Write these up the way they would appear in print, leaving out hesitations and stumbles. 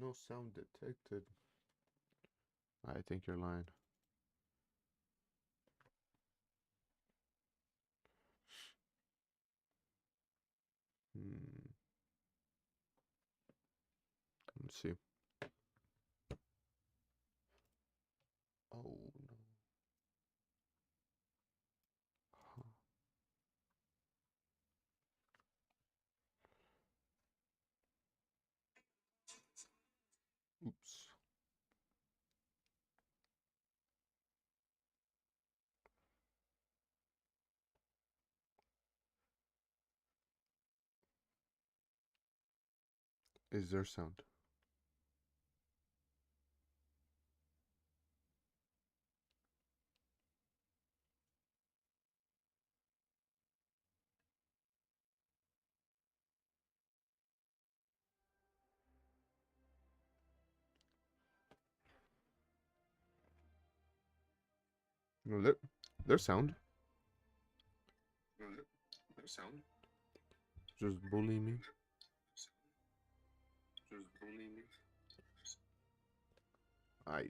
No sound detected. I think you're lying. Let's see. Oh no. Huh. Oops. Is there sound? No, there's sound. No, there's sound. Just bully me. Just bully me. I.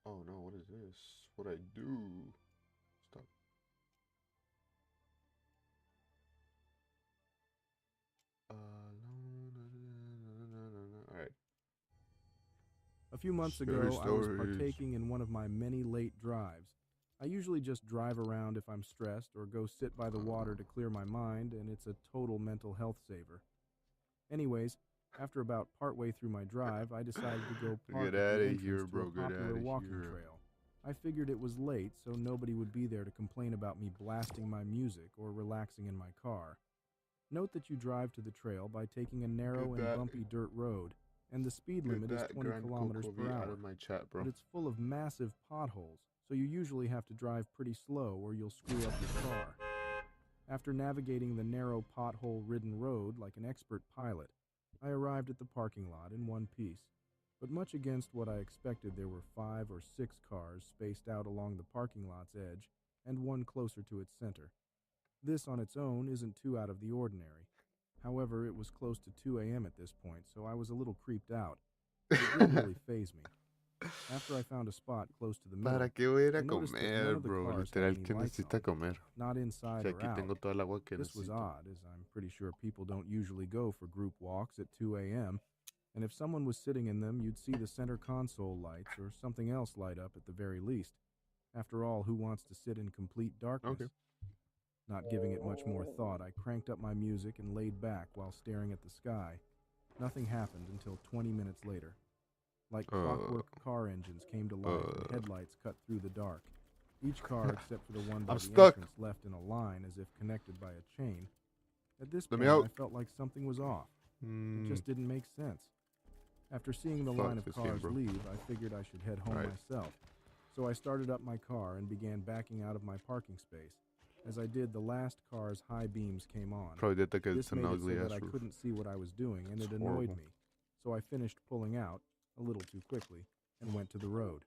Oh no, what is this? What I do? Stop. Alright. A few months Scary ago, I was stories. partaking in one of my many late drives. I usually just drive around if I'm stressed or go sit by the water to clear my mind, and it's a total mental health saver. Anyways, after about partway through my drive, I decided to go park Get at out the of entrance here, to a bro. Get out popular of walking here. trail. I figured it was late, so nobody would be there to complain about me blasting my music or relaxing in my car. Note that you drive to the trail by taking a narrow and bumpy dirt road, and the speed limit is 20 Grand kilometers per out of hour. my chat, bro. But it's full of massive potholes, so you usually have to drive pretty slow or you'll screw up your car. After navigating the narrow pothole-ridden road like an expert pilot, I arrived at the parking lot in one piece. But much against what I expected, there were 5 or 6 cars spaced out along the parking lot's edge and one closer to its center. This on its own isn't too out of the ordinary. However, it was close to 2 a.m. at this point, so I was a little creeped out. But it didn't really faze me. After I found a spot close to the middle, ¿Para qué voy a ir I a noticed that none comer, of the bro? cars had Literal, any ¿quién lights necesita on, comer? not inside Si or aquí out. tengo toda el agua que This was necesito. odd, as I'm pretty sure people don't usually go for group walks at 2 a.m., and if someone was sitting in them, you'd see the center console lights or something else light up at the very least. After all, who wants to sit in complete darkness? Okay. Not giving it much more thought, I cranked up my music and laid back while staring at the sky. Nothing happened until 20 minutes later. Like clockwork, car engines came to life and headlights cut through the dark. Each car except for the one by I'm the stuck. entrance left in a line as if connected by a chain. At this Let point, me out. I felt like something was off. It just didn't make sense. After seeing the Fuck line of this cars game, bro. leave, I figured I should head home myself. So I started up my car and began backing out of my parking space. As I did, the last car's high beams came on. Probably did think This it's an made it ugly so ass that I roof. couldn't see what I was doing, and it It's annoyed horrible. me. So I finished pulling out, a little too quickly, and went to the road.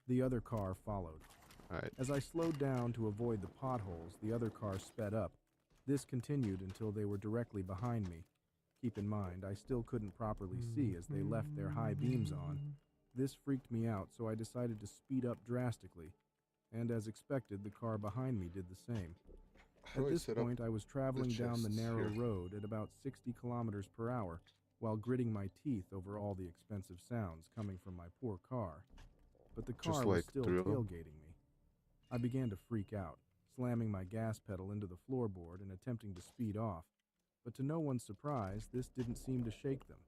The other car followed. Alright. As I slowed down to avoid the potholes, the other car sped up. This continued until they were directly behind me. Keep in mind, I still couldn't properly see as they left their high beams on. This freaked me out, so I decided to speed up drastically. And as expected, the car behind me did the same. At this point, I was traveling down the narrow road at about 60 kilometers per hour, while gritting my teeth over all the expensive sounds coming from my poor car. But the car was still tailgating me. I began to freak out, slamming my gas pedal into the floorboard and attempting to speed off. But to no one's surprise, this didn't seem to shake them.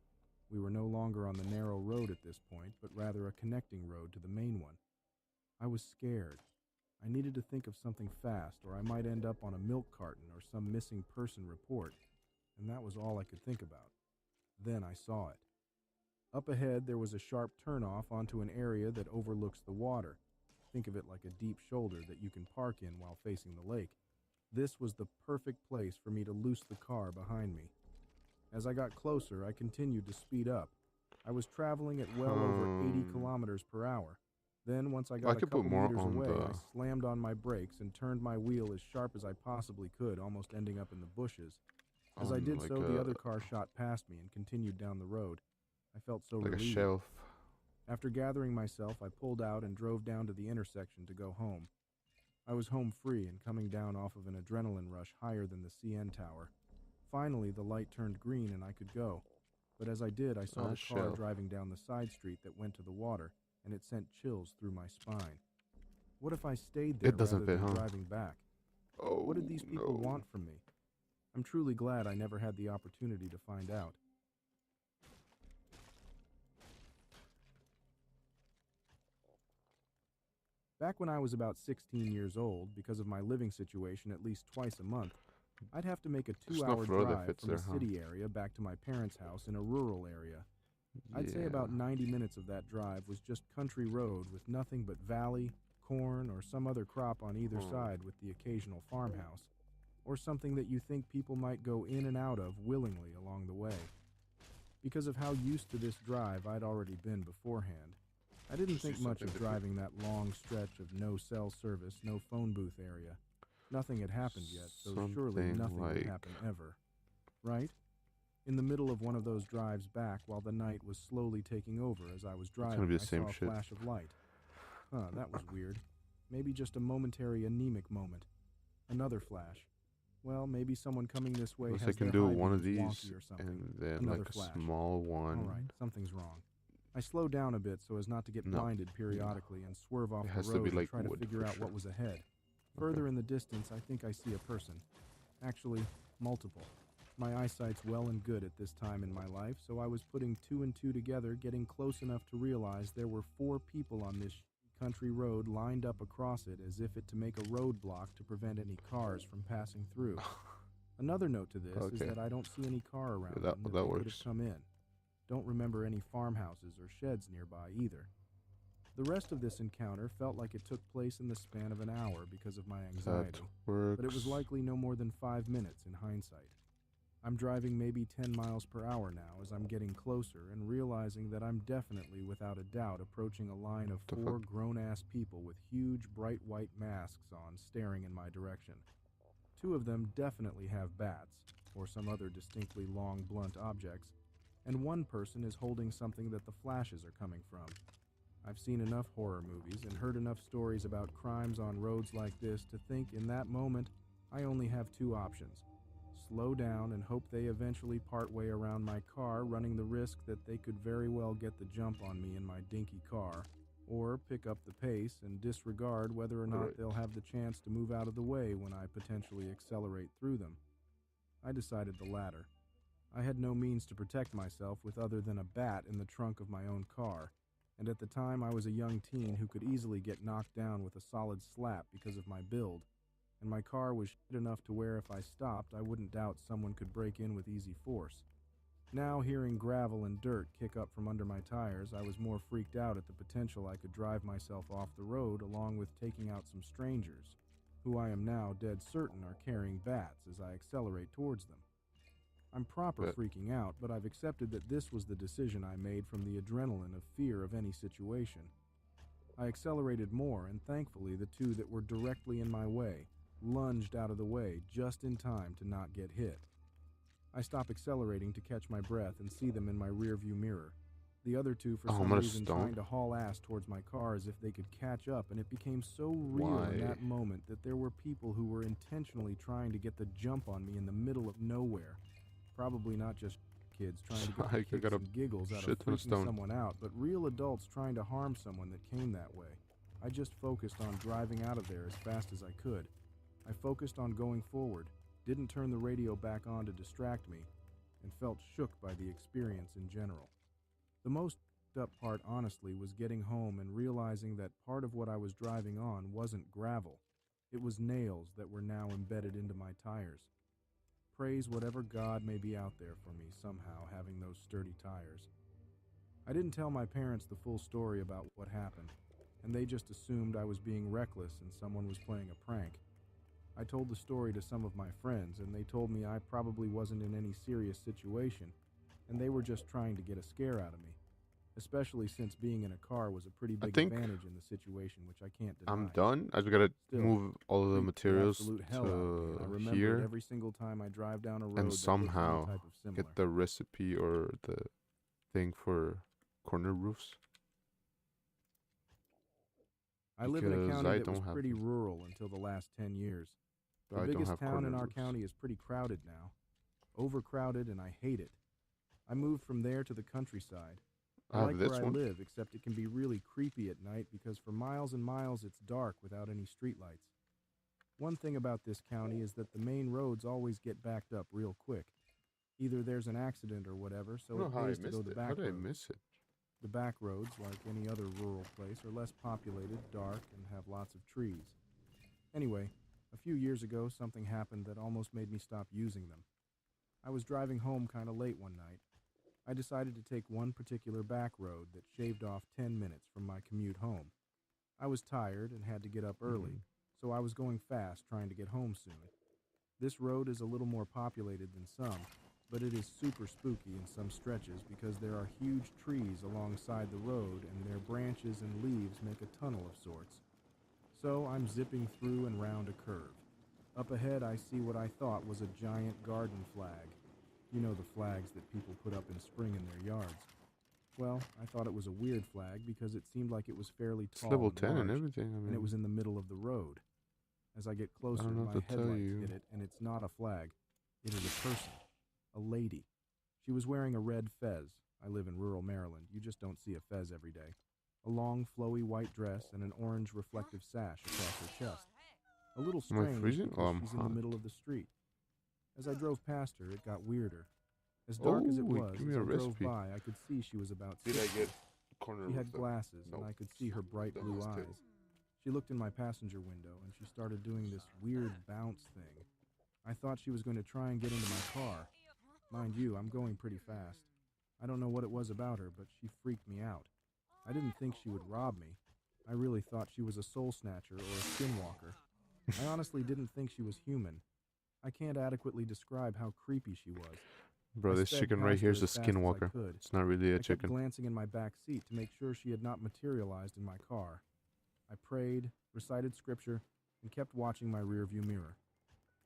We were no longer on the narrow road at this point, but rather a connecting road to the main one. I was scared. I needed to think of something fast, or I might end up on a milk carton or some missing person report, and that was all I could think about. Then I saw it. Up ahead, there was a sharp turnoff onto an area that overlooks the water. Think of it like a deep shoulder that you can park in while facing the lake. This was the perfect place for me to loose the car behind me. As I got closer, I continued to speed up. I was traveling at well over 80 kilometers per hour. Then, once I got a couple meters away, I slammed on my brakes and turned my wheel as sharp as I possibly could, almost ending up in the bushes. As I did so, the other car shot past me and continued down the road. I felt so Like a relieved. shelf. After gathering myself, I pulled out and drove down to the intersection to go home. I was home free and coming down off of an adrenaline rush higher than the CN tower. Finally, the light turned green and I could go. But as I did, I saw the car Shelf. driving down the side street that went to the water, and it sent chills through my spine. What if I stayed there It doesn't rather fit, than huh? driving back? Oh, What did these people no. want from me? I'm truly glad I never had the opportunity to find out. Back when I was about 16 years old, because of my living situation at least twice a month, I'd have to make a There's 2-hour no road that drive fits from there, a huh? city area back to my parents' house in a rural area. I'd say Yeah. about 90 minutes of that drive was just country road with nothing but valley, corn, or some other crop on either side with the occasional farmhouse, or something that you think people might go in and out of willingly along the way. Because of how used to this drive I'd already been beforehand, I didn't Just think use much something of different. driving that long stretch of no cell service, no phone booth area. Nothing had happened yet, so surely Something nothing would like- happen ever. Right? In the middle of one of those drives back while the night was slowly taking over as I was driving, be I the same saw a shit. flash of light. That was weird. Maybe just a momentary anemic moment. Another flash. Well, maybe someone coming this way Unless has I can their do high one of beams these wonky or something. and then Another like a flash. small one. All right, something's wrong. I slow down a bit so as not to get No. blinded periodically and swerve off It the has to road be and like try to wood figure for out sure. what was ahead. Further in the distance, I think I see a person. Actually, multiple. My eyesight's well and good at this time in my life, so I was putting two and two together, getting close enough to realize there were 4 people on this country road lined up across it as if it to make a roadblock to prevent any cars from passing through. Another note to this is Okay. that I don't see any car around Yeah, them that that they could works. have come in. Don't remember any farmhouses or sheds nearby either. The rest of this encounter felt like it took place in the span of an hour because of my anxiety, That works. but it was likely no more than 5 minutes in hindsight. I'm driving maybe 10 miles per hour now as I'm getting closer and realizing that I'm definitely, without a doubt, approaching a line of The 4 grown-ass people with huge, bright white masks on staring in my direction. 2 of them definitely have bats, or some other distinctly long, blunt objects, and one person is holding something that the flashes are coming from. I've seen enough horror movies and heard enough stories about crimes on roads like this to think in that moment I only have 2 options. Slow down and hope they eventually part way around my car, running the risk that they could very well get the jump on me in my dinky car, or pick up the pace and disregard whether or not Right. they'll have the chance to move out of the way when I potentially accelerate through them. I decided the latter. I had no means to protect myself with other than a bat in the trunk of my own car, and at the time I was a young teen who could easily get knocked down with a solid slap because of my build, and my car was shit enough to where if I stopped, I wouldn't doubt someone could break in with easy force. Now, hearing gravel and dirt kick up from under my tires, I was more freaked out at the potential I could drive myself off the road along with taking out some strangers, who I am now dead certain are carrying bats as I accelerate towards them. I'm proper But- freaking out, but I've accepted that this was the decision I made from the adrenaline of fear of any situation. I accelerated more, and thankfully the 2 that were directly in my way lunged out of the way just in time to not get hit. I stop accelerating to catch my breath and see them in my rearview mirror. The other 2 for Oh, I'm some gonna reason stomp. trying to haul ass towards my car as if they could catch up, and it became so real Why? in that moment that there were people who were intentionally trying to get the jump on me in the middle of nowhere. Probably not just kids trying to get the I kicks got a and giggles out of shit ton of freaking stone. someone out, but real adults trying to harm someone that came that way. I just focused on driving out of there as fast as I could. I focused on going forward, didn't turn the radio back on to distract me, and felt shook by the experience in general. The most up part, honestly, was getting home and realizing that part of what I was driving on wasn't gravel. It was nails that were now embedded into my tires. Praise whatever God may be out there for me somehow having those sturdy tires. I didn't tell my parents the full story about what happened, and they just assumed I was being reckless and someone was playing a prank. I told the story to some of my friends, and they told me I probably wasn't in any serious situation, and they were just trying to get a scare out of me, especially since being in a car was a pretty big think advantage in the situation, which I can't deny. I'm done. I just gotta Still, move all of the Freaked the materials absolute hell out of me, and I to remember it here every single time I drive down a road and that looks any somehow type of similar. get the recipe or the thing for corner roofs? I live in a Because county I that was don't have pretty them. rural until the last 10 years. The I don't biggest have town corner in our roofs. county is pretty crowded now. Overcrowded, and I hate it. I moved from there to the countryside. I I have like where this I one. live, except it can be really creepy at night because for miles and miles it's dark without any streetlights. One thing about this county is that the main roads always get backed up real quick. Either there's an accident or whatever, I so don't know it how I pays to go missed the it. How back did I roads. miss it? The back roads, like any other rural place, are less populated, dark, and have lots of trees. Anyway, a few years ago, something happened that almost made me stop using them. I was driving home kind of late one night. I decided to take one particular back road that shaved off 10 minutes from my commute home. I was tired and had to get up early, so I was going fast trying to get home soon. This road is a little more populated than some, but it is super spooky in some stretches because there are huge trees alongside the road and their branches and leaves make a tunnel of sorts. So I'm zipping through and round a curve. Up ahead I see what I thought was a giant garden flag. You know, the flags that people put up in spring in their yards. Well, I thought it was a weird flag because it seemed like it was fairly It's tall level and 10 large, and everything. I and it was mean, in the middle of the road. As I get I closer, don't know my what to tell headlights you. hit it, and it's not a flag. It is a person. A lady. She was wearing a red fez. I live in rural Maryland. You just don't see a fez every day. A long, flowy white dress and an orange reflective sash across her chest. A little Am I strange freezing? because Oh, I'm she's in hot. the middle of the street. As I drove past her, it got weirder. As Oh, dark as it was, give me as a I drove recipe. by, I could see she was about Did I 60. get corner She roof had though? glasses, and No. I could see her bright That blue was eyes. terrible. She looked in my passenger window, and she started doing this weird bounce thing. I thought she was going to try and get into my car. Mind you, I'm going pretty fast. I don't know what it was about her, but she freaked me out. I didn't think she would rob me. I really thought she was a soul snatcher or a skinwalker. I honestly didn't think she was human. I can't adequately describe how creepy she was. Bro, I this sped chicken right past here her is a as fast as I skinwalker. could. It's not really a I kept chicken. glancing in my back seat to make sure she had not materialized in my car. I prayed, recited scripture, and kept watching my rearview mirror.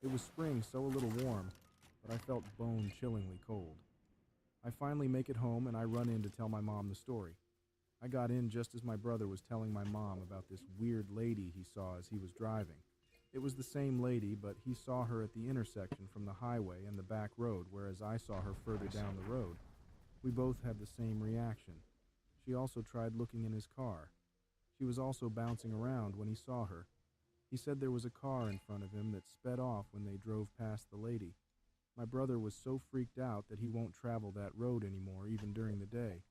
It was spring, so a little warm, but I felt bone-chillingly cold. I finally make it home, and I run in to tell my mom the story. I got in just as my brother was telling my mom about this weird lady he saw as he was driving. It was the same lady, but he saw her at the intersection from the highway and the back road, whereas I saw her further down the road. We both had the same reaction. She also tried looking in his car. She was also bouncing around when he saw her. He said there was a car in front of him that sped off when they drove past the lady. My brother was so freaked out that he won't travel that road anymore, even during the day.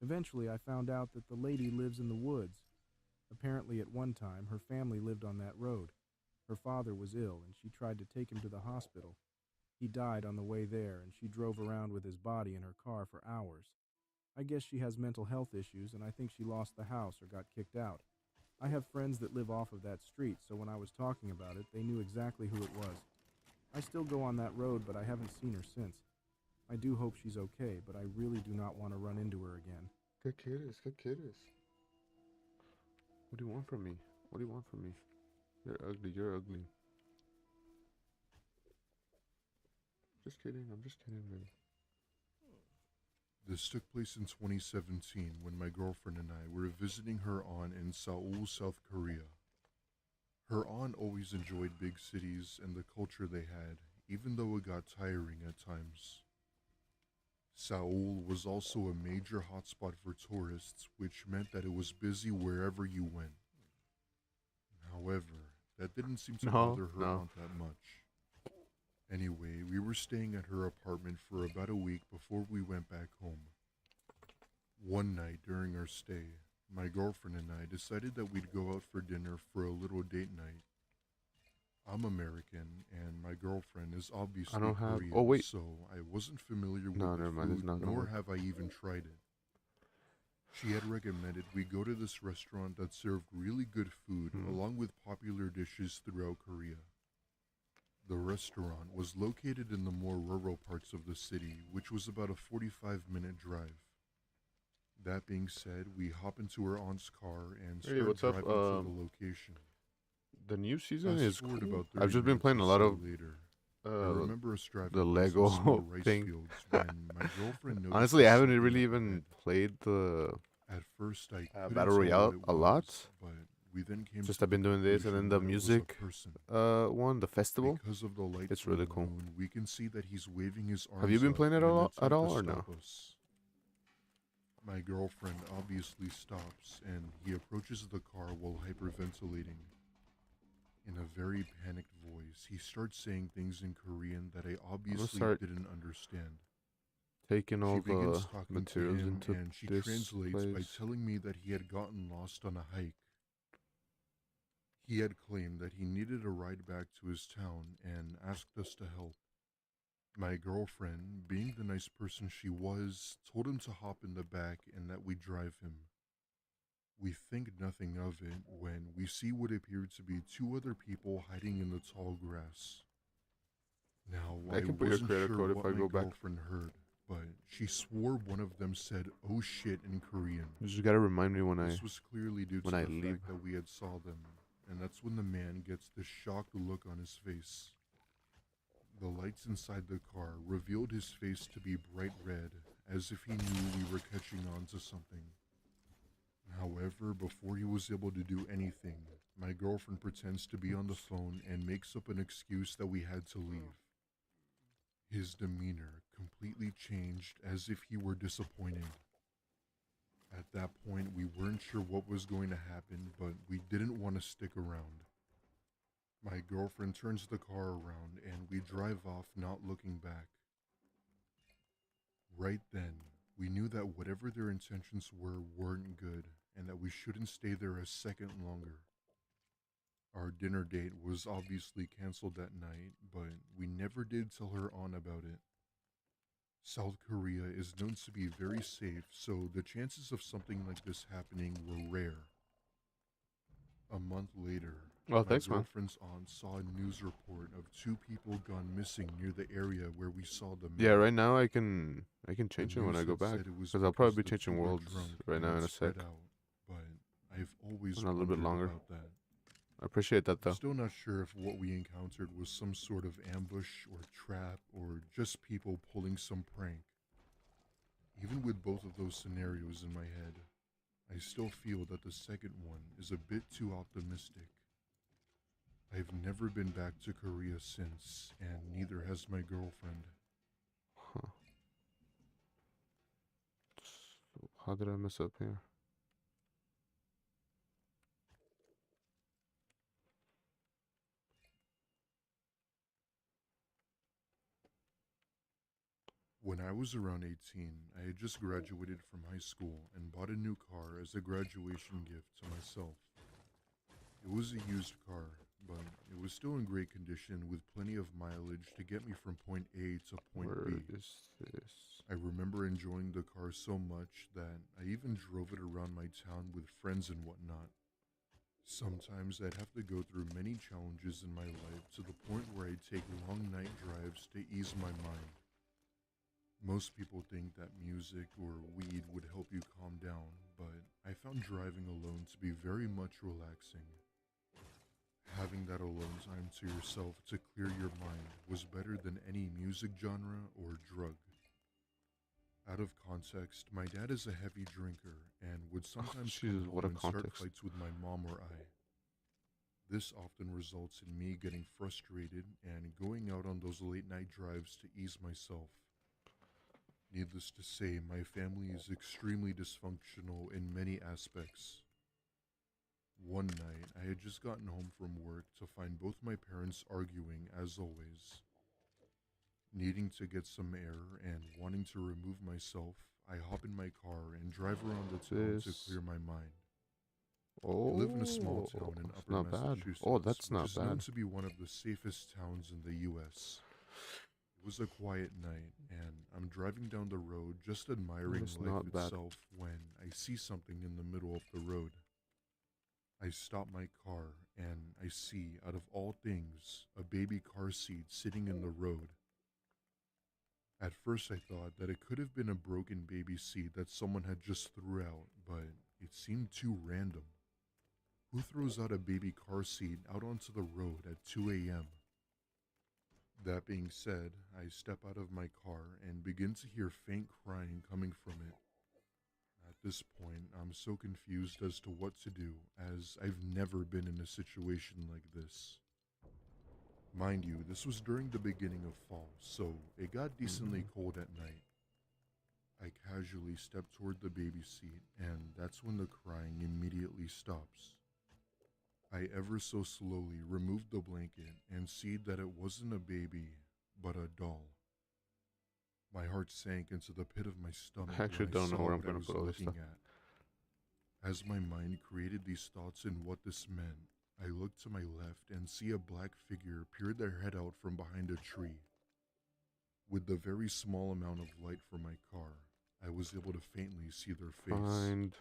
Eventually, I found out that the lady lives in the woods. Apparently, at one time, her family lived on that road. Her father was ill, and she tried to take him to the hospital. He died on the way there, and she drove around with his body in her car for hours. I guess she has mental health issues, and I think she lost the house or got kicked out. I have friends that live off of that street, so when I was talking about it, they knew exactly who it was. I still go on that road, but I haven't seen her since. I do hope she's okay, but I really do not want to run into her again. Good kiddos, good kiddos. What do you want from me? What do you want from me? You're ugly, you're ugly. Just kidding, I'm just kidding, man. This took place in 2017 when my girlfriend and I were visiting her aunt in Seoul, South Korea. Her aunt always enjoyed big cities and the culture they had, even though it got tiring at times. Seoul was also a major hotspot for tourists, which meant that it was busy wherever you went. However, that didn't seem to bother her aunt that much. Anyway, we were staying at her apartment for about a week before we went back home. One night during our stay, my girlfriend and I decided that we'd go out for dinner for a little date night. I'm American, and my girlfriend is obviously Korean, Oh, wait. so I wasn't familiar with No, the never mind, it's food, not gonna nor work. have I even tried it. She had recommended we go to this restaurant that served really good food, along with popular dishes throughout Korea. The restaurant was located in the more rural parts of the city, which was about a 45-minute drive. That being said, we hop into her aunt's car and Hey, start what's up? driving to the location. The new season Fast is forward cool. about 30 I've just been minutes playing or a lot so of later, I uh remember us driving the through some small Lego rice thing. fields when my girlfriend noticed Honestly, I haven't something really up ahead. even played the At first, I couldn't Battle tell what Royale it a was, lot. but we then came Just to I've the been doing this, and then conclusion the that it was a music person. one, the festival. Because of the light It's from really the cool. moon, we can see that he's waving his Have you arms been up playing it in an at attempt to all or no? stop us. My girlfriend obviously stops, and he approaches the car while hyperventilating. In a very panicked voice, he starts saying things in Korean that I obviously start didn't understand. Taking She all begins the talking to materials him, into and she this translates by place. telling me that he had gotten lost on a hike. He had claimed that he needed a ride back to his town and asked us to help. My girlfriend, being the nice person she was, told him to hop in the back and that we drive him. We think nothing of it when we see what appeared to be two other people hiding in the tall grass. Now, I I can put your wasn't credit sure code if what I my go back. girlfriend heard, but she swore one of them said, "Oh shit," in Korean. You just gotta remind me when This was clearly due to I the leave. fact that we had saw them, and that's when the man gets this shocked look on his face. The lights inside the car revealed his face to be bright red, as if he knew we were catching on to something. However, before he was able to do anything, my girlfriend pretends to be on the phone and makes up an excuse that we had to leave. His demeanor completely changed as if he were disappointed. At that point, we weren't sure what was going to happen, but we didn't want to stick around. My girlfriend turns the car around and we drive off, not looking back. Right then, we knew that whatever their intentions were weren't good and that we shouldn't stay there a second longer. Our dinner date was obviously canceled that night, but we never did tell her on about it. South Korea is known to be very safe, so the chances of something like this happening were rare. A month later, Oh, my thanks, man. girlfriend's aunt saw a news report of two people gone missing near the area where we saw the man. Yeah, right now I can change The it when news I go had back, said it was because I'll probably be the changing two were worlds drunk right and now had in a spread sec. out, but I've always In a little bit wondered longer. about that. I appreciate that I'm though. still not sure if what we encountered was some sort of ambush or trap or just people pulling some prank. Even with both of those scenarios in my head, I still feel that the second one is a bit too optimistic. I've never been back to Korea since, and neither has my girlfriend. Huh. So how did I mess up here? When I was around 18, I had just graduated from high school and bought a new car as a graduation gift to myself. It was a used car, but it was still in great condition with plenty of mileage to get me from point A to point Where B. is this? I remember enjoying the car so much that I even drove it around my town with friends and whatnot. Sometimes I'd have to go through many challenges in my life to the point where I'd take long night drives to ease my mind. Most people think that music or weed would help you calm down, but I found driving alone to be very much relaxing. Having that alone time to yourself to clear your mind was better than any music genre or drug. Out of context, my dad is a heavy drinker and would sometimes come Jesus, what home a and start context. fights with my mom or I. This often results in me getting frustrated and going out on those late night drives to ease myself. Needless to say, my family is extremely dysfunctional in many aspects. One night, I had just gotten home from work to find both my parents arguing, as always. Needing to get some air and wanting to remove myself, I hop in my car and drive around the town to This. clear my mind. I Oh, live in a small town in it's upper not bad. Massachusetts, Oh, that's which not is known bad. to be one of the safest towns in the US. It was a quiet night, and I'm driving down the road just admiring It's life not bad. itself when I see something in the middle of the road. I stop my car and I see, out of all things, a baby car seat sitting in the road. At first, I thought that it could have been a broken baby seat that someone had just threw out, but it seemed too random. Who throws out a baby car seat out onto the road at 2 a.m.? That being said, I step out of my car and begin to hear faint crying coming from it. At this point, I'm so confused as to what to do, as I've never been in a situation like this. Mind you, this was during the beginning of fall, so it got decently cold at night. I casually step toward the baby seat, and that's when the crying immediately stops. I ever so slowly remove the blanket and see that it wasn't a baby, but a doll. My heart sank into the pit of my stomach I actually when I don't know saw where I'm what I gonna was put all this looking stuff. at. As my mind created these thoughts and what this meant, I looked to my left and see a black figure peer their head out from behind a tree. With the very small amount of light from my car, I was able to faintly see their face. Find.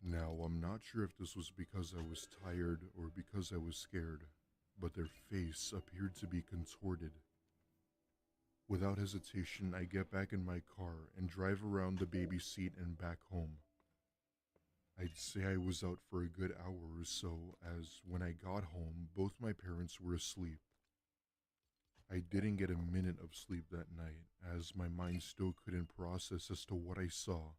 Now, I'm not sure if this was because I was tired or because I was scared, but their face appeared to be contorted. Without hesitation, I get back in my car and drive around the baby seat and back home. I'd say I was out for a good hour or so, as when I got home, both my parents were asleep. I didn't get a minute of sleep that night, as my mind still couldn't process as to what I saw.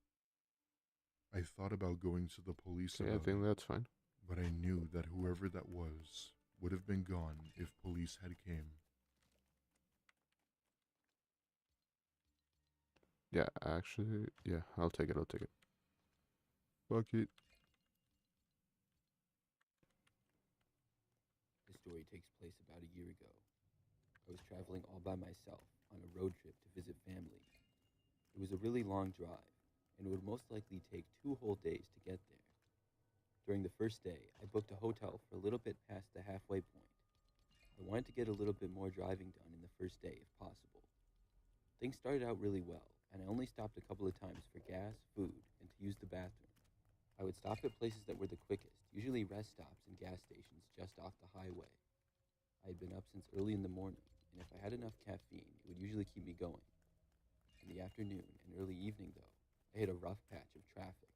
I thought about going to the police Okay, I about think it, that's fine. but I knew that whoever that was would have been gone if police had came. Yeah, actually, yeah, I'll take it. I'll take it. Fuck it. This story takes place about a year ago. I was traveling all by myself on a road trip to visit family. It was a really long drive, and it would most likely take 2 whole days to get there. During the first day, I booked a hotel for a little bit past the halfway point. I wanted to get a little bit more driving done in the first day if possible. Things started out really well, and I only stopped a couple of times for gas, food, and to use the bathroom. I would stop at places that were the quickest, usually rest stops and gas stations just off the highway. I had been up since early in the morning, and if I had enough caffeine, it would usually keep me going. In the afternoon and early evening, though, I hit a rough patch of traffic.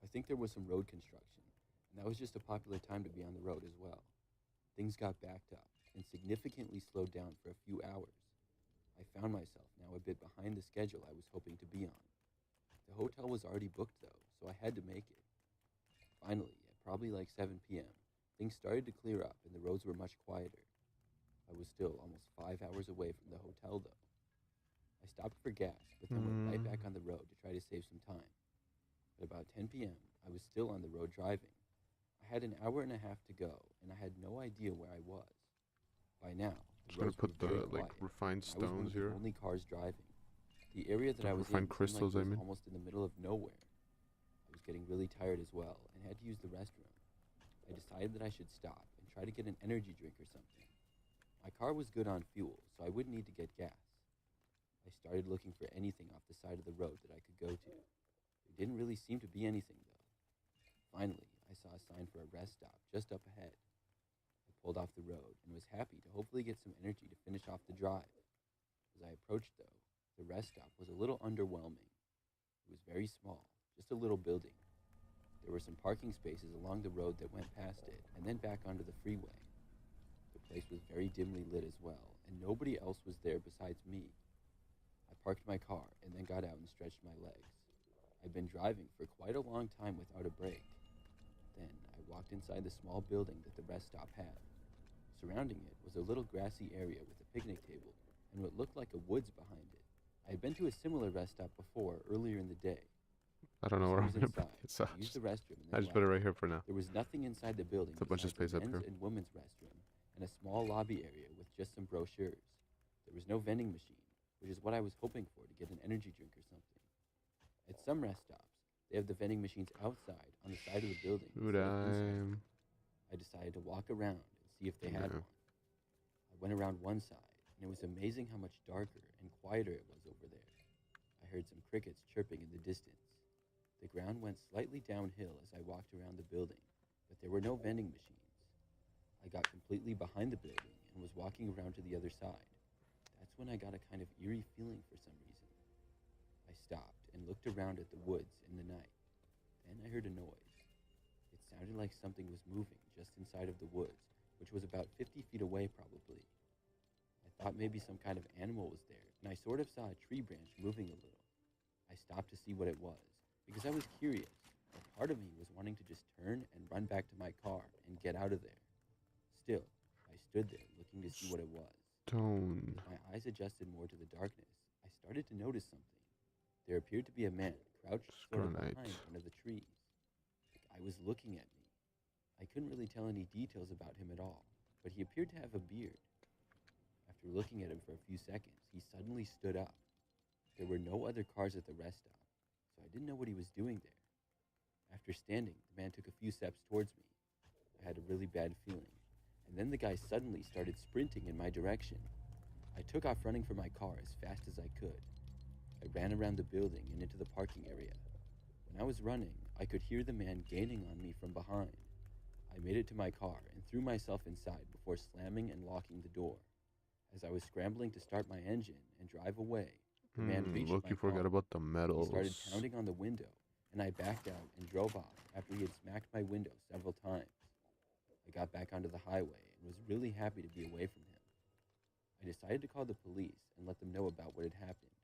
I think there was some road construction, and that was just a popular time to be on the road as well. Things got backed up and significantly slowed down for a few hours. I found myself now a bit behind the schedule I was hoping to be on. The hotel was already booked, though, so I had to make it. Finally, at probably like 7 p.m., things started to clear up and the roads were much quieter. I was still almost 5 hours away from the hotel, though. I stopped for gas, but then went right back on the road to try to save some time. At about 10 p.m., I was still on the road driving. I had an hour and a half to go, and I had no idea where I was. By now, Just the gonna roads were put very the like quiet. refined I was one stones of the here. only cars driving. The area that I was Refined in seemed like crystals, it I was mean. almost in the middle of nowhere. I was getting really tired as well and had to use the restroom. I decided that I should stop and try to get an energy drink or something. My car was good on fuel, so I wouldn't need to get gas. I started looking for anything off the side of the road that I could go to. There didn't really seem to be anything, though. Finally, I saw a sign for a rest stop just up ahead. I pulled off the road and was happy to hopefully get some energy to finish off the drive. As I approached, though, the rest stop was a little underwhelming. It was very small, just a little building. There were some parking spaces along the road that went past it and then back onto the freeway. The place was very dimly lit as well, and nobody else was there besides me. I parked my car and then got out and stretched my legs. I'd been driving for quite a long time without a break. Then I walked inside the small building that the rest stop had. Surrounding it was a little grassy area with a picnic table and what looked like a woods behind it. I had been to a similar rest stop before, earlier in the day. I don't know where I'm I was gonna put inside, it, so used the restroom, and I then just put it left. right here for now. There was nothing inside the building It's a bunch of besides space up a men's here. and women's restroom and a small lobby area with just some brochures. There was no vending machine, which is what I was hoping for to get an energy drink or something. At some rest stops, they have the vending machines outside on the side of the building Shoot, instead of inside. I decided to walk around and see if they had Yeah. one. I went around one side, and it was amazing how much darker and quieter it was over there. I heard some crickets chirping in the distance. The ground went slightly downhill as I walked around the building, but there were no vending machines. I got completely behind the building and was walking around to the other side. That's when I got a kind of eerie feeling for some reason. I stopped and looked around at the woods in the night. Then I heard a noise. It sounded like something was moving just inside of the woods, which was about 50 feet away probably. I thought maybe some kind of animal was there, and I sort of saw a tree branch moving a little. I stopped to see what it was, because I was curious, but part of me was wanting to just turn and run back to my car and get out of there. Still, I stood there looking to see what it was. Stone. As my eyes adjusted more to the darkness, I started to notice something. There appeared to be a man crouched sort of Granite. behind one of the trees. The guy was looking at me. I couldn't really tell any details about him at all, but he appeared to have a beard. After looking at him for a few seconds, he suddenly stood up. There were no other cars at the rest stop, so I didn't know what he was doing there. After standing, the man took a few steps towards me. I had a really bad feeling, and then the guy suddenly started sprinting in my direction. I took off running for my car as fast as I could. I ran around the building and into the parking area. When I was running, I could hear the man gaining on me from behind. I made it to my car and threw myself inside before slamming and locking the door. As I was scrambling to start my engine and drive away, the man reached Look, my you forgot car. about the He medals. started pounding on the window, and I backed out and drove off after he had smacked my window several times. I got back onto the highway and was really happy to be away from him. I decided to call the police and let them know about what had happened.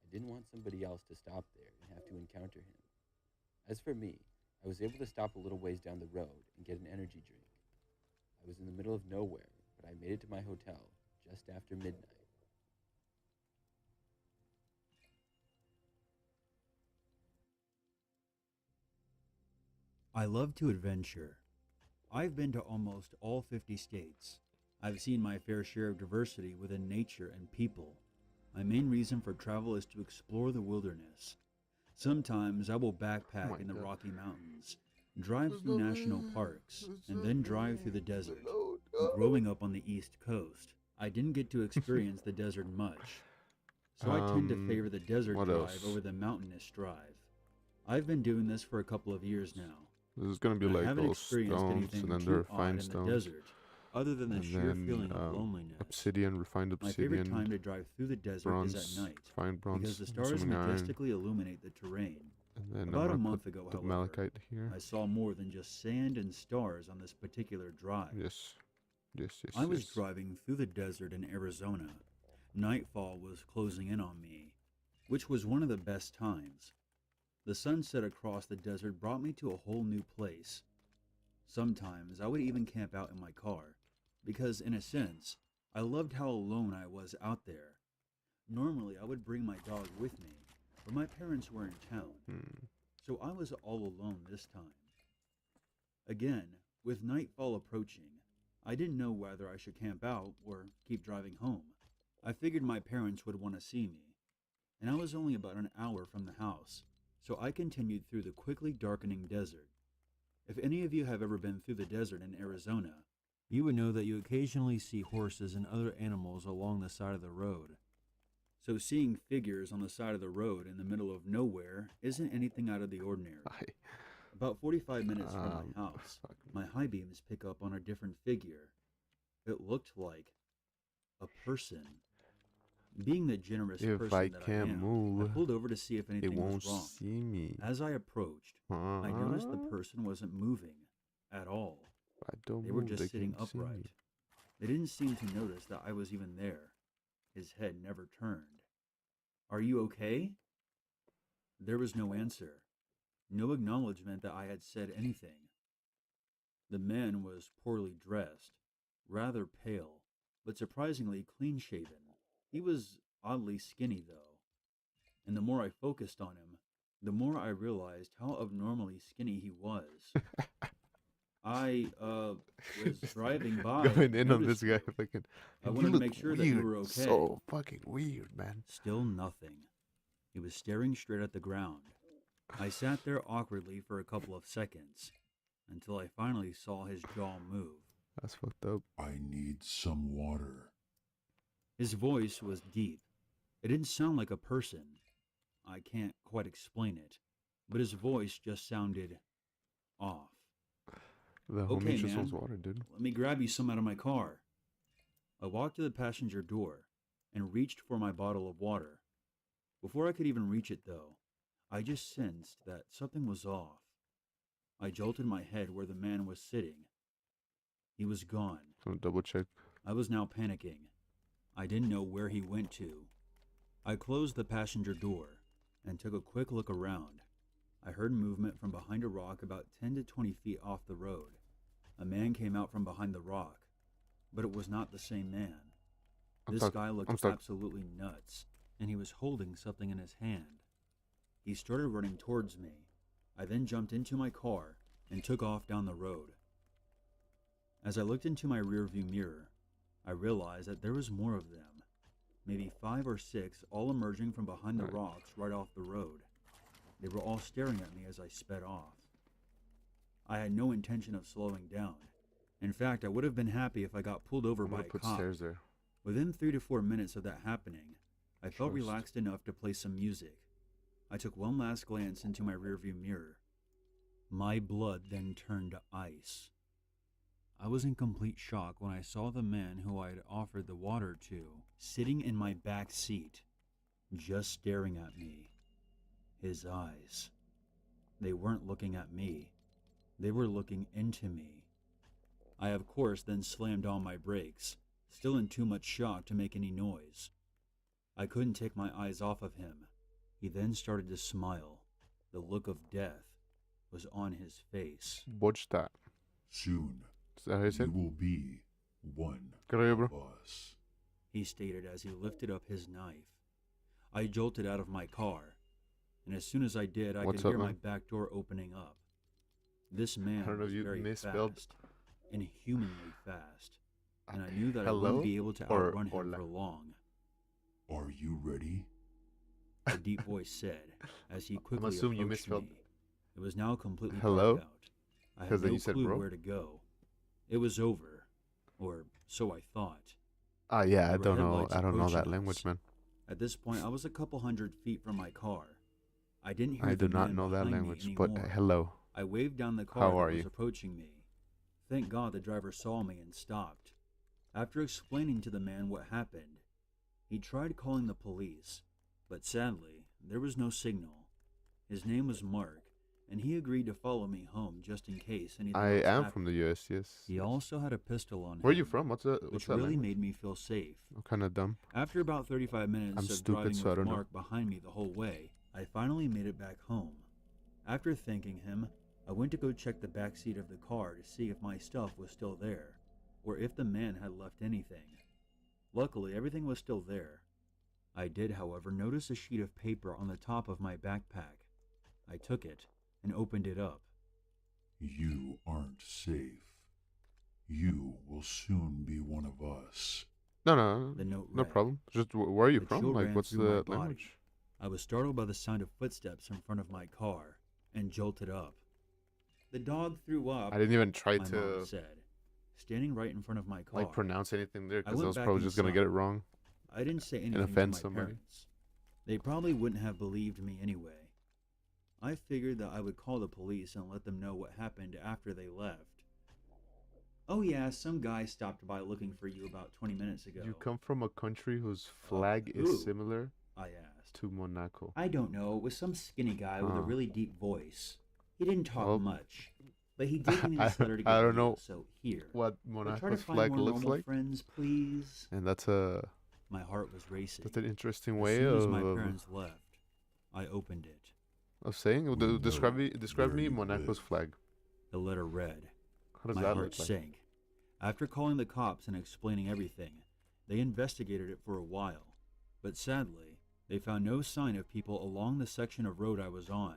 I didn't want somebody else to stop there and have to encounter him. As for me, I was able to stop a little ways down the road and get an energy drink. I was in the middle of nowhere, but I made it to my hotel just after midnight. I love to adventure. I've been to almost all 50 states. I've seen my fair share of diversity within nature and people. My main reason for travel is to explore the wilderness. Sometimes I will backpack in the Rocky Mountains, drive through national parks, and then drive through the desert. Growing up on the East Coast, I didn't get to experience the desert much, so I tend to favor the desert what drive else? over the mountainous drive. I've been doing this for a couple of years now. This is gonna be I like haven't those experienced stones, anything and then too there are odd fine in the stones, desert, other than the and sheer then feeling of loneliness. obsidian, refined My favorite obsidian, time to drive through the desert bronze, is at night, fine bronze, because the I'm stars assuming iron, majestically illuminate the terrain. and then About a I'm gonna month put ago, the however, malachite here. I saw more than just sand and stars on this particular drive. Yes, yes, yes. I was yes. driving through the desert in Arizona. Nightfall was closing in on me, which was one of the best times. The sunset across the desert brought me to a whole new place. Sometimes I would even camp out in my car, because in a sense, I loved how alone I was out there. Normally I would bring my dog with me, but my parents were in town, so I was all alone this time. Again, with nightfall approaching, I didn't know whether I should camp out or keep driving home. I figured my parents would want to see me, and I was only about an hour from the house, so I continued through the quickly darkening desert. If any of you have ever been through the desert in Arizona, you would know that you occasionally see horses and other animals along the side of the road. So seeing figures on the side of the road in the middle of nowhere isn't anything out of the ordinary. About 45 minutes from my house, my high beams pick up on a different figure. It looked like a person. Being the generous If person I that I can't am, move, I pulled over to see if It anything won't was wrong. see me. As I approached, I noticed the person wasn't moving at all. I don't They were move, just they sitting can't see upright. me. They didn't seem to notice that I was even there. His head never turned. "Are you okay?" There was no answer. No acknowledgement that I had said anything. The man was poorly dressed, rather pale, but surprisingly clean-shaven. He was oddly skinny, though, and the more I focused on him, the more I realized how abnormally skinny he was. I was driving by. Going in on noticed this guy, you. fucking. I "You wanted to look make sure that you weird, were okay." So fucking weird, man. Still nothing. He was staring straight at the ground. I sat there awkwardly for a couple of seconds, until I finally saw his jaw move. That's fucked up. I need some water. His voice was deep. It didn't sound like a person. I can't quite explain it, but his voice just sounded off. The "Okay, homie just man. wants water, dude. Let me grab you some out of my car." I walked to the passenger door and reached for my bottle of water. Before I could even reach it, though, I just sensed that something was off. I jolted my head where the man was sitting. He was gone. So double check. I was now panicking. I didn't know where he went to. I closed the passenger door and took a quick look around. I heard movement from behind a rock about 10 to 20 feet off the road. A man came out from behind the rock, but it was not the same man. This guy looked absolutely nuts, and he was holding something in his hand. He started running towards me. I then jumped into my car and took off down the road. As I looked into my rearview mirror, I realized that there was more of them, maybe 5 or 6, all emerging from behind the rocks right off the road. They were all staring at me as I sped off. I had no intention of slowing down. In fact, I would have been happy if I got pulled over by a cop. Stairs there. Within 3 to 4 minutes of that happening, I felt relaxed enough to play some music. I took one last glance into my rearview mirror. My blood then turned to ice. I was in complete shock when I saw the man who I had offered the water to sitting in my back seat, just staring at me. His eyes. They weren't looking at me. They were looking into me. I, of course, then slammed on my brakes, still in too much shock to make any noise. I couldn't take my eyes off of him. He then started to smile. The look of death was on his face. What's that? Soon, Is that how you said? you will be one Creo, bro. of us. He stated as he lifted up his knife. I jolted out of my car, and as soon as I did, I could hear my back door opening up. This man was very fast, inhumanly fast, and I knew that I wouldn't be able to outrun him for long. Are you ready? A deep voice said, as he quickly approached you misspelled. me. It was now completely Hello? dark out. I had then no you said clue bro? where to go. It was over, or so I thought. Yeah, I There were don't know. headlights I don't know that approaching language, us. man. At this point, I was a couple hundred feet from my car. I didn't hear I the do not man know that behind me language, but anymore. hello. I waved down the car How that are was you? approaching me. Thank God the driver saw me and stopped. After explaining to the man what happened, he tried calling the police, but sadly, there was no signal. His name was Mark, and he agreed to follow me home just in case anything I else am happened. from the US, yes. He also had a pistol on him. Where are you from? What's that? What's Which that really language? made me feel safe. I'm kind of dumb. After about 35 minutes I'm of stupid, driving so I with don't know. Mark behind me the whole way, I finally made it back home. After thanking him, I went to go check the back seat of the car to see if my stuff was still there, or if the man had left anything. Luckily, everything was still there. I did, however, notice a sheet of paper on the top of my backpack. I took it and opened it up. You aren't safe. You will soon be one of us. No, The note no read. problem. Just where are you The from? chill Like, ran what's through my the body. language? I was startled by the sound of footsteps in front of my car and jolted up. The dog threw up, I didn't even try my to mom said, standing right in front of my car. like pronounce anything there I because I went was back probably just gonna get it inside. wrong. I didn't say anything offend to my somebody. parents. They probably wouldn't have believed me anyway. I figured that I would call the police and let them know what happened after they left. Oh yeah, some guy stopped by looking for you about 20 minutes ago. You come from a country whose flag who? is similar I asked. to Monaco. I don't know. It was some skinny guy with a really deep voice. He didn't talk Well, much, but he did give me this letter to I give don't you, know so here. what But try to Monaco's find flag more looks normal like, friends, please. and that's My heart was racing. an interesting As way soon as of my parents left, I opened it. saying. We know Describe where me you Monaco's live. flag. The letter read. How does My that heart look like? sank. After calling the cops and explaining everything, they investigated it for a while, but sadly, they found no sign of people along the section of road I was on.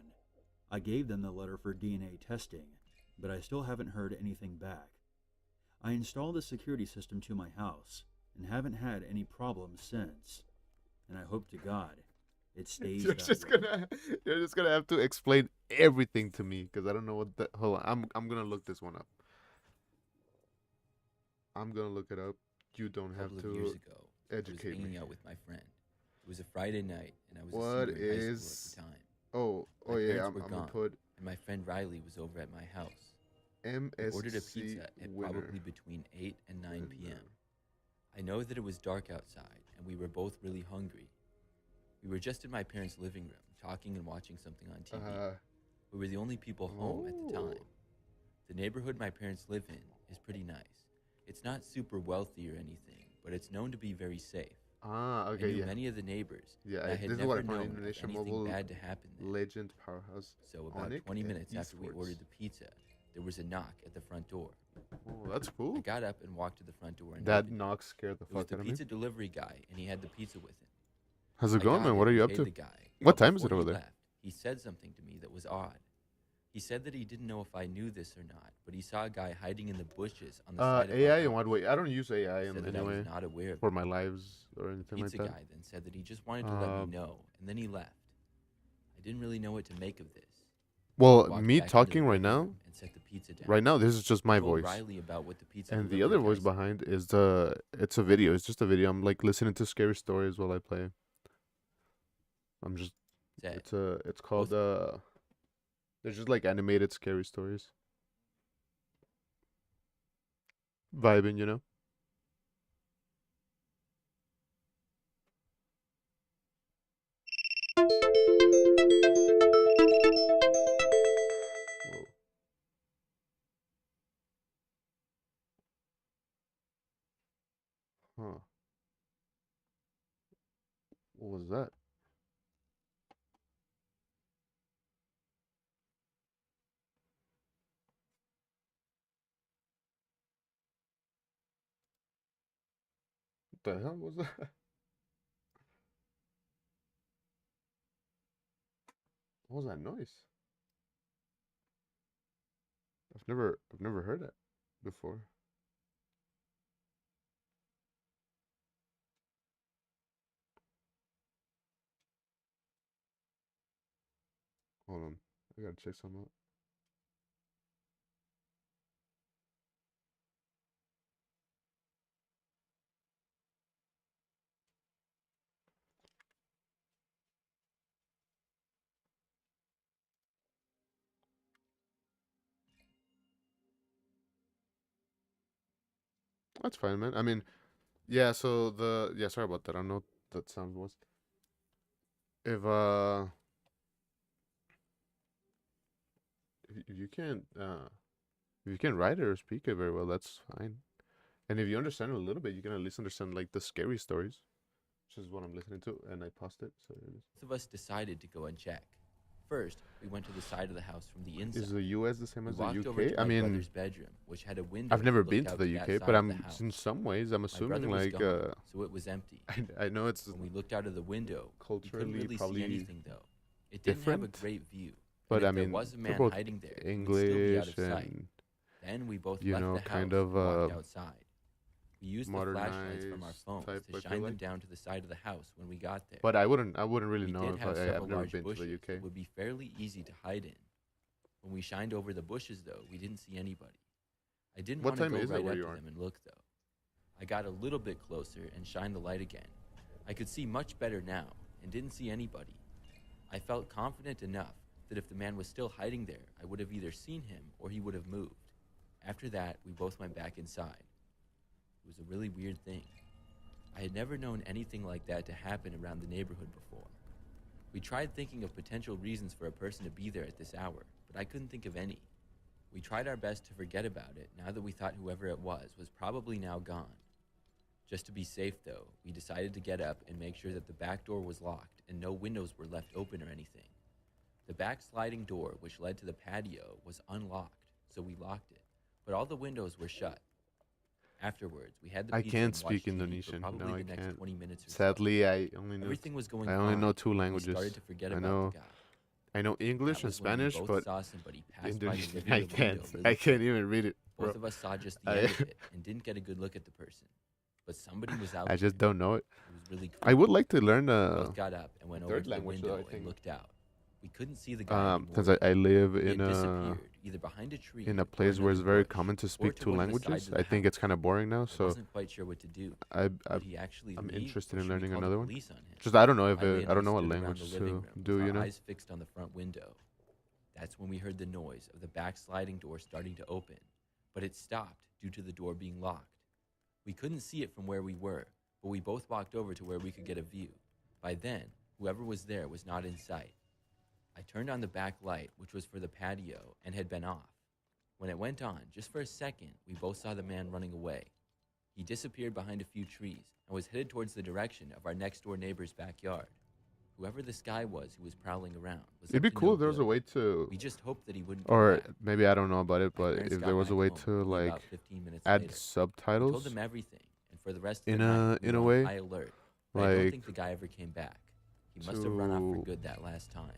I gave them the letter for DNA testing, but I still haven't heard anything back. I installed a security system to my house and haven't had any problems since, and I hope to God it stays You're that just way. you're just gonna have to explain everything to me because I don't know what the. Hold on, I'm gonna look this one up. I'm gonna look it up. You don't A have couple of years to. ago, I was educate me. hanging out with my friend. It was a Friday night, and I was What a senior in high is- school at the time. Oh My yeah. parents I'm were gonna gone. put And my friend Riley was over at my house. We MSC ordered a pizza at winner. probably between 8 and 9 p.m. I know that it was dark outside, and we were both really hungry. We were just in my parents' living room, talking and watching something on TV. We were the only people home at the Oh. time. The neighborhood my parents live in is pretty nice. It's not super wealthy or anything, but it's known to be very safe. Ah, I okay, knew yeah. many of the neighbors, Yeah, and I had this is what never I found known in of Indonesia anything Mobile bad to happen there. Legend Powerhouse. So about Onic 20 and minutes after we Esports. ordered the pizza, there was a knock at the front door. Oh, that's I cool. got up and walked to the front door and That opened it. knock scared the It was fuck the out of me. pizza delivery guy, and he had the pizza with him. How's it I going, got man? it What are and you up paid to? the guy, What but time is it before over he there? left, he said something to me that was odd. He said that he didn't know if I knew this or not, but he saw a guy hiding in the bushes on the side of our AI in house. what way? I don't use AI He in said that any I was way not aware of for it. my lives or anything like Pizza that. guy then said that he just wanted to let me know, and then he left. I didn't really know what to make of this. Well, I walked me back into talking the right living now, room and set the pizza down. right now, this is just my I told voice. Riley about what the pizza And the delivery other guy voice said. behind is it's a video. It's just a video. I'm like listening to scary stories while I play. I'm just Said, it's called there's just like animated scary stories. Vibing, you know? Whoa. Huh. What was that? What the hell was that? What was that noise? I've never heard it before. Hold on. I gotta check something out. That's fine, man. I mean, yeah, so sorry about that. I don't know what that sound was. If if you can't if you can write it or speak it very well, that's fine. And if you understand it a little bit, you can at least understand like the scary stories, which is what I'm listening to, and I paused it, so it is. Both of us decided to go and check. First, we went to the side of the house from the inside. Is the US the same We as the walked over UK? to I my mean, brother's bedroom, which had a window. I've never that been looked to out the that UK, side but of the I'm house. in some ways I'm My assuming brother was like gone, so it was empty. I know it's When we looked out of the window, we culturally couldn't really probably see anything though. It didn't have a different, great view. but and if I mean there was a they're man both hiding there, he would still be out English of sight. and Then we both you left know the house kind and of walked outside. We used the flashlights from our modernized phones type. to I shine feel them like, down to the side of the house when we got there. but I wouldn't really We know did if have I've several never large been to bushes the that UK. would be fairly easy to hide in. When we shined over the bushes, though, we didn't see anybody. I didn't What want to time go is it right where up you to are? them and look, though. I got a little bit closer and shined the light again. I could see much better now and didn't see anybody. I felt confident enough that if the man was still hiding there, I would have either seen him or he would have moved. After that, we both went back inside. It was a really weird thing. I had never known anything like that to happen around the neighborhood before. We tried thinking of potential reasons for a person to be there at this hour, but I couldn't think of any. We tried our best to forget about it now that we thought whoever it was probably now gone. Just to be safe, though, we decided to get up and make sure that the back door was locked and no windows were left open or anything. The back sliding door, which led to the patio, was unlocked, so we locked it, but all the windows were shut. Afterwards, we had the I pizza can't and speak watched TV Indonesian. for probably No, I the next can't. 20 minutes or so. Sadly, I only know Everything was going I fine. only know two We languages. started to forget I about know the guy. I know English That and was when we Spanish, both but saw somebody pass by the Indonesian living I room can't. window really I can't quick. even read it, bro. Both of us saw just the end of it and didn't get a good look at the person. But somebody was out I just there. don't know it. It was really I cool. would like to learn We both got up and went over third to the language, though, window I and think. looked out. We couldn't see the guy anymore. because I live He in had a disappeared, either behind a tree in a or place where it's another very bush, common to or speak to two one of the sides languages. of the I think it's house. kind of boring now, I so wasn't quite sure what to do. I Would he actually I'm leave, interested or in should we learning call the another one. police on him? Just I don't know if Riley I and don't know what stood around language the living to room do. with You our know, eyes fixed on the front window. That's when we heard the noise of the back sliding door starting to open, but it stopped due to the door being locked. We couldn't see it from where we were, but we both walked over to where we could get a view. By then, whoever was there was not in sight. I turned on the back light, which was for the patio, and had been off. When it went on, just for a second, we both saw the man running away. He disappeared behind a few trees and was headed towards the direction of our next door neighbor's backyard. Whoever this guy was who was prowling around was It'd up be to cool no if there was a good. way to, We just hoped that he wouldn't come or back. maybe I don't know about it, My but parents if got there was a back way home to only about like 15 minutes add later. We told subtitles them everything, and for the rest of in the night, in we a were on way, high alert. But I don't like think the guy ever came back. He must have run off for to good that last time.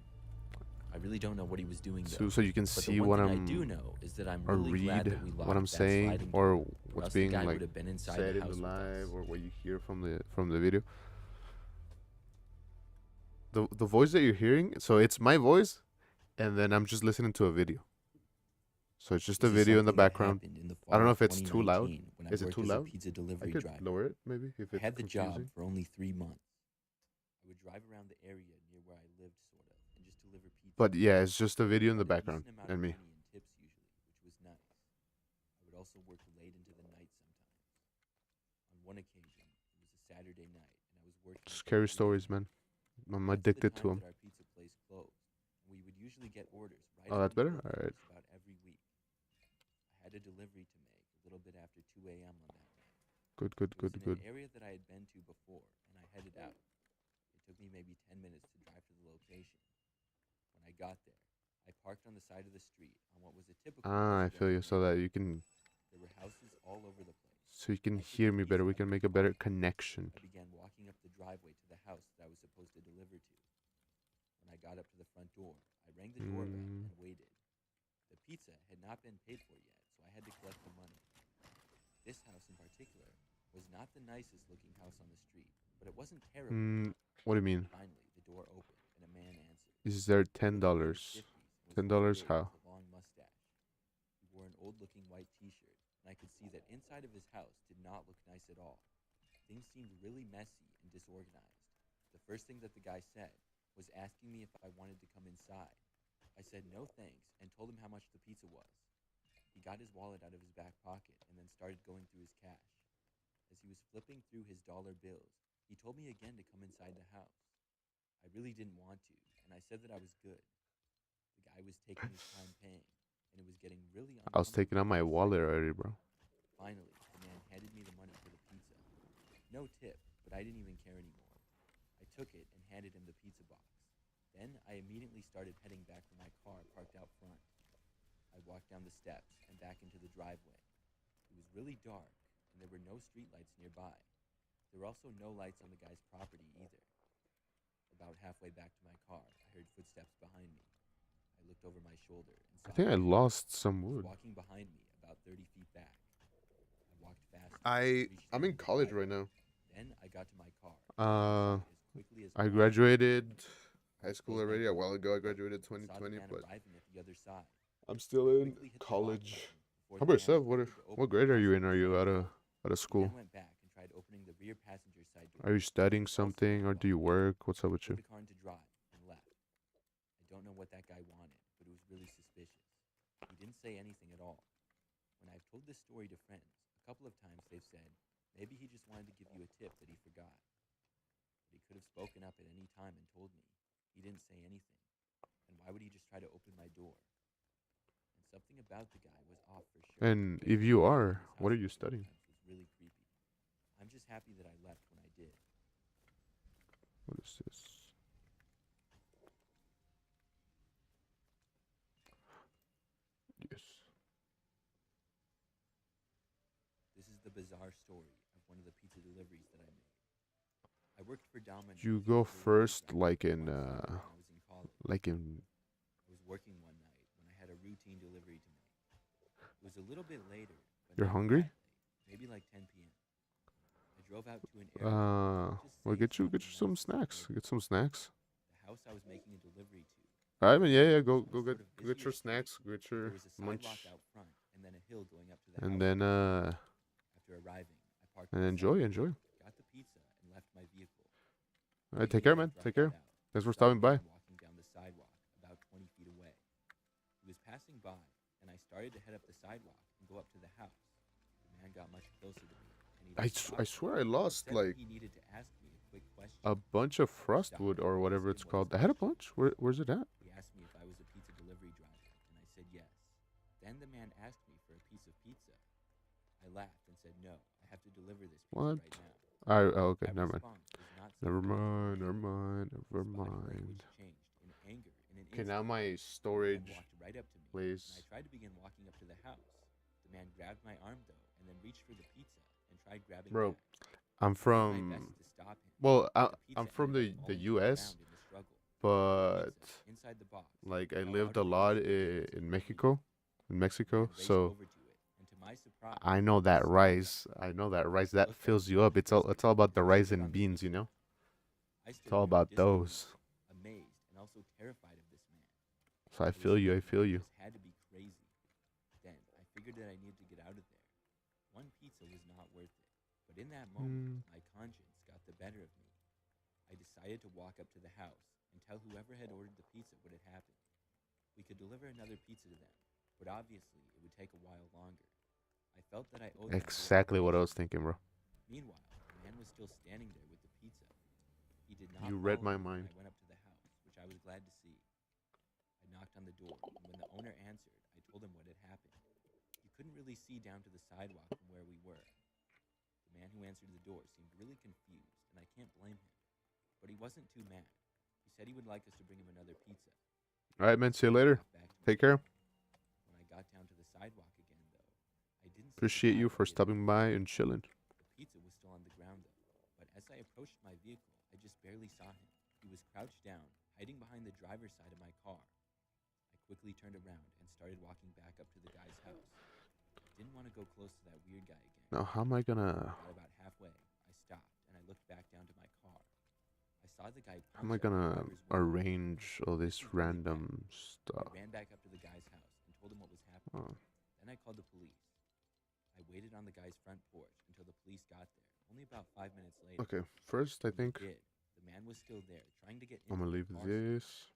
I really don't know what he was doing though. so you can But the see one what thing I I'm do know is that I'm or really glad read that we what locked I'm that saying sliding or door, what's else the being guy like would have been inside said the in house the with live us. or what you hear from the video. The voice that you're hearing, so it's my voice, and then I'm just listening to a video. So it's just a This is video in the something that background. happened in the I don't fall know of if it's too loud. 2019 when I Is it worked too as a loud? pizza I delivery could driver. lower it maybe if I it's had the job confusing. for only 3 months. I would drive around the area near where I lived, sort of, and just deliver pizza. But yeah, it's just a video in I the got a background decent amount and of me. money in tips usually, which was nice. I would also work late into the night sometimes. On one occasion, it was a Saturday night, and I was working until Scary 3 stories, a.m. man. I'm That's the addicted to time them. that our pizza place closed, and we would usually get orders right Oh, up that's in the better. middle All of right. just about every week. I had a delivery to make a little bit after 2 a.m. on that night. Good, It was good, in good. an area that I had been to before, and I headed out. It took me maybe 10 minutes to drive to the location. When I got there, I parked on the side of the street on what was a typical Ah, I feel you. residential So that neighborhood. you can, There were houses all over the place. so you can I took hear the me pizza better. We out can of make the a better car. connection. I began walking up the driveway to the house that I was supposed to deliver to. When I got up to the front door, I rang the doorbell and waited. The pizza had not been paid for yet, so I had to collect the money. This house in particular was not the nicest looking house on the street, but it wasn't terrible. What do you mean? Finally, the door opened and a man answered. Is there He $10? looked in his 50s and was $10 overweight how? with a long mustache. He wore an old-looking white T-shirt, and I could see that inside of his house did not look nice at all. Things seemed really messy and disorganized. The first thing that the guy said was asking me if I wanted to come inside. I said no thanks and told him how much the pizza was. He got his wallet out of his back pocket and then started going through his cash. As he was flipping through his dollar bills, he told me again to come inside the house. I really didn't want to, and I said that I was good. The guy was taking his time paying, and it was getting really I was taking out my uncomfortable. wallet already, bro. Finally, the man handed me the money for the pizza. No tip, but I didn't even care anymore. I took it and handed him the pizza box. Then I immediately started heading back for my car parked out front. I walked down the steps and back into the driveway. It was really dark, and there were no streetlights nearby. There were also no lights on the guy's property either. About halfway back to my car, I heard footsteps behind me. I looked over my shoulder and I saw think I the man lost some was wood. walking behind me about 30 feet back. I walked fast. I'm in college right now. Then I got to my car. Uh, As quickly as I possible. graduated high I school closed my already a door, while ago. I graduated saw the 2020, man but arriving at the other side. I'm still in Quickly hit the lock college. button before How the about man yourself? was able to open What the grade are you in? passenger Are you side out door. of He school? then went back and tried opening the rear passenger side door. Are you studying which was also something or do you unlocked. work? What's up with Put you? the car into drive and left. I don't know what that guy wanted, but it was really suspicious. He didn't say anything at all. When I've told this story to friends, a couple of times they've said, maybe he just wanted to give you a tip that he forgot. But he could have spoken up at any time and told me. He didn't say anything. And why would he just try to open my door? And something about the guy was off for sure. And The if you behavior in are, his what are house you studying? sometimes was really creepy. I'm just happy that I left when I did. What is this? Yes. This is the bizarre story of one of the pizza deliveries that I made. I worked for Domino's. You as a go delivery first, driver like for in, 1 summer when I was in college. like in. I was working one night when I had a routine delivery to make. It was a little bit later, but You're not hungry? that late, maybe like 10 p.m. I drove out to an area. Well, get you some snacks. Get some snacks. The house I was making a delivery to. I mean, yeah. Go was get sort of go busy get your as street. snacks. Go get your There was a sidewalk munch, out front and then a hill going up to the and house. then After arriving, I parked and on the enjoy, sidewalk, enjoy. got the pizza, and left my vehicle. All right, take care, man. Take care. Thanks for stopping by. Walking down the sidewalk about 20 feet away. He was passing by, and I started to head up the sidewalk and go up to the house. The man got much closer to me, and he I didn't stop me. swear I He lost said that like he needed to ask me a quick question. a bunch of frostwood or whatever it's called. I had a bunch. Where's it at? He asked me if I was a pizza delivery driver, and I said yes. Then the man asked me for a piece of pizza. I laughed and said, "No, I have to deliver this pizza What? right now." Alright, oh, okay, That never mind. response was not Never sympathetic mind, or never angry. mind, never His body mind. language changed in anger in an Okay, now instant. my The man storage walked right up to me, and I place. tried to begin walking up to the house. The man grabbed my arm, though, and then reached for the pizza and tried grabbing Bro, back. I'm I did my best from, to stop him, well, but the I'm pizza from ended up the falling to the US, ground in the struggle. The but pizza, inside the box, like I fell out lived a of lot place and began to in bleed. Mexico, The man raced so over to it, and to my surprise, I know he that scooped up rice. the I pizza. know that rice It that looked like fills you something up. It's crispy all about and the rice landed and on the beans, you pizza. know? I It's stood all there in about disbelief, those. amazed, and also terrified of this man. So I I was feel you, I thinking feel that you. this had to be crazy. Then I figured that I needed to get out of there. One pizza was not worth it. But in that moment, Hmm. my conscience got the better of me. I decided to walk up to the house and tell whoever had ordered the pizza what had happened. We could deliver another pizza to them, but obviously it would take a while longer. I felt that I owed them the Exactly what I was explanation. thinking, bro. Meanwhile, the man was still standing there with the pizza. He did not You read follow my me when mind. I went up to the house, which I was glad to see. I knocked on the door, and when the owner answered, I told him what had happened. You couldn't really see down to the sidewalk from where we were. The man who answered the door seemed really confused, and I can't blame him. But he wasn't too mad. He said he would like us to bring him another pizza. All right, man. See you I later. walked back to my Take care. car. When I got down to the sidewalk again, though, I didn't see the Appreciate guy you that for he had stopping ordered. by and chilling. The pizza was still on the ground, though. But as I approached my vehicle, I just barely saw him. He was crouched down, hiding behind the driver's side of my car. I quickly turned around and started walking back up to the guy's house. I didn't want to go close to that weird guy again. Now, how am I gonna, Got about halfway, I stopped and I looked back down to my car. I saw the guy how am I punch out the gonna driver's window. arrange all This this was really bad. random I stuff? ran back up to the guy's house and told him what was happening. Oh, Then I called the police. I waited on the guy's front porch until the police got there. Only about 5 minutes later. okay, first I When they think did, the man was still there, trying to get I'm into gonna my leave car. this.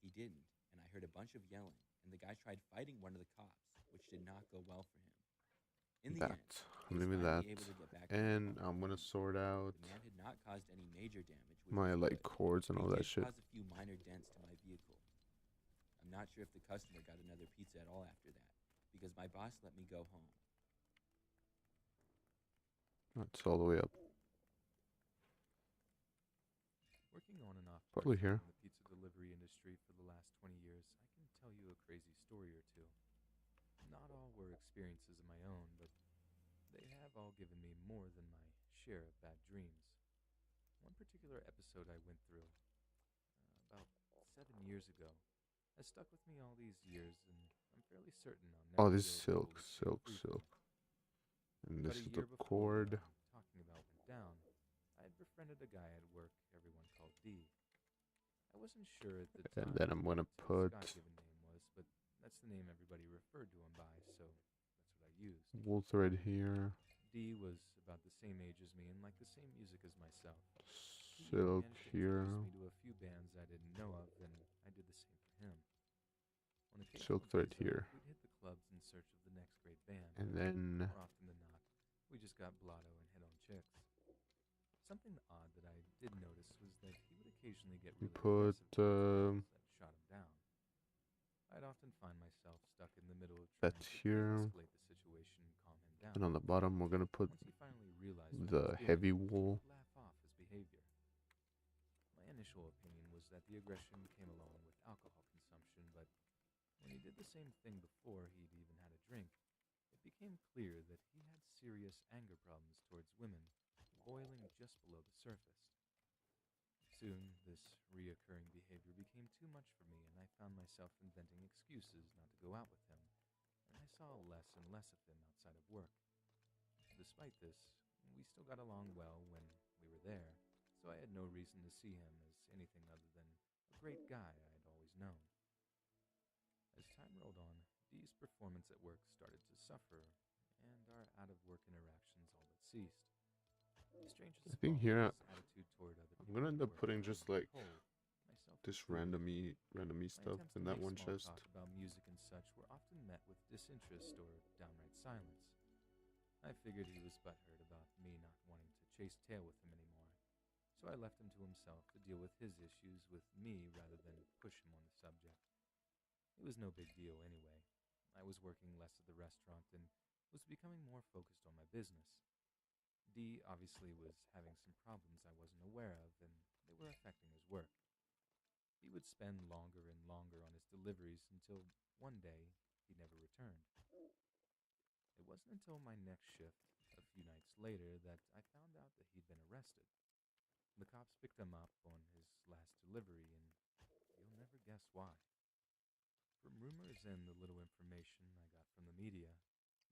He didn't, and I heard a bunch of yelling, and the guy tried fighting one of the cops, which did not go well for him. In the end, I'm he was leaving that. finally able to get back to my And car. I'm gonna sort out The man had not caused any major damage, which my was like good, cords and but all he that did shit. cause a few minor dents to my vehicle. I'm not sure if the customer got another pizza at all after that, because my boss let me go home. That's all the way up. Working on and off Probably part-time here. in the pizza delivery industry for the last 20 years, I can tell you a crazy story or two. Not all were experiences of my own, but they have all given me more than my share of bad dreams. One particular episode I went through, about 7 years ago, has stuck with me all these years, and I'm fairly certain I'll Oh, never this be is able silk, to fully silk, sleep silk. And About this a is the year before what cord. I'm talking about went down, I had befriended a guy at work everyone called D. I wasn't sure at the time And then I'm gonna what his put God-given name was, but that's the name everybody referred to him by, so that's what I used. wool thread here. D was about the same age as me and liked the same music as myself. He Silk managed to here. introduce me to a few bands I didn't know of, and I did the same for him. On occasional Silk thread days off, here. we'd hit the clubs in search of the next great band, And but then more often than not, we just got blotto and hit on chicks. Something odd that I did notice was that he would occasionally get we really put aggressive towards girls that shot him down. I'd often find myself stuck in the middle of trying that to here. de-escalate the situation and calm him down. And on the bottom we're gonna put Once he finally realized what I the was doing, heavy he wool. would laugh off his behavior. My initial opinion was that the aggression came along with alcohol consumption, but when he did the same thing before he'd even had a drink, it became clear that he had serious anger problems towards women, boiling just below the surface. Soon, this reoccurring behavior became too much for me, and I found myself inventing excuses not to go out with him, and I saw less and less of him outside of work. Despite this, we still got along well when we were there, so I had no reason to see him as anything other than a great guy I had always known. As time rolled on, Dee's performance at work started to suffer, and our out-of-work interactions all but ceased. Strangest I of think all, here his attitude toward other I'm people gonna at end up work putting was just like cold, myself this included. randomy My stuff attempts in to that make one small chest. talk about music and such were often met with disinterest or downright silence. I figured he was butthurt about me not wanting to chase tail with him anymore, so I left him to himself to deal with his issues with me rather than push him on the subject. It was no big deal anyway. I was working less at the restaurant and was becoming more focused on my business. D obviously was having some problems I wasn't aware of, and they were affecting his work. He would spend longer and longer on his deliveries until one day he never returned. It wasn't until my next shift, a few nights later, that I found out that he'd been arrested. The cops picked him up on his last delivery, and you'll never guess why. From rumors and the little information I got from the media,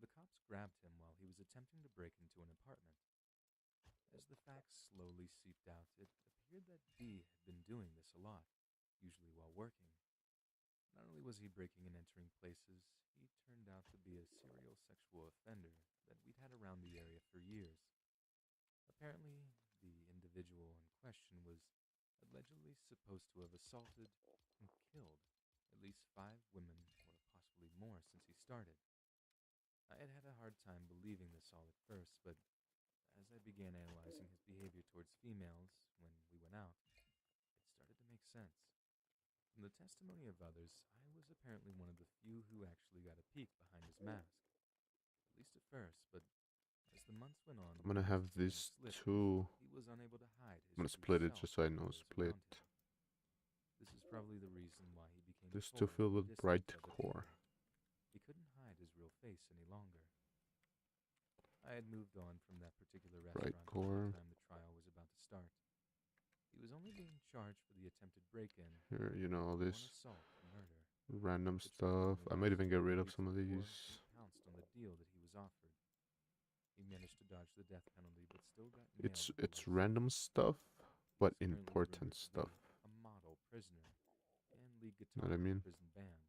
the cops grabbed him while he was attempting to break into an apartment. As the facts slowly seeped out, it appeared that D had been doing this a lot, usually while working. Not only was he breaking and entering places, he turned out to be a serial sexual offender that we'd had around the area for years. Apparently, the individual in question was allegedly supposed to have assaulted and killed at least 5 women, or possibly more, since he started. I had had a hard time believing this all at first, but as I began analyzing his behavior towards females when we went out, it started to make sense. From the testimony of others, I was apparently one of the few who actually got a peek behind his mask, at least at first, but as the months went on, I'm gonna have began to these slip, two. he was unable to hide his I'm gonna true split it self just so I from know those split. around him. This is probably the reason why he became This two cold filled and with distant bright to other core. people. He couldn't hide his real face any longer. I had moved on from that particular Bright restaurant by core. the time the trial was about to start. He was only being charged for the attempted break-in, Here, you know, all one this assault and murder. random The truth stuff. of I it might is, even he get rid of agreed some to of the war these. and pounced on the deal that he was offered. He managed to dodge the death penalty, but still got nailed It's with it's life random sentence. stuff, He but is currently important rumored to stuff. be a model prisoner and lead You know what guitar I in a mean? prison band.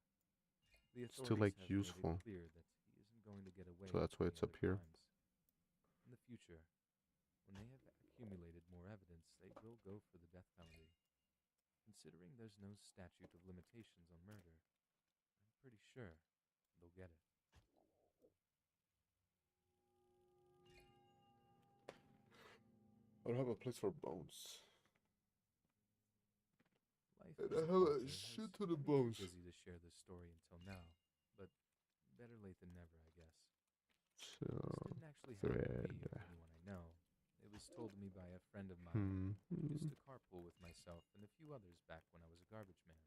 The Still authorities like have made it useful. clear that he isn't going to get away So with that's why any it's up other here. crimes. In the future, when they have accumulated more evidence, they will go for the death penalty. Considering there's no statute of limitations on murder, I'm pretty sure they'll get it. I don't have a place for bones. Life And as I a have a collector has shit ton of kept me too bones. busy to share this story until now, but better late than never, I guess. So This didn't actually happen to thread. me or anyone I know. It was told to me by a friend of mine who used to carpool with myself and a few others back when I was a garbage man.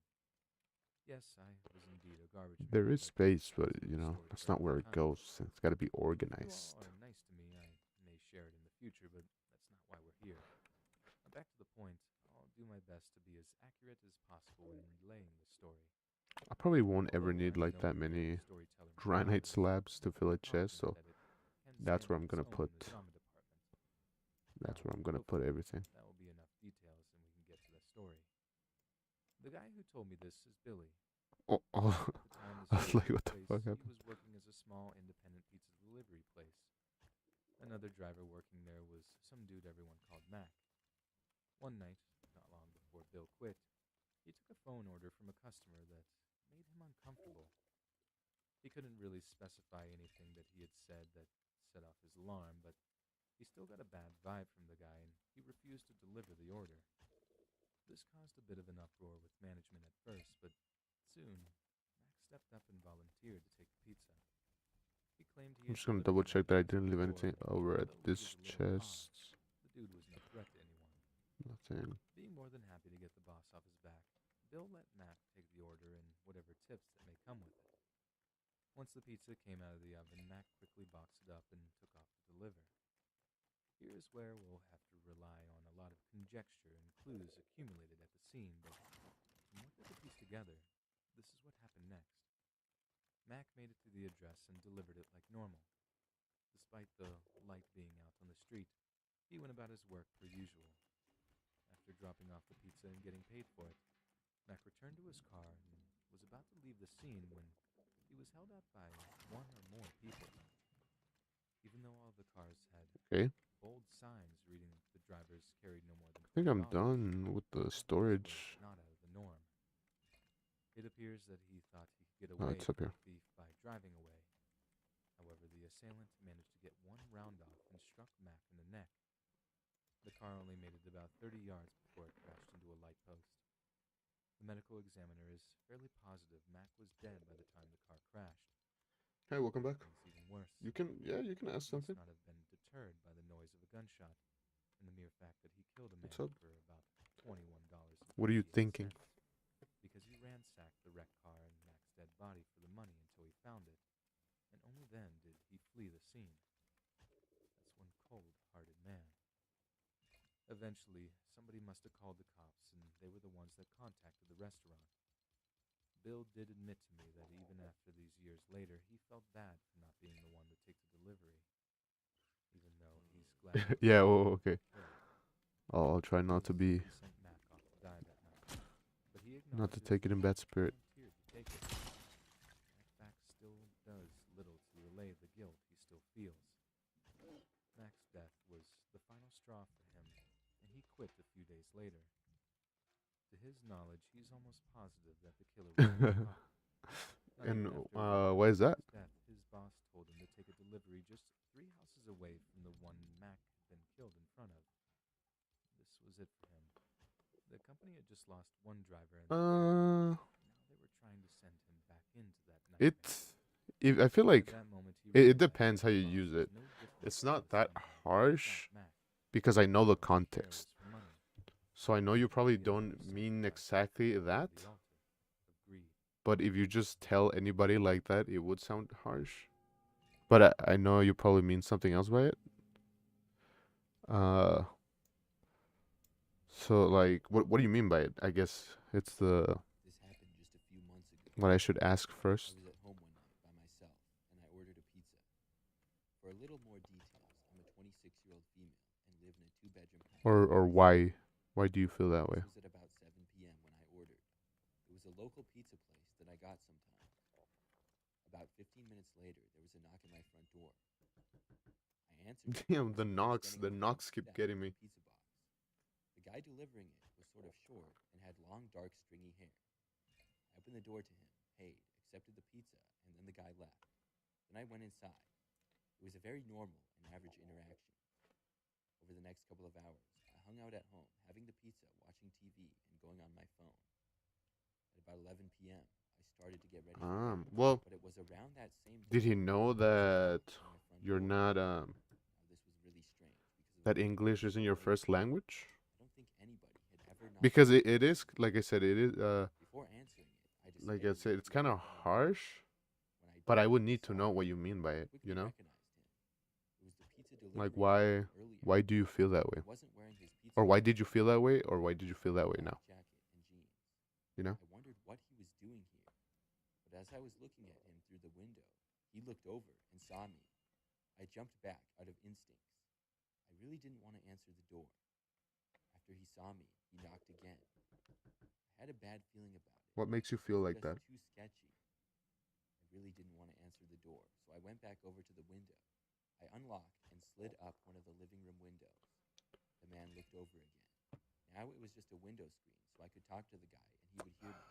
Yes, I was indeed a garbage man. There is but space, I but wasn't you the know, that's not storyteller where at it the time. goes. It's got to be If you organized. all are nice to me, I may share it in the future, but that's not why we're here. Now back to the point, I'll do my best to be as accurate as possible in relaying the story. I probably won't ever Although need I'm like that nowhere near many the storyteller granite mentality, slabs to I'm fill a pretty chest, so confident that it can that's stand where on I'm its gonna own put. in the trauma department. That's Now, where I'm gonna put hopefully, everything. that will be enough details and we can get to the story. The guy who told me this is Billy. Oh, At the time the I was story like, took what the place, fuck he happened? was working as a small independent pizza delivery place. Another driver working there was some dude everyone called Mac. One night, not long before Bill quit, he took a phone order from a customer that made him uncomfortable. He couldn't really specify anything that he had said that set off his alarm, but he still got a bad vibe from the guy and he refused to deliver the order. This caused a bit of an uproar with management at first, but soon, Mac stepped up and volunteered to take the pizza. He claimed he I'm had just gonna delivered double enough check that I pizza didn't leave before, anything and over at although he this was a little odd, chest. the dude was no threat to anyone. Nothing. Being more than happy to get the boss off his back, Bill let Mac take the order and whatever tips that may come with it. Once the pizza came out of the oven, Mac quickly boxed it up and took off to deliver. Here's where we'll have to rely on a lot of conjecture and clues accumulated at the scene, but from what they could piece together, this is what happened next. Mac made it to the address and delivered it like normal. Despite the light being out on the street, he went about his work per usual. After dropping off the pizza and getting paid for it, Mac returned to his car and was about to leave the scene when he was held up by one or more people. Even though all the cars had Okay. bold signs reading the drivers carried no more than I think I'm $20, done with the others storage. were not out of the norm. It appears that he thought he could get Oh, away it's up from here. the thief by driving away. However, the assailant managed to get one round off and struck Mac in the neck. The car only made it about 30 yards before it crashed into a light post. The medical examiner is fairly positive Mac was dead by the time the car crashed. Hey, welcome back. Things even worse. You can, yeah, you can ask He must something. not have been deterred by the noise of a gunshot and the mere fact that he killed a man What's up? for about $21.58 What are you thinking? because he ransacked the wrecked car and Mac's dead body for the money until he found it, and only then did he flee the scene. That's one cold-hearted man. Eventually, somebody must have called the cops, and they were the ones that contacted the restaurant. Bill did admit to me that even after these years later, he felt bad for not being the one to take the delivery, even though he's glad he Yeah. was Oh, okay. killed. I'll try not to be, He sent Mac off to die that night, but he not to acknowledges take it in that bad he spirit. volunteered to take it. That fact still does little to allay the guilt he still feels. Mac's death was the final straw for him, and he quit a few days later. To his knowledge, he's almost positive that the killer was a cop. Not And even after a week why is that? after his death, his boss told him to take a delivery just 3 houses away from the one Mac had been killed in front of. This was it for him. The company had just lost one driver, and now they were trying to send him back into that nightmare. It's, if I feel At like that moment, he it realized depends how his you boss use was it. no different It's from not that someone who harsh shot Mac. because I know the He was context. careless for money. So I know you probably The don't other mean sacrificed exactly himself that, on the altar of greed. but if you just tell anybody like that, it would sound harsh. But I know you probably mean something else by it. Uh, so like, what do you mean by it? I guess it's the This happened just a few months ago. what I should ask I first. was at home one night by myself, and I ordered a pizza. For a little more details, I'm a 26-year-old female and live in a two-bedroom house. Or why do you feel that way? This was at about 7 p.m. when I ordered. It was a local pizza place that I got sometimes. About 15 minutes later, there was a knock at my front door. I answered it. Damn, the because knocks, I was the getting a knocks phone keep back getting from me. the pizza box. The guy delivering it was sort of short and had long, dark, stringy hair. I opened the door to him, paid, accepted the pizza, and then the guy left. Then I went inside. It was a very normal and average interaction. Over the next couple of hours, I hung out at home, having the pizza, watching TV, and going on my phone. At about 11 p.m., I started to get ready for bed, Well, but it was around that same time did he know there was a that knock on my front you're door. not Now, this was really strange because that English isn't your first language? I don't think anybody had ever knocked Because on my it door. is, like I said, it is Before answering it, I just like I stared said, it's into kind the of open window. harsh, When I but I did, would need to saw know him. what you mean by I it, quickly you know? recognized him. It was the pizza Like delivery guy from earlier. why do you feel that way? He wasn't wearing his pizza Or why jacket. did you feel that way? Or why did you feel that way Black now? jacket and jeans. You know? I wondered what he was doing here. But as I was looking at him through the window, he looked over and saw me. I jumped back out of instincts. I really didn't want to answer the door. After he saw me, he knocked again. I had a bad feeling about it. What makes you It feel was like just that? too sketchy. I really didn't want to answer the door, so I went back over to the window. I unlocked and slid up one of the living room windows. The man looked over again. Now it was just a window screen, so I could talk to the guy and he would hear me.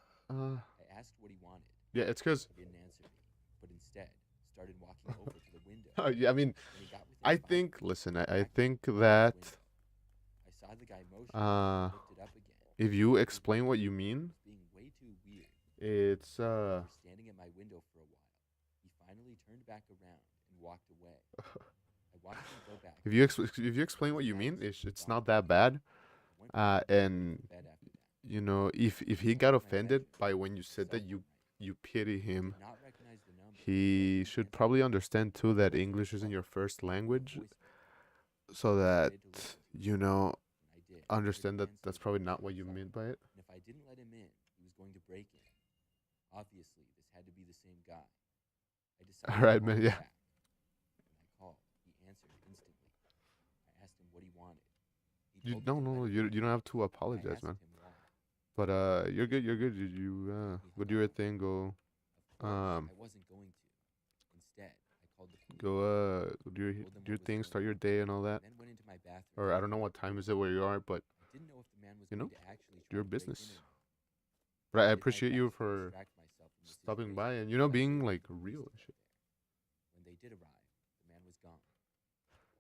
I asked what he wanted. Yeah, it's because He didn't answer me, but instead started walking over to the window. yeah, I mean, When he got within I 5 think. feet, Listen, he I backed think up to the that window. I saw the guy motion uh, and looked it up again. if you explain what you mean, It was being way too weird. it's After standing at my window for a while, he finally turned back around and walked away. I watched him go back. if you explain what you mean, it's not that bad. I went back And to bed after that. you know, if he got offended by when you said that you pity him, Did not recognize the number. he should probably understand too that English isn't your first language, so that you know, And I did. understand that Answer that's the probably door not what you himself. meant by it. And if I didn't let him in, he was going to break in. Obviously, this had to be the same guy. I decided All right, to call man, him yeah. back. When I called, he answered instantly. I asked him what he wanted. He You, told me no, to let him you in. don't have to I apologize, asked man. him why. But you're good, you're good. You go do your thing. Go Of course, Um, I wasn't going to. Instead, I called the police. do your thing, start your day and all that. And then went into my bathroom. Or I don't know what time is it where you are, but I didn't know if the man was you know, going to actually do your try to break in business. or not. But I did my appreciate you best to for distract myself from the stopping situation by and until I being waited like for the police real to and get shit. there. When they did arrive, the man was gone.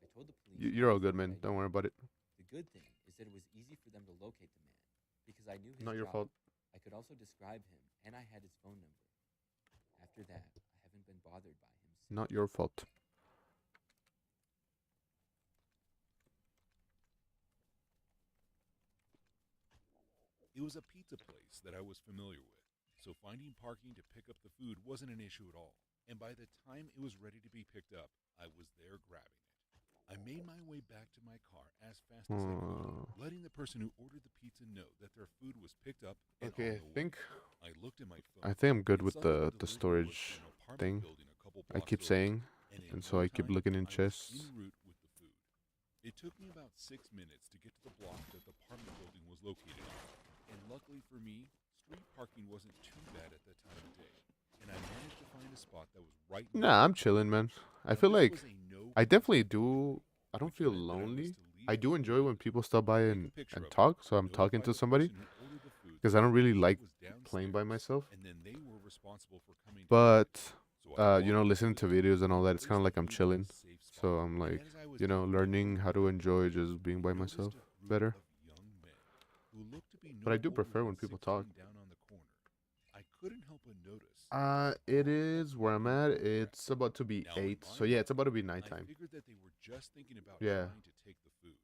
I told the police. You're all good, everything man. that I Don't knew. worry about it. The good thing is that it was easy for them to locate the man because I knew his Not your job. fault. I could also describe him, and I had his phone number. After that, I haven't been bothered by him since. Not your fault. was a pizza place that I was familiar with, so finding parking to pick up the food wasn't an issue at all. And by the time it was ready to be picked up, I was there grabbing it. I made my way back to my car as fast as I could, letting the person who ordered the pizza know that their food was picked up and Okay, on I the way. think I looked at my phone. I think I'm good and with saw that the delivery was storage to an apartment thing. building a couple I blocks keep over, saying, and in and so no I keep time, looking in I was chests. en route with the food. It took me about 6 minutes to get to the block that the apartment building was located on, and luckily for me, street parking wasn't too bad at that time of day, and I managed to find a spot that was right next Nah, to I'm the chilling, man. I Now, feel this like was a no I definitely parking zone, do. I don't which feel meant that I was lonely. to leave I the do enjoy food, when people stop by take a picture and of it, talk, so I'm talking notify to the somebody person who ordered the food because that I don't their really food like was playing by downstairs, myself. and then they were responsible for coming to get But it. So I you know, walked listening over to to them videos and all that, and it's kind of placed like the I'm food in a chilling. safe spot. So I'm And like, as I was you know, taking my learning food how out to of the enjoy package, just being I by noticed myself a group better. of young men who looked to be But no I do older prefer than when people talk. 16 down on the corner. I couldn't help but notice It is where I'm at. It's about to be now, in 8. my So yeah, it's mind, about to be I nighttime. figured that they were just thinking about Yeah. trying to take the food.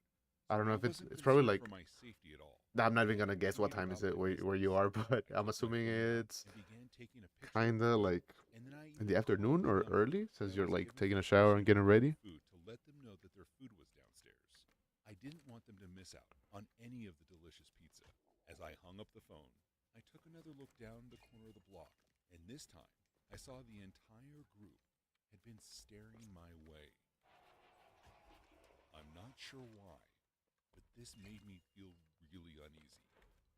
I don't know I if wasn't it's probably concerned like for my safety at all. I'm not I even gonna guess what continued time is about it my where you business. are, but I I'm took my assuming phone out it's and began taking a picture of the kinda food. like And then I in even the called afternoon the or number early, that since I you're was like given taking for a the shower person and who getting ordered ready. the food to let them know that their food was downstairs. I didn't want them to miss out on any of the delicious pizza. As I hung up the phone, I took another look down the corner of the block, and this time I saw the entire group had been staring my way. I'm not sure why, but this made me feel really uneasy,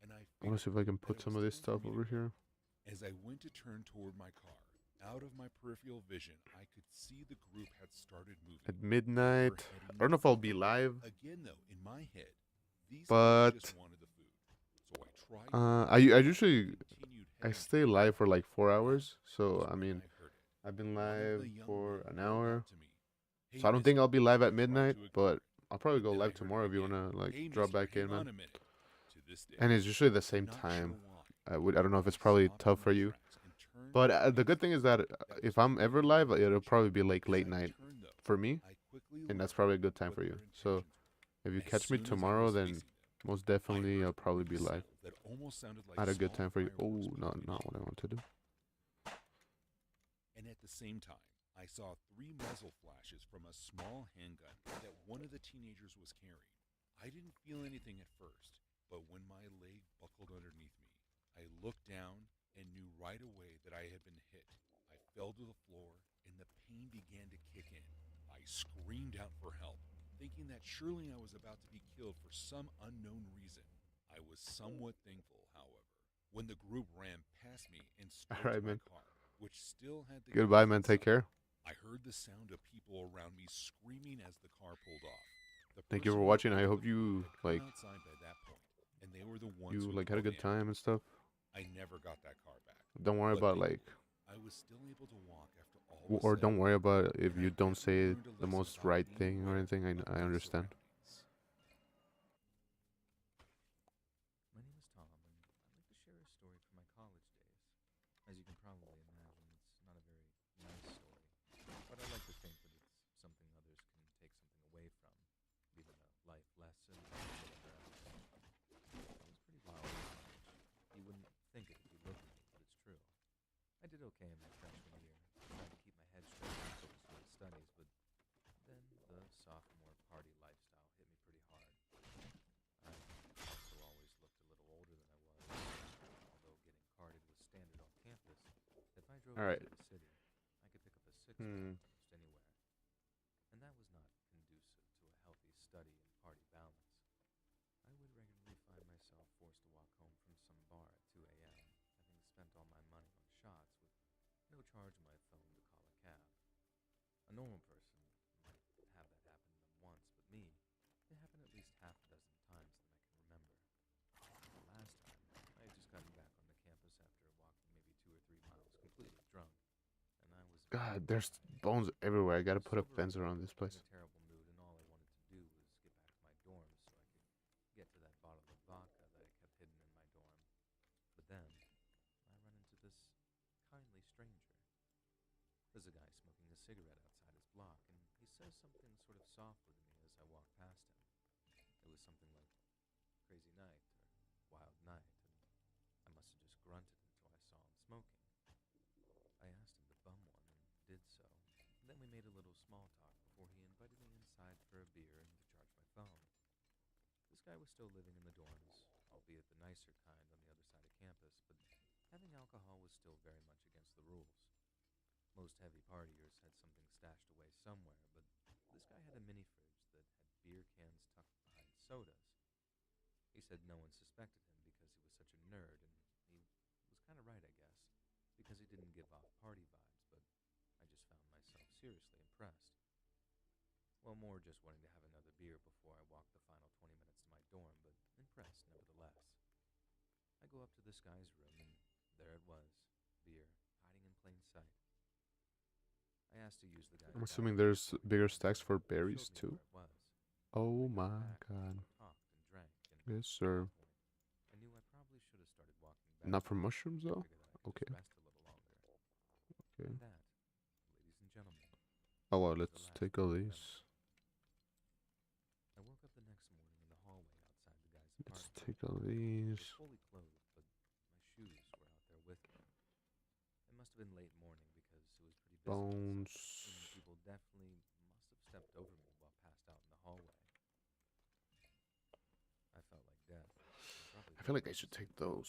and I I want to figured see if I can that put it some was of this time for stuff me to over go. here. As I went to turn toward my car, out of my peripheral vision, I could see the group had started moving. At They were midnight. heading I don't know if north. I'll be live, Again, though, in my head, these but kids just wanted the food. So I tried to ignore I them and usually continued I heading stay toward my live for car. like 4 That hours. So was I when mean, I heard it. I've been One of live the young for men an called hour. out to me, "Hey, So I don't think mister." I'll be live I at tried midnight, to ignore but it, I'll probably but go then I live heard tomorrow it if you again. wanna like "Hey, drop mister, back in, hang on man. a minute." To this day, And it's usually the I'm same not sure time. why, I don't know if but it's I probably stopped in tough my for you. tracks and turned But to the good face thing the is that group that if was I'm heading ever in live, my it'll direction. probably be like As late I night turned, though, for me, I quickly and that's learned probably a good time what for you. their So intentions were. if you As catch me soon as I tomorrow, was then facing them, most I definitely heard I'll probably be weird live sounds that almost sounded like at a good small time for you. fireworks Oh, no, popping not off. what I want to do. And at the same time, I saw 3 muzzle flashes from a small handgun that one of the teenagers was carrying. I didn't feel anything at first, but when my leg buckled underneath me, I looked down and knew right away that I had been hit. I fell to the floor and the pain began to kick in. I screamed out for help, thinking that surely I was about to be killed for some unknown reason. I was somewhat thankful, however, when the group ran past me and All straight to right, my man. car, which still had the Goodbye, gas man. Take inside. care. I heard the sound of people around me screaming as the car pulled off. The Thank you person for who watching. I ordered hope the food you had come like outside by that point, and they were the ones who had a called the good time and ambulance. stuff. I never got that car back. Don't worry But about like thankfully, I was still able to walk after all was or said don't and worry done, about if and you I don't definitely say learned a the lesson most about right being thing or aware anything. of I my understand. surroundings. My name is Tom, and I'd like to share a story from my college days. As you can probably imagine, it's not a very nice story, but I like to think that it's something others can take something away from, be that a life lesson or whatever else. I was pretty wild in college. You wouldn't think it if you looked at me, but it's true. I did okay in my freshman year, trying to keep my head straight and focus on my studies, but then the sophomore party lifestyle hit me pretty hard. I also always looked a little older than I was, although getting carded was standard on campus. If I drove All right. into the city, I could pick up a six-pack Hmm. almost anywhere, and that was not conducive to a healthy study and party balance. I would regularly find myself forced to walk home from some bar at 2 a.m., having spent all my money on shots with no charge on my phone to call a cab. A normal person might have that happen to them once, but me, it happened at least half a dozen times that I can remember. The last time, I had just gotten back onto campus after walking maybe 2 or 3 miles completely drunk, and I was very God, there's tired. bones everywhere. I I gotta was put a sober fence enough, around this but in place. a terrible mood, and all I wanted to do was get back to my dorms so I could get to that bottle of vodka that I kept hidden in my dorm. But then, I run into this kindly stranger. There's a guy smoking a cigarette outside his block, and he says something sort of softly to me as I walk past him. It was something like, crazy night, or wild night, and grunted until I saw him smoking. I asked him to bum one and did so. Then we made a little small talk before he invited me inside for a beer and to charge my phone. This guy was still living in the dorms, albeit the nicer kind on the other side of campus, but having alcohol was still very much against the rules. Most heavy partiers had something stashed away somewhere, but this guy had a mini fridge that had beer cans tucked behind sodas. He said no one suspected him because he was such a nerd, and he was kind of right, I guess, because he didn't give off party vibes, but I just found myself seriously impressed. Well, more just wanting to have another beer before I walked the final 20 minutes to my dorm, but impressed nevertheless. I go up to this guy's room, and there it was, beer, hiding in plain sight. I asked to use the guy's I'm assuming bathroom there's before he bigger came stacks inside for and berries showed me too. where it was. Oh I got my back, god. we talked and drank, and Yes, at sir. that point, I knew I probably should have started walking back. Not for mushrooms I though? figured that I could Okay. just rest a little longer. Okay. And that, ladies and gentlemen, Oh well, was the let's last take of a my these. memories. I woke up the next morning in the hallway outside the guy's Let's apartment. take a I was these. fully clothed, but my shoes were out there with me. It must have been late morning because it was pretty busy Bones. outside, meaning people definitely must have stepped over me while passed out in the hallway. I felt like death. I feel like I should take those.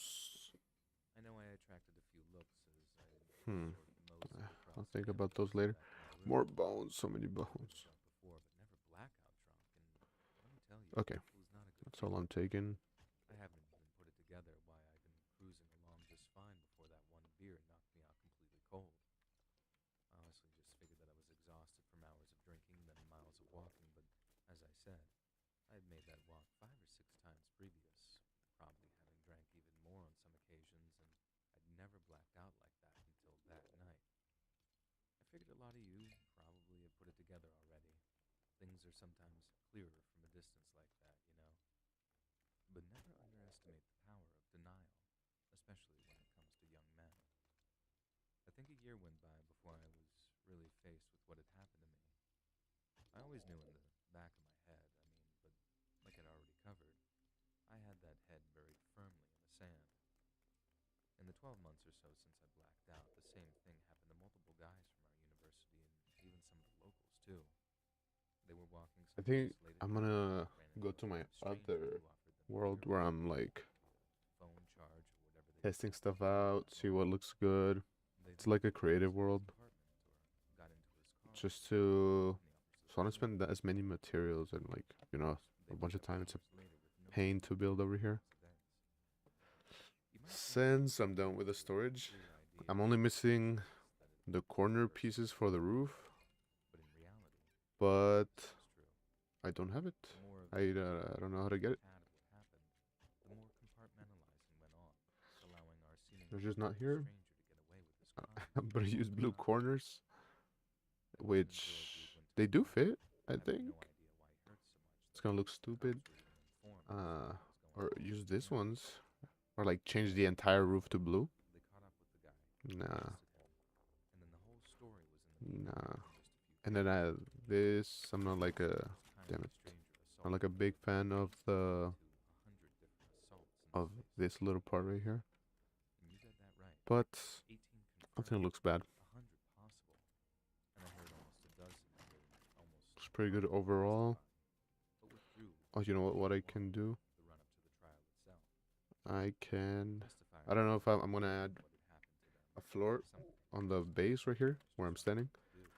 I know I attracted a few looks as I Hmm. sort of moseyed across I'll think campus about those and later. back to my room. More bones. So many I've been bones. drunk before, but never blackout drunk, and let me tell you, Okay. it was not a good That's all feeling. I'm taking. I haven't even put it together why I've been cruising along just fine before that one beer knocked me out completely cold. I honestly just figured that I was exhausted from hours of drinking, then miles of walking, but as I said, I had made that walk 5 or 6 times previous, probably having drank even more on some occasions, and I'd never blacked out like that until that night. I figured a lot of you probably have put it together already. Things are sometimes clearer from a distance like that, you know? But never underestimate the power of denial, especially when it comes to young men. I think a year went by before I was really faced with what had happened to me. I always knew in the back of my head, but like I'd already covered, I had that head buried firmly in the sand. In the 12 months or so since I blacked out, the same thing happened to multiple guys from our university and even some of the locals too. They were walking I someplace think late at I'm night, gonna ran go into to a my stranger other who offered them world beer where or I'm like phone charge or whatever they testing did. stuff out, see what looks good. They It's then like a took me creative inside his world. apartment or got into his car Just and to, walked so I in want to the opposite spend as many materials and like, you know, They a bunch woke of up time. It's a hours later with no pain to build over here. events. You might think Since I'm that done with the it's a storage, clear idea I'm only missing that it the corner pieces for the roof, but in reality, but this is true. I don't have it. The more of I the don't know how to get it. had of what happened, the more compartmentalizing went on, allowing our seemingly They're just not total here. stranger to get away with his crimes I'm gonna use blue without corners, It wasn't until which a dude went to they my do apartment, fit, I having think. no idea why he hurt so much, It's that gonna look the stupid. cops were even informed as to what was Or going on. use this Yeah, ones, or like change the entire roof to blue. they caught up with the guy, Nah, arrested him, and then the whole story was in the paper nah. within just a few And then I days. have this. I'm not like a, This damn tiny it, stranger I'm like a assaulted big me, fan of leading the to 100 different assaults in of the space. this little part right here. And you got that right. But 18 I think it confirmed, looks bad. 100 possible, and I heard almost a dozen that were almost It's pretty good confidently overall. testifying, but withdrew Oh, you know what I within can do? the run up to the trial itself. I can. Testifiers I don't know if I'm told gonna me add what had happened to them, a floor something on the base right here where I'm standing. to do.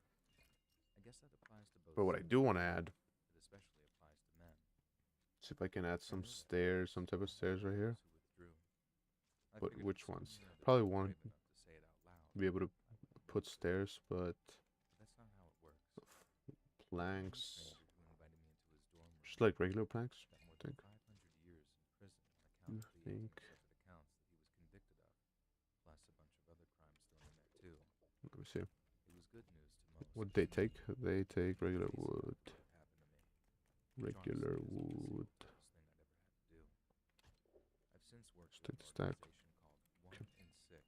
I guess that applies to both But what I sides, do want to add, it especially applies to men. see if I can add I some knew that stairs, some type of I had stairs right here. those who withdrew. I But figured which with so ones? many other Probably people want brave enough to say it out loud, to be able to I would put too. stairs, but But that's not how it works. The planks, stranger who invited me into his dorm room just like regular planks. spent more I think. than 500 years in prison on account You of the 18 think? separate accounts that he was convicted of, plus a bunch of other crimes thrown in there too. Let me see. It was good news to most. What but they to take? me, They take it was regular facing up wood. to what had happened to me, which Regular honestly isn't the single wood. hardest thing I'd ever had to do. I've since worked Just with take an the stack. organization called 1 in 6,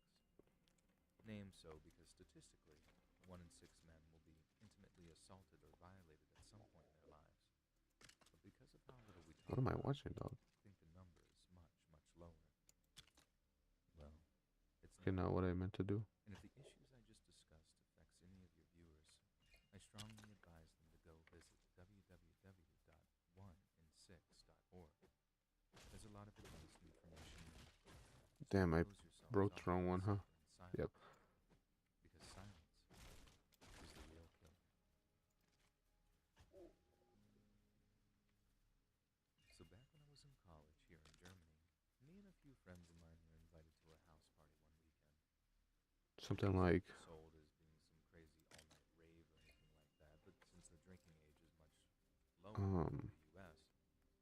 named so because statistically, 1 in 6 men will be intimately assaulted or violated at some point in their lives. But because of how little we talk What am I about it, watching, dog? I think the number is much, much lower. Well, Okay, now what I meant to do. And if the issues I just discussed affects any of your viewers, I strongly advise them to go visit www.oneinsix.org. There's a lot of advanced information. So Damn, I close yourselves wrote off the wrong one, and huh? suffer in silence. Yep. Because silence is the real killer. So back when I was in college here in Germany, me and a few friends of mine were invited to a house party one weekend. Something It like, wasn't sold as being some crazy all-night rave or anything like that, but since the drinking age is much lower in the U.S.,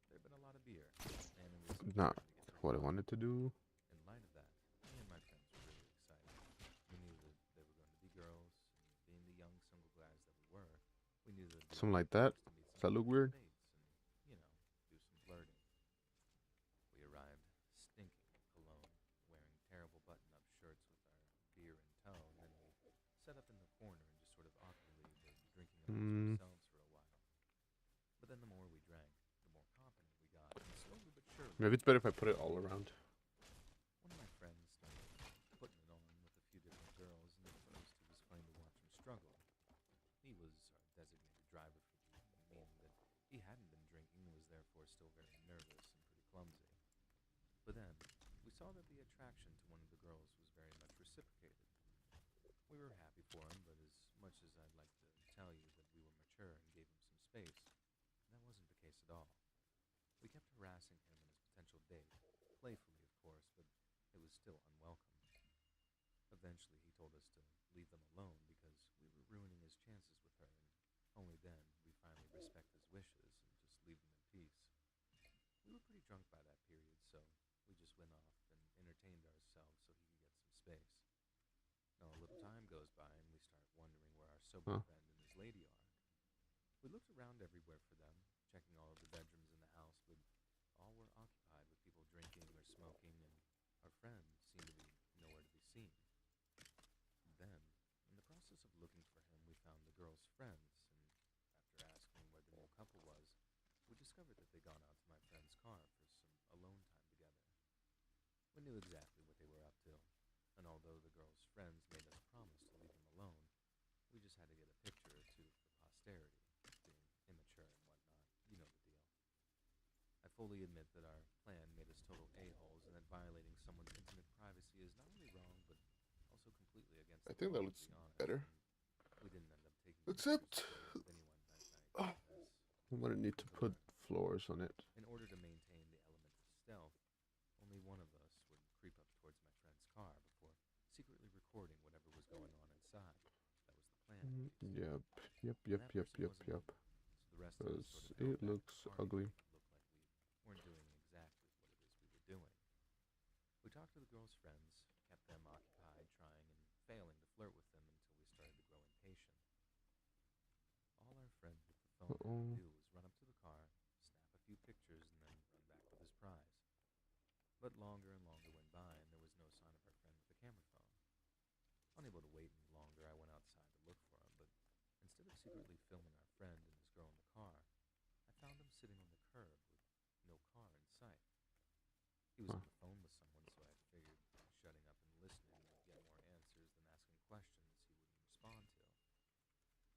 there had been a lot of beer, and it was not starting to get pretty what I hot. wanted to do. In light of that, me and my friends were really excited. We knew that they were going to be girls, and being the young single guys that we were, we knew that it'd be a Something like great that. chance to meet Does some that look mutual weird? mates and, do some flirting. We arrived stinking of cologne, wearing terrible button-up shirts with our beer in tow, and then we set up in the corner and just sort of awkwardly were drinking amongst ourselves for a while. But then the more we drank, the more confident we got, and slowly but surely, Maybe it's better if I put it all around. one of my friends started putting it on with a few different girls, and at first it was funny to watch him struggle. He was our designated driver for the evening, meaning that he hadn't been drinking and was therefore still very nervous and pretty clumsy. But then, we saw that the attraction to one of the girls was very much reciprocated. We were happy for him, but as much as I'd like to tell you that we were mature and gave him some space, that wasn't the case at all. We kept harassing him and his potential date, playfully of course, but it was still unwelcome. Eventually he told us to leave them alone because we were ruining his chances with her, and only then we finally respect his wishes and just leave them in peace. We were pretty drunk by that period, so we just went off and entertained ourselves so he could get some space. Now a little time goes by and we start wondering where our sober friend and his lady are. We looked around everywhere for them, checking all of the bedrooms in the house, but all were occupied with people drinking or smoking, and our friend seemed to be nowhere to be seen. Then, in the process of looking for him, we found the girl's friends, and after asking where the new couple was, we discovered that they'd gone out to my friend's car for some alone time together. We knew exactly what they were up to, and although the girl's friends made us promise to leave him alone, we just had to get a picture or two for posterity, being immature and whatnot. You know the deal. I fully admit that our plan made us total a-holes, and that violating someone's intimate privacy is not only wrong, but also completely against I the think that law, looks to be honest. better. And we didn't end up taking Except, pictures with anyone that night, as I'm gonna need to put floors on it. in order to maintain the element of stealth, only one of us would creep up towards my friend's car before secretly recording whatever was going on inside. That was the plan, at least. Yep, yep, And yep, that yep, person yep, wasn't yep. me, so the rest of us Because sort of held it back looks the party ugly. to make it look like we weren't doing exactly what it is we were doing. We talked to the girl's friends, kept them occupied, trying and failing to flirt with them until we started to grow impatient. All our friend with the phone had to do was run up to the car, snap a few pictures, and then run back with his prize. But longer and longer went by, and there was no sign of our friend with the camera phone. Unable to wait any longer, I went outside to look for him, but instead of secretly filming our friend and his girl in the car, I found him sitting on the curb with no car in sight. He was on the phone with someone, so I figured shutting up and listening would get more answers than asking questions he wouldn't respond to.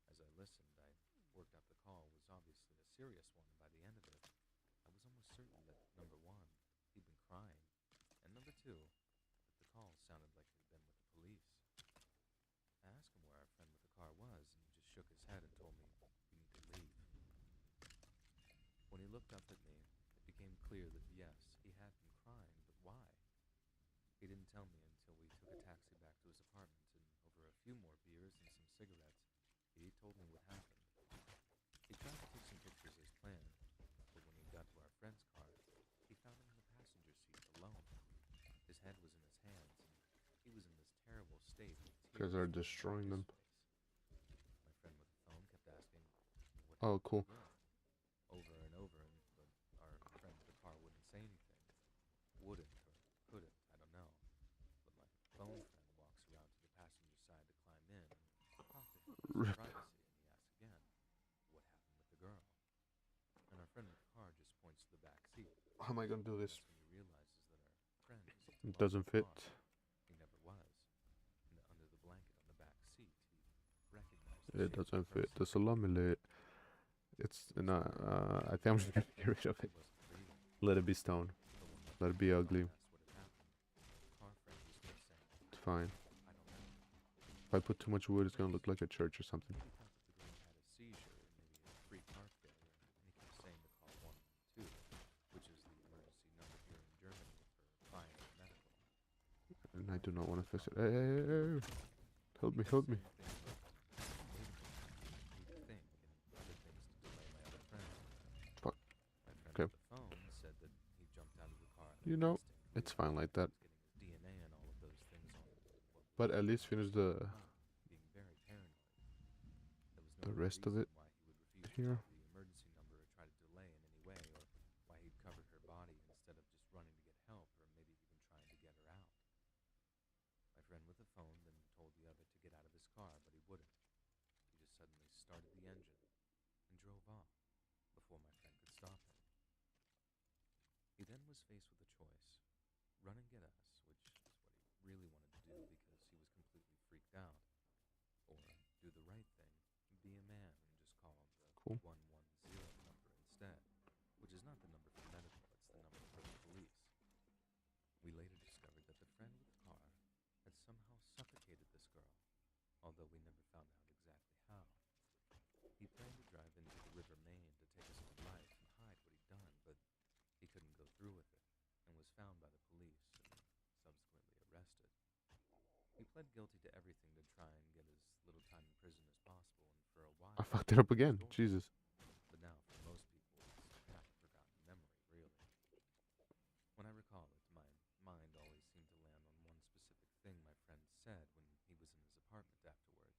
As I listened, I worked up the call was obviously a serious one, and by the end of it, I was almost certain that, number one, he'd been crying, and number two, that the call sounded like it had been with the police. I asked him where our friend with the car was, and he just shook his head and told me, "You need to leave." When he looked up at me, it became clear that yes, he had been crying, but why? He didn't tell me until we took a taxi back to his apartment, and over a few more beers and some cigarettes, he told me what happened. He tried to take some pictures as planned, but when he got to our friend's car, he found him in the passenger seat alone. His head was in his hands, and he was in this terrible state with tears Because they're rolling down destroying his them. face. My friend with the phone kept asking, "What Oh, happened cool. again?" Over and over, but our friend with the car wouldn't say anything. Wouldn't or couldn't, I don't know. But my phone friend walks around to the passenger side to climb in and talk to him for some privacy, and he asks again, "What happened with the girl?" And our friend with the car just points to the back seat. How am I gonna do And this? that's when he realizes that our friend isn't It alone in doesn't the fit. car. He never was. It doesn't fit the salami. It's no. I think I'm just gonna get rid of it. Let it be stone. Let it be ugly. It's fine. If I put too much wood, it's gonna look like a church or something. And I do not want to fix it. Hey, hey, hey, hey. Help me, help me. Fuck. Okay. You know, it's fine like that. But at least finish the rest of it here. He then was faced with a choice: run and get us, which is what he really wanted to do because he was completely freaked out, or do the right thing, be a man, and just call the Cool. 110 number instead, which is not the number for medical, it's the number for the police. We later discovered that the friend with the car had somehow suffocated this girl, although we never found out exactly how. He planned to drive into the River Main to take his own life and hide what he'd done, but he couldn't go through with it, and was found by the police and subsequently arrested. He pled guilty to everything to try and get as little time in prison as possible, and for a while I fucked it up again. Jesus. But now, for most people, it's kind of a forgotten memory, really. When I recall it, my mind always seemed to land on one specific thing my friend said when he was in his apartment afterwards.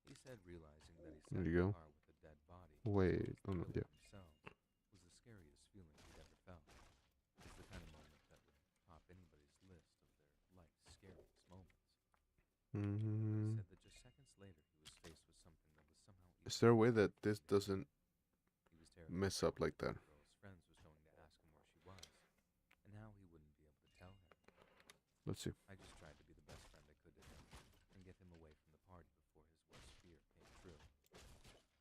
He said realizing that he There sat in you the go. car with a dead body, Wait. Oh no. Yeah. himself, was the scariest feeling he'd ever felt. It's the kind of moment that would top anybody's list of their life's scariest moments. He said that just seconds later he was faced with something that was somehow Is there a way that this doesn't he was terrified mess up like that? the girl's friends was going to ask him where she was, and how he wouldn't be able to tell him. Let's see. I just tried to be the best friend I could to him and get him away from the party before his worst fear came true.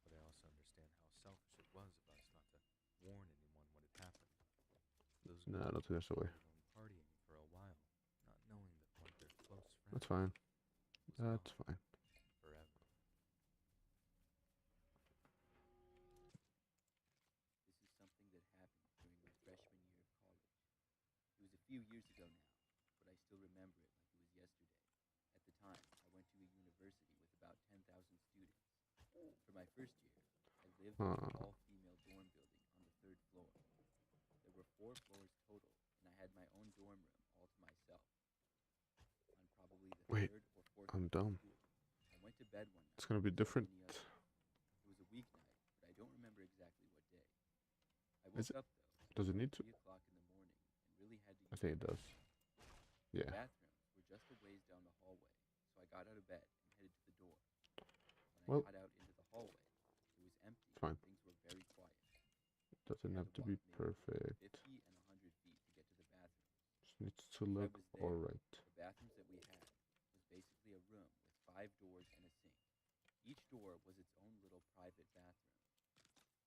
But I also understand how selfish it was of us not to warn anyone what had happened. Those Nah, I don't girls think there's a way. were alone partying for a while, not knowing that one of their close friends That's fine. was That's gone fine. forever. This is something that happened during my freshman year of college. It was a few years ago now, but I still remember it like it was yesterday. At the time, I went to a university with about 10,000 students. For my first year, I lived in an all-female dorm building on the third floor. There were 4 floors total, and I had my own dorm room all to myself. On probably the Wait, third or fourth I'm week of dumb. school, I went to bed one night. It's gonna be just like different. any other. It was a weeknight, but I don't remember exactly what day. I Is woke it? up though Does it at need to? 3 o'clock in the morning and really had to I use think it the does. bathroom. Yeah. The bathrooms were just a ways down the hallway, so I got out of bed and headed to the door. When I Well, got out into the hallway, it was empty fine. and things were very quiet. Doesn't I have had to to be walk maybe perfect. 50 and 100 feet to get to the bathroom. Just needs to If I look was there, alright. the bathrooms that we had was basically a room with 5 doors and a sink. Each door was its own little private bathroom.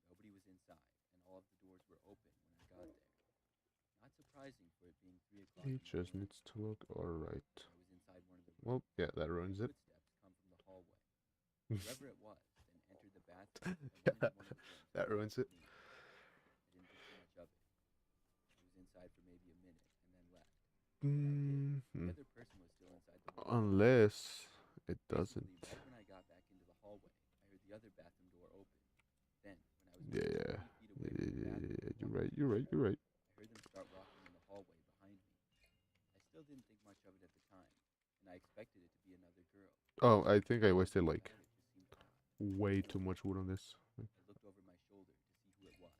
Nobody was inside, and all of the doors were open when I got there. Not surprising for it being 3 o'clock in It the just morning. needs to look alright. I was inside one of the rooms. Well, yeah, that I heard ruins it. footsteps come from the hallway. Whoever it was then entered the bathroom and went into one of the rooms. That ruins it. I didn't think too much of it. I was inside for maybe a minute and then left. When I did, the other person was still inside the room. Unless it doesn't. Basically, right when I got back into the hallway, I heard the other bathroom door open. Then, when I was Yeah, maybe yeah. 20 feet away from the bathroom, You're right, you're right, you're right. I heard them start walking in the hallway behind me. I still didn't think much of it at the time, and I expected it to be another girl. Oh, I think I wasted Not like that, it just seemed odd. way too much wood on this. I looked over my shoulder to see who it was,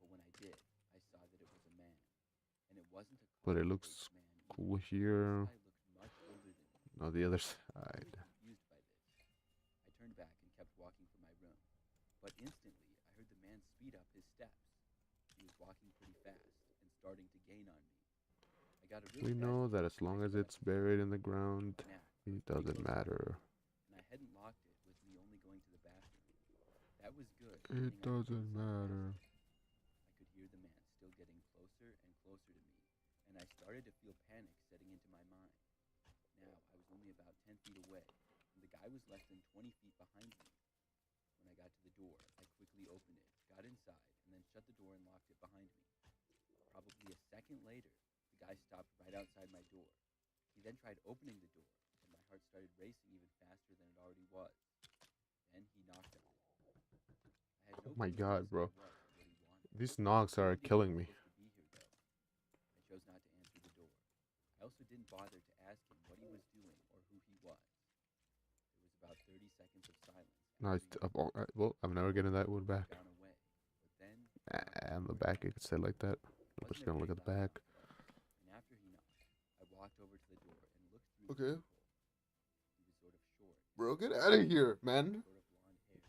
but when I did, I saw that it was a man. And it wasn't a But it college-age looks man either. cool This here. guy looked much older than me. Now the other I was side. confused by this. I turned back and kept walking for my room. But instantly, I heard the man speed up his steps. He was walking pretty fast and starting to gain on me. I got a really We bad know that feeling as in my long as gut. it's buried in the ground, Now, it pretty doesn't close to matter. and I hadn't locked it with me be only going to the bathroom. That was good. It doesn't matter. I could hear the man still getting closer and closer to me, and I started to feel panic setting into my mind. Now, I was only about 10 feet away, and the guy was less than 20 feet behind me. When I got to the door, I quickly opened it, got inside, and then shut the door and locked it behind me. Probably a second later, the guy stopped right outside my door. He then tried opening the door, and my heart started racing even faster than it already was. Then he knocked on it. I had Oh no my clue who god, this guy bro. was or what he wanted. These knocks I are figured he killing was me. supposed to be here, though. I chose not to answer the door. I also didn't bother to ask him what he was doing or who he was. There was about 30 seconds of silence. No, well, I'm never getting that one back. Gone away. But then And the back, you could say like that. Nobody's gonna look at the back. And after he knocked, I walked over to the door and looked through Okay. the peephole. He was sort of short, Bro, get out of here, man. sort of blonde hair.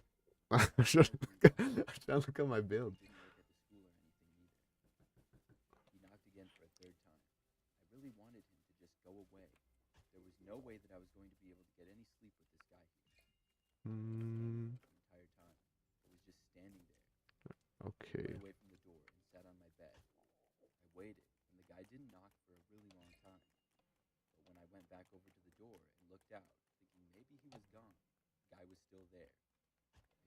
I'm trying to look at my build. Didn't work at the school or anything either. He knocked again for a third time. I really wanted him to just go away. There was no way that I was going to be able to get any sleep with this guy here. Mm, The entire time, I was just standing there. okay. I went away from the door and sat on my bed. I waited, and the guy didn't knock for a really long time. But when I went back over to the door and looked out, thinking maybe he was gone, the guy was still there.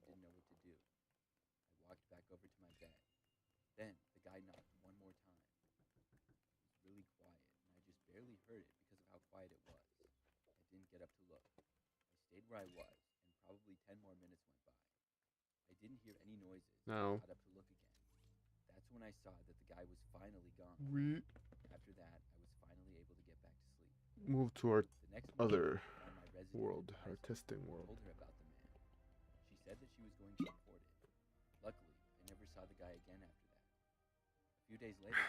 I didn't know what to do. I walked back over to my bed. Then the guy knocked one more time. It was really quiet, and I just barely heard it because of how quiet it was. I didn't get up to look. I stayed where I was, and probably 10 more minutes went by. I didn't hear any noises. No. I got up to look again. That's when I saw that the guy was finally gone. We After that, I was finally able to get back to sleep. move to our The next other morning, I found my resident world, advisor our testing and world. told her about the man. She said that she was going to report it. Luckily, I never saw the guy again after that. A few days later,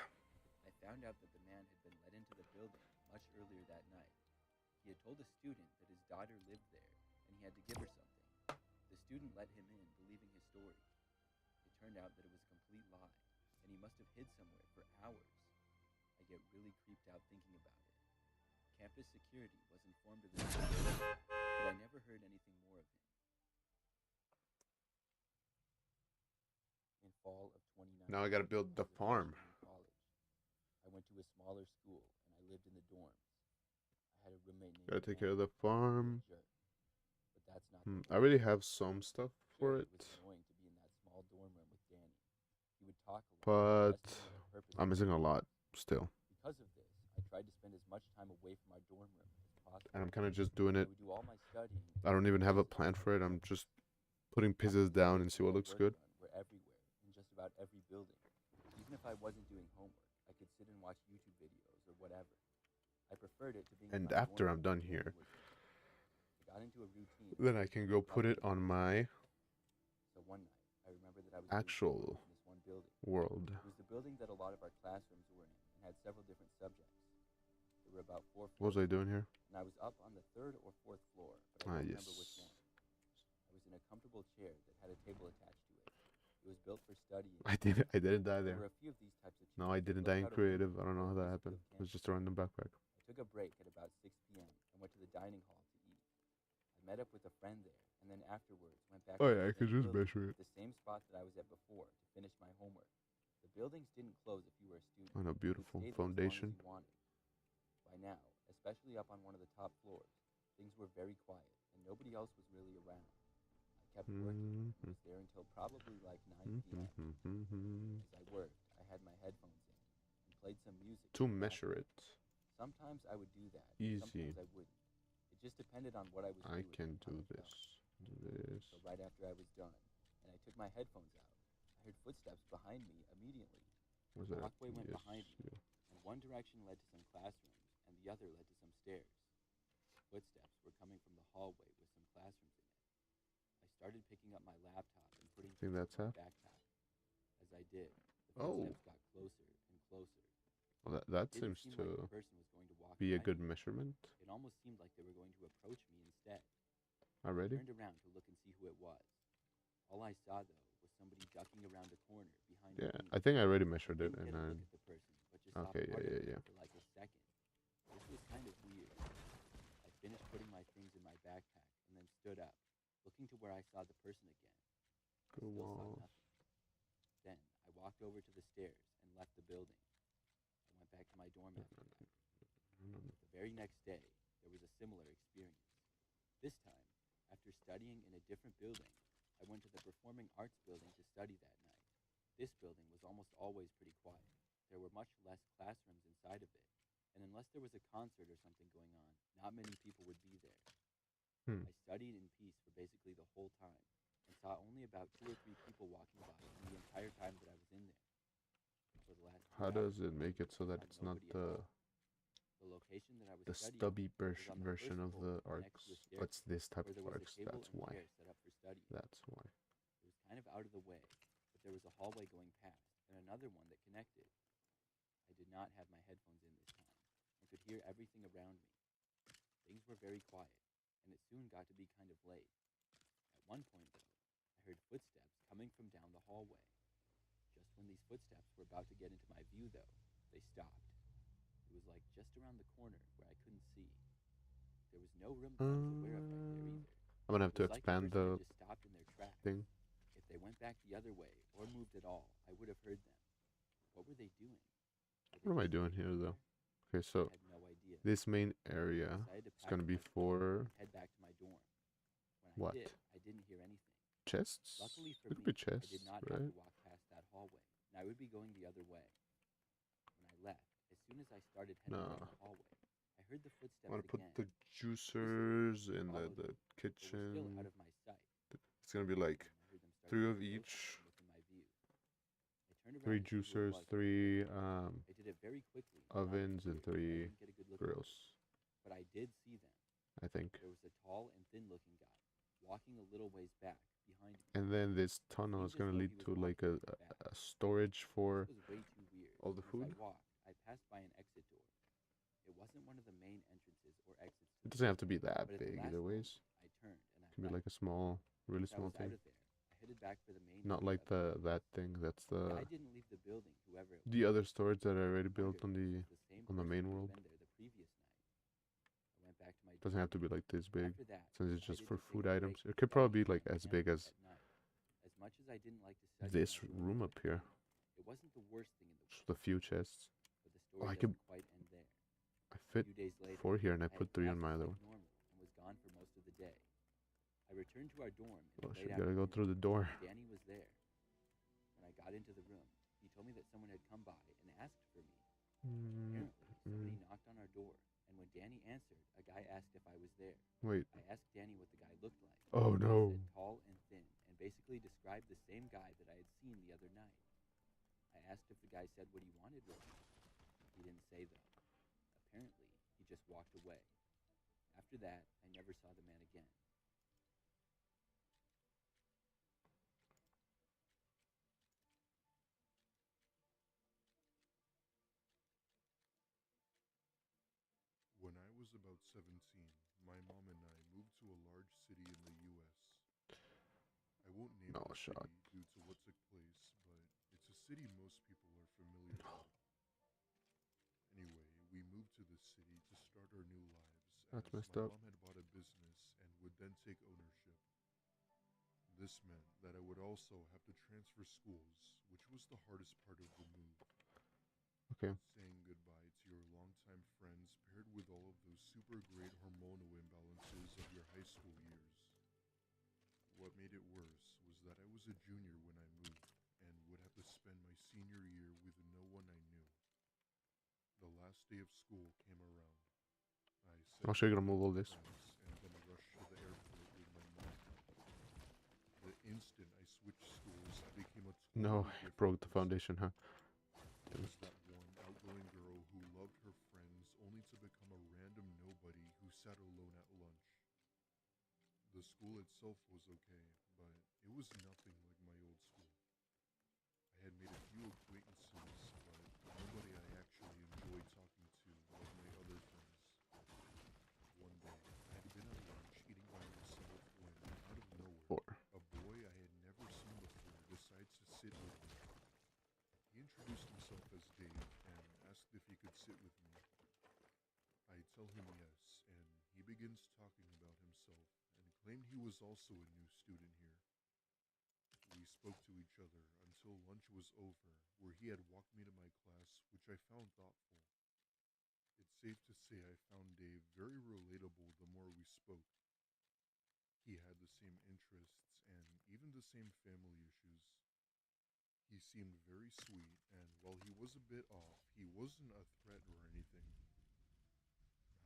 I found out that the man had been let into the building much earlier that night. He had told a student that his daughter lived there, and he had to give her something. The student let him in, believing his story. It turned out that it was a complete lie, and he must have hid somewhere for hours. I get really creeped out thinking about it. Campus security was informed of this, but I never heard anything more of him. In fall of 2019, Now I gotta build the I was a farm. freshman in college. I went to a smaller school, and I lived in the dorms. I had a roommate named Gotta take Dan, care of the who was a farm. jerk. But that's not the I point. already have some stuff for Sure, it, it was annoying to be in that small dorm room with Danny. He would talk a lot, but dressed in a purpose I'm missing a lot still. Because of this, I tried to spend as much time away from our dorm room as possible. And I'm kind of just doing I it. would do all my studying. I don't even have a plan for it. I'm just putting pieces down and see what looks good. Were everywhere, in just about every building. Even if I wasn't doing homework, I could sit and watch YouTube videos or whatever. I preferred it to being in And my after dorm I'm room done when here, Danny was there. I got into a routine. then I can go put it on my So one night, I remember that I was actual doing homework in this one building. world. It was the building that a lot of our classrooms were in and had several different subjects. There were about 4 What was floors, I doing here? and I was up on the 3rd or 4th floor, but I don't remember which Yes. one. I was in a comfortable chair that had a table attached to it. It was built for studying. I didn't die There there. were a few of these types of chairs. No, I that didn't looked die in out a window creative. I don't know how over that a happened. field It was campus. just a random backpack. I took a break at about 6 p.m. and went to the dining hall to eat. I met up with a friend there, and then afterwards went back Oh to yeah, I the could same just building, measure it. the same spot that I was at before, to finish my homework. The buildings didn't close if you were a student. On a You could beautiful stay there as long as foundation. you wanted. By now, especially up on one of the top floors, things were very quiet, and nobody else was really around. I kept working, and was there until probably like 9 p.m. As I worked, I had my headphones in and played some music. To in the measure background. it, Sometimes I would do that. Easy. Sometimes I wouldn't. It just depended on what I was I doing. can and how do it felt. this. Do this. So right after I was done, and I took my headphones out, I heard footsteps behind me immediately. Was The that? walkway went Yes. behind me, Yeah. and one direction led to some classrooms, and the other led to some stairs. Footsteps were coming from the hallway with some classrooms in it. I started picking up my laptop and putting Think things that's in my half? backpack. As I did, the Oh. footsteps got closer and closer. Well, that It didn't seems seem like to the person was going to walk be a by good me. measurement. It almost seemed like they were going to approach me instead. I Already? turned around to look and see who it was. All I saw, though, was somebody ducking around a corner behind Yeah, me. I think I already measured it, Didn't and get a look then at the person, but just saw okay, part of yeah, them yeah. for like a second. This was kind of weird. I finished putting my things in my backpack and then stood up, looking to where I saw the person again. I Good still saw walls. nothing. Then I walked over to the stairs and left the building. I went back to my dorm after that. The very next day, there was a similar experience. This time, after studying in a different building, I went to the performing arts building to study that night. This building was almost always pretty quiet. There were much less classrooms inside of it, and unless there was a concert or something going on, not many people would be there. Hmm. I studied in peace for basically the whole time, and saw only about 2 or 3 people walking by in the entire time that I was in there. For the last 2 How hours, does it make it so I that saw it's not nobody at all. The location that I was the studying stubby was on the version first of floor the next arcs? to a staircase It's this type where of there was a arcs. table That's and why. chair set up for studying. That's why. It was kind of out of the way, but there was a hallway going past and another one that connected. I did not have my headphones in this time and could hear everything around me. Things were very quiet, and it soon got to be kind of late. At one point, though, I heard footsteps coming from down the hallway. Just when these footsteps were about to get into my view, though, they stopped. It was like just around the corner where I couldn't see. There was no room that I was aware of back there either. I'm gonna have It to was like the expand person the had just stopped in their tracks. thing. If they went back the other way or moved at all, I would have heard them. What were they doing? Were they What am I just doing waiting here, though? there? Okay, so I had no idea. this main I area decided to is pack gonna up be my stuff for and head back to my dorm. When I what? did, I didn't hear anything. Chests? Luckily for It could me, be I chests, did not have right? to walk past that hallway, and I would be going the other way. When I left, as soon as I started heading No. down the hallway, I heard the I footsteps want to put again. the This juicers time, in I followed the them, but were still out kitchen. of my sight. It's gonna be like Then I heard them start 3 to of get each, closer and within my view. I turned 3 around to see who it juicers, was. 3 I did it very quickly, not ovens, and too weird, so I 3 didn't get a good look at them. grills. But I did see them. I think. There was a tall and thin-looking guy walking a little ways back behind me. And then this tunnel Seemed is as gonna though lead he was to like walking really fast. a storage for This was way too weird. all the and food. As I walked, I passed by an exit door. It wasn't one of the main entrances or exits to It the doesn't have to building, be that but at the big last either moment, ways. I turned and I It can be left. like a small, really Once I small was out thing. of there, I headed back for the main Not door like of the that thing. That's The guy the didn't leave the building, whoever it was. other storage that I already I built wondered on if this was the same the person main who world. had been there the previous night. I went back to my Doesn't have to dorm. be like this big, After that, since I it's just decided for to take food a break items. from It could probably be studying like on as big campus as at night. As much as I didn't like to study in this my room up here. it wasn't the worst thing in the Just world. a few chests. But the Oh, story I could. doesn't quite end there. I A fit few days later, 4 here, and I I put had 3 on my classes other like one. normal and was gone for most of the day. I returned to our dorm in Oh the shit! late Gotta go afternoon. through the door. Danny was there. When I got into the room, he told me that someone had come by and asked for me. Apparently, somebody knocked on our door, and when Danny answered, a guy asked if I was there. Wait. I asked Danny what the guy looked like. Oh He no. said tall and thin, and basically described the same guy that I had seen the other night. I asked if the guy said what he wanted with me. He didn't say, though. Apparently, he just walked away. After that, I never saw the man again. When I was about 17, my mom and I moved to a large city in the US. I won't name No the shot. city due to what took place, but it's a city most people are familiar with. Anyway, we moved to the city to start our new lives, That's as messed my up. mom had bought a business and would then take ownership. This meant that I would also have to transfer schools, which was the hardest part of the move. Okay. Saying goodbye to your longtime friends paired with all of those super great hormonal imbalances of your high school years. What made it worse was that I was a junior when I moved and would have to spend my senior year with no one I knew. The last day of school came around. I said I'll show you how to goodbye move all to this. friends and then rushed to the airport with my mom. The instant I switched schools, I became a totally No, different broke the person. foundation, huh? I was that warm, outgoing girl who loved her friends only to become a random nobody who sat alone at lunch. The school itself was okay, but it was nothing like my old school. I had made a few acquaintances, but nobody I actually enjoyed talking to like my other friends. One day, I had been at lunch eating by myself when, out of nowhere, 4. a boy I had never seen before decides to sit with me. He introduced himself as Dave and asked if he could sit with me. I tell him yes, and he begins talking about himself and claimed he was also a new student here. We spoke to each other until lunch was over, where he had walked me to my class, which I found thoughtful. It's safe to say I found Dave very relatable the more we spoke. He had the same interests and even the same family issues. He seemed very sweet, and while he was a bit off, he wasn't a threat or anything.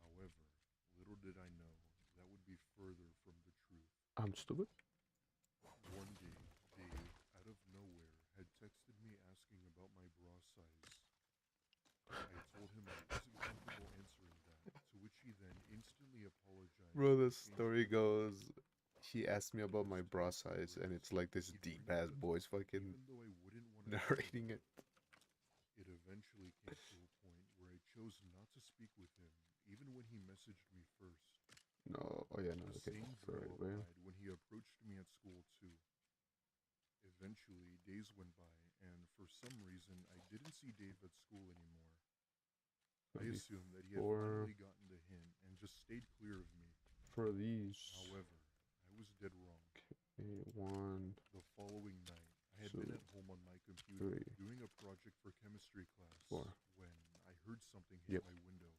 However, little did I know that would be further from the truth. I'm stupid. One day, Dave, out of nowhere, had texted me asking about my bra size. I told him I wasn't comfortable answering that, to which he then instantly apologized. Bro, the and changed story the topic. goes, he asked me about my This bra time, of size, and course, it's like this he'd deep bring up ass the voice topic fucking even though I wouldn't want to narrating it. It eventually came to a point where I chose not to speak with him, even when he messaged me first. No, oh yeah, no, The okay, same sorry, drill man. applied when he approached me at school too. Eventually, days went by, and for some reason, I didn't see Dave at school anymore. I Maybe assumed that he had four finally gotten the hint and just stayed clear of me. for these. However, I was dead wrong. Okay, one, The following night, I had two, been at home on my computer three, doing a project for chemistry class four. when I heard something hit Yep. my window.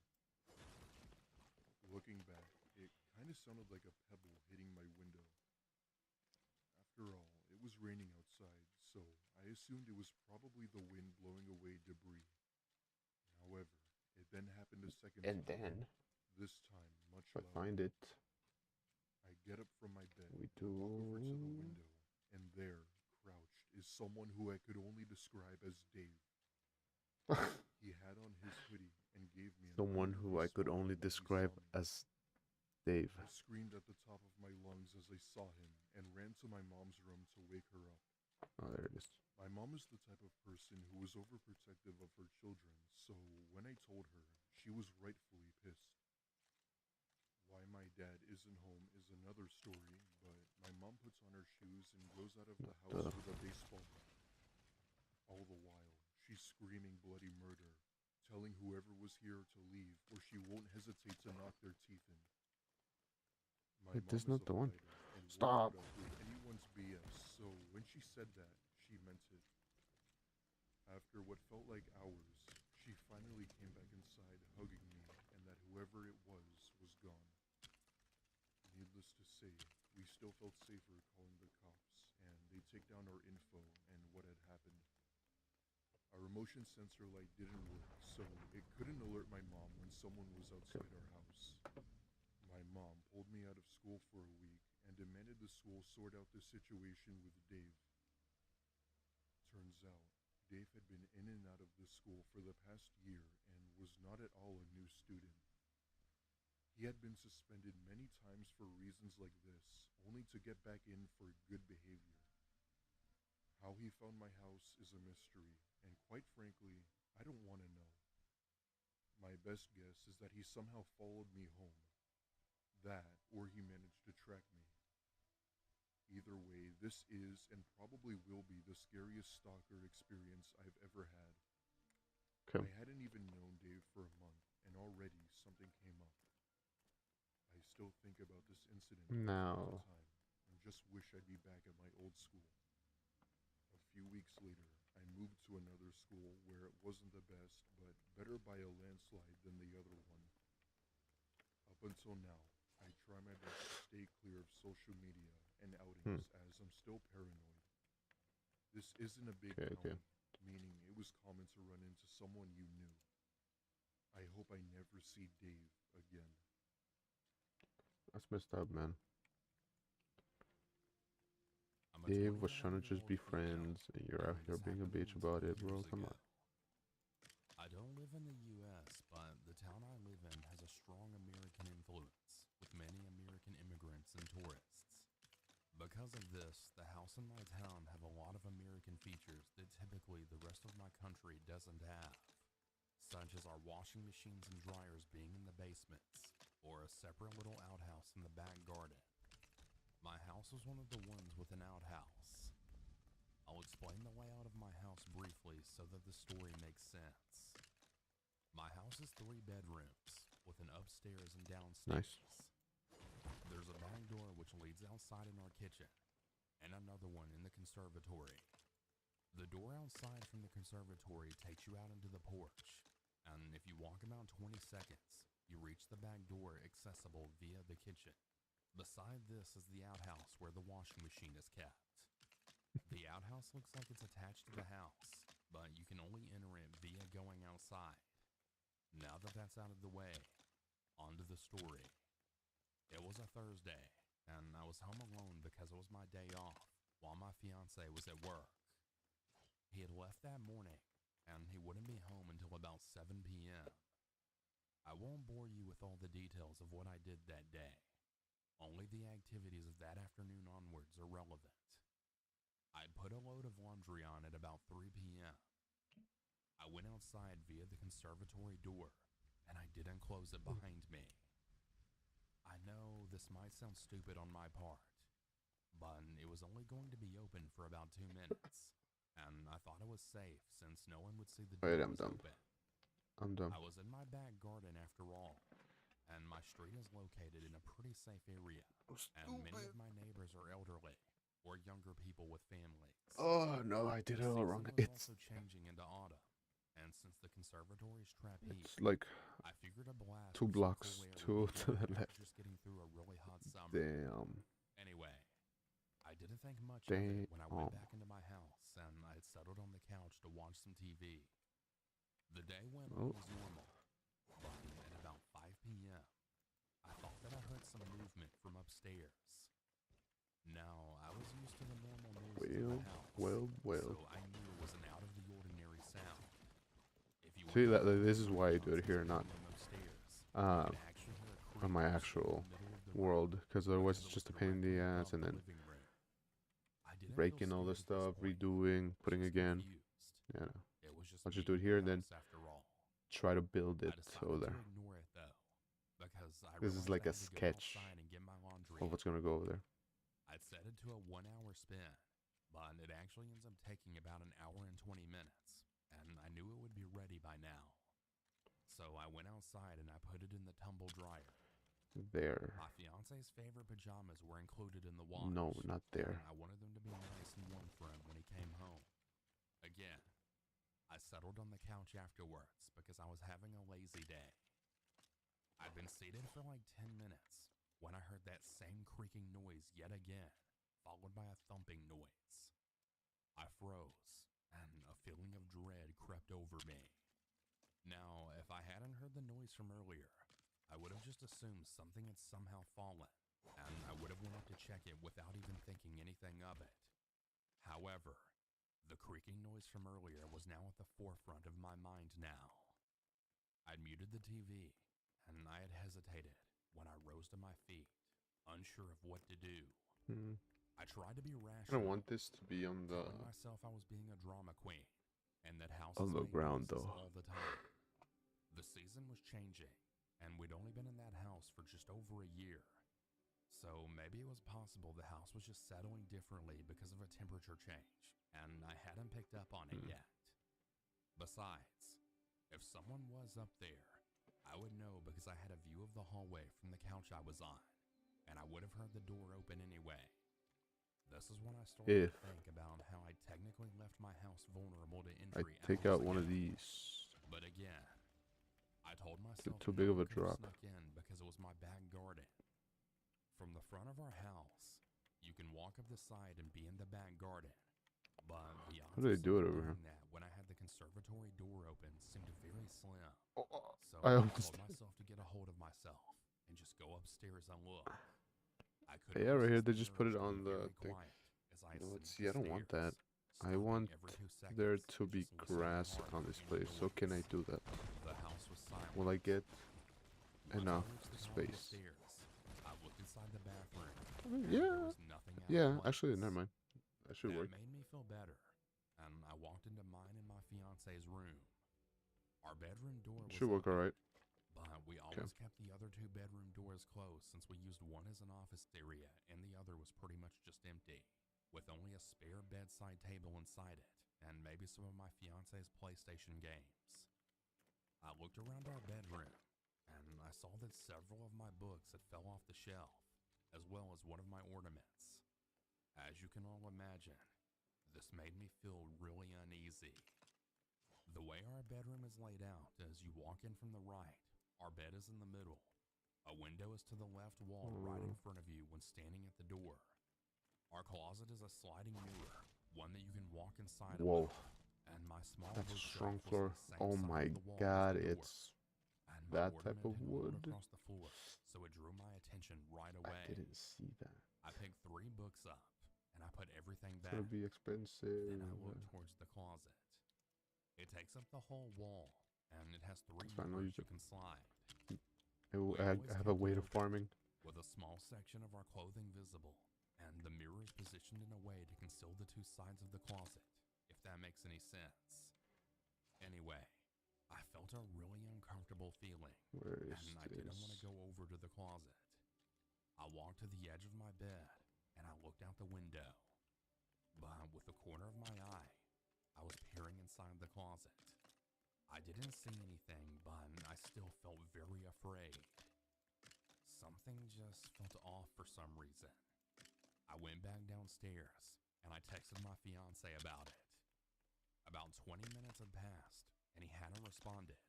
Looking back, it kind of sounded like a pebble hitting my window. After all, it was raining outside, so I assumed it was probably the wind blowing away debris. However, it then happened a second And time, then, this time much if I louder. find it, I get up from my bed we and walk over to the do. window, and there, crouched, is someone who I could only describe as Dave. He had on his hoodie and gave me an Someone who I angry could smile only when he describe saw me. as Dave. I screamed at the top of my lungs as I saw him and ran to my mom's room to wake her up. Oh, there it is. My mom is the type of person who was overprotective of her children, so when I told her, she was rightfully pissed. Why my dad isn't home is another story, but my mom puts on her shoes and goes out of the house with a baseball bat. All the while, she's screaming bloody murder, telling whoever was here to leave or she won't hesitate to knock their teeth in. My Wait, mom this is not a the one. fighter and won't Stop. put up with anyone's BS, so when she said that, she meant it. After what felt like hours, she finally came back inside hugging me, and that whoever it was gone. Needless to say, we still felt safer calling the cops, and they take down our info and what had happened. Our motion sensor light didn't work, so it couldn't alert my mom when someone was outside our house. My mom pulled me out of school for a week and demanded the school sort out the situation with Dave. Turns out, Dave had been in and out of the school for the past year and was not at all a new student. He had been suspended many times for reasons like this, only to get back in for good behavior. How he found my house is a mystery, and quite frankly, I don't want to know. My best guess is that he somehow followed me home. That, or he managed to track me. Either way, this is and probably will be the scariest stalker experience I've ever had. Okay. I hadn't even known Dave for a month, and already something came up. I still think about this incident from time to Now, time, and just wish I'd be back at my old school. A few weeks later, I moved to another school where it wasn't the best, but better by a landslide than the other one. Up until now, I try my best to stay clear of social media and outings as I'm still paranoid. This isn't a big okay. town, meaning it was common to run into someone you knew. I hope I never see Dave again. That's messed up, man. I'm a Dave was trying to just 29-year-old be female, friends, and you're out and here this being a happened bitch about 10 it, bro. years Come ago. on. I don't live in the U.S., but the town I live in has a strong American influence, with many American immigrants and tourists. Because of this, the house in my town have a lot of American features that typically the rest of my country doesn't have, such as our washing machines and dryers being in the basements, or a separate little outhouse in the back garden. My house was one of the ones with an outhouse. I'll explain the layout of my house briefly so that the story makes sense. My house is 3 bedrooms, with an upstairs and downstairs. Nice. There's a back door which leads outside in our kitchen, and another one in the conservatory. The door outside from the conservatory takes you out into the porch, and if you walk about 20 seconds, you reach the back door accessible via the kitchen. Beside this is the outhouse where the washing machine is kept. The outhouse looks like it's attached to the house, but you can only enter it via going outside. Now that that's out of the way, on to the story. It was a Thursday, and I was home alone because it was my day off while my fiance was at work. He had left that morning, and he wouldn't be home until about 7 p.m. I won't bore you with all the details of what I did that day. Only the activities of that afternoon onwards are relevant. I'd put a load of laundry on at about 3 p.m. I went outside via the conservatory door, and I didn't close it behind me. I know this might sound stupid on my part, but it was only going to be open for about 2 minutes, and I thought it was safe since no one would see the door was open. I'm done. I was in my back garden after all, and my street is located in a pretty safe area, and many of my neighbors are elderly or younger people with families. Oh no, I did it all wrong. It's also changing into autumn, and since the conservatory's trap heat, it's like I figured a blast 2 of blocks cool air to would the be left. just getting through a really hot summer. Damn. Anyway, I didn't think much of it when I went back into my house and I had settled on the couch to watch some TV. The day went on as normal, but at about 5 p.m., I thought that I heard some movement from upstairs. Now, I was used to the normal noises of the house, so I knew it was an out-of-the-ordinary sound. If you See, this is why I do it here, not on my actual world, because otherwise it's just a pain in the ass, and then breaking all the stuff, redoing, putting again. Yeah, I'll just do it here and then try to build it over there. This is like a sketch of what's gonna go over there. I'd set it to a 1-hour spin, but it actually ends up taking about an hour and 20 minutes, and I knew it would be ready by now. So I went outside and I put it in the tumble dryer. There. My fiance's favorite pajamas were included in the wash. No, not there. I wanted them to be nice and warm for him when he came home. Again, I settled on the couch afterwards because I was having a lazy day. I'd been seated for like 10 minutes when I heard that same creaking noise yet again, followed by a thumping noise. I froze, and a feeling of dread crept over me. Now, if I hadn't heard the noise from earlier, I would have just assumed something had somehow fallen, and I would have went up to check it without even thinking anything of it. However, the creaking noise from earlier was now at the forefront of my mind now. I'd muted the TV, and I had hesitated when I rose to my feet, unsure of what to do. I tried to be rational. I don't want this to be on the telling myself I was being a drama queen, and that houses on the made ground noises though. all the time. The season was changing, and we'd only been in that house for just over a year. So maybe it was possible the house was just settling differently because of a temperature change, and I hadn't picked up on it yet. Besides, if someone was up there, I would know because I had a view of the hallway from the couch I was on, and I would have heard the door open anyway. This is when I started to think about how I technically left my house vulnerable to injury. I take out one of these. But again, I told myself too big of a drop. Snuck in because it was my back garden. From the front of our house, you can walk up the side and be in the back garden. But the odds How do they do it over doing here? that when I had the conservatory door open seemed very slim. So I I almost told myself to get a hold of myself and just go upstairs and look. I Yeah, right here they resist just the put it urge to on be the very thing. quiet as I No, let's ascended see, I the don't want that. stairs, I stopping want every 2 seconds there to and be just listening grass hard on for this any place. So can I noise. do that? The house was silent. Will I get Once enough I reached the top of the space? stairs, I looked inside the bathroom. I mean, and there yeah. was nothing out of Yeah, place. actually, never mind. That should work. Made me feel better, and I walked into mine and my fiance's room. Our bedroom door was Should work open, alright. but we always kept the other 2 bedroom doors closed since we used one as an office area and the other was pretty much just empty, with only a spare bedside table inside it and maybe some of my fiance's PlayStation games. I looked around our bedroom, and I saw that several of my books had fell off the shelf as well as one of my ornaments. As you can all imagine, this made me feel really uneasy. The way our bedroom is laid out, as you walk in from the right, our bed is in the middle. A window is to the left wall right in front of you when standing at the door. Our closet is a sliding mirror, one that you can walk inside a Whoa. little, and my small That's a bookshelf strong was floor. on the same Oh side my of the wall god, as the door. it's And my that type ornament of had rolled wood. across the floor, so it drew my attention right I away. didn't see that. I picked 3 books up, and I put everything It's back. gonna be expensive. Then I looked towards the closet. It takes up the whole wall, and it has 3 That's fine, I'll mirrors use you it. can slide. I have a way of farming. With a small section of our clothing visible, and the mirrors positioned in a way to conceal the 2 sides of the closet, if that makes any sense. Anyway, I felt a really uncomfortable feeling, Where is and I didn't want to this? go over to the closet. I walked to the edge of my bed, and I looked out the window. But with the corner of my eye, I was peering inside the closet. I didn't see anything, but I still felt very afraid. Something just felt off for some reason. I went back downstairs, and I texted my fiance about it. About 20 minutes had passed, and he hadn't responded,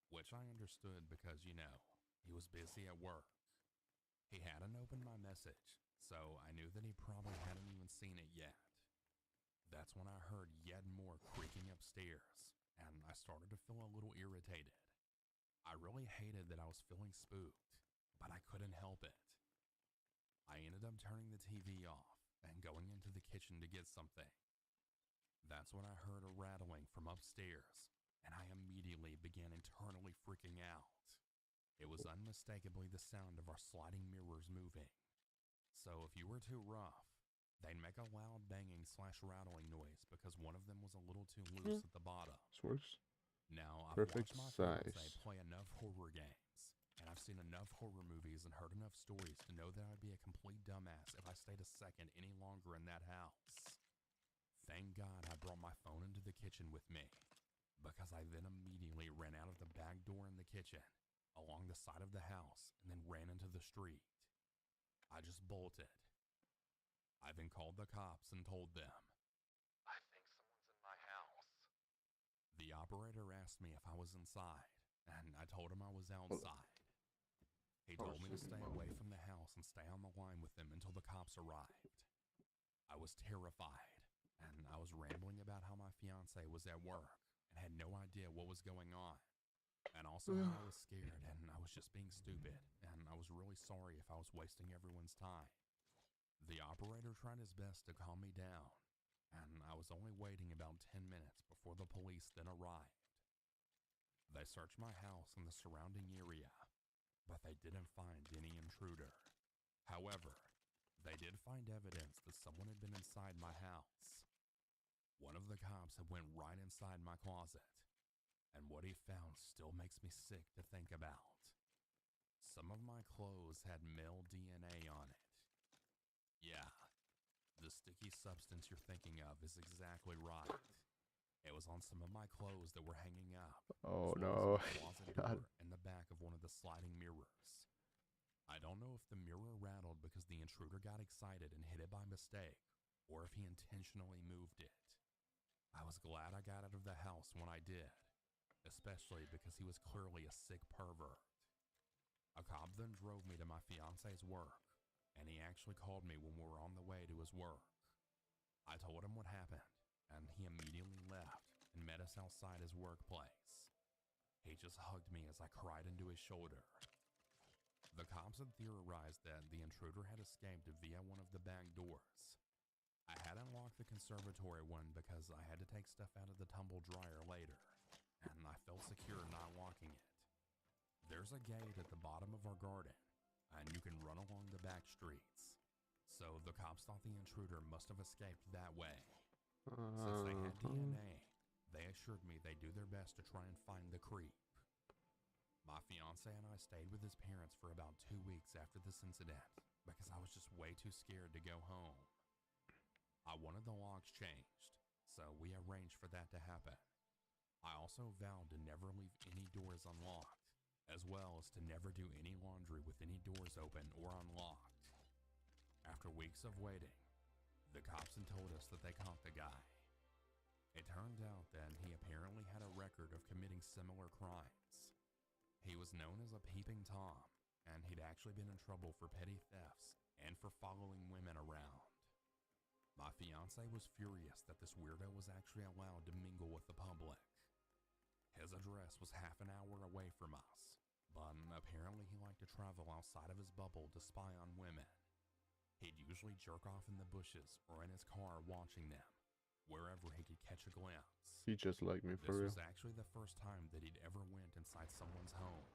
which I understood because, he was busy at work. He hadn't opened my message, so I knew that he probably hadn't even seen it yet. That's when I heard yet more creaking upstairs, and I started to feel a little irritated. I really hated that I was feeling spooked, but I couldn't help it. I ended up turning the TV off and going into the kitchen to get something. That's when I heard a rattling from upstairs, and I immediately began internally freaking out. It was unmistakably the sound of our sliding mirrors moving. So if you were too rough, they'd make a loud banging/rattling noise because one of them was a little too loose at the bottom. This works. Now, I've Perfect watched my size. fiance play enough horror games, and I've seen enough horror movies and heard enough stories to know that I'd be a complete dumbass if I stayed a second any longer in that house. Thank God I brought my phone into the kitchen with me, because I then immediately ran out of the back door in the kitchen, along the side of the house, and then ran into the street. I just bolted. I then called the cops and told them, "I think someone's in my house." The operator asked me if I was inside, and I told him I was outside. He told me to stay away from the house and stay on the line with them until the cops arrived. I was terrified, and I was rambling about how my fiance was at work and had no idea what was going on. And also how I was scared and I was just being stupid, and I was really sorry if I was wasting everyone's time. The operator tried his best to calm me down, and I was only waiting about 10 minutes before the police then arrived. They searched my house and the surrounding area, but they didn't find any intruder. However, they did find evidence that someone had been inside my house. One of the cops had went right inside my closet, and what he found still makes me sick to think about. Some of my clothes had male DNA on it. Yeah, the sticky substance you're thinking of is exactly right. It was on some of my clothes that were hanging up, Oh as well no. as on the closet God. door and the back of one of the sliding mirrors. I don't know if the mirror rattled because the intruder got excited and hit it by mistake, or if he intentionally moved it. I was glad I got out of the house when I did, especially because he was clearly a sick pervert. A cop then drove me to my fiance's work, and he actually called me when we were on the way to his work. I told him what happened, and he immediately left and met us outside his workplace. He just hugged me as I cried into his shoulder. The cops had theorized that the intruder had escaped via one of the back doors. I hadn't locked the conservatory one because I had to take stuff out of the tumble dryer later, and I felt secure not locking it. There's a gate at the bottom of our garden, and you can run along the back streets. So the cops thought the intruder must have escaped that way. Since they had DNA, they assured me they'd do their best to try and find the creep. My fiance and I stayed with his parents for about 2 weeks after this incident because I was just way too scared to go home. I wanted the locks changed, so we arranged for that to happen. I also vowed to never leave any doors unlocked, as well as to never do any laundry with any doors open or unlocked. After weeks of waiting, the cops had told us that they caught the guy. It turned out that he apparently had a record of committing similar crimes. He was known as a peeping Tom, and he'd actually been in trouble for petty thefts and for following women around. My fiance was furious that this weirdo was actually allowed to mingle with the public. His address was half an hour away from us, but apparently he liked to travel outside of his bubble to spy on women. He'd usually jerk off in the bushes or in his car watching them, wherever he could catch a glimpse. He just like me for real. This was actually the first time that he'd ever went inside someone's home.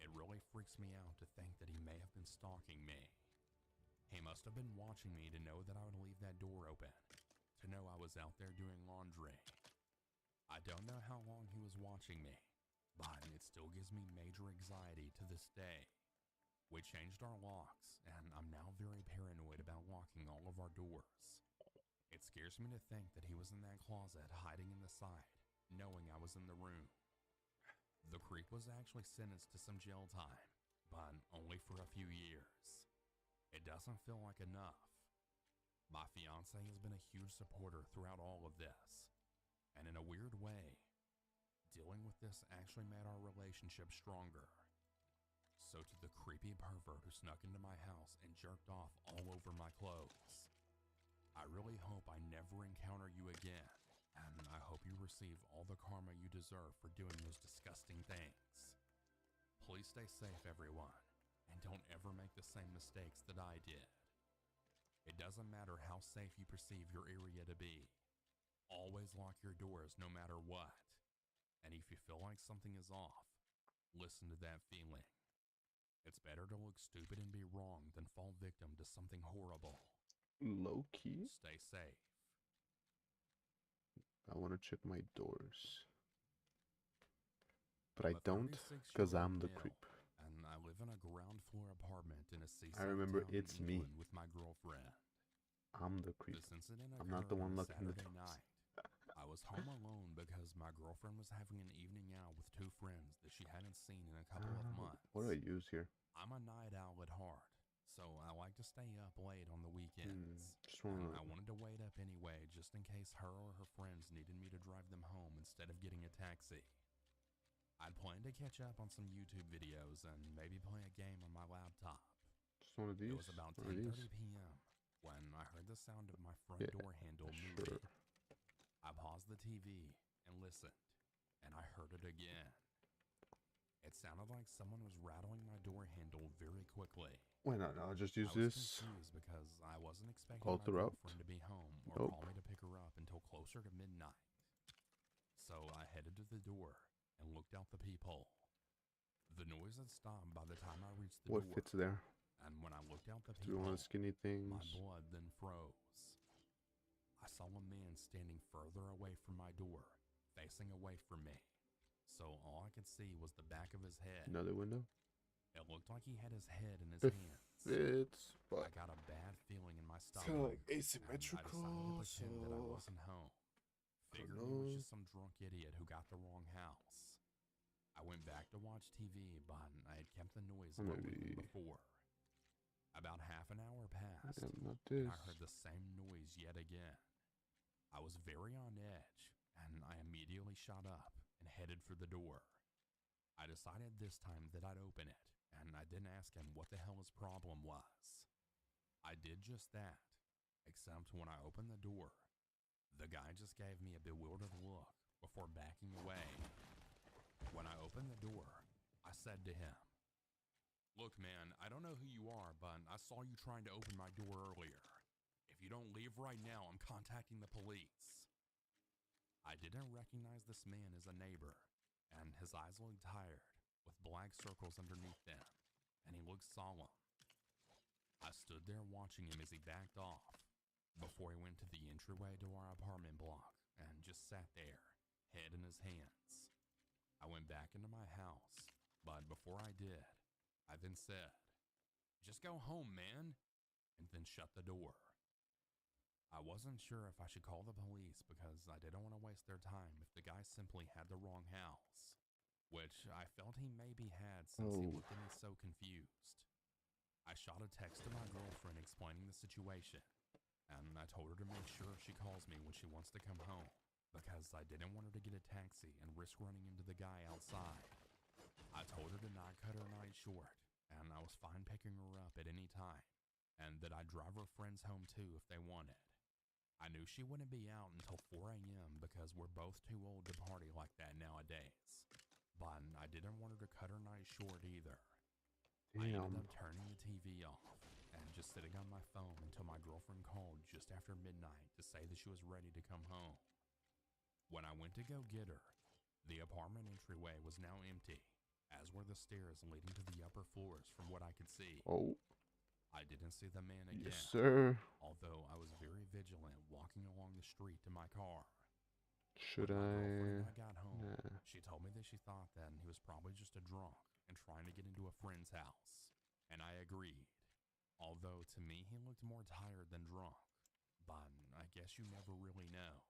It really freaks me out to think that he may have been stalking me. He must have been watching me to know that I would leave that door open, to know I was out there doing laundry. I don't know how long he was watching me, but it still gives me major anxiety to this day. We changed our locks, and I'm now very paranoid about locking all of our doors. It scares me to think that he was in that closet hiding in the side, knowing I was in the room. The creep was actually sentenced to some jail time, but only for a few years. It doesn't feel like enough. My fiance has been a huge supporter throughout all of this, and in a weird way, dealing with this actually made our relationship stronger. So to the creepy pervert who snuck into my house and jerked off all over my clothes, I really hope I never encounter you again, and I hope you receive all the karma you deserve for doing those disgusting things. Please stay safe, everyone, and don't ever make the same mistakes that I did. It doesn't matter how safe you perceive your area to be. Always lock your doors no matter what. And if you feel like something is off, listen to that feeling. It's better to look stupid and be wrong than fall victim to something horrible. Low key? Stay safe. I want to check my doors. But I don't, because I'm the creep. And I live in a ground floor apartment in a seaside I remember town it's in me. England with my girlfriend. I'm the creep. This incident I'm not the occurred one on looking at the Saturday doors. night. I was home alone because my girlfriend was having an evening out with two friends that she hadn't seen in a couple of months. What do I use here? I'm a night owl at heart, so I like to stay up late on the weekends. Just wanna... I wanted to wait up anyway, just in case her or her friends needed me to drive them home instead of getting a taxi. I'd planned to catch up on some YouTube videos and maybe play a game on my laptop. Just one of these? It was about 10:30 p.m. when I heard the sound of my front door handle moving. Sure. I paused the TV and listened, and I heard it again. It sounded like someone was rattling my door handle very quickly. Why not? I'll just use I was this confused because I wasn't expecting all my throughout. girlfriend to be home or Nope. call me to pick her up until closer to midnight. So I headed to the door and looked out the peephole. The noise had stopped by the time I reached the What door. fits there? And when I looked out the Do you want peephole, the skinny things? my blood then froze. I saw a man standing further away from my door, facing away from me. So all I could see was the back of his head. Another window? It looked like he had his head in his It hands. fits, I but got a bad feeling in my it's stomach. kind of like And asymmetrical, I decided to pretend that I so... wasn't home. Figured he know. was just some drunk idiot who got the wrong house. I went back to watch TV, but I had kept the noise low Maybe. even before. About half an hour passed, Yeah, not and this. I heard the same noise yet again. I was very on edge, and I immediately shot up and headed for the door. I decided this time that I'd open it, and I didn't ask him what the hell his problem was. I did just that, except when I opened the door, the guy just gave me a bewildered look before backing away. When I opened the door, I said to him, "Look, man, I don't know who you are, but I saw you trying to open my door earlier. If you don't leave right now, I'm contacting the police." I didn't recognize this man as a neighbor, and his eyes looked tired, with black circles underneath them, and he looked solemn. I stood there watching him as he backed off, before he went to the entryway to our apartment block, and just sat there, head in his hands. I went back into my house, but before I did, I then said, "Just go home, man," and then shut the door. I wasn't sure if I should call the police because I didn't want to waste their time if the guy simply had the wrong house, which I felt he maybe had since he looked at me so confused. I shot a text to my girlfriend explaining the situation, and I told her to make sure she calls me when she wants to come home, because I didn't want her to get a taxi and risk running into the guy outside. I told her to not cut her night short, and I was fine picking her up at any time, and that I'd drive her friends home too if they wanted. I knew she wouldn't be out until 4 a.m. because we're both too old to party like that nowadays. But I didn't want her to cut her night short either. I ended Damn. up turning the TV off and just sitting on my phone until my girlfriend called just after midnight to say that she was ready to come home. When I went to go get her, the apartment entryway was now empty, as were the stairs leading to the upper floors from what I could see. Oh, I didn't see the man again, yes, sir. although I was very vigilant walking along the street to my car. Should When my girlfriend I? and I got home, Nah. she told me that she thought that he was probably just a drunk and trying to get into a friend's house, and I agreed. Although to me he looked more tired than drunk, but I guess you never really know.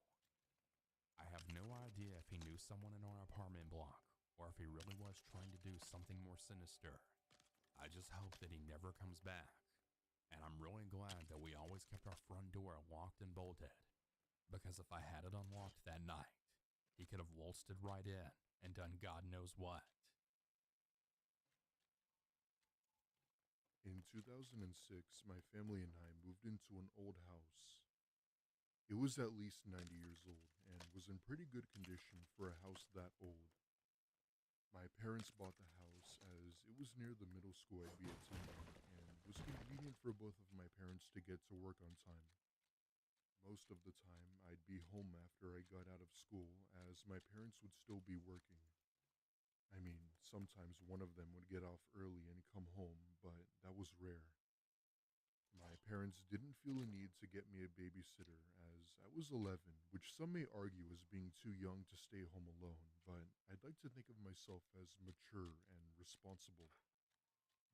I have no idea if he knew someone in our apartment block, or if he really was trying to do something more sinister. I just hope that he never comes back, and I'm really glad that we always kept our front door locked and bolted, because if I had it unlocked that night, he could have waltzed it right in and done God knows what. In 2006, my family and I moved into an old house. It was at least 90 years old and was in pretty good condition for a house that old. My parents bought the house as it was near the middle school I'd be attending and was convenient for both of my parents to get to work on time. Most of the time, I'd be home after I got out of school as my parents would still be working. I mean, sometimes one of them would get off early and come home, but that was rare. My parents didn't feel a need to get me a babysitter as I was 11, which some may argue as being too young to stay home alone, but I'd like to think of myself as mature and responsible.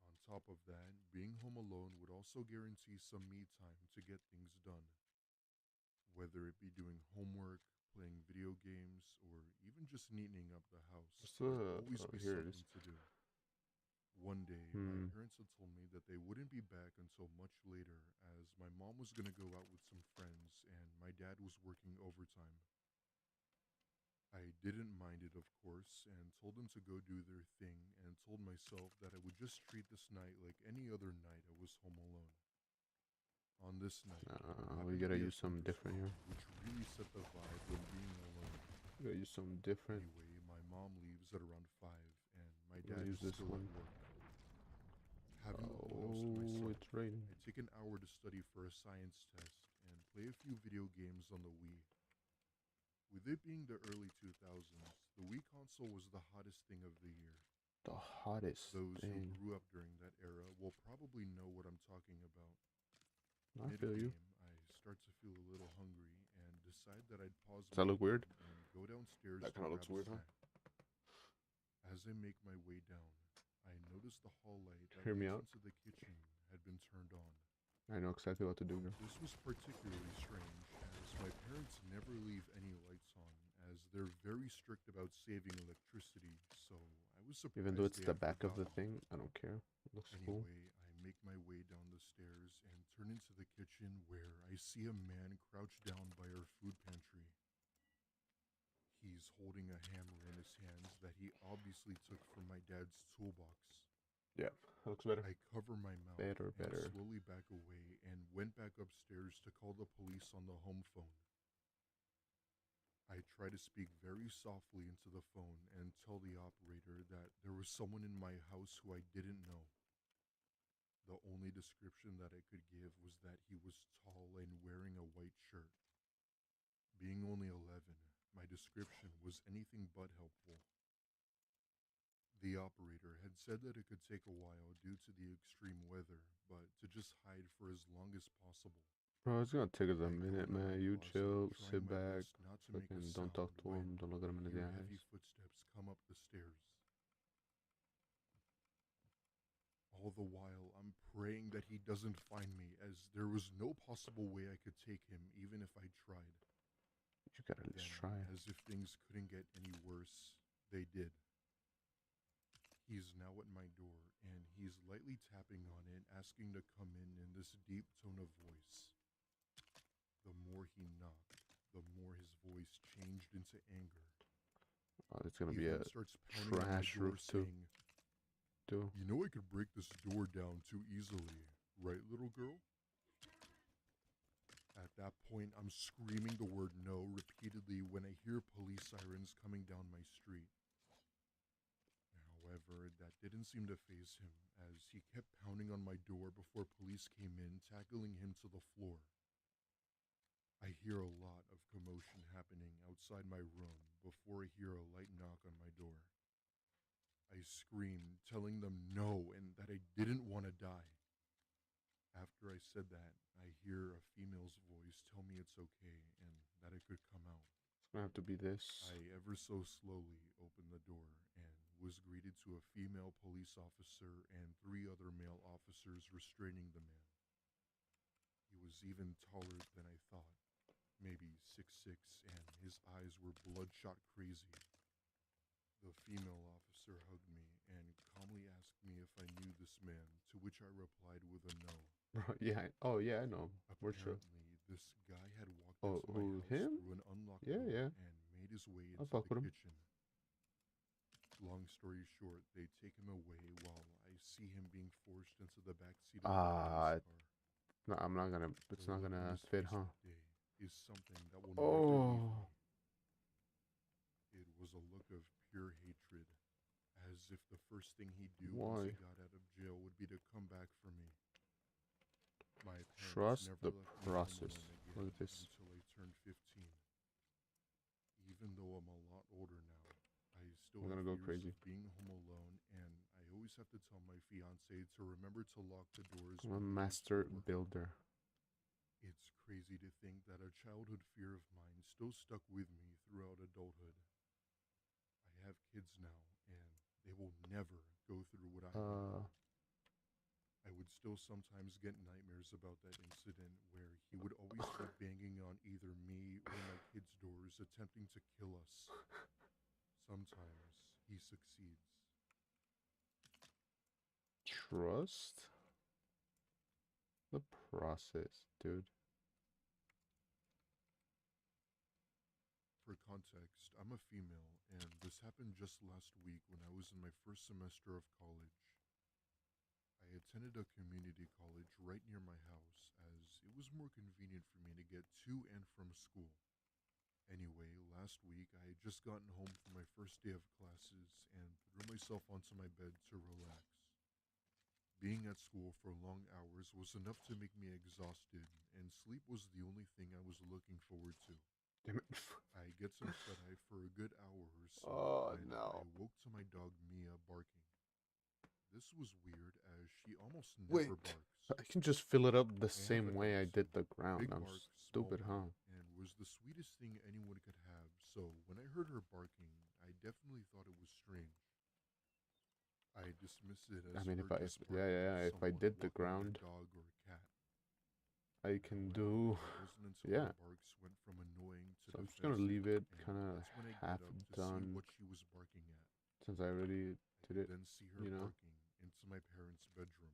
On top of that, being home alone would also guarantee some me time to get things done, whether it be doing homework, playing video games, or even just neatening up the house. What's There'd the? always Oh, be here it is. something to do. One day, my Hmm. parents had told me that they wouldn't be back until much later, as my mom was going to go out with some friends and my dad was working overtime. I didn't mind it, of course, and told them to go do their thing, and told myself that I would just treat this night like any other night I was home alone. On this night, there We happened to gotta be a use something different here. thunderstorm, which really set the vibe when being alone. We gotta use something different. Anyway, my mom leaves at around 5, and my I'm gonna dad is use this still at one. work. Having the whole house to Oh, myself, it's raining. I take an hour to study for a science test and play a few video games on the Wii. With it being the early 2000s, the Wii console was the hottest thing of the year. The hottest Those who thing. grew up during that era will probably know what I'm talking about. I feel you. Mid-game, I start to feel a little hungry and decide that I'd pause Does my that look weird? game and go downstairs That to kind of grab looks a weird, huh? snack. As I make my way down, I notice the hall light that Hear me leads out. into the kitchen had been turned on. I know exactly what to do here. This was particularly strange as my parents never leave any lights on as they're very strict about saving electricity, so I was surprised Even though it's they the had back of the forgotten. thing, I don't care. It looks cool. Anyway, I make my way down the stairs and turn into the kitchen where I see a man crouched down by our food pantry. He's holding a hammer in his hands that he obviously took from my dad's toolbox. Yeah, that looks better. I cover my mouth Better. and slowly back away and went back upstairs to call the police on the home phone. I try to speak very softly into the phone and tell the operator that there was someone in my house who I didn't know. The only description that I could give was that he was tall and wearing a white shirt. Being only 11, my description was anything but helpful. The operator had said that it could take a while due to the extreme weather, but to just hide for as long as possible. Bro, it's gonna take us a I go minute, into my man. You closet, chill, trying sit my back, best not to make a fucking don't sound talk to him, when don't look at him I in the hear heavy eyes. footsteps come up the stairs. All the while, I'm praying that he doesn't find me, as there was no possible way I could take him, even if I tried. You gotta let's Then, try. as if things couldn't get any worse, they did. He's now at my door, and he's lightly tapping on it, asking to come in this deep tone of voice. The more he knocked, the more his voice changed into anger. Oh, it's gonna He be a then starts pounding on my trash door, roof too. saying, "You know I could break this door down too easily, right, little girl?" At that point, I'm screaming the word no repeatedly when I hear police sirens coming down my street. However, that didn't seem to faze him, as he kept pounding on my door before police came in, tackling him to the floor. I hear a lot of commotion happening outside my room before I hear a light knock on my door. I screamed, telling them no and that I didn't want to die. After I said that, I hear a female's voice tell me it's okay and that I could come out. It's gonna have to be this. I ever so slowly opened the door and was greeted to a female police officer and 3 other male officers restraining the man. He was even taller than I thought, maybe 6'6", and his eyes were bloodshot crazy. The female officer hugged me and calmly asked me if I knew this man, to which I replied with a no. Yeah. Oh, yeah, I know. For sure. Apparently, this guy had walked Oh, into my who, house him? through an unlocked Yeah, door yeah. and made his way I'll into fuck the with him. kitchen. Long story short, they take him away while I see him being forced into the back seat of the police car. No, I'm not gonna. It's The not look on gonna his fit, face huh? that day is something that will never leave Oh. me. It was a look of pure hatred, as if the first thing he'd do once Why? he got out of jail would be to come back for me. My parents Trust never the left me home process. alone again Look at this. until I turned 15. Even though I'm a lot older now, I still I'm have gonna go fears crazy. of being home alone, and I always have to tell my fiance to remember to lock the doors I'm a when leaving master for work. builder. It's crazy to think that a childhood fear of mine still stuck with me throughout adulthood. I have kids now, and they will never go through what I went Uh, through. I would still sometimes get nightmares about that incident where he would always keep banging on either me or my kids' doors, attempting to kill us. Sometimes he succeeds. trust the process, dude. For context, I'm a female, and this happened just last week when I was in my first semester of college. I attended a community college right near my house, as it was more convenient for me to get to and from school. Anyway, last week I had just gotten home from my first day of classes and threw myself onto my bed to relax. Being at school for long hours was enough to make me exhausted, and sleep was the only thing I was looking forward to. Damn it. I get some shut-eye for a good hour or so Oh, when no. I woke to my dog Mia barking. This was weird, as she almost Wait. never barks. I can just fill it up the I have same a way I dachshund, did the ground. big I'm bark, stupid, small huh? bite, and was the sweetest thing anyone could have, so when I heard her barking, I definitely thought it was strange. I dismissed it I as mean, her if I, just yeah, barking yeah, at yeah. If I someone did the walking their ground, dog or cat. I can However, do. it wasn't until Yeah. her barks went from annoying to So I'm just gonna defensive, leave it and kind of that's when I half get up to see done what she was barking at. since I already I did could it, then see her you know? barking into my parents' bedroom.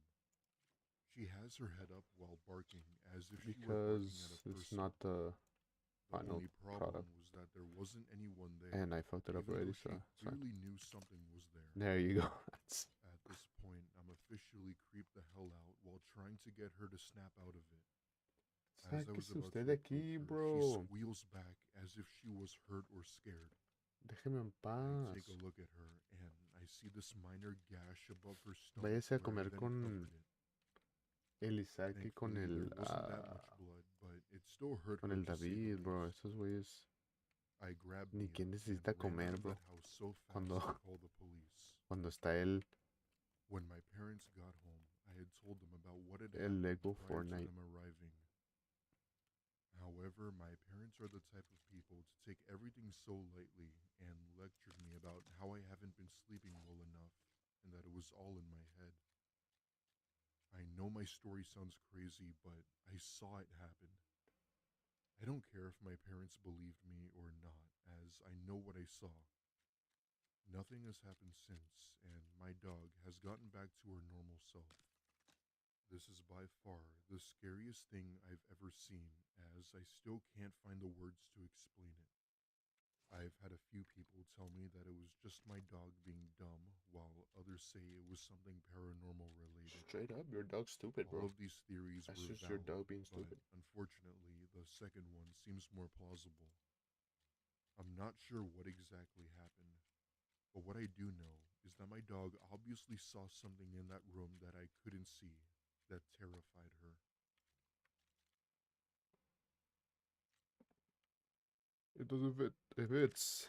She has her head up while barking, as if she were barking at Because a it's person. not the The final only problem product. was that there wasn't anyone there, And I fucked it up even already, though so she it's fine. clearly knew something was there. There you go. That's At this point, I'm officially creeped the hell out while trying to get her to snap out of it. As I was Sáquese about usted to de aquí, approach her, she bro. squeals back as if she was hurt or scared. Déjeme en I take a paz. look at her, and I see this minor gash above her stomach Váyase a where I comer then con covered it. el Isaac y con Thankfully, there el, wasn't that much blood, but it still hurt con her el to say the David, bro. least. Esos güeyes. I grabbed Ni Mia quien and necesita ran out comer, of bro. that house so fast Cuando, to call the police. cuando está When my parents got home, I had told them about what had el happened Lego prior to Fortnite. them arriving. However, my parents are the type of people to take everything so lightly and lectured me about how I haven't been sleeping well enough and that it was all in my head. I know my story sounds crazy, but I saw it happen. I don't care if my parents believed me or not, as I know what I saw. Nothing has happened since, and my dog has gotten back to her normal self. This is by far the scariest thing I've ever seen, as I still can't find the words to explain it. I've had a few people tell me that it was just my dog being dumb, while others say it was something paranormal related. Straight up, your dog's stupid, All bro. of these theories That's were just your valid, dog being but stupid. unfortunately, the second one seems more plausible. I'm not sure what exactly happened, but what I do know is that my dog obviously saw something in that room that I couldn't see that terrified her. It doesn't fit. It fits.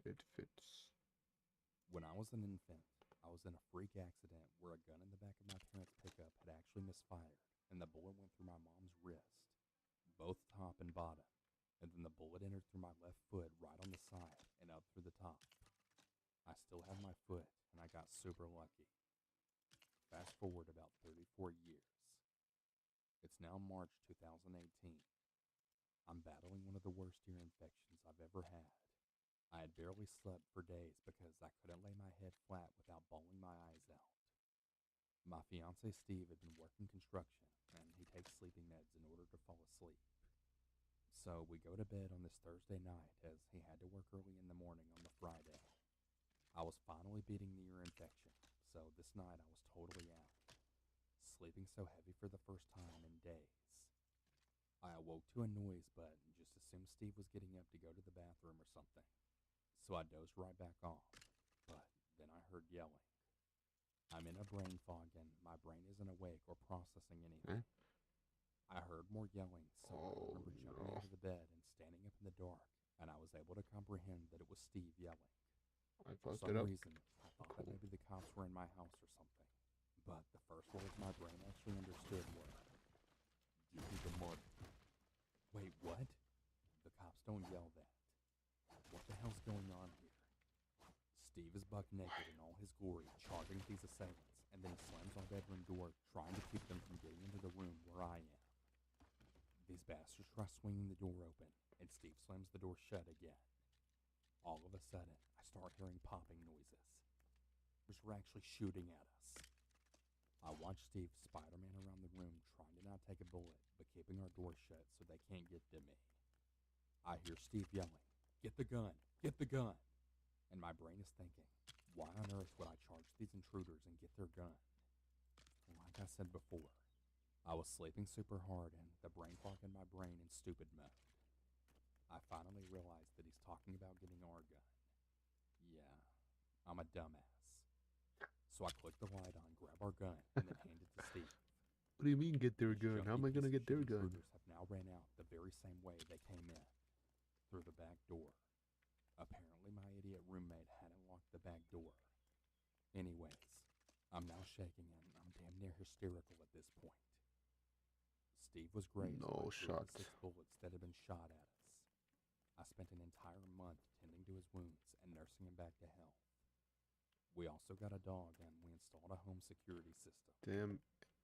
It fits. When I was an infant, I was in a freak accident where a gun in the back of my parents' pickup had actually misfired, and the bullet went through my mom's wrist, both top and bottom, and then the bullet entered through my left foot right on the side and up through the top. I still have my foot, and I got super lucky. Fast forward about 34 years. It's now March 2018. I'm battling one of the worst ear infections I've ever had. I had barely slept for days because I couldn't lay my head flat without bawling my eyes out. My fiance Steve had been working construction, and he takes sleeping meds in order to fall asleep. So we go to bed on this Thursday night as he had to work early in the morning on the Friday. I was finally beating the ear infection, so this night I was totally out, sleeping so heavy for the first time in days. I awoke to a noise, but just assumed Steve was getting up to go to the bathroom or something. So I dozed right back off, but then I heard yelling. I'm in a brain fog and my brain isn't awake or processing anything. I heard more yelling, so I remember jumping no. into the bed and standing up in the dark, and I was able to comprehend that it was Steve yelling. I For fucked some it up. reason, I thought that maybe the cops were in my house or something. But the first words my brain actually understood were, "Give me the money." Wait, what? The cops don't yell that. What the hell's going on here? Steve is buck naked in all his glory, charging at these assailants, and then he slams our bedroom door, trying to keep them from getting into the room where I am. These bastards try swinging the door open, and Steve slams the door shut again. All of a sudden, I start hearing popping noises. Were actually shooting at us. I watch Steve Spider-Man around the room, trying to not take a bullet, but keeping our door shut so they can't get to me. I hear Steve yelling, "Get the gun! Get the gun!" And my brain is thinking, why on earth would I charge these intruders and get their gun? Like I said before, I was sleeping super hard and the brain fog in my brain in stupid mode. I finally realized that he's talking about getting our gun. Yeah, I'm a dumbass. So I click the light on, grab our gun, and then hand it to Steve. What do you mean get their These gun? How am I junky gonna piece of get their shit gun? intruders have now ran out the very same way they came in, through the back door. Apparently my idiot roommate hadn't locked the back door. Anyways, I'm now shaking and I'm damn near hysterical at this point. Steve was grazed No, by 3 of shocked. the 6 bullets that had been shot at us. I spent an entire month tending to his wounds and nursing him back to health. We also got a dog and we installed a home security system. Damn,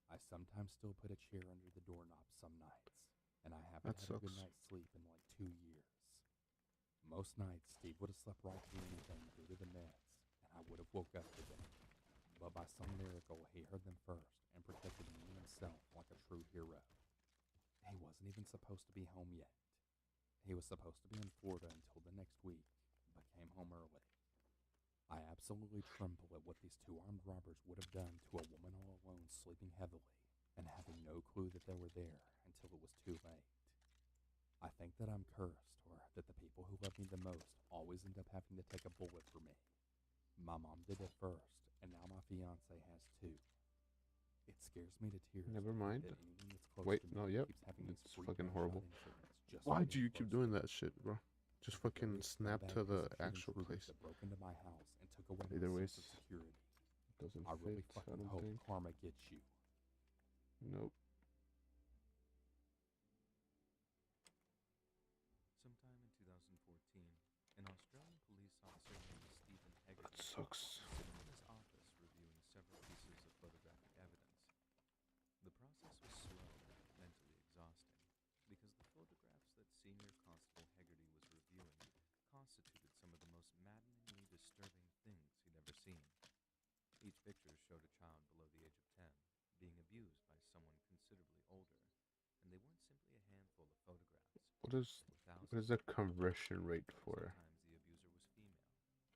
I sometimes still put a chair under the doorknob some nights, and I haven't that had a good sucks. night's sleep in like 2 years. Most nights, Steve would have slept right through anything due to the meds, and I would have woke up today. But by some miracle, he heard them first and protected me and himself like a true hero. He wasn't even supposed to be home yet. He was supposed to be in Florida until the next week, but came home early. I absolutely tremble at what these 2 armed robbers would have done to a woman all alone sleeping heavily and having no clue that they were there until it was too late. I think that I'm cursed, or that the people who love me the most always end up having to take a bullet for me. My mom did it first, and now my fiance has too. It scares me to tears Never to think mind. that anyone that's close Wait, to me no, yep. keeps having these It's freak fucking gunshot horrible. incidents just Why to do get you keep close doing to that me. shit, bro? Just The fucking very snap scumbag to piece the of shit actual intruders place. that broke into my house and took away my Either sense ways, of security. doesn't I really fit. I fucking don't hope think. karma gets you. Nope. Sometime in 2014, an Australian police officer named Stephen That Hegarty sucks. was sitting in his office reviewing several pieces of photographic evidence. The process was slow and mentally exhausting, because the photographs that Senior Constable Hegarty was reviewing constituted some of the most maddeningly disturbing things he'd ever seen. Each picture showed a child below the age of 10 being abused by someone considerably older, and they weren't simply a handful of photographs. What is There were thousands. what is the conversion rate for Sometimes the abuser was female.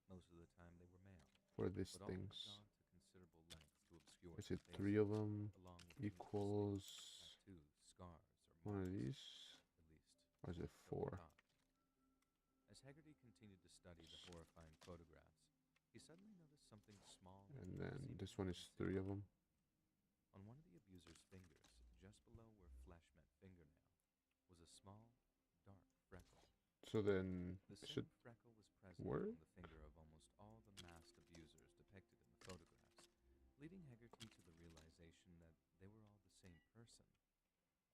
Most of the time they were male. these But all had things? gone to considerable lengths to obscure Is their it 3 of faces, them along with any equals tattoos, scars, or one of marks. these? At least, Or is it so he 4? thought. As Haggerty continued to study the horrifying photographs, he suddenly noticed something small And then seemingly this one is 3 of them. On one of the abuser's fingers, just below where flesh met fingernail, was a small, dark freckle. So then The it same should freckle was present work. on the finger of almost all the masked abusers depicted in the photographs, leading Haggerty to the realization that they were all the same person,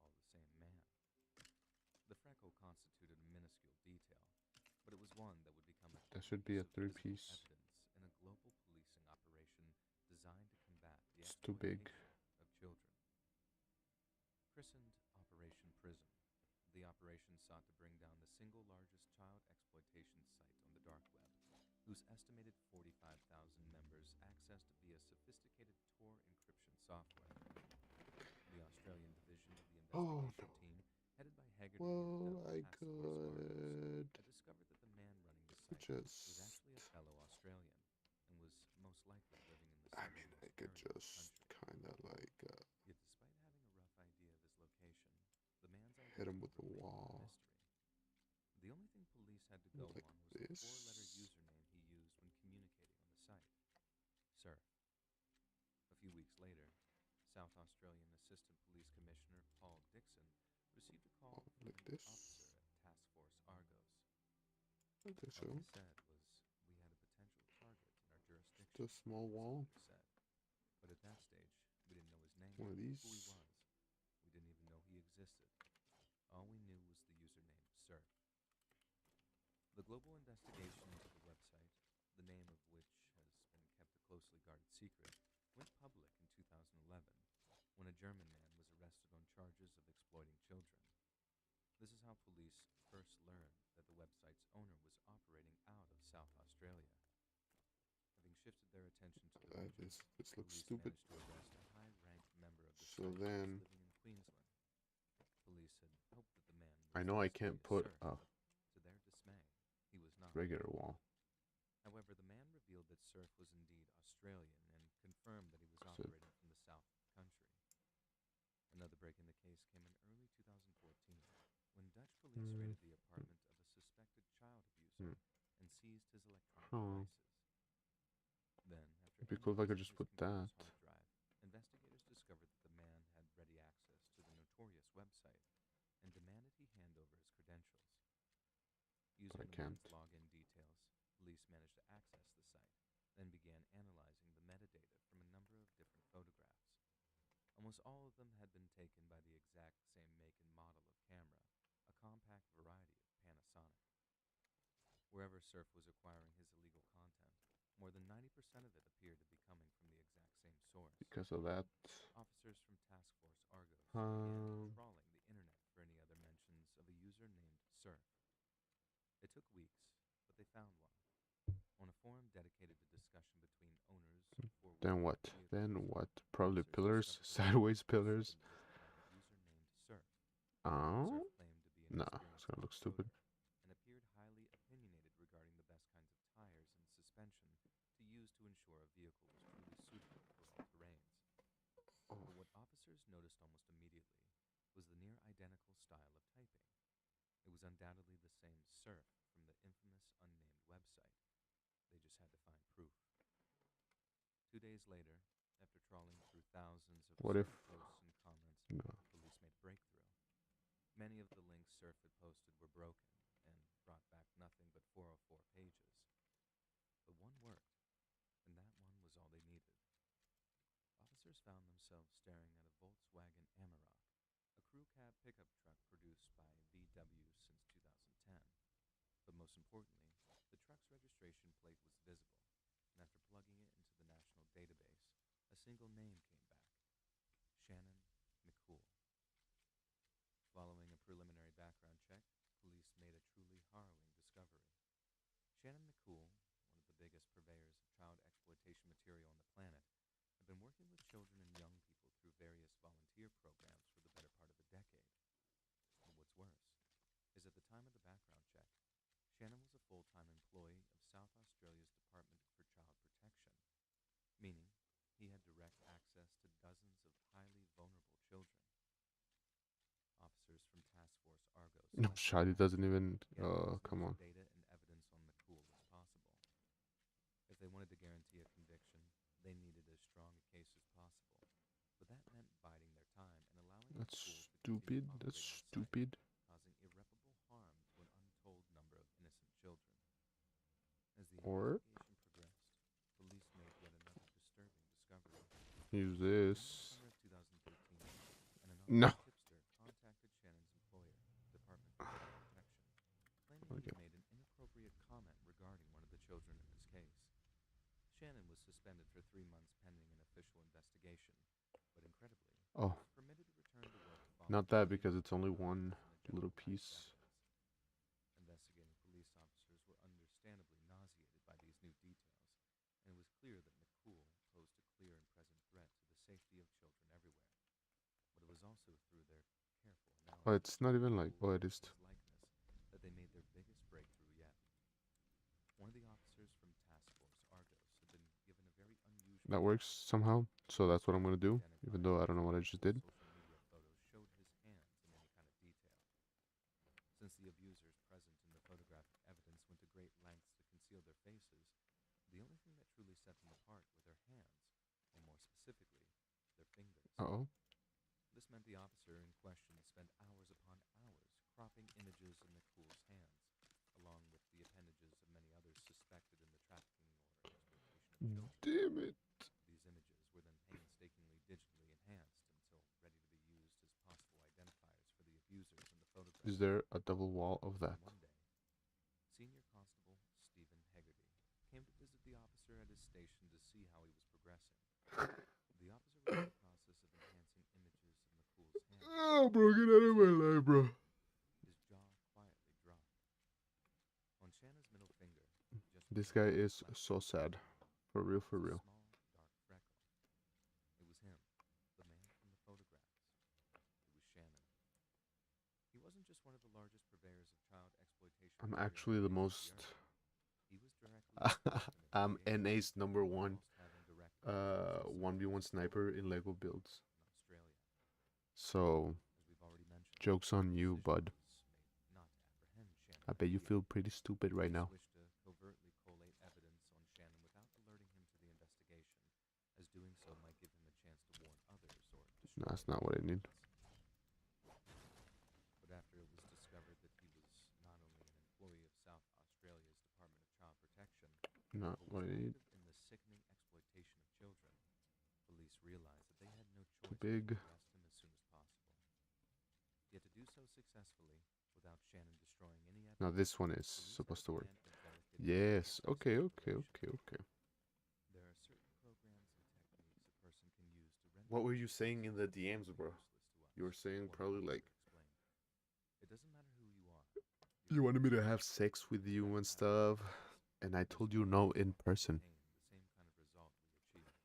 all the same man. The freckle constituted a minuscule detail, but it was one that would become a That key should be piece a of 3 physical piece. evidence in a global policing operation designed to combat the It's too big. exploitation of children. Christened Operation Prism, the operation sought to bring down the single largest child exploitation site on the dark web, whose estimated 45,000 members accessed via sophisticated Tor encryption software. The Australian division of the Oh investigation no. team, headed by Haggerty Well, and I Task Force Argos, could had discovered that the man running the site was just. actually a fellow Australian and was most likely living in the I mean, southernmost I could area of the just country. kind of like Yet despite having a rough idea of his location, the man's hit him identity with the remained a wall mystery. The only thing police had to go like on was this. the 4-letter username he used when communicating on the site. Sir. A few weeks later, South Australian Assistant Police Commissioner Paul Dixon received a call from Like an this. officer at Task Force Argos. I think All so. they said was, we had a potential target in our jurisdiction, Just a small the wall. speaker said. But at that stage, we didn't know his name, One of these. who he was. We didn't even know he existed. All we knew was the username, Sir. The global investigation into the website, the name of which has been kept a closely guarded secret, went public in 2011 when a German man was arrested on charges of exploiting children. This is how police first learned that the website's owner was operating out of South Australia. Having shifted their attention to the region, This looks police stupid. managed to arrest a high-ranked member of the So site who then was living in Queensland. Police had hoped that the man would I know I still can't stay put Sir, a but to their dismay, he was not. regular wall. However, the man revealed that Surf was indeed Australian and confirmed that he was So- operating from the south of the country. Another break in the case came in early 2014 when Dutch police raided the apartment of a suspected child abuser and seized his electronic devices. Then, after It'd be cool if I could analyzing just his put that. computer's hard drive, investigators discovered that the man had ready access to the notorious website and demanded he hand over his credentials. Using I the can't. man's login details, police managed to access the site, then began analyzing the metadata from a number of different photographs. Almost all of them had been taken by the exact same make and model of camera, a compact variety of Panasonic. Wherever Surf was acquiring his illegal content, more than 90% of it appeared to be coming from the exact same source. Because of that. Officers from Task Force Argos began Um, trawling the internet for any other mentions of a user named Surf. It took weeks, but they found one. On a forum dedicated to discussion between owners of four-wheeled Then what? vehicles, Then what? Probably officers pillars, discovered that sideways the pillars. listed by a user named Surf. Oh, Surf claimed to be an nah, experienced it's gonna look off-roader stupid. and appeared highly opinionated regarding the best kinds of tires and suspension to use to ensure a vehicle was truly suitable for all terrains. But what officers noticed almost immediately was the near identical style of typing. It was undoubtedly the same Surf from the infamous unnamed website. They just had to find proof. 2 days later, after trawling through thousands of What if? Surf posts and comments, No. police made a breakthrough. Many of the links Surf had posted were broken and brought back nothing but 404 pages. But one worked, and that one was all they needed. Officers found themselves staring at a Volkswagen Amarok, a crew cab pickup truck produced by VW since 2010. But most importantly, the truck's registration plate was visible, and after plugging it into the national database, a single name came back: Shannon McCool. Following a preliminary background check, police made a truly harrowing discovery. Shannon McCool, one of the biggest material on the planet, had been working with children and young people through various volunteer programs for the better part of a decade. But what's worse is at the time of the background check, Shannon was a full-time employee of South Australia's Department for Child Protection, meaning he had direct access to dozens of highly vulnerable children. Officers from Task Force Argo No, Shadi doesn't even. Come on. data and evidence on McCool as possible. If they wanted to guarantee a conviction, they needed as strong a case as possible. But that meant biding their time and allowing That's McCool to stupid. continue That's operating on site, stupid. causing irreparable harm to an untold number of innocent children. As the Or investigation progressed, police made yet another disturbing discovery. use In the this. summer of 2013, an No. anonymous tipster contacted Shannon's employer, Department for Child Protection, claiming he Okay. had made an inappropriate comment regarding one of the children in his case. Shannon was suspended for 3 months pending an official investigation, but incredibly, Oh, was permitted to return to work the not following that day because it's only without one losing a little general pattern of piece. evidence. Investigating police officers were understandably nauseated by these new details, and it was clear that McCool posed a clear and present threat to the safety of children everywhere. But it was also through their careful analysis Oh, it's not even like. Oh, McCool it and is. his likeness that they made their biggest breakthrough yet. One of the officers from Task Force Argos had been given a very unusual That works task. somehow. So that's what I'm gonna do. Identify Even though I don't know what I just multiple did. social media photos showed his hands in any kind of detail. Since the abusers present in the photographic evidence went to great lengths to conceal their faces, the only thing that truly set them apart were their hands, or more specifically, their fingers. Uh oh. This meant the officer in question spent hours upon hours cropping images of McCool's hands, along with the appendages of many others suspected in the trafficking or exploitation of children. Damn it. These images were then painstakingly digitally enhanced until ready to be used as possible identifiers for the abusers in the photograph. Is there a double wall of that? One day, Senior Constable Stephen Hegarty came to visit the officer at his station to see how he was progressing. The officer was in the process of enhancing images of McCool's hands. Oh, bro, get out of my life, bro. His jaw quietly dropped. On Shannon's middle finger, just This below guy the is left so pinky, sad. For real, for was a real. small, dark freckle. It was him, the man from the photographs. It was Shannon. He wasn't just one of the largest purveyors of child exploitation I'm material actually the on the face of most. the earth. He was directly involved in its I'm creation, NA's number one. almost having direct access to some of the 1v1 most sniper horrible in Lego images builds. in Australia. So, As we've already mentioned, joke's on the you, decision bud. was made not to apprehend Shannon I bet you immediately. feel pretty stupid right Police now. wished to covertly collate evidence on Shannon without alerting him to the investigation, as doing so might give him a chance to warn others or destroy That's not what I need. evidence. But after it was discovered that he was not only an employee of South Australia's Department of Child Protection, Not but what was I need. active in the sickening exploitation of children, police realized that they had no Too choice but to big. arrest him as soon as possible. Yet to do so successfully, without Shannon destroying any evidence, Now this one is police supposed had to work. planned a delicate Yes. Okay, okay, investigation. okay, okay. There are certain programs and techniques a person can use to render What were you the saying in the evidence DMs, bro? useless to us, You were saying or probably the like officer explained. It doesn't matter who you are. you wanted me to have sex with you and stuff, and I told you no in person. The same kind of result we achieved.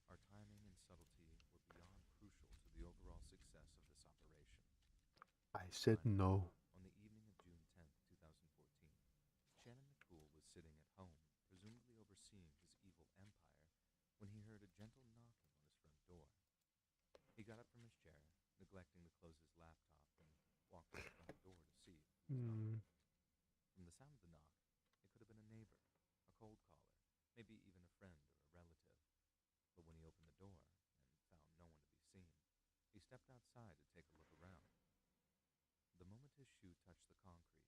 Our timing and subtlety were beyond crucial to the overall success of this operation. I said Finally, no. on the evening of June 10th, 2014, Shannon McCool was sitting at home, presumably overseeing his evil empire, when he heard a gentle knocking on his front door. He got up from his chair, neglecting to close his laptop, and walked to the front door to see who was knocking. From the sound of the knock, it could have been a neighbor, a cold caller, maybe even a friend or a relative. But when he opened the door and found no one to be seen, he stepped outside to take a look around. The moment his shoe touched the concrete,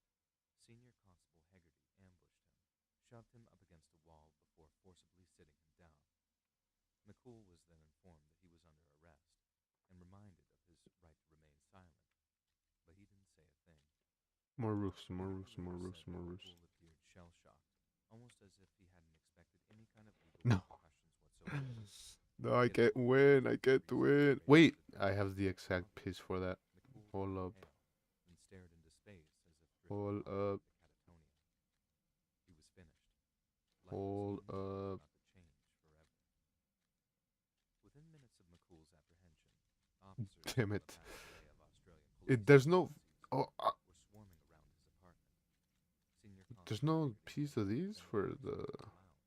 Senior Constable Hegarty ambushed him, shoved him up against a wall before forcibly sitting him down. McCool was then informed that he was under arrest and reminded of his right to remain silent, but he didn't say a thing. More roofs, more Hegarty roofs, more later roofs, said more that roofs. McCool appeared shell-shocked, almost as if he hadn't expected any kind of legal No. repercussions whatsoever. No, I Yet can't McCool win. was I the can't reason win. for Wait, Hegarty's I have the attempt to exact confront piece for that. McCool Hold turned up. pale and stared into space as if drifting Hold off up. into catatonia. He was finished. Life Hold was he knew was up. about to change forever. Damn it. The past array of Australian There's police no. agencies Oh, were swarming around his apartment. Senior there's Constable no Hagerty piece of these spent for hours the. in the lounge.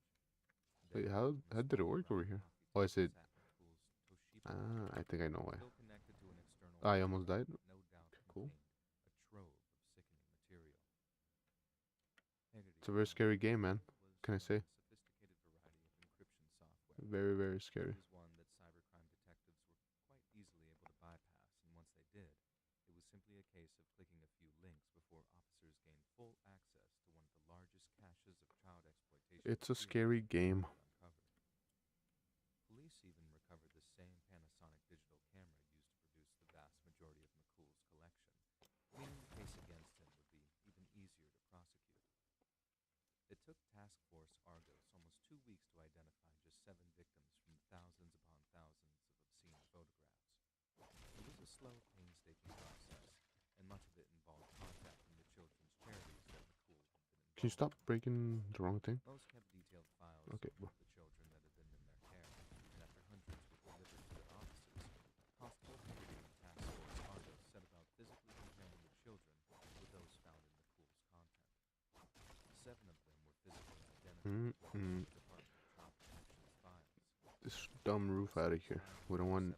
Wait, Then, how did it when work small over brown here? coffee Oh, I table said. sat McCool's Toshiba Ah, I laptop, think I know why. still connected to an external I power almost line died. that no doubt Cool. contained a trove of sickening material. Hagerty It's a very scary game, man. was Can I say? a sophisticated variety of encryption software. Very, very scary. It was one that cybercrime detectives were quite easily able to bypass, and once they did, it was simply a case of clicking a few links before officers gained full access to one of the largest caches of child exploitation It's a material scary game. uncovered. Police even recovered the same Panasonic digital camera used to produce the vast majority of McCool's collection, meaning the case against him would be even easier to prosecute. It took Task Force Argos almost 2 weeks to identify just 7 victims from thousands upon thousands of obscene photographs. It was a slow, painstaking process, and much of it involved contacting the children's charities that McCool had been involved. Can you stop breaking the wrong thing? Most kept detailed files Okay. of the children that had been in their care, and after hundreds were delivered to their offices, Constable Hagerty and Task Force Argos set about physically comparing the children with those found in McCool's content. 7 of them were physically identical to Mm-mm. the Department of Child Protection's files. This dumb roof out of here. We don't want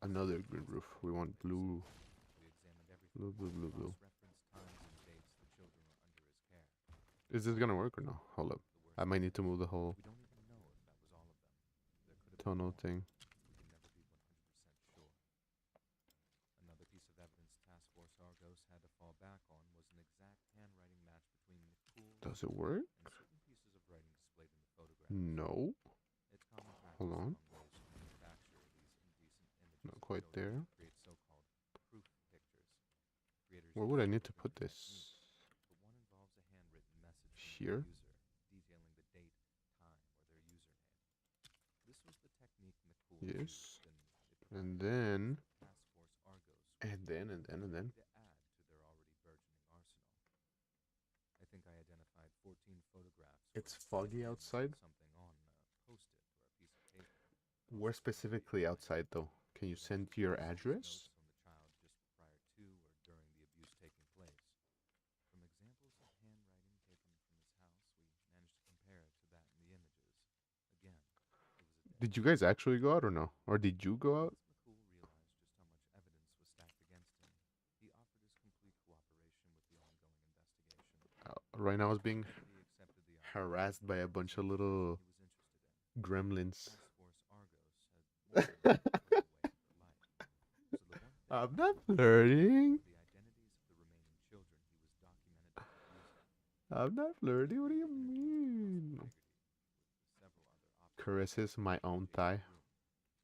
another green roof. We want blue. We examined everything, Blue, blue, blue, blue. cross-referenced times and dates the children were under his care. Is this gonna work or no? Hold up. The I worst might need to move the whole we don't even know if that was all of them. There could have been tunnel more. thing. We can never be 100% sure. Another piece of evidence Task Force Argos had to fall back on was an exact handwriting match between McCool Does it work? and certain pieces of writing displayed in the photograph. No. It's common practice Hold on. among those who manufacture these indecent images Not of quite children there. to create so-called proof pictures. Creators Where would I use need to different put this? techniques, but one involves a handwritten message from Here? the user detailing the date, time, or their username. This was the technique McCool Yes. used, and it And provided then, Task Force Argos and then. to add to their already burgeoning arsenal. I think I identified 14 photographs. It's where foggy had outside. something on a post-it or a piece of paper. Where specifically outside though? Can you send your address? Notes on the child just prior to or during the abuse taking place. From examples of handwriting taken from his house, we managed to compare it to that in the images. Again, it was a Did you guys actually go out or no? Or did you go out? Once McCool realized just how much evidence was stacked against him, he offered his complete cooperation with the ongoing investigation. Right now I was being He accepted the harassed by a bunch of little he was interested in. gremlins. Task Force Argos had more than enough away for life. So the one thing I'm not flirting. were the identities of the remaining children he was documented abusing. I'm not flirting. What do you mean? Several other officers Caresses my own thigh.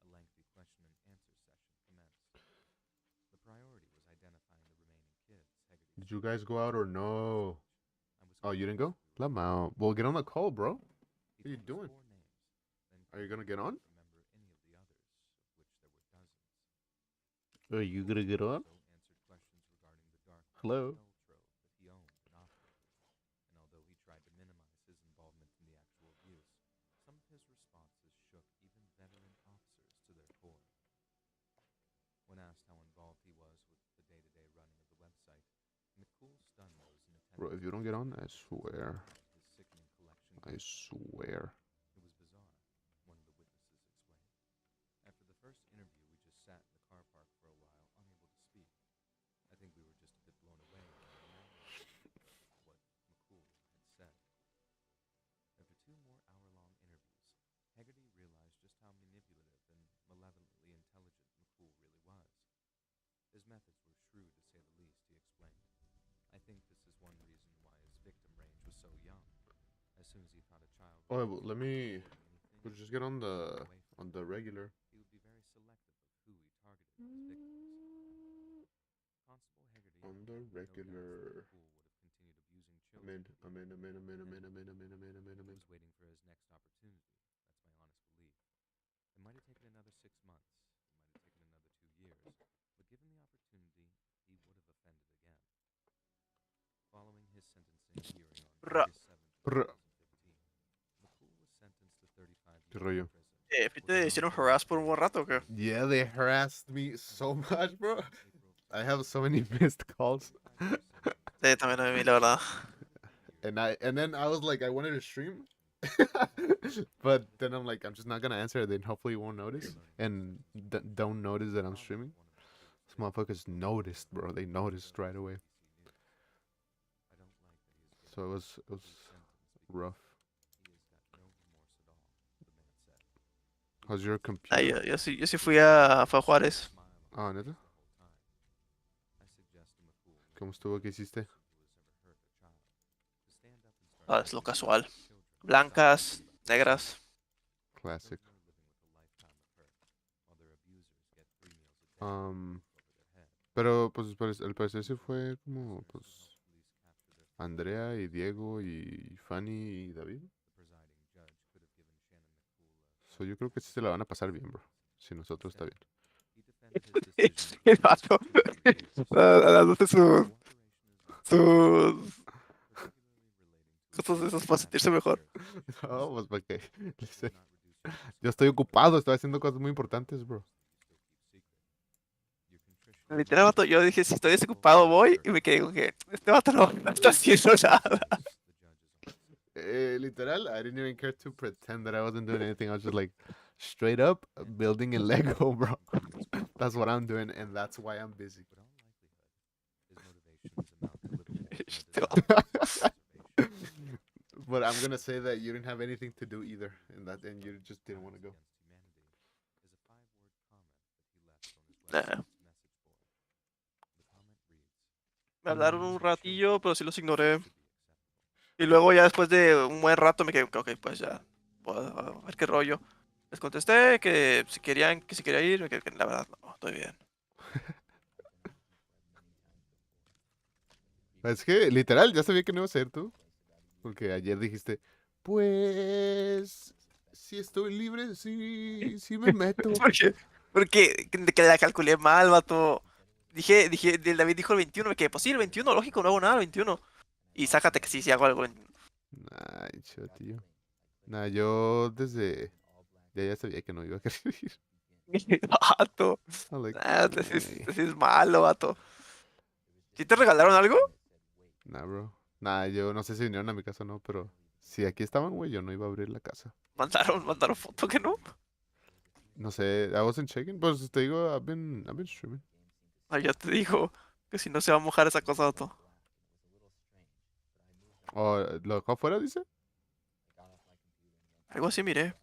a lengthy question and answer session commenced. The priority was identifying the remaining kids. Hegarty Did you guys go out or no? I was Oh, you didn't go? convinced we Let were me out. Well, get on the call, bro. He What are you told us doing? 4 names, then Are you gonna couldn't get on? remember any of the others, of which there were dozens. Are you gonna get on? Also answered questions regarding the dark Hello? snow trove that he owned and operated. And although he tried to minimize his involvement in the actual abuse, some of his responses shook even veteran officers to their core. When asked how involved he was with the day-to-day running of the website, McCool stunned those in attendance. Bro, if you don't get on, I swear. His sickening collection I swear. It was bizarre, one of the witnesses explained. After the first interview, we just sat in the car park for a while, unable to speak. I think we were just a bit blown away by the magnitude of what McCool had said. After 2 more hour-long interviews, Hagerty realized just how manipulative and malevolently intelligent McCool really was. His methods were shrewd, to say the least, he explained. I think this is one reason why his victim range was so young. As soon as he thought a child Oh, was well, let me anything, we'll just get on the away from regular. he would be very selective of who he targeted as victims. Constable Hagerty On had the no doubts that regular. McCool would have continued abusing I'm children. in. I'm in. I'm in. I'm in. I'm in. I'm in. I'm in. I'm in. I'm in. I'm He in. was waiting for his next opportunity. That's my honest belief. It might have taken another 6 months. It might have taken another 2 years. But given the opportunity, he would have offended again. Following his sentencing hearing on August 7th, 2015, McCool was sentenced to 35 ¿Qué years rollo? in prison. ¿Te hicieron harass por un buen rato o qué? Yeah, they harassed me so much, bro. I have so many missed calls. Sí, también a mí, la verdad. And then I was like, I wanted to stream. But then I'm like, I'm just not gonna answer. Then hopefully you won't notice and don't notice that I'm streaming. These motherfuckers noticed, bro. They noticed right away. So it was rough. How's your Ah, computer? yo sí fui a Juárez. Ah, ¿neta? ¿Cómo estuvo? ¿Qué hiciste? Ah, es lo casual. Blancas, negras. Classic. Pero pues al parecer sí fue como pues Andrea y Diego y Fanny y David. So yo creo que sí se la van a pasar bien, bro. Si nosotros está bien. El vato. Dándote sus cosas de esas para sentirse mejor. No, pues para qué. Yo estoy ocupado, estoy haciendo cosas muy importantes, bro. Literal, vato, yo dije, si estoy desocupado voy y me quedé con que este vato no está haciendo nada. Literal, I didn't even care to pretend that I wasn't doing anything. I was just like straight up building a Lego, bro. That's what I'm doing, and that's why I'm busy. Este vato. But I'm gonna say that you didn't have anything to do either, and you just didn't want to go. Nah. Me hablaron un ratillo, pero sí los ignoré. Y luego ya después de un buen rato me quedé, ok, pues ya, voy a ver qué rollo. Les contesté que si querían, que si quería ir, me quedé que la verdad no, estoy bien. Es que literal, ya sabía que no ibas a ir tú. Porque ayer dijiste, pues, si estoy libre, sí me meto. Porque que la calculé mal, vato. Dije, el David dijo el 21, me quedé, pues sí, el 21, lógico, no hago nada el 21. Y sácate que sí, sí hago algo el 21. Ay, chido, tío. Nah, yo desde... Ya sabía que no iba a querer ir. Vato. I'm like, Nah, "Ay, te es malo, vato. ¿Sí te regalaron algo? nah, bro. Nah, yo no sé si vinieron a mi casa o no, pero si aquí estaban, güey, yo no iba a abrir la casa. Mandaron foto que no. No sé, I wasn't checking. Pues te digo, I've been streaming. Ah, ya te dijo que si no se va a mojar esa cosa, vato. ¿O lo dejó afuera, dice? Algo así miré.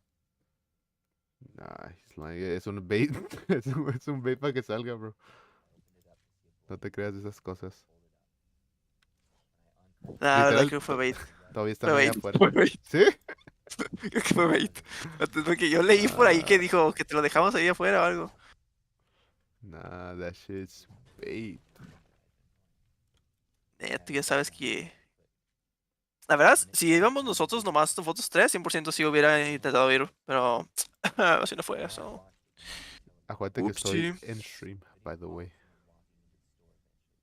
Nah, es un bait. Es un bait para que salga, bro. No te creas de esas cosas. La verdad Literal, creo que fue bait. todavía Fue están ahí bait, afuera. fue bait. ¿Sí? Creo que fue bait. Porque yo leí por ahí que Ah, dijo que te lo dejamos ahí afuera o algo. nah, that shit's bait. Tú ya sabes que... La verdad, si íbamos nosotros nomás nosotros tres, 100% sí hubiera intentado ir, pero así no fue eso. Acuérdate que estoy Upsi. en stream, by the way.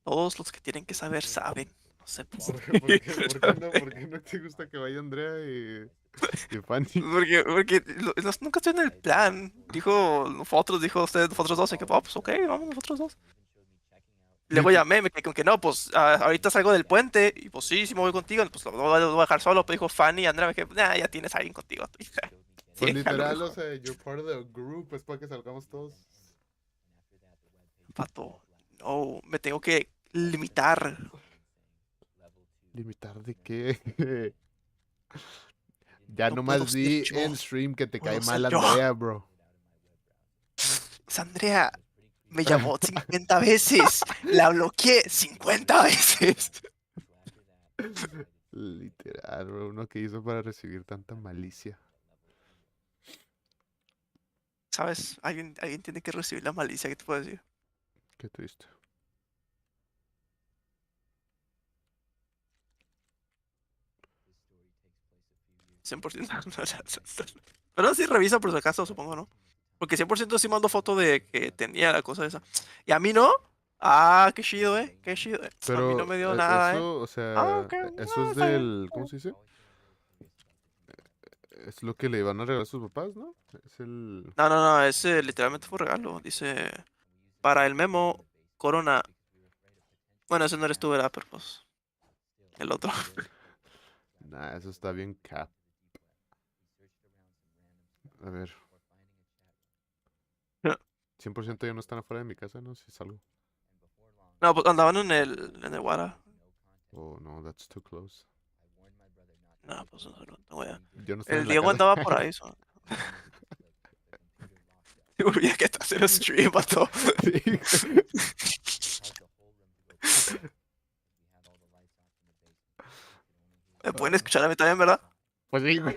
Todos los que tienen que saber saben. No sé por ¿Por qué no te gusta que vaya Andrea y Fanny? Porque nunca estoy en el plan. Dijo nosotros, dijo usted, nosotros dos. Y que, pues ok, vamos nosotros dos. Luego llamé, me quedé con que no, pues ahorita salgo del puente. Y pues sí, sí me voy contigo. Pues lo voy a dejar solo. Pero dijo Fanny y Andrea, me quedé, nah, ya tienes a alguien contigo. Pues Sí, a lo literal, o mejor. sea, you're part of the group, es para que salgamos todos. Pato, no, me tengo que limitar. ¿Limitar de qué? Ya No puedo nomás ser di yo. en stream que te cae Puedo ser mal yo. Andrea, bro. Pues Andrea me llamó 50 veces. La bloqueé 50 veces. Literal, bro. Uno que hizo para recibir tanta malicia. ¿Sabes? Alguien tiene que recibir la malicia, ¿qué te puedo decir? Qué triste. $100%. Pero sí revisa por si acaso, supongo, ¿no? Porque 100% sí mando foto de que tenía la cosa esa. Y a mí no. Ah, qué chido, qué chido. A mí no Pero me dio nada, eso, o Ah, sea, ok, eso es está bien. del, ¿cómo se dice? Es lo que le van a regalar a sus papás, ¿no? Es el... No, ese literalmente fue un regalo. Dice, para el Memo, Corona. Bueno, ese no eres tú, ¿verdad? Pero pues, el otro. Nah, eso está bien cap. A ver. 100% ya no están afuera de mi casa, ¿no? Si salgo. No, pues andaban en el Guara. Oh, no, that's too close. No, pues no, no voy a... Yo no estoy El en la Diego casa. andaba por ahí. Se me olvida que está haciendo stream, vato. Me pueden escuchar a mí también, ¿verdad? Pues sí, güey.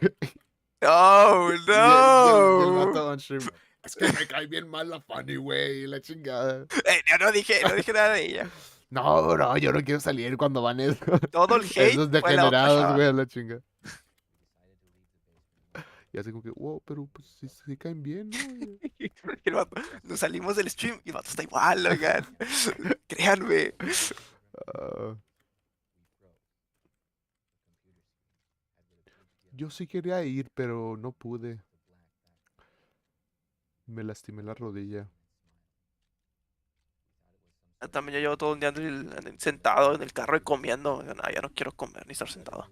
Oh, Y el vato no. on stream. Es que me cae bien mal la Fanny, güey. La chingada. Yo no dije nada de ella. No, bro, yo no quiero salir cuando van esos. Todo el hate Esos fue la otra degenerados, chava. güey, a la chinga. Y así como que, wow, pero pues sí caen bien, ¿no? Y el vato, nos salimos del stream y el vato está igual, oigan. Créanme. Ah, yo sí quería ir, pero no pude. Me lastimé la rodilla. También yo llevo todo un día sentado en el carro y comiendo. No, ya no quiero comer ni estar sentado.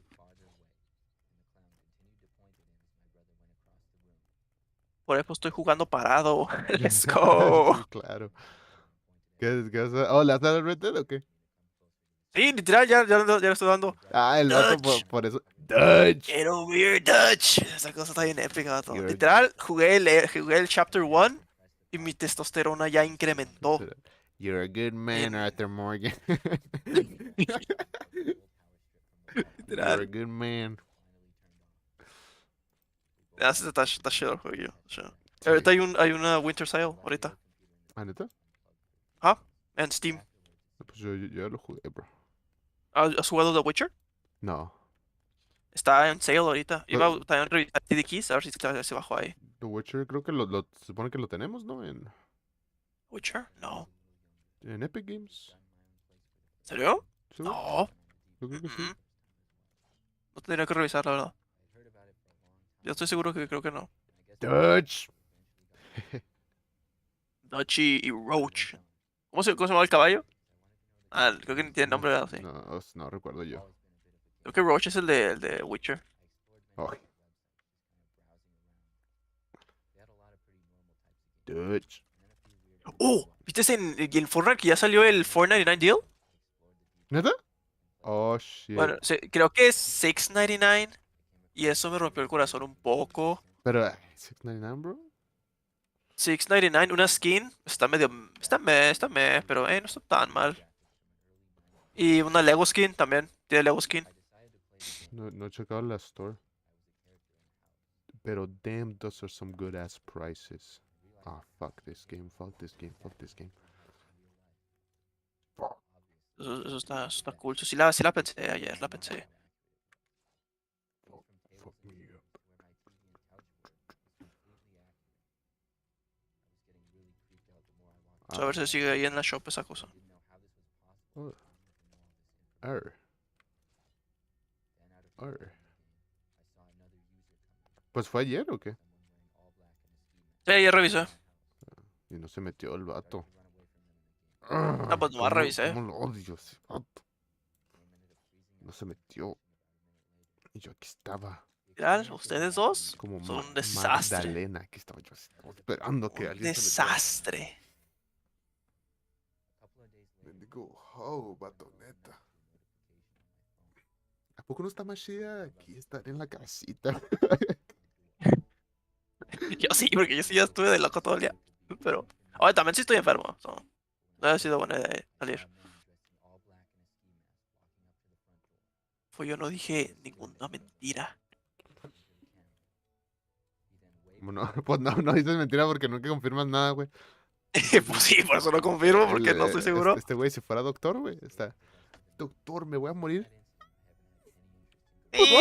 Por eso estoy jugando parado. Let's go. Sí, claro. ¿Qué vas a... Oh, ¿le vas a dar Red Dead o qué? Sí, literal, ya le estoy dando. Ah, el vato Dutch. por eso. Dutch. Get over here, Dutch. Esa cosa está bien épica, vato. You're- Literal, jugué el Chapter 1 y mi testosterona ya incrementó. You're a good man, En- Arthur Morgan. You're a Literal. good man. Está chido el juego. Sí. Ahorita hay una Winter Sale, ahorita. ¿Ah, neta? ¿Ah? En Steam. No, pues yo ya lo jugué, bro. ¿Has jugado The Witcher? No. Está en sale ahorita. Iba Pero- a también revisar TD Keys, a ver si se bajó ahí. The Witcher creo que se supone que lo tenemos, ¿no? ¿Witcher? No. En Epic Games. ¿En serio? ¿Sí, güey? No. Yo creo que sí. No tendría que revisar, la verdad. Yo estoy seguro que creo que no. Dutch. Dutchy y Roach. ¿Cómo se llama el caballo? Ah, creo que ni tiene nombre, ¿verdad? Sí. No recuerdo yo. Creo que Roach es el de Witcher. Ay. Dutch. ¡Oh! ¿Viste en el Fortnite que ya salió el $4.99 deal? ¿Neta? Oh, shit. Bueno, creo que es $6.99. Y eso me rompió el corazón un poco. Pero, $6.99, bro. $6.99, una skin. Está medio. Está me, pero no está tan mal. Y una Lego skin también. Tiene Lego skin. No he checado la store. Pero, damn, those are some good ass prices. Ah, fuck this game, fuck this game, fuck this game. Eso está cool. Sí la pensé ayer, la pensé. Fuck me up. A ver si sigue ahí en la shop esa cosa. Oh. Arr. Arr. Pues fue ayer o qué? Sí, ayer revisé. Y no se metió el vato. Ah, pues nomás revisé. ¿Cómo lo odio ese vato? No se metió. Y yo aquí estaba. Literal, ustedes dos Como son un desastre. Magdalena. Aquí estaba yo estaba esperando que Un alguien se desastre. metiera. Bendigo, vato, neta. ¿A poco no está más chida aquí estar en la casita? Yo sí, porque yo sí ya estuve de loco todo el día. Pero, oye, también sí estoy enfermo. No ha sido buena idea salir. Pues yo no dije ninguna mentira. Bueno, pues no dices mentira porque nunca confirmas nada, güey. Pues sí, por eso lo confirmo, porque no estoy seguro. Este güey, si fuera doctor, güey, está. Doctor, me voy a morir. Pues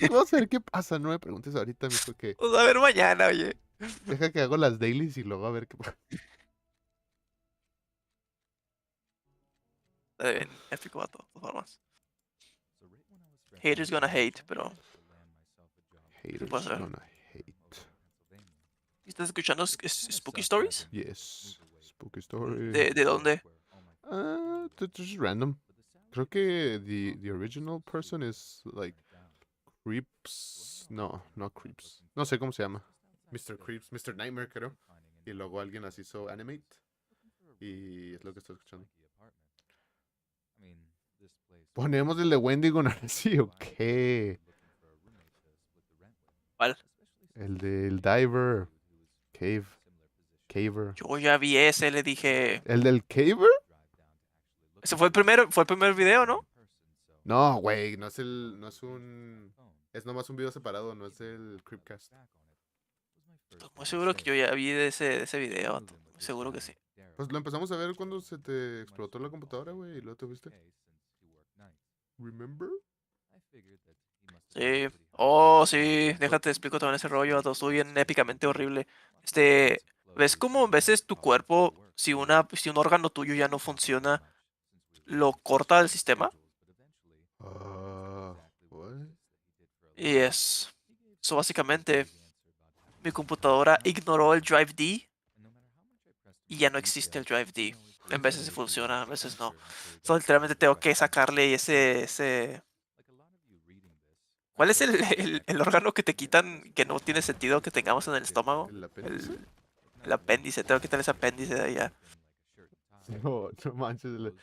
vamos a ver qué pasa. No me preguntes ahorita, mijo, que Pues a ver mañana, oye. deja que hago las dailies y luego a ver qué pasa. Está bien, épico vato, de todas formas. Haters gonna hate, pero Haters pasa? gonna ¿Estás escuchando Spooky Stories? Yes. Spooky story. ¿De dónde? Just random. Creo que the original person is like Creeps. No, no Creeps. No sé cómo se llama. Mr. Creeps, Mr. Nightmare, creo. Y luego alguien las hizo Animate. Y es lo que estoy escuchando. Ponemos el de Wendigo, ¿no? Sí, ¿o qué? ¿Cuál? El del Diver. Caver. Yo ya vi ese, le dije. ¿El del Caver? Ese fue el primer video, ¿no? No, güey, no es un... Es nomás un video separado, no es el Creepcast. Estoy muy seguro que yo ya vi de ese video. Muy seguro que sí. Pues lo empezamos a ver cuando se te explotó la computadora, güey, y luego te fuiste. ¿Remember? Sí. Oh, sí. Déjate explico también ese rollo. Todo estuvo bien épicamente horrible. ¿Ves cómo a veces tu cuerpo, si un órgano tuyo ya no funciona, lo corta del sistema? What? Y eso básicamente, mi computadora ignoró el Drive D y ya no existe el Drive D. En veces sí funciona, a veces no. So, literalmente tengo que sacarle ese... ¿Cuál es el órgano que te quitan que no tiene sentido que tengamos en el estómago? ¿El apéndice? El apéndice, tengo que quitar ese apéndice de allá. No, no manches.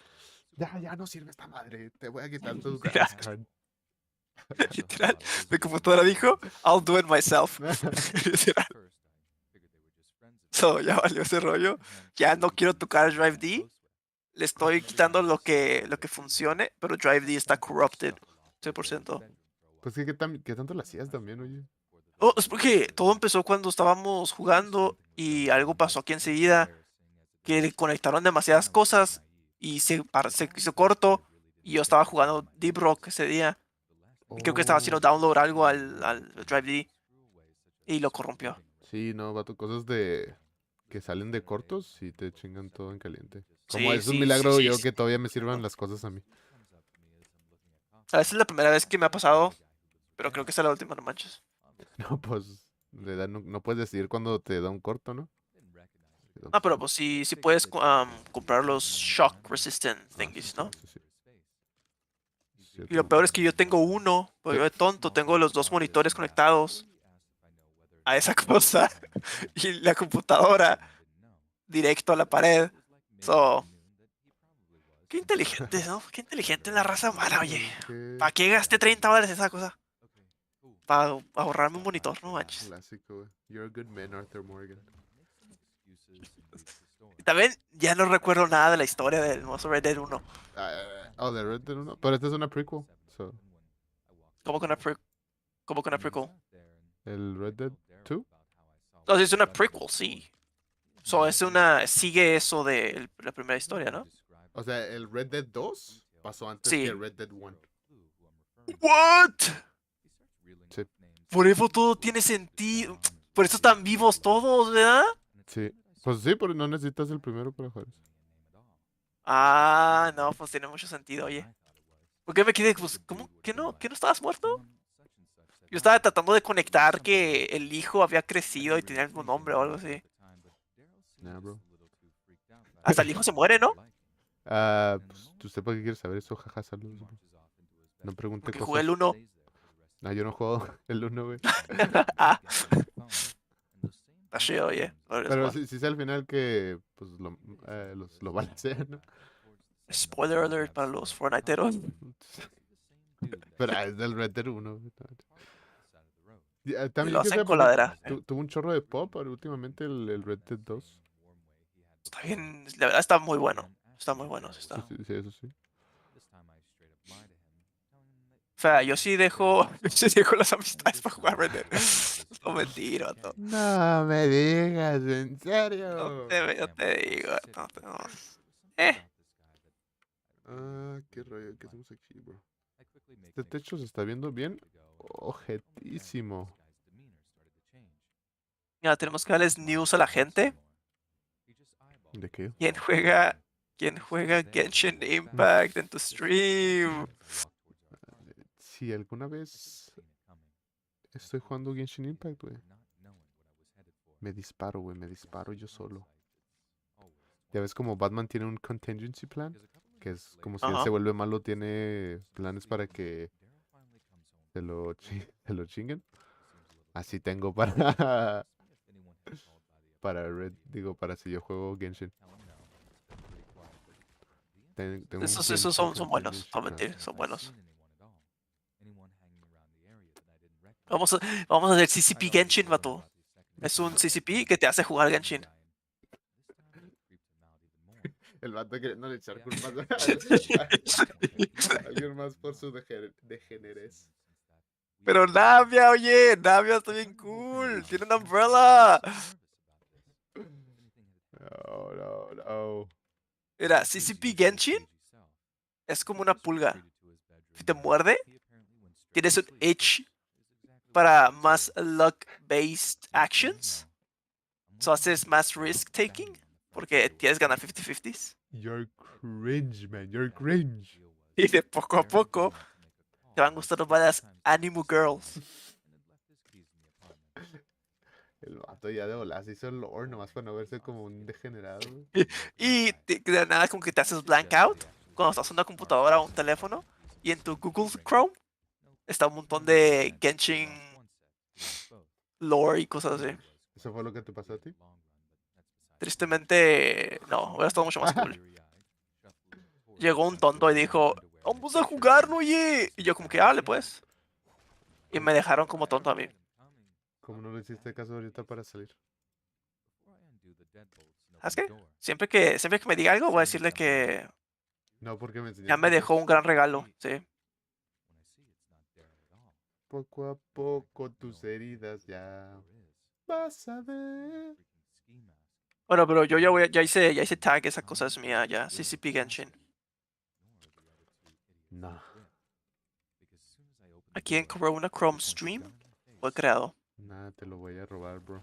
Ya no sirve esta madre. Te voy a quitar tu Literal, graphics card. literal, mi computadora dijo, I'll do it myself. Literal. So, ya valió ese rollo. Ya no quiero tocar el Drive D. Le estoy quitando lo que funcione, pero Drive D está corrupted. 100%. Pues que ¿qué tanto le hacías también, oye? Oh, es porque todo empezó cuando estábamos jugando y algo pasó aquí enseguida, que le conectaron demasiadas cosas y se hizo corto y yo estaba jugando Deep Rock ese día y creo que estaba haciendo download algo al Drive D y lo corrompió. Sí, no, vato, cosas que salen de cortos y te chingan todo en caliente. Como Sí, es un sí, sí, milagro sí, yo sí. que todavía me sirvan las cosas a mí. Esa es la primera vez que me ha pasado, pero creo que esa es la última, no manches. No, pues no puedes decidir cuando te da un corto, ¿no? Ah, pero pues sí puedes comprar los shock resistant thingies, ¿no? Sí, sí. Y lo peor es que yo tengo uno, pues yo de tonto, tengo los dos monitores conectados a esa cosa y la computadora directo a la pared. So, qué inteligente, ¿no? Qué inteligente la raza humana, oye. ¿Para qué gasté $30 en esa cosa? Para ahorrarme un monitor, no manches. Clásico, güey. You're a good man, Arthur Morgan. Y también ya no recuerdo nada de la historia del Monster Red Dead 1. De Red Dead 1. Pero esta es una prequel. So, ¿Cómo que una prequel? ¿el Red Dead 2? No, sí, es una prequel, sí. So, sigue eso de la primera historia, ¿no? O sea, el Red Dead 2 pasó antes Sí. que Red Dead 1. ¿What? Sí. Por eso todo tiene sentido. Por eso están vivos todos, ¿verdad? Sí. Pues sí, pero no necesitas el primero para jugar eso. Ah, no, pues tiene mucho sentido, oye. ¿Por qué me quedé? Pues, ¿cómo? ¿Que no estabas muerto? Yo estaba tratando de conectar que el hijo había crecido y tenía el mismo nombre o algo así. Nah, bro. Hasta el hijo se muere, ¿no? Pues, ¿usted para qué quiere saber eso? Jaja, saludos, bro. No pregunte Porque cosas. jugué el 1. No, yo no juego el 1, güey. Ah. Está chido, oye. Pero sí sé al final que pues lo balancean, ¿no? Spoiler alert para los Fortniteeros. Pero es del Red Dead 1. Lo También que hacen sea, coladera. tuvo un chorro de pop pero últimamente el Red Dead 2. Está bien, la verdad está muy bueno. Está muy bueno, sí está. Sí, eso sí. O sea, yo sí dejo las amistades para jugar Red Dead. No mentira, no. No me digas, en serio. Yo te digo, no. Qué rollo, ¿qué hacemos aquí, bro? Este techo se está viendo bien ojetísimo. Mira, tenemos que darles news a la gente. ¿De qué? ¿Quién juega Genshin Impact en tu stream? Si alguna vez estoy jugando Genshin Impact, güey. Me disparo, güey, me disparo yo solo. Ya ves como Batman tiene un contingency plan, que es como si él se Ajá. vuelve malo, tiene planes para que se lo chinguen. Así tengo para para para si yo juego Genshin. Tengo un Esos son buenos, contingency no plan. mentir, son buenos. Vamos a hacer CCP Genshin, vato. Es un CCP que te hace jugar Genshin. El vato queriéndole echar culpas a alguien más por su degenerez. Pero Navia, oye, Navia está bien cool. Tiene una umbrella. No, no, no. Mira, CCP Genshin es como una pulga. Si te muerde, tienes un itch para más luck-based actions. So haces más risk-taking porque tienes ganar 50-50s. You're cringe, man. You're cringe. Y de poco a poco te van gustando varias Animo Girls. El vato ya de volar se hizo el lore nomás para no verse como un degenerado. Y de nada como que te haces blank out cuando estás en una computadora o un teléfono y en tu Google Chrome está un montón de Genshin lore y cosas así. ¿Eso fue lo que te pasó a ti? Tristemente, no, hubiera estado mucho más cool. Llegó un tonto y dijo, vamos a jugar, oye. Y yo como que, hable pues. Y me dejaron como tonto a mí. ¿Cómo no le hiciste caso ahorita para salir? ¿Sabes qué? Siempre que me diga algo, voy a decirle que No, porque me ya enseñaste. me dejó un gran regalo, sí. Poco a poco tus heridas ya vas a ver. Bueno, pero yo ya hice tag, esa cosa es mía ya. CCP Genshin. No, Aquí en Corona Chrome Stream fue creado. nada, te lo voy a robar, bro.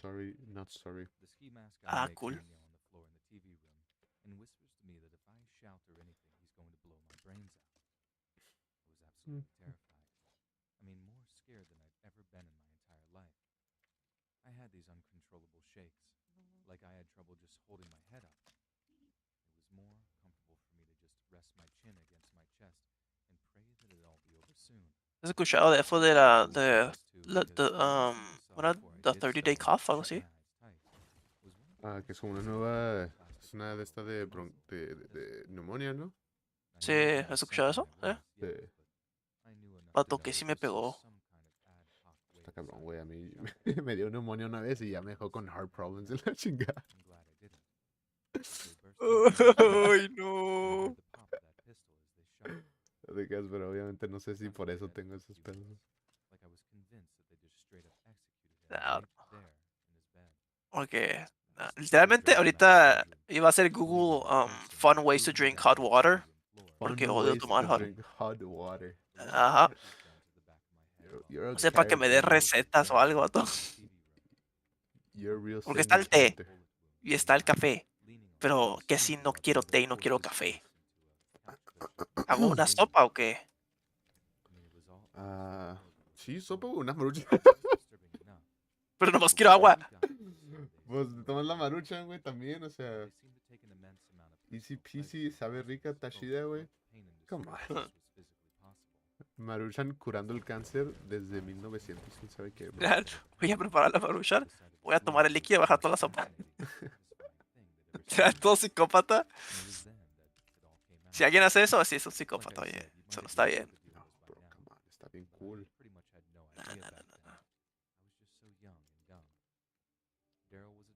Sorry, not sorry. Ah, cool. I had these uncontrollable shakes, like I had trouble just holding my head up. It was more comfortable for me to just rest my chin against my chest and pray that it'd all be over soon. ¿Has escuchado de eso what are the 30-day cough, algo así? Ah, que es como una nueva. Es una de esta de neumonía, ¿no? Sí, ¿has escuchado eso? De, Pato, que sí me pegó. está cabrón, güey. A mí me dio neumonía una vez y ya me dejó con heart problems en la chingada. Ay, no. De que pero obviamente no sé si por eso tengo esos pedos. No, porque literalmente ahorita iba a ser Google fun ways to drink hot water. Porque Fun odio ways tomar to hot. drink hot water. Ajá. You're a O sea, para que me dé character. recetas o algo, vato. You're a real Porque está el sandwich té character. y está el café. Pero que si no quiero té y no quiero café. ¿Hago una sopa o qué? Ah, sí, sopa o una marucha. Pero nomás quiero agua. Pues te tomas la marucha, güey, también, o sea. Easy peasy, sabe rica, tashida, güey. Come on. Maruchan curando el cáncer desde 1900, quién sabe qué, bro. Voy a preparar la maruchan. Voy a tomar el líquido y bajar toda la sopa. ¿Será todo psicópata? Si alguien hace eso, sí es un psicópata, oye. Eso no está bien. No, bro, come on, está bien cool.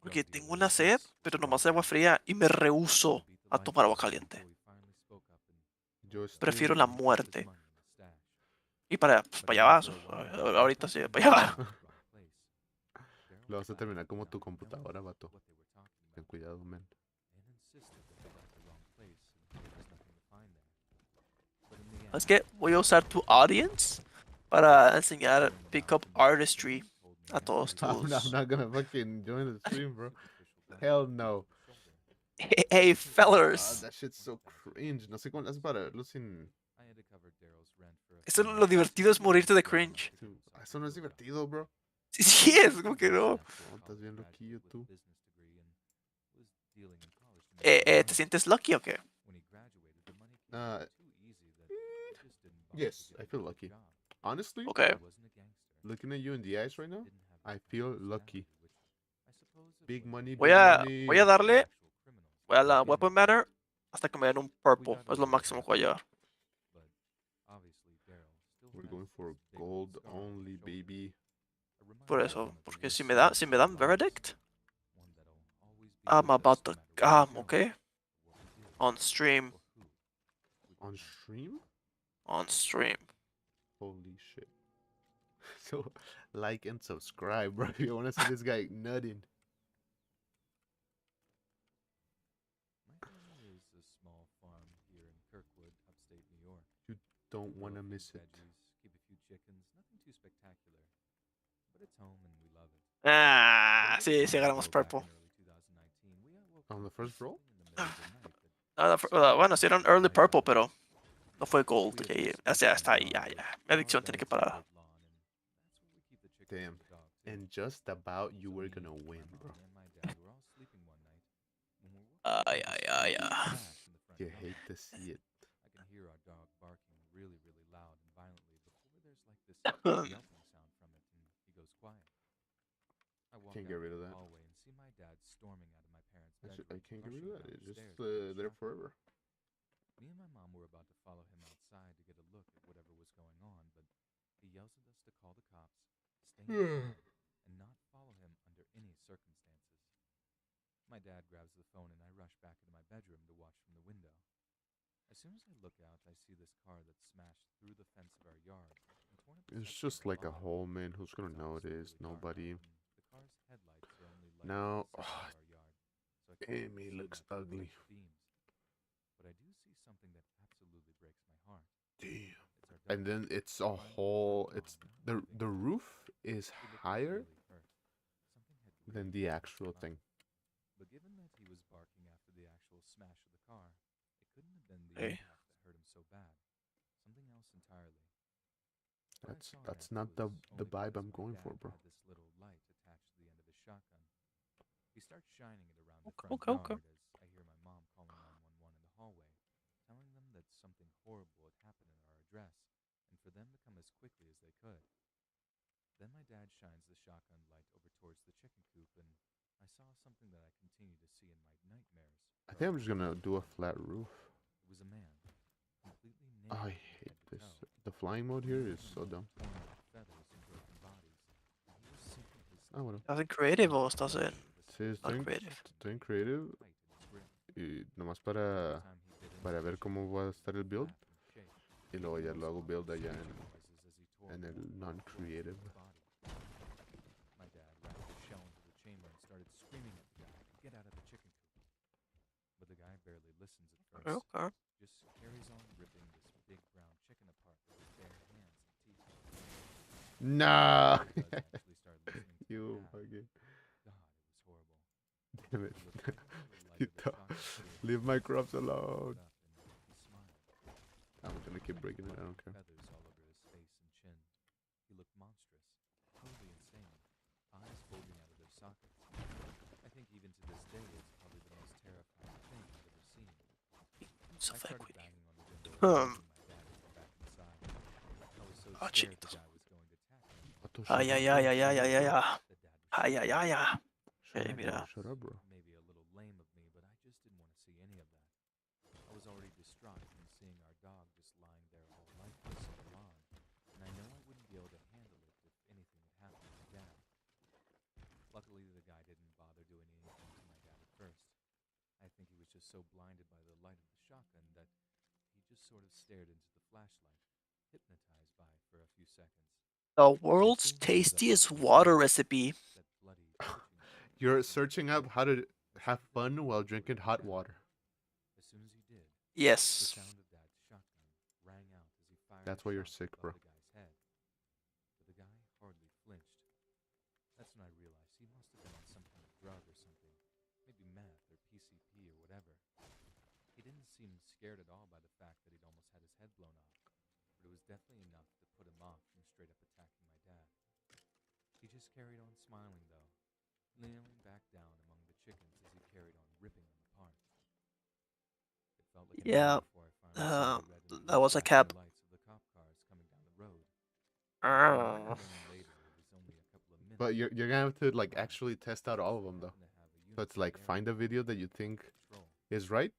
Porque tengo una sed, pero nomás agua fría y me rehúso a tomar agua caliente. Yo Prefiero la muerte. Y pues, para allá vas. Ahorita sí, para allá va. Lo vas a terminar como tu computadora, vato. Ten cuidado, man. Es que voy a usar tu audience para enseñar pick-up artistry a todos I'm tus... not gonna fucking join the stream, bro. Hell no. Hey, Ah, fellers. that shit's so cringe. No sé cómo le haces para verlo sin. Eso lo divertido es morirte de cringe. Eso no es divertido, bro. Sí, sí es, como que no. Oh, estás bien loquillo tú. ¿Te sientes lucky o qué? Uh, yes, I feel lucky. Honestly, Okay. looking at you in the eyes right now, I feel lucky. Big money, Voy big a money. darle, voy a la Weapon Matter hasta que me den un purple. Es lo máximo que voy a llevar. We're going for gold only, baby. Por eso, porque si me dan Verdict, I'm about to, okay. On stream, On stream? on stream. Holy shit. So, like and subscribe, bro. If you want to see this guy nutting. You don't want to miss it. Ah, sí, sí agarramos purple. On the first roll? Bueno, sí era un early purple, pero no fue gold. Okay. O sea, está ahí, ya, ya. Mi adicción tiene que parar. Damn. And just about you were gonna win, bro. Ay, ay, ay, ay. You hate to see it. Can't get rid of that. I can't get rid of that. It's just there forever. Me and my mom were about to follow him outside to get a look at whatever was going on, but he yells at us to call the cops, stay inside, and not follow him under any circumstances. My dad grabs the phone and I rush back into my bedroom to watch from the window. As soon as I look out, I see this car that smashed through the fence of our yard and torn up the It's section just of our like a lawn. hole, man. Who's gonna know it is? Nobody. Now, Amy looks ugly. But I do see something that absolutely breaks my heart. Damn. And then it's a whole. It's the roof is higher than the actual thing. But given that he was barking after the actual smash of the car, it couldn't have been the impact that hurt him so bad. Something else entirely. That's not the vibe I'm going for, bro. This little light attached to the end of his shotgun. He starts shining it around the front Okay. yard as I hear my mom calling 911 in the hallway, telling them that something horrible had happened at our address, and for them to come as quickly as they could. Then my dad shines the shotgun light over towards the chicken coop, and I saw something that I continue to see in my nightmares. I think I'm just gonna do a flat roof. It was a man, completely naked. I hate this. The flying mode here is so dumb. Ah, bueno. ¿Estás en creative o estás en Sí, creative? estoy en creative. Y nomás para ver cómo va a estar el build. Y luego ya lo hago build allá en el non-creative. My dad wrapped his shell into the chamber and started screaming at the guy to get out of the chicken coop. But the guy barely listens at first. Okay. Just carries on ripping this big brown chicken apart with his bare hands and teeth. Nah. He does actually start listening to You the fucking. God, it was horrible. Damn it. Leave my crops alone. I'm gonna keep breaking it. I don't care. Feathers all over his face and chin. He looked monstrous, totally insane, eyes bulging out of their sockets. I think even to this day, it's probably the most terrifying thing I've ever seen. So I fake started with you. banging on the window, begging my dad to come back inside. I was so Oh, scared the chinitos. guy was going to attack me. Ay, ay, ay, ay, ay, ay, ay, ay. The dad was Ay, ay, ay, ay. Shut up, mira. bro. Shut up, bro. maybe a little lame of me, but I just didn't want to see any of that. I was already distraught from seeing our dog just lying there all lifeless on the lawn, and I know I wouldn't be able to handle it if anything had happened to my dad. Luckily, the guy didn't bother doing anything to my dad at first. I think he was just so blinded by the light of the shotgun that he just sort of stared into the flashlight, hypnotized by it for a few seconds. The world's tastiest water recipe. That bloody twitching You're searching up how to have fun while drinking hot water. as soon as he did, the Yes. sound of Dad's shotgun rang out as he fired That's a why you're shot sick, bro. above the guy's head. But the guy hardly flinched. That's when I realized he must have been on some kind of drug or something, maybe meth or PCP or whatever. He didn't seem scared at all by the fact that he'd almost had his head blown off, but it was definitely enough to put him off from straight up attacking my dad. He He just carried on smiling, though, kneeling back down among the chickens as he carried on ripping them apart. It felt like an Yeah, hour before I finally saw the red and that blue was a flashing cap. lights of the cop cars coming down the road. Ah. Learning later, it was only a couple of minutes. But you're gonna have to like actually test out all of them though. So it's like find a video that you think is right,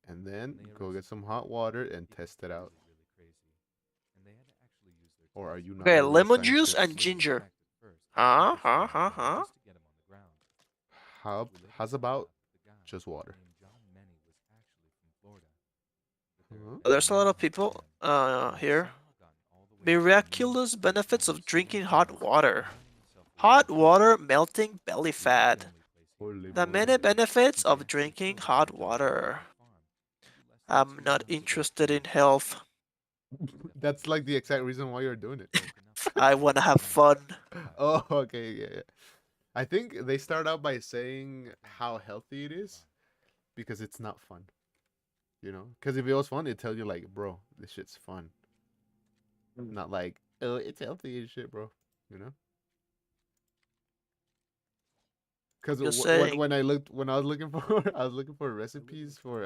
and then go get some hot water and test it out. Or are you not Okay, a real lemon juice scientist? and ginger. Huh? How's about just water? Huh? There's a lot of people here. Miraculous benefits of drinking hot water. Hot water melting belly fat. Holy The moly. many benefits of drinking hot water. I'm not interested in health. That's like the exact reason why you're doing it. I want to have fun. Oh, okay, yeah. I think they start out by saying how healthy it is because it's not fun. You know? Because if it was fun, it'd tell you, like, bro, this shit's fun. Not like, oh, it's healthy and shit, bro. You know? Because You're saying when I was looking for I was looking for recipes for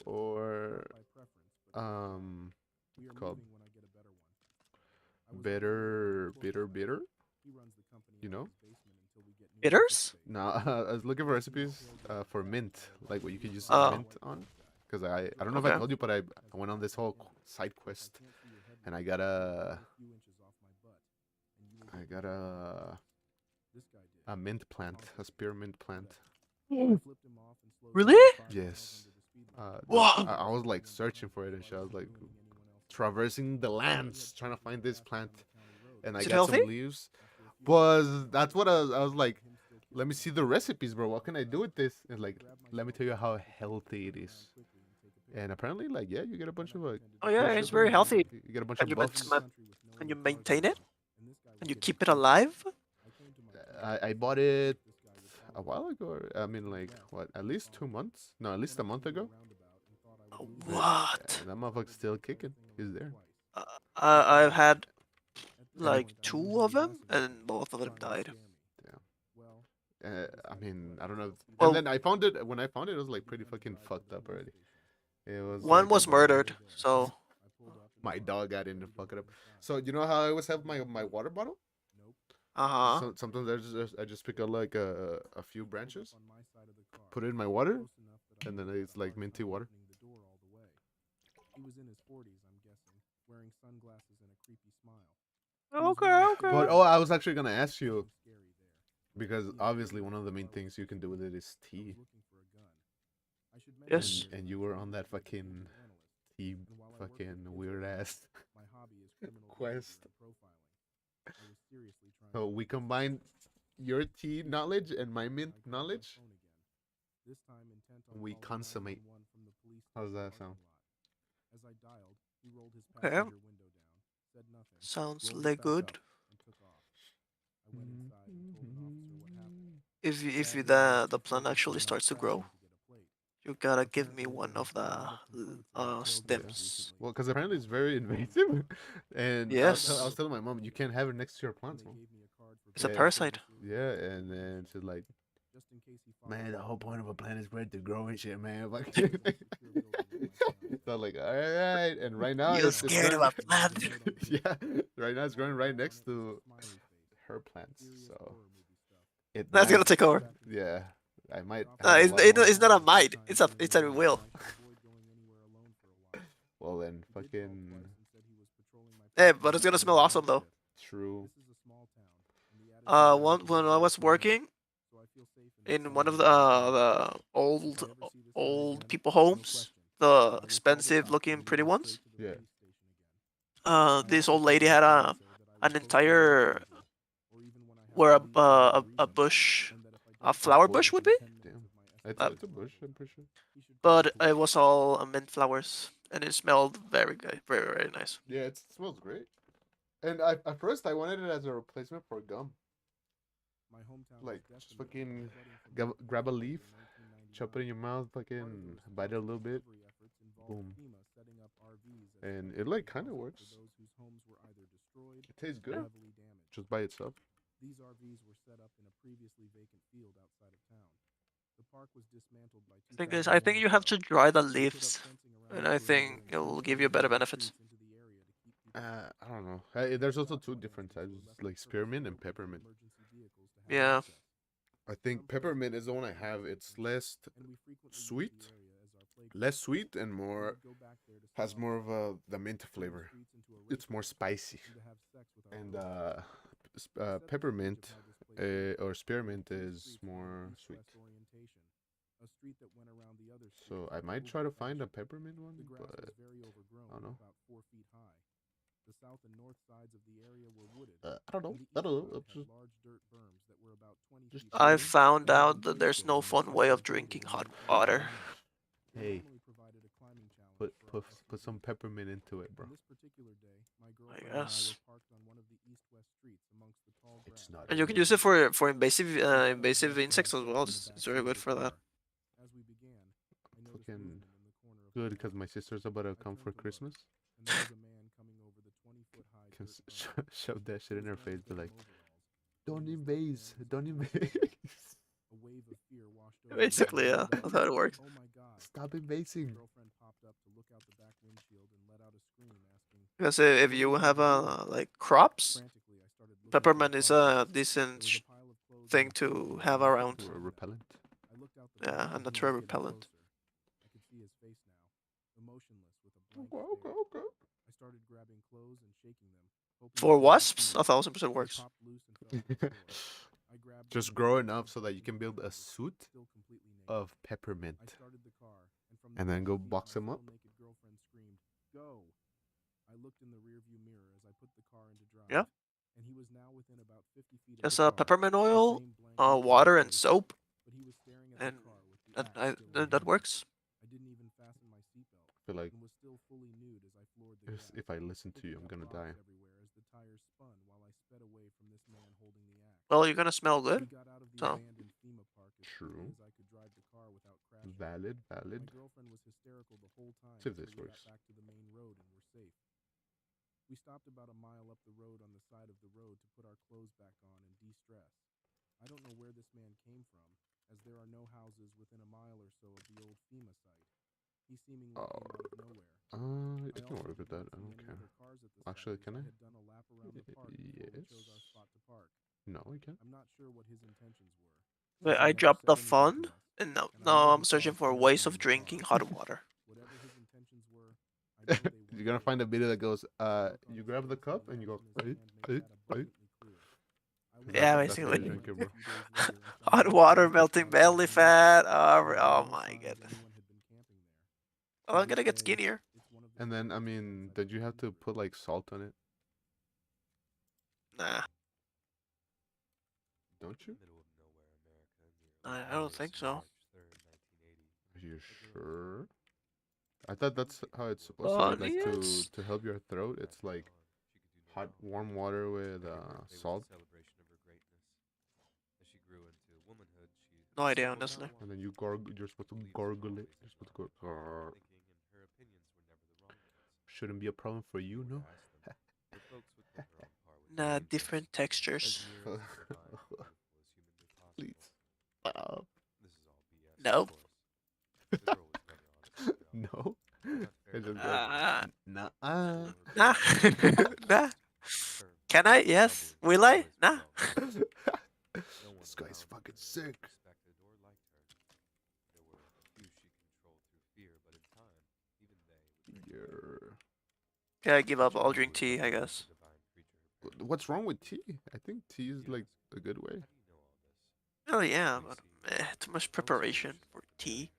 or what's it called bitter, you know? bitters? No, I was looking for recipes for mint, like what you could use Oh, mint on. Because I don't know if I okay. told you, but I went on this whole side quest, and I got a mint plant, a spearmint plant. Really? Yes. Wow. I was like searching for it and shit. I was like traversing the lands trying to find this plant, and I Is it got healthy? some leaves. That's what I was like. Let me see the recipes, bro. What can I do with this? And like, let me tell you how healthy it is. And apparently, like, yeah, you get a bunch of like, Oh yeah, good it's shit from very it. healthy. You get a bunch Can of you buffs. can you maintain it? Can you keep it alive? I bought it a while ago. I mean, like, what? At least 2 months? No, at least a month ago. What? That motherfucker's still kicking. He's there. I've had And like two of them, and both of them died. I mean, I don't know. And Well, then I found it when I found it. It was like pretty fucking fucked up already. It was one like was murdered, so my dog got in and fuck it up. So you know how I always have my water bottle? uh-huh. So sometimes I just pick up like a few branches, put it in my water, and then it's like minty water. Okay, But okay. oh, I was actually gonna ask you because obviously one of the main things you can do with it is tea. Yes. And you were on that fucking tea fucking weird ass quest. So we combined your tea knowledge and my mint knowledge. We consummate. How's that sound? Okay. Sounds like good. If the plant actually starts to grow, you gotta give me one of the stems. Well, because apparently it's very invasive, and I was Yes. telling my mom you can't have it next to your plants, mom. It's a parasite. Yeah, and then she's like, "Man, the whole point of a plant is for it to grow and shit, man." Like, so I'm like, all right, and right now You're it's scared of growing. a plant. Yeah, right now it's growing right next to her plants, so it That's might. gonna take over. Yeah, I might have a It's, lot it, more. it's not a might. It's a will. Well, then, fucking Hey, but it's gonna smell awesome though. true. When I was working in one of the old people homes, the expensive looking pretty ones. Yeah. This old lady had an entire where a bush, a flower bush would be, Damn. uh, It's a bush, I'm pretty sure. but it was all mint flowers, and it smelled very good, very very nice. Yeah, it smells great. And at first I wanted it as a replacement for gum. Like just fucking grab a leaf, chop it in your mouth, fucking bite it a little bit, boom, and it like kind of works. It tastes good. just by itself. These RVs were set up in a previously vacant field outside of town. The park was dismantled by Thing is, I think you have to dry the leaves, and I think it will give you better benefits. I don't know. There's also two different types, like spearmint and peppermint. Yeah. I think peppermint is the one I have. It's sweet, less sweet, and more has more of the mint flavor. It's more spicy, and peppermint or spearmint is more sweet. So I might try to find a peppermint one, but I don't know. The south and north sides of the area were wooded. I don't know. Just, Large dirt berms that were about 20 just feet I chilling. found out that there's no fun way of drinking hot water. Hey, put some peppermint into it, bro. On this particular day, my I girlfriend and I guess. were parked on one of the east-west streets amongst the tall grass. It's not. And you can use it for invasive insects as well. It's very good for that. As we began, I noticed Fucking movement in the corner of good the because alley. my sister's about to come for turned to look, Christmas. and there was a man coming over the 20-foot-high Can dirt berm. shove that shit in her face. Be like, don't He was invade, wearing don't overalls. invade. A wave of fear washed over me. Basically, yeah, that's how it works. Oh my God. Stop My invading. girlfriend popped up to look out the back windshield and let out a scream, asking, Because if you have like crops, frantically, I started looking peppermint for is the a car. decent There was a pile of clothes thing on the floor to and have I around. stood Repellent. I looked out the Yeah, window a and he natural was getting repellent. closer. I could see his face now, emotionless with a blank Okay. stare. I started grabbing clothes and shaking them. hoping For that they would wasps, freeze. 1000% They works. popped loose and fell to the floor. I grabbed Just them grow and enough threw so them that you in can the build a river, suit still completely naked. of peppermint, I started the car, and from the and then back go seat, box my him up. still naked girlfriend screamed, "Go!" I looked in the rearview mirror as I put the car into drive. Yeah. And he was now within about 50 feet of Just the car. peppermint the oil, same blank look on water, his and face, soap, but he was staring at and the car with the axe still in his that hand. works. I didn't even fasten my seatbelt I feel like and was still fully nude as I floored the gas. if I listen to you, I'm picking gonna up die. rocks everywhere as the tires spun while I sped away from this man holding the axe. Well, you're gonna smell We good. got out of the So abandoned FEMA park as True. quickly as I could drive the car without crashing. Valid. My girlfriend was hysterical the whole time See if until this we works. got back to the main road and were safe. We stopped about a mile up the road on the side of the road to put our clothes back on and de-stress. I don't know where this man came from, as there are no houses within a mile or so of the old FEMA site. He seemingly came out of nowhere. I can work with that. I don't care. Actually, can I? had done a lap around the park before we chose our spot to park. No, I can't. I'm not sure what his intentions were. but since he I never dropped said the anything fun, to us, and now and I know I'm he saw searching us for dancing ways in of the drinking car. hot water. Whatever his intentions were, I know they You're gonna find a video that goes, you grab the cup and you go, Yeah, That's how you basically. drink it, bro. Hot water melting belly fat. Oh my goodness. Well, I'm gonna get skinnier. And then, I mean, did you have to put like salt on it? Nah, Don't you? I don't think so. Are you sure? I thought that's how it's supposed to be. Like Yes. to help your throat, it's like hot, warm water with salt, No idea, honestly. and then you're supposed to gargle it. You're supposed to go. "Grrr." Shouldn't be a problem for you, no? Nah, different textures. Please. Stop. Nope. No. I just Uh, got. Nah. Nah. Nah. Can I? Yes. Will I? Nah. This guy's fucking sick. Yeah. Okay, I give up. I'll drink tea, I guess. What's wrong with tea? I think tea is like a good way. Oh yeah, but too much preparation for tea.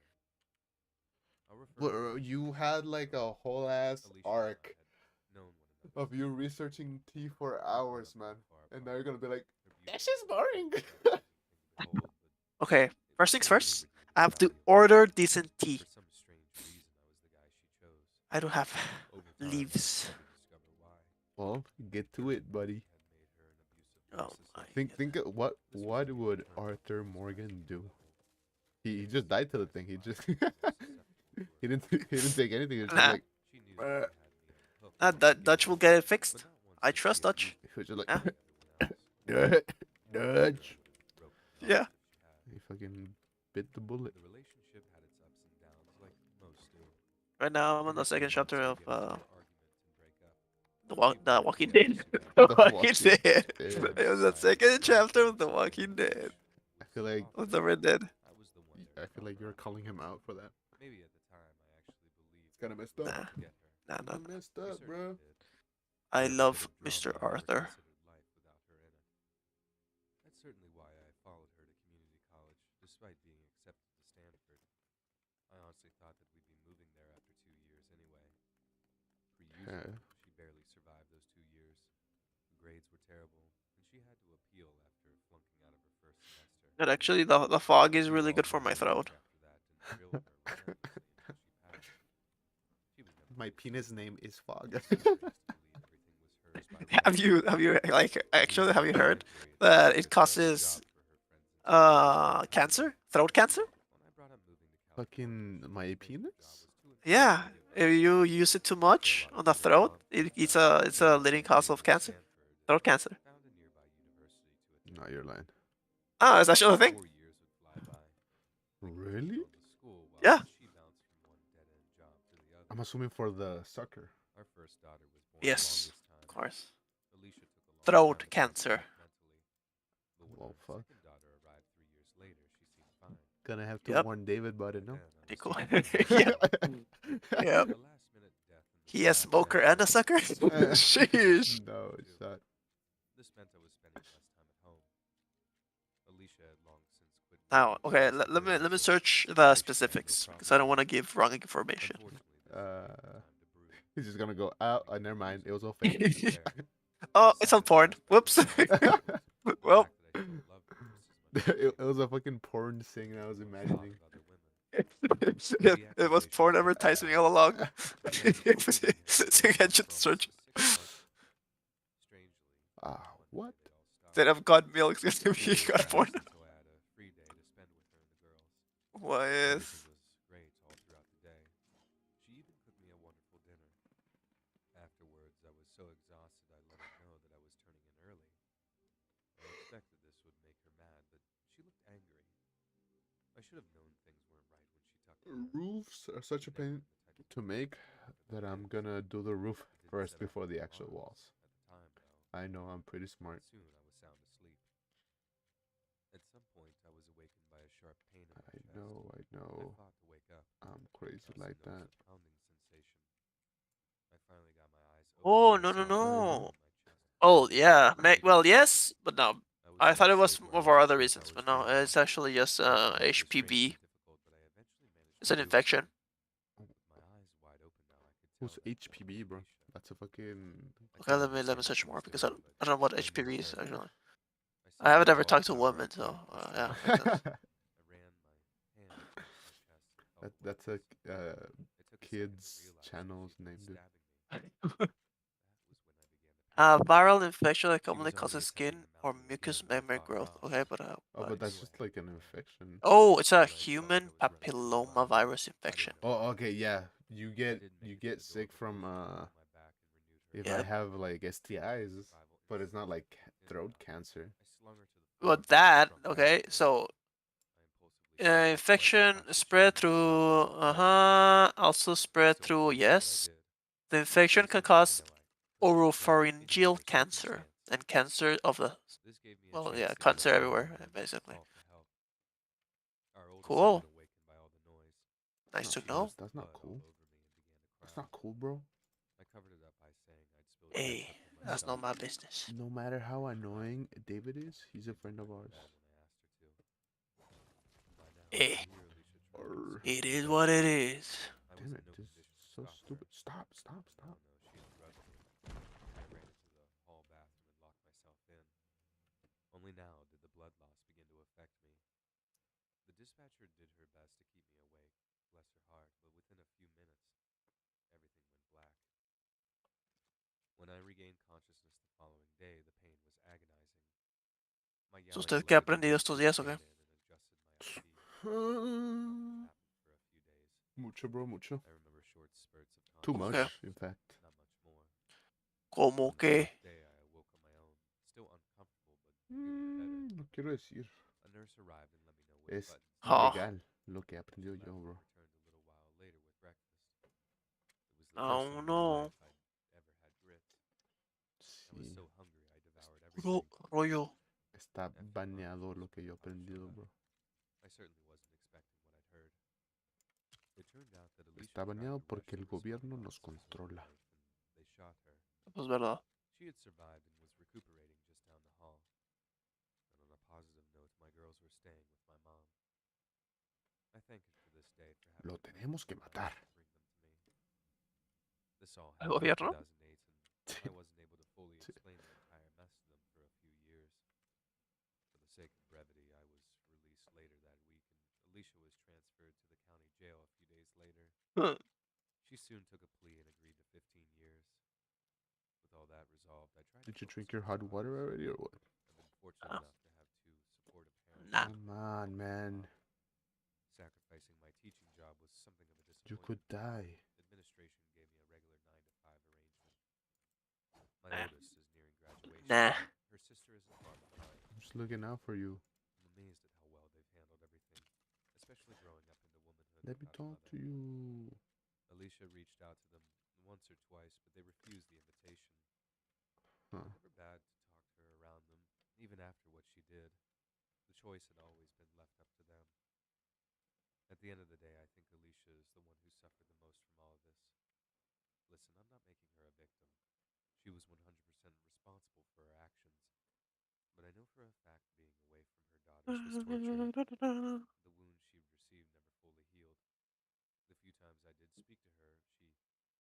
Bro, you had like a whole ass arc of you researching tea for hours, man. And now you're gonna be like, that shit's boring. Okay, first things first. I have to order decent tea. I don't have leaves. Well, get to it, buddy. Oh my. Think what would Arthur Morgan do? He just died to the thing. He just he didn't take anything. He was just Nah. like Dutch will get it fixed. I trust Dutch. he was just like Yeah. Dutch. Yeah. He fucking bit the bullet. The relationship had its ups and downs, like most do. Right now, I'm on the Every few second months chapter we'd of get into an argument and break up. The She'd Walking work Dead. together, The The Walking Walking Dead. Dead. It was the second chapter of The Walking Dead. I feel like Of the Red Dead. I was the one I feel like you're calling him out for that. Maybe at the time I actually believed It's kind of messed I up. Nah. would get her. Nah, nah, Kinda nah. messed We up, certainly bro. did. I There was a love bit of drama, Mr. but I never Arthur. considered life without her in it. That's certainly why I followed her to community college, despite being accepted to Stanford. I honestly thought that we'd be moving there after 2 years anyway. Per usual, Okay. she barely survived those 2 years. Her grades were terrible, and she had to appeal after flunking out of her first semester. But actually, the fog is She really good evolved for my very throat. much after that, and drilled her relentlessly until she passed. She was never My perfect. penis name is Fog. She used to believe everything was hers by right. Have you like actually have you heard Period. that She it just got the causes job for her friends and cancer, throat cancer? when I brought up moving to California, Fucking the my only thing penis? the job was too Yeah, important to give if up. you use it too much on the throat, it's a leading cause of cancer, throat cancer. Found a nearby university to attend. No, you're lying. Oh, it's actually a thing. 4 years would fly by. I Really? controlled the school while Yeah. she bounced from one dead-end job to the other. I'm assuming for the sucker. Our first daughter was born Yes, along this time. of course. Alicia took a long Throat time to cancer. recover mentally, but when Well, our fuck. second daughter arrived 3 years later, she seemed fine. Gonna have to Yep. warn David about it, no? Then I Pretty was cool. taken Yeah. away. Yep. A last-minute death in the He a staff smoker and a sucker. Sheesh. No, it's not. This meant I was spending less time at home. Alicia had long since quit. Now, working okay, as a let me girl, search so the I shared specifics no because I don't problem. want to give wrong information. Unfortunately, this didn't have time to brew. He's just gonna go out. Never mind. It was all fake. Oh, it's on porn. Whoops. Well, It was a fucking porn thing I was imagining. it was porn advertising all along. So you can just search. What? Instead of God milk, it's gonna be God porn. What is? Great all throughout the day. She even cooked me a wonderful dinner. Afterwards, I was so exhausted I let her know that I was turning in early. I expected this would make her mad, but she looked angry. I should have known things weren't right when she tucked me in. Roofs are such a pain to make that I'm gonna do the roof first before the actual walls. At the time, though, I know I'm pretty smart. soon I was sound asleep. At some point, I was awakened by a sharp pain in my I chest. know. I fought to wake up. I'm crazy Plus, like I that. noticed a pounding sensation. I finally got my eyes open. Oh, and no, saw no, a pain no. in my chest. Oh, yeah. Well, yes, but no. I was thought in a it was state where I for wasn't other sure if I reasons, was but no, dreaming. it's actually just I found it was HPV. strangely difficult, but I eventually managed It's to an do infection. so. With my eyes wide open now, I could Who's tell that it was HPV, bro? Alicia. That's a fucking. I Okay, couldn't let me understand search what she more was because doing, but I don't know what I knew HPV is her. actually. I I haven't sat ever up, talked to a jaw woman, so dropped, yeah. pushed Like this. I ran my hand across my chest. That's a It took a second to kids realize that channel's she was name, dude. stabbing me. That was when I began to panic. Viral infection that She was commonly already causes attacking skin the mouth or of the mucous wound I membrane fought growth. off. Okay, but Oh, but that's just like an infection. oh, it's a Right as far as I human was running through the papilloma line, virus I infection. didn't know Oh, what okay, to do. yeah. You I get didn't make you it to get the door sick before from she jumped on my back and renewed her if Yep. I have like STIs, but it's not like throat cancer. I slung her to the floor Well, and that shrunk back. okay. So I impulsively stepped up infection twice across the spread chin and through. slapped her in the face. Also spread So through. here's what I Yes, did. the infection Using can my cause vanilla, I put the gun in oropharyngeal another cancer circumstance. and cancer of the. This gave me a Well, chance yeah, to get cancer a everywhere phone and basically. call for help. Our oldest Cool. had been awakened by all the noise. Nice to She know. noticed the That's not blood cool. all over me and began to That's cry. not cool, bro. I covered it up by saying I'd spilled Hey, ketchup on that's myself. not my business. No matter how annoying David is, he's a friend of ours. Bad when I asked her to. By now, Hey, I hear Alicia trying to it scream is for what help. it is. I was Damn in it, no this condition is to so stop her. stupid. Stop. No, she interrupted me. I ran into the hall bathroom and locked myself in. Only now did the blood loss begin to affect me. The dispatcher did her best to keep me awake, bless her heart, but within a few minutes, everything went black. When I regained consciousness the following day, the pain was agonizing. My So yelling usted qué ha alerted aprendido the estos EMT días who o qué? came in and adjusted my IV. Nothing happened for a few days. Mucho, bro, mucho. I remember short spurts of Too consciousness, much, in fact. not much more. Como On the que? fourth day, I awoke on my own, still uncomfortable, but No quiero decir. A nurse arrived and let me know which Es buttons. Oh, ilegal lo que he aprendido She yo, left and bro. returned a little while later with breakfast. It was the oh first time in my no. life I'd ever had grits. I was Sí. so hungry I devoured Puro everything. rollo. Está After a baneado month, lo que yo he I was aprendido, shocked. bro. I certainly wasn't expecting what I'd heard. It turned out that Alicia Está cracked baneado a porque Russian el gobierno smallpox nos as a controla. knife and they shot her. Pues verdad. She had survived and was recuperating just down the hall. And on a positive note, my girls were staying with my mom. I thank her to this day for having Lo the courage tenemos que in my matar. life to bring them to me. This all ¿El happened in gobierno? 2008, and I wasn't able to fully Sí. explain the entire mess to them for a few years. For the sake of brevity, I was released later that week, and Alicia was transferred to the county jail a few days later. She soon took a plea and agreed to 15 years. With all that resolved, I tried to Did you focus drink on your my hot studies. water already or what? I've been fortunate enough to have two supportive parents. Nah. Come on, man. Sacrificing my teaching job was something of a You disappointment. could die. Administration gave me a regular 9 to 5 arrangement. My Nah. oldest is nearing graduation. Nah. Her sister isn't far behind. I'm just looking out for you. I'm amazed at how well they've handled everything, especially growing up into womanhood Let me without a talk mother. to you. Alicia reached out to them once or twice, but they refused the invitation. Huh. Never bad to talk to her around them, even after what she did. The choice had always been left up to them. At the end of the day, I think Alicia is the one who suffered the most from all of this. Listen, I'm not making her a victim. She was 100% responsible for her actions. But I know for a fact being away from her daughters was torture. The wounds she'd received never fully healed. The few times I did speak to her,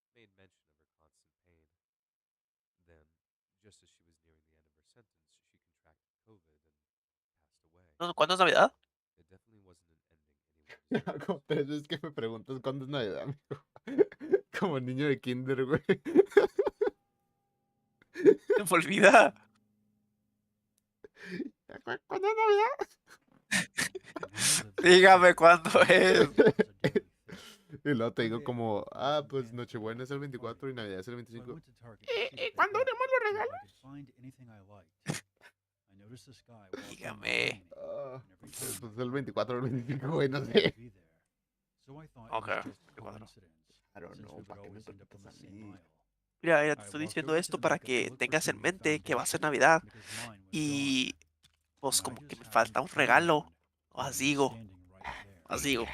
she made mention of her constant pain. Then, just as she was nearing the end of her sentence, she contracted COVID and passed away. ¿Cuándo es Navidad? It definitely wasn't an ending anyone deserved. Como 3 veces que me preguntas cuándo es Navidad, amigo. Como niño de kinder, güey. Se me olvida. ¿Cuándo es Navidad? Dígame cuándo es. Y luego te digo como, pues Nochebuena es el 24 y Navidad es el 25. ¿Y cuándo haremos los regalos? Dígame. Pues el 24 o el 25, güey, no sé. Ok. I don't know, ¿para qué me preguntas a mí? Mira, ya te estoy diciendo esto para que tengas en mente que va a ser Navidad. Y pues como que me falta un regalo. Os digo. Os digo.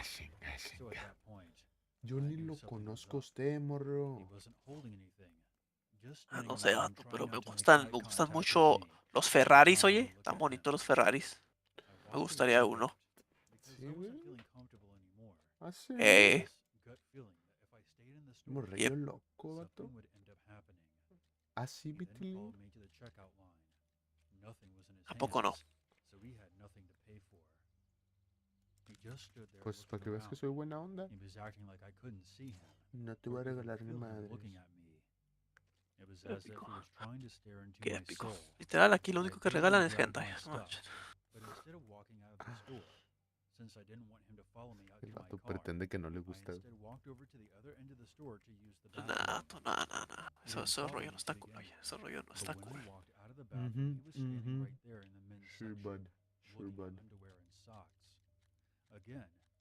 Yo ni lo conozco a usted, morro. No sé, vato, pero me gustan mucho los Ferraris, oye. Están bonitos los Ferraris. Me gustaría uno. Sí, güey. Ah, sí. Morrillo loco, vato. Así, Vitilín. ¿A poco no? Pues para que veas que soy buena onda. No te voy a regalar ni madres. Épico. Qué épico. Literal, aquí lo único que regalan es hentai. No, El vato pretende que no le gusta. nah, tú, nah. Ese rollo no está cool. Oye, ese rollo no está cool. Sure, bud. Sure, bud.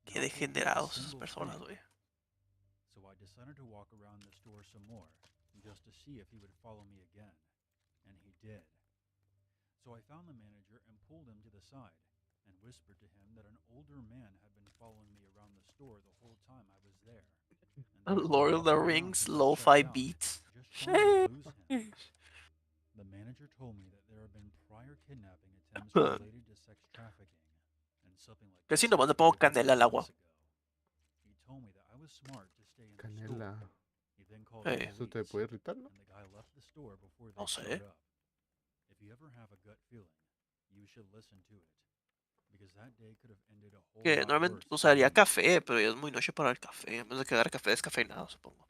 Qué degenerados esas personas, güey. So I decided to walk around the store some more, just to see if he would follow me again. And he did. So I found the manager and pulled him to the side, and whispered to him that an older man had been following me around the store the whole time I was there. Lord of the Rings, lo-fi beats. Shit. The manager told me that there have been prior kidnapping attempts related to sex trafficking, and something like Que si nomás le pongo canela al agua. He told me that I was smart to stay in the Canela. store. He then called Hey. Eso te puede irritar, ¿no? and the guy left the store before they No sé. showed up. If you ever have a gut feeling, you should listen to it, because that day could have ended a whole Que lot normalmente worse usaría than- café, pero ya es muy noche para el café. En vez de que agarre café descafeinado, supongo.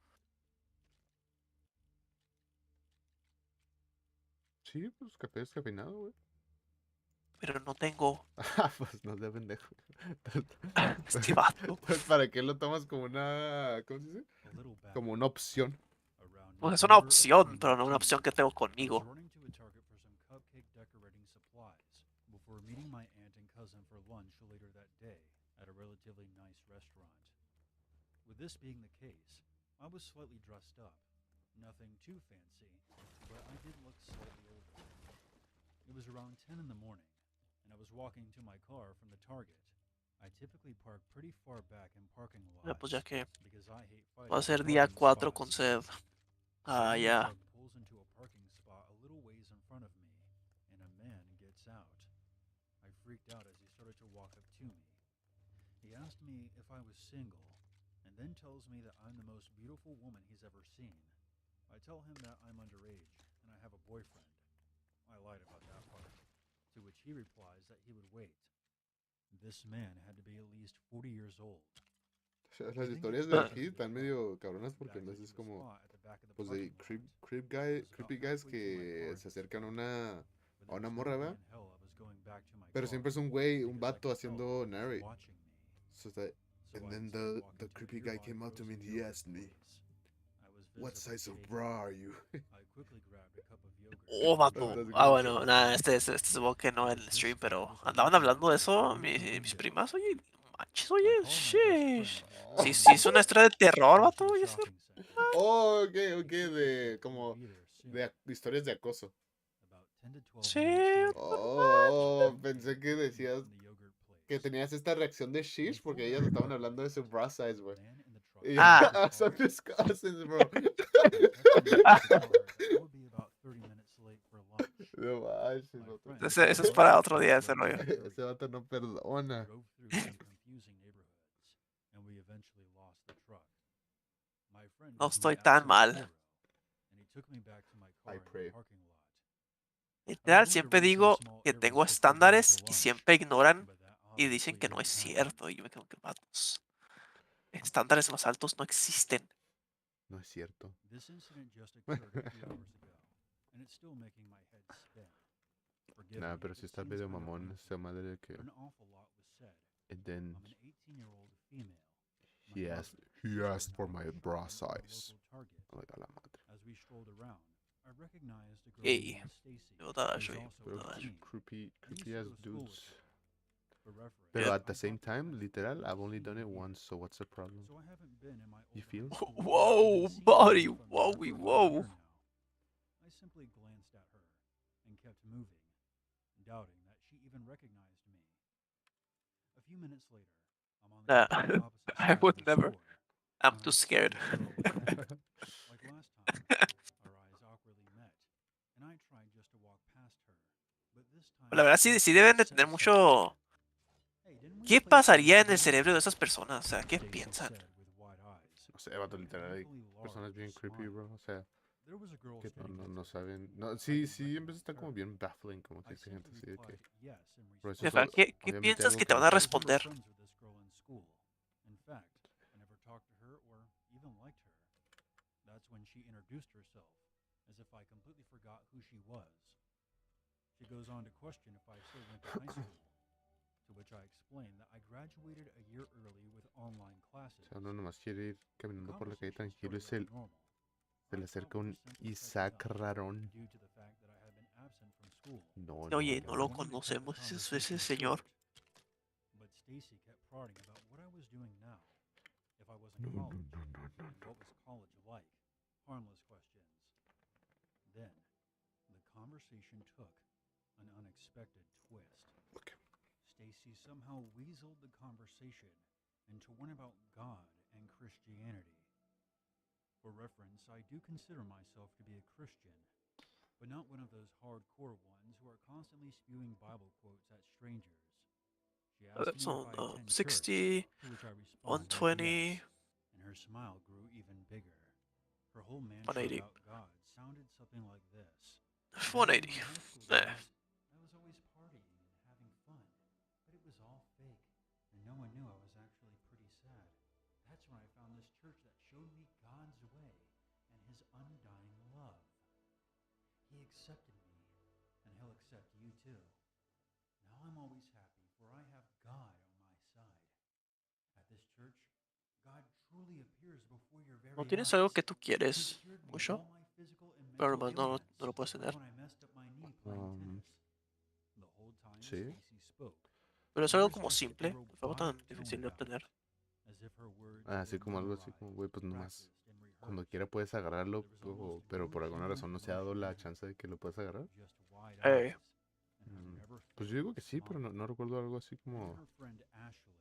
Sí, pues café descafeinado, güey. Pero no tengo. Pues no sea pendejo. Este vato. Pues para qué lo tomas como una. ¿Cómo se dice? a little back. Como una opción. Around Pues es una November of opción, pero no una 2019, opción que tengo I was conmigo. running to a Target for some cupcake decorating supplies. a relatively nice restaurant. With this being the case, I was slightly dressed up. Nothing too fancy, but I did look slightly older. It was around 10 in the morning, and I was walking to my car from the Target. I typically park pretty far back in parking Pues ya lots que because I hate va a fighting for ser día parking 4 con spots. sed. So Ah, then the ya. truck pulls into a parking spot a little ways in front of me, and a man gets out. I freaked out as he started to walk up to me. He asked me if I was single, and then tells me that I'm the most beautiful woman he's ever seen. I tell him that I'm underage, and I have a boyfriend. I lied about that part, to which he replies that he would wait. This man had to be at least 40 years old. Las historias de aquí están medio cabronas porque no es como, pues de creepy guys que se acercan a una morra, ¿verdad? Pero siempre es un güey, un vato haciendo narrate. So that, and then the creepy guy came up to me and he asked me, "What size of bra are you?" Oh, vato. Ah, bueno, nada, este supongo que no en el stream, pero andaban hablando de eso mis primas. Oye, no manches, oye, sheesh. Sí, es una historia de terror, vato, oye, ser. Oh, ok, de como de historias de acoso. Sí. Oh, pensé que decías que tenías esta reacción de shish porque ellas estaban hablando de su bra size, güey. Ah. Some discussions, bro. No manches, vato. Eso es para otro día, ese rollo. Ese vato no perdona. No estoy tan mal. I pray. Literal, siempre digo que tengo estándares y siempre ignoran y dicen que no es cierto. Y yo me quedo que vatos. Estándares más altos no existen. No es cierto. Nah, pero si está medio mamón esa madre de que. And then he asked for my bra size. I'm like, a la madre. Ey, yo Creepy ass dudes. Pero at the same time, literal, I've only done it once, so what's the problem? You feel? Whoa, buddy, whoa. I simply glanced at her and kept moving, doubting that she even recognized me. A few minutes later, I'm on the opposite I side would of the never. store. I'm too scared. Like last time, our eyes awkwardly met, and I tried just to walk past her, but this time. La verdad sí deben de tener mucho. ¿Qué pasaría en el cerebro de esas personas? O sea, ¿qué piensan? No sé, vato, literal, hay personas bien creepy, bro. O sea, que no saben. No, sí, en vez está como bien baffling, como que hay gente así de que. Bro, eso es ¿Qué obviamente piensas algo que te que van no a sabes. responder? That's when she introduced herself, as if I completely forgot who she was. She goes on to question if I still went to high school, to which I explained that I graduated a year early with online classes. O sea, uno nomás quiere ir caminando por la calle tranquilo y se le acerca un Isaac rarón. No. Oye, no lo conocemos, ese señor. But Stacy kept prodding about what I was doing now, if I was in college, and what was college like. Harmless questions. Then, the conversation took an unexpected twist. Stacy somehow weaseled the conversation into one about God and Christianity. For reference, I do consider myself to be a Christian, but not one of those hardcore ones who are constantly spewing Bible quotes at strangers. She asked me if I attend 60, church, to which I responded 120, yes, and her smile grew even bigger. Her whole mantra 180. about God sounded something like this. 180. I was always partying and having fun, but it was all fake, and no one knew I was actually pretty sad. That's when I found this church that showed me God's way and his undying love. He accepted me, and he'll accept you too. Now I'm always happy, for I have God on my side. At this church, God truly appears before your very ¿No tienes eyes. algo que tú quieres mucho? Pero nomás no lo puedes tener. Sí. Pero es algo como simple, no es algo tan difícil de obtener. Así como algo así como, güey, pues nomás. Cuando quiera puedes agarrarlo, pero por alguna razón no se ha dado la chance de que lo puedas agarrar. Eh, Mm, Pues yo digo que sí, pero no recuerdo algo así como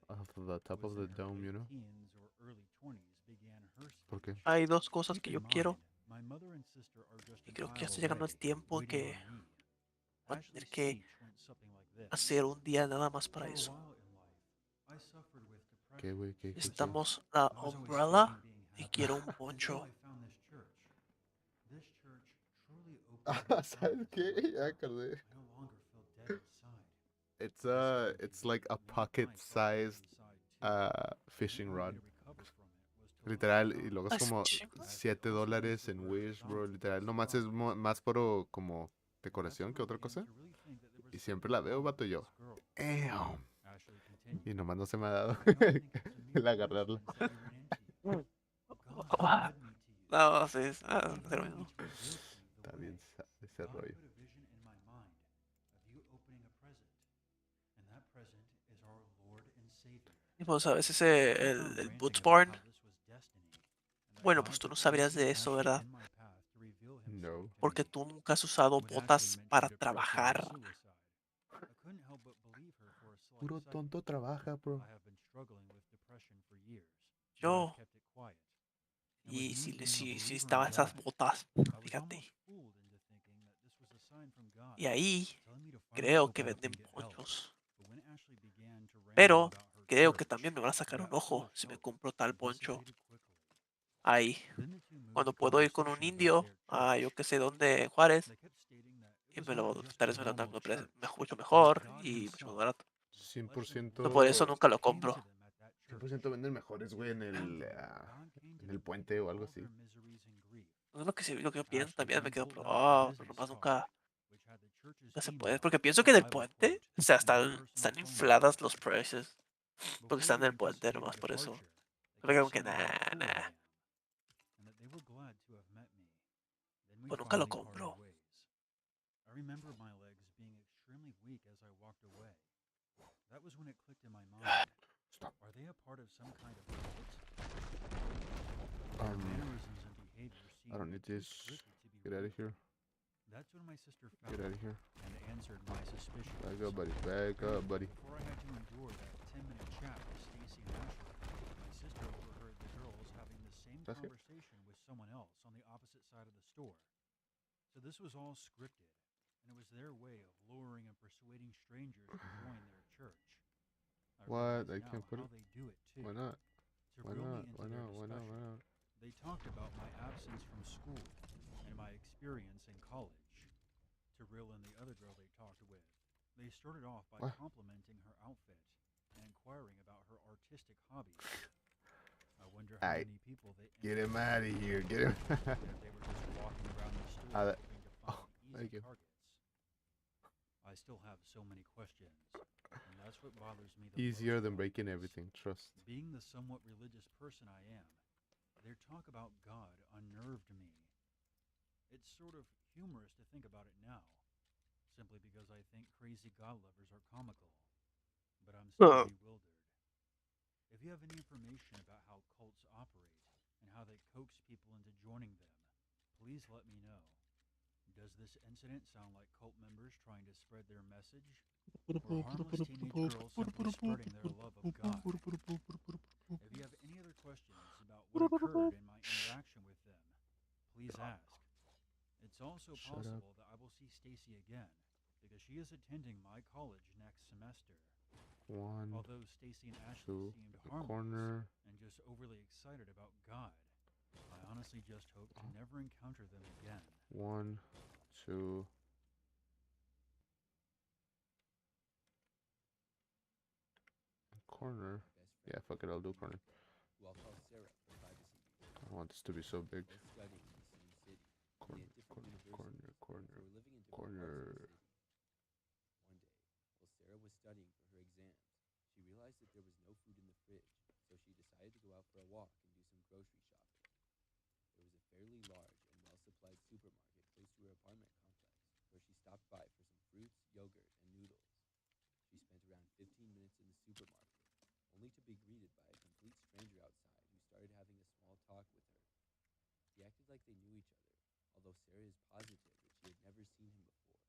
off the top of the dome, you know? ¿Por qué? hay dos cosas que yo quiero y creo que ya está llegando el tiempo en que voy a tener que hacer un día nada más para eso. ¿Qué, güey? ¿Qué? Necesitamos la umbrella y quiero un poncho. ¿Sabes qué? Ya me acordé. It's like a pocket-sized fishing rod. Literal, y luego es Ah, es como chingo. $7 en Wish, bro. Literal, nomás es más por como decoración que otra cosa. Y siempre la veo, vato, y yo. Damn. Y nomás no se me ha dado el agarrarla. No, sí, es lo mismo. Está bien ese rollo. Y pues a veces el Boots Barn, bueno, pues tú no sabrías de eso, ¿verdad? No. Porque tú nunca has usado botas para trabajar. Puro tonto trabaja, bro. Yo, y si estaban esas botas, fíjate. Y ahí creo que venden ponchos. Pero creo que también me van a sacar un ojo si me compro tal poncho. Ahí, cuando puedo ir con un indio a yo que sé dónde, Juárez, y tal vez me lo dan mucho mejor y mucho más barato. No, por eso 100%. nunca lo compro. 100% venden mejores, güey, en el puente o algo así. No es lo que, lo que yo pienso también, me quedo, pero nomás nunca se puede. Porque pienso que en el puente, o sea, están infladas los precios. Porque están en el puente, nomás por eso. Me quedo como que, nah. Pues nunca lo compro. Stop. I don't need this. Get out of here. Get out of here. Back up, buddy. Back up, buddy. ¿Estás here? What? I can't put it. Why not? Why not? Why not? Why not? Why not? What? Alright. Get him out of here. Get him. Oh, thank you. Easier than breaking everything. Trust. Ah, Shut up. One, two, corner. One, two. Corner. Yeah, fuck it, I'll do corner. I don't want this to be so big. Corner, corner, corner, corner, corner. around 15 minutes in the supermarket, only to be greeted by a complete stranger outside who started having a small talk with her. He acted like they knew each other, although Sarah is positive that she had never seen him before.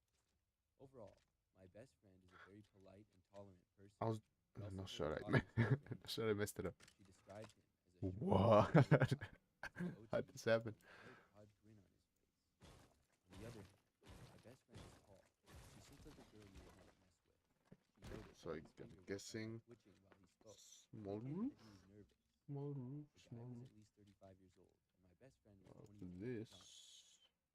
Overall, my best friend is a very polite and tolerant person. I was but also no very shot. I cautious with strangers. shot. I messed it up. She described him as a short, What? very guy, with How'd goatee this happen? and a very odd grin on his face. On the other hand, my best friend is tall. She seems like a girl you would want to mess with. She noticed So that I'm his finger was guessing twitching while he spoke, small and roof. that he was nervous. Small roof. The guy Small was roof. at least 35 years old, and my best friend was After 24 at this, the time.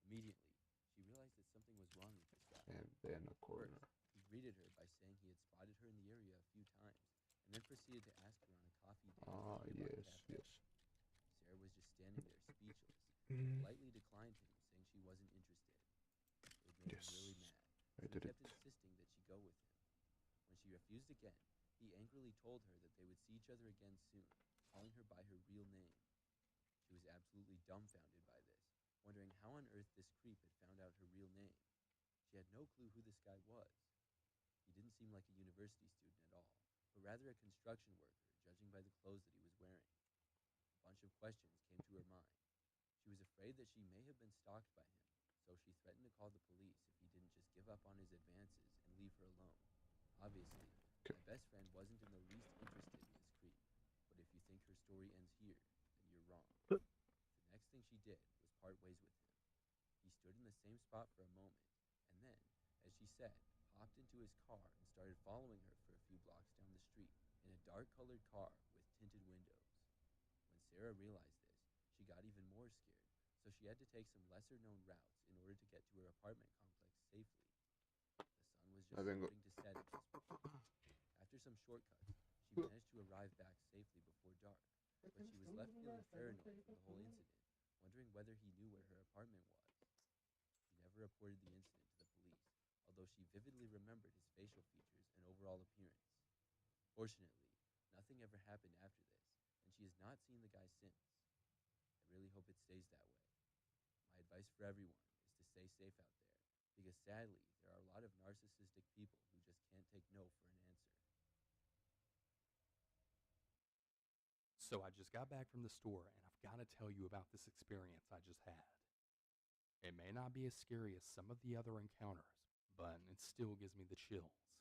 Immediately, she realized that something was wrong with this guy. and then a corner. First, he greeted her by saying he had spotted her in the area a few times, and then proceeded to ask her on a coffee date Ah, at a nearby yes, cafe. yes. Sarah was just standing there speechless, Mm. and politely declined him, saying she wasn't interested. It made him really Yes, mad, I so he did kept it. insisting that she go with him. When she refused again, he angrily told her that they would see each other again soon, calling her by her real name. She was absolutely dumbfounded by this, wondering how on earth this creep had found out her real name. She had no clue who this guy was. He didn't seem like a university student at all, but rather a construction worker, judging by the clothes that he was wearing. A bunch of questions came to her mind. She was afraid that she may have been stalked by him, so she threatened to call the police if he didn't just give up on his advances and leave her alone. Obviously, Okay. my best friend wasn't in the least interested in this creep, but if you think her story ends here, then you're wrong. The next thing she did was part ways with him. He stood in the same spot for a moment, and then, as she said, hopped into his car and started following her for a few blocks down the street in a dark-colored car with tinted windows. When Sarah realized this, she got even more scared, so she had to take some lesser-known routes in order to get to her apartment complex safely. The sun was just I think. starting to set at this point. After some shortcuts, she managed to arrive back safely before dark, but she was left feeling paranoid from the whole incident, wondering whether he knew where her apartment was. She never reported the incident to the police, although she vividly remembered his facial features and overall appearance. Fortunately, nothing ever happened after this, and she has not seen the guy since. I really hope it stays that way. My advice for everyone is to stay safe out there, because sadly, there are a lot of narcissistic people who just can't take no for an answer. So I just got back from the store, and I've got to tell you about this experience I just had. It may not be as scary as some of the other encounters, but it still gives me the chills.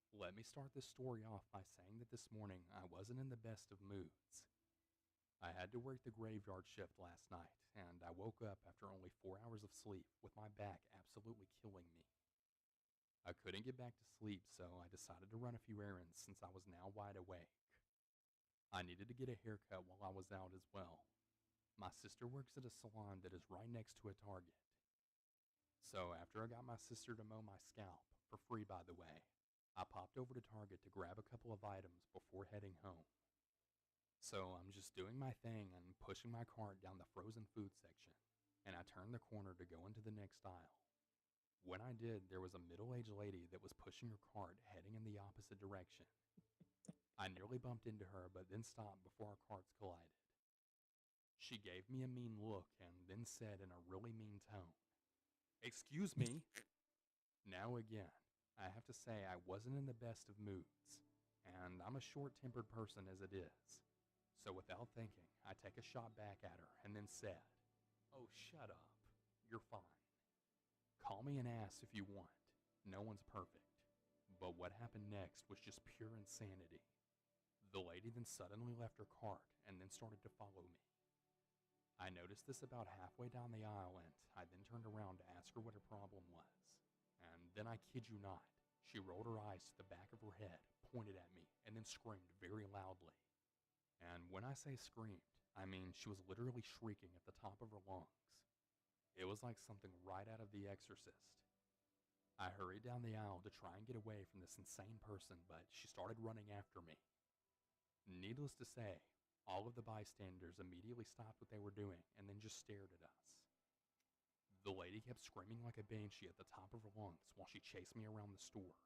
Let me start this story off by saying that this morning I wasn't in the best of moods. I had to work the graveyard shift last night, and I woke up after only 4 hours of sleep with my back absolutely killing me. I couldn't get back to sleep, so I decided to run a few errands since I was now wide awake. I needed to get a haircut while I was out as well. My sister works at a salon that is right next to a Target. So after I got my sister to mow my scalp, for free by the way, I popped over to Target to grab a couple of items before heading home. So I'm just doing my thing and pushing my cart down the frozen food section, and I turned the corner to go into the next aisle. When I did, there was a middle-aged lady that was pushing her cart heading in the opposite direction. I nearly bumped into her, but then stopped before our carts collided. She gave me a mean look and then said in a really mean tone, "Excuse me." Now again, I have to say I wasn't in the best of moods, and I'm a short-tempered person as it is. So without thinking, I take a shot back at her and then said, "Oh, shut up. You're fine. Call me an ass if you want. No one's perfect." But what happened next was just pure insanity. The lady then suddenly left her cart and then started to follow me. I noticed this about halfway down the aisle, and I then turned around to ask her what her problem was. And then I kid you not, she rolled her eyes to the back of her head, pointed at me, and then screamed very loudly. And when I say screamed, I mean she was literally shrieking at the top of her lungs. It was like something right out of The Exorcist. I hurried down the aisle to try and get away from this insane person, but she started running after me. Needless to say, all of the bystanders immediately stopped what they were doing and then just stared at us. The lady kept screaming like a banshee at the top of her lungs while she chased me around the store.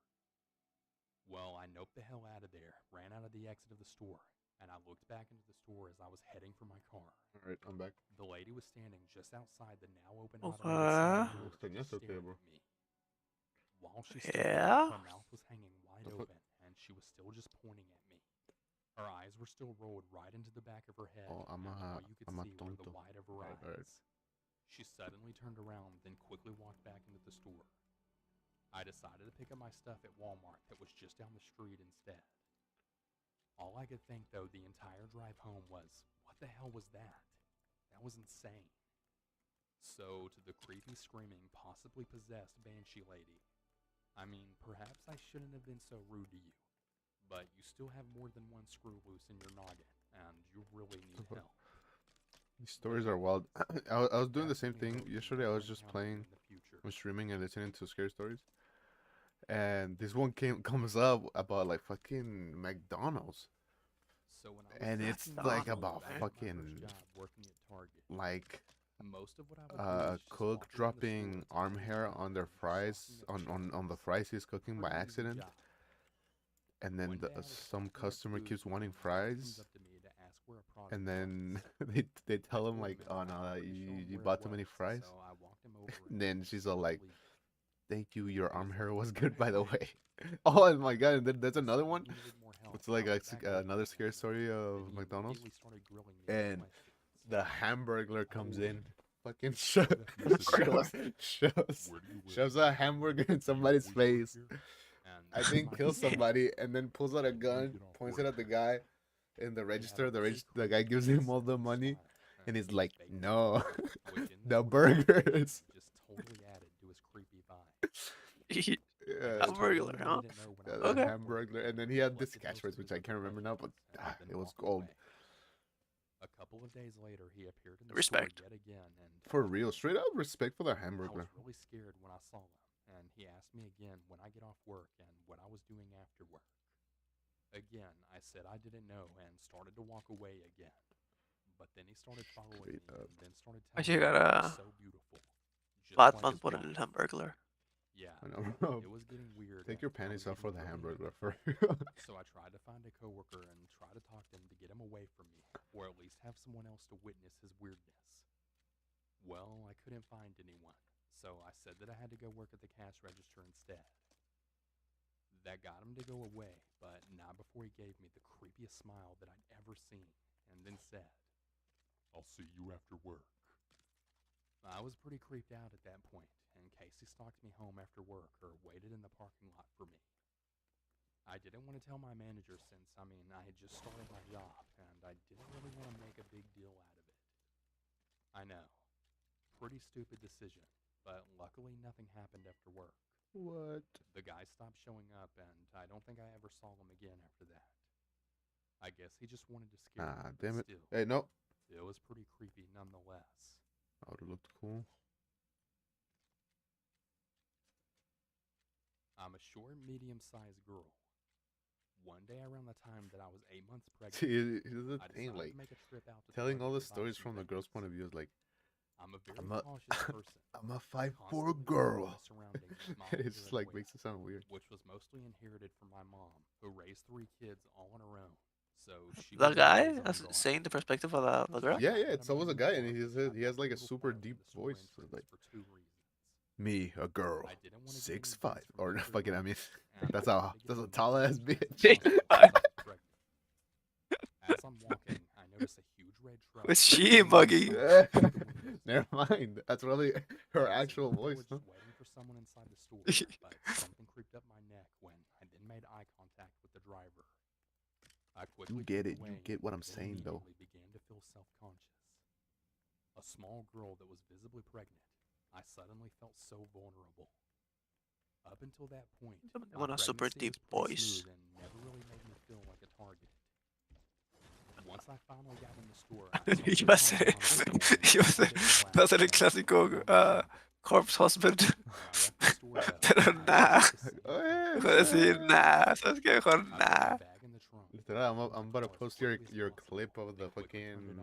Well, I noped the hell out of there, ran out of the exit of the store, and I looked back into the store as I was heading for my car. Alright, I'm back. The lady was standing just outside the now open Okay. automated door, Yes, okay, staring bro. at me. While she stood Yeah? there, her mouth was hanging wide open, and she was still just pointing at me. Her eyes were still rolled right into the back of her head, Oh, and all you could I'm a see were the tonto. white of her eyes. Alright. She suddenly turned around, then quickly walked back into the store. I decided to pick up my stuff at Walmart that was just down the street instead. All I could think, though, the entire drive home was, what the hell was that? That was insane. So, to the creepy, screaming, possibly possessed Banshee lady, I mean, perhaps I shouldn't have been so rude to you, but you still have more than one screw loose in your noggin, and you really need help. These stories are wild. I was doing the same thing yesterday. I was just playing, I was streaming and listening to scary stories, and this one comes up about like fucking McDonald's, So when I was and it's working like at about my first fucking job working at Target, like most of what I would do is just cook walk around the dropping store arm telling hair people on their and fries saucing up on the shelves. fries he's cooking by Pretty easy accident, job. and then One day I was some stocking up customer food keeps when wanting a guy comes fries, up to me to ask where a product and then was. they I tell him told like, him oh I'm no, pretty sure you where bought it too many was, fries. so I walked him over And and then told she's him all to like, leave. thank you, your He arm was hair was like, good by the "Okay." way. Oh my god, and then there's So another he one. needed more help. It's like I went back with another him, scary and story then of he McDonald's. immediately started grilling me with And questions. the Hamburglar comes Oh, in, fucking Hamburglar. shoves a hamburger in somebody's face. And I this is think my kills favorite. somebody, and then pulls out a gun, points it at the guy in the register. The guy gives him all the money, and he's like, "No, the burgers." Just totally added to his creepy vibe. Yeah, Hamburglar, huh? the Okay. Hamburglar, and then he had this catchphrase which I can't remember now, but it was gold. A couple of days later, he appeared in the Respect. store yet again, and For real, straight up respect for the I was Hamburglar. really scared when I saw him, and he asked me again when I get off work and what I was doing after work. Again, I said I didn't know and started to walk away again. But then he started following Straight me up. and then started I telling me got that I a was so beautiful. Just like Batman his por wife. el Hamburglar. Yeah, I know, bro. it was getting weird. Take and your I panties was off for getting the really Hamburglar nervous. for real. So I tried to find a coworker and try to talk to him to get him away from me, or at least have someone else to witness his weirdness. Well, I couldn't find anyone, so I said that I had to go work at the cash register instead. That got him to go away, but not before he gave me the creepiest smile that I'd ever seen, and then said, I'll see you after work. I was pretty creeped out at that point, in case he stalked me home after work or waited in the parking lot for me. I didn't want to tell my manager since, I had just started my job, and I didn't really want to make a big deal out of it. I know. Pretty stupid decision, but luckily nothing happened after work. What? The guy stopped showing up, and I don't think I ever saw him again after that. I guess he just wanted to scare me, but Damn it. still, Hey, no. it was pretty creepy nonetheless. That would have looked cool. I'm a short, medium-sized girl. One day around the time that I was 8 months pregnant, See, here's the I thing, decided like, to make a trip out to telling Target all the to buy stories some from the girl's point of view is like, I'm a very I'm a- cautious person. I'm a 5'4" constantly girl. my surroundings with mom It here just as like well, makes it sound weird. which was mostly inherited from my mom, who raised 3 kids all on her own. So she The was guy always on guard. saying the perspective of the girl. Yeah, yeah, it's always a guy, and he has like a super deep voice. So like, for 2 reasons. me, a girl, I didn't want to get any 6'5", hints from or either fucking, I one, mean, and that's I a wanted to get tall them ass both bitch. as soon as I was pregnant. As I'm walking, I notice a huge red truck. Was she bugging? Never mind. That's really her I was actual in the voice. door Huh? just waiting for someone inside the store, but something creeped up my neck when I then made eye contact with the driver. I quickly get turned it. away You get what I'm and saying, though. immediately began to feel self-conscious. A small girl that was visibly pregnant, I suddenly felt so vulnerable. Up until that point, When my a super pregnancy deep was pretty voice. smooth and never really made me feel like a target. Once I finally got in the store, I Iba a ser, va a ser el clásico corpse husband. Pero nada. Mejor decir nada. ¿Sabes qué? Mejor nada. Literal, I'm about to post your clip of the fucking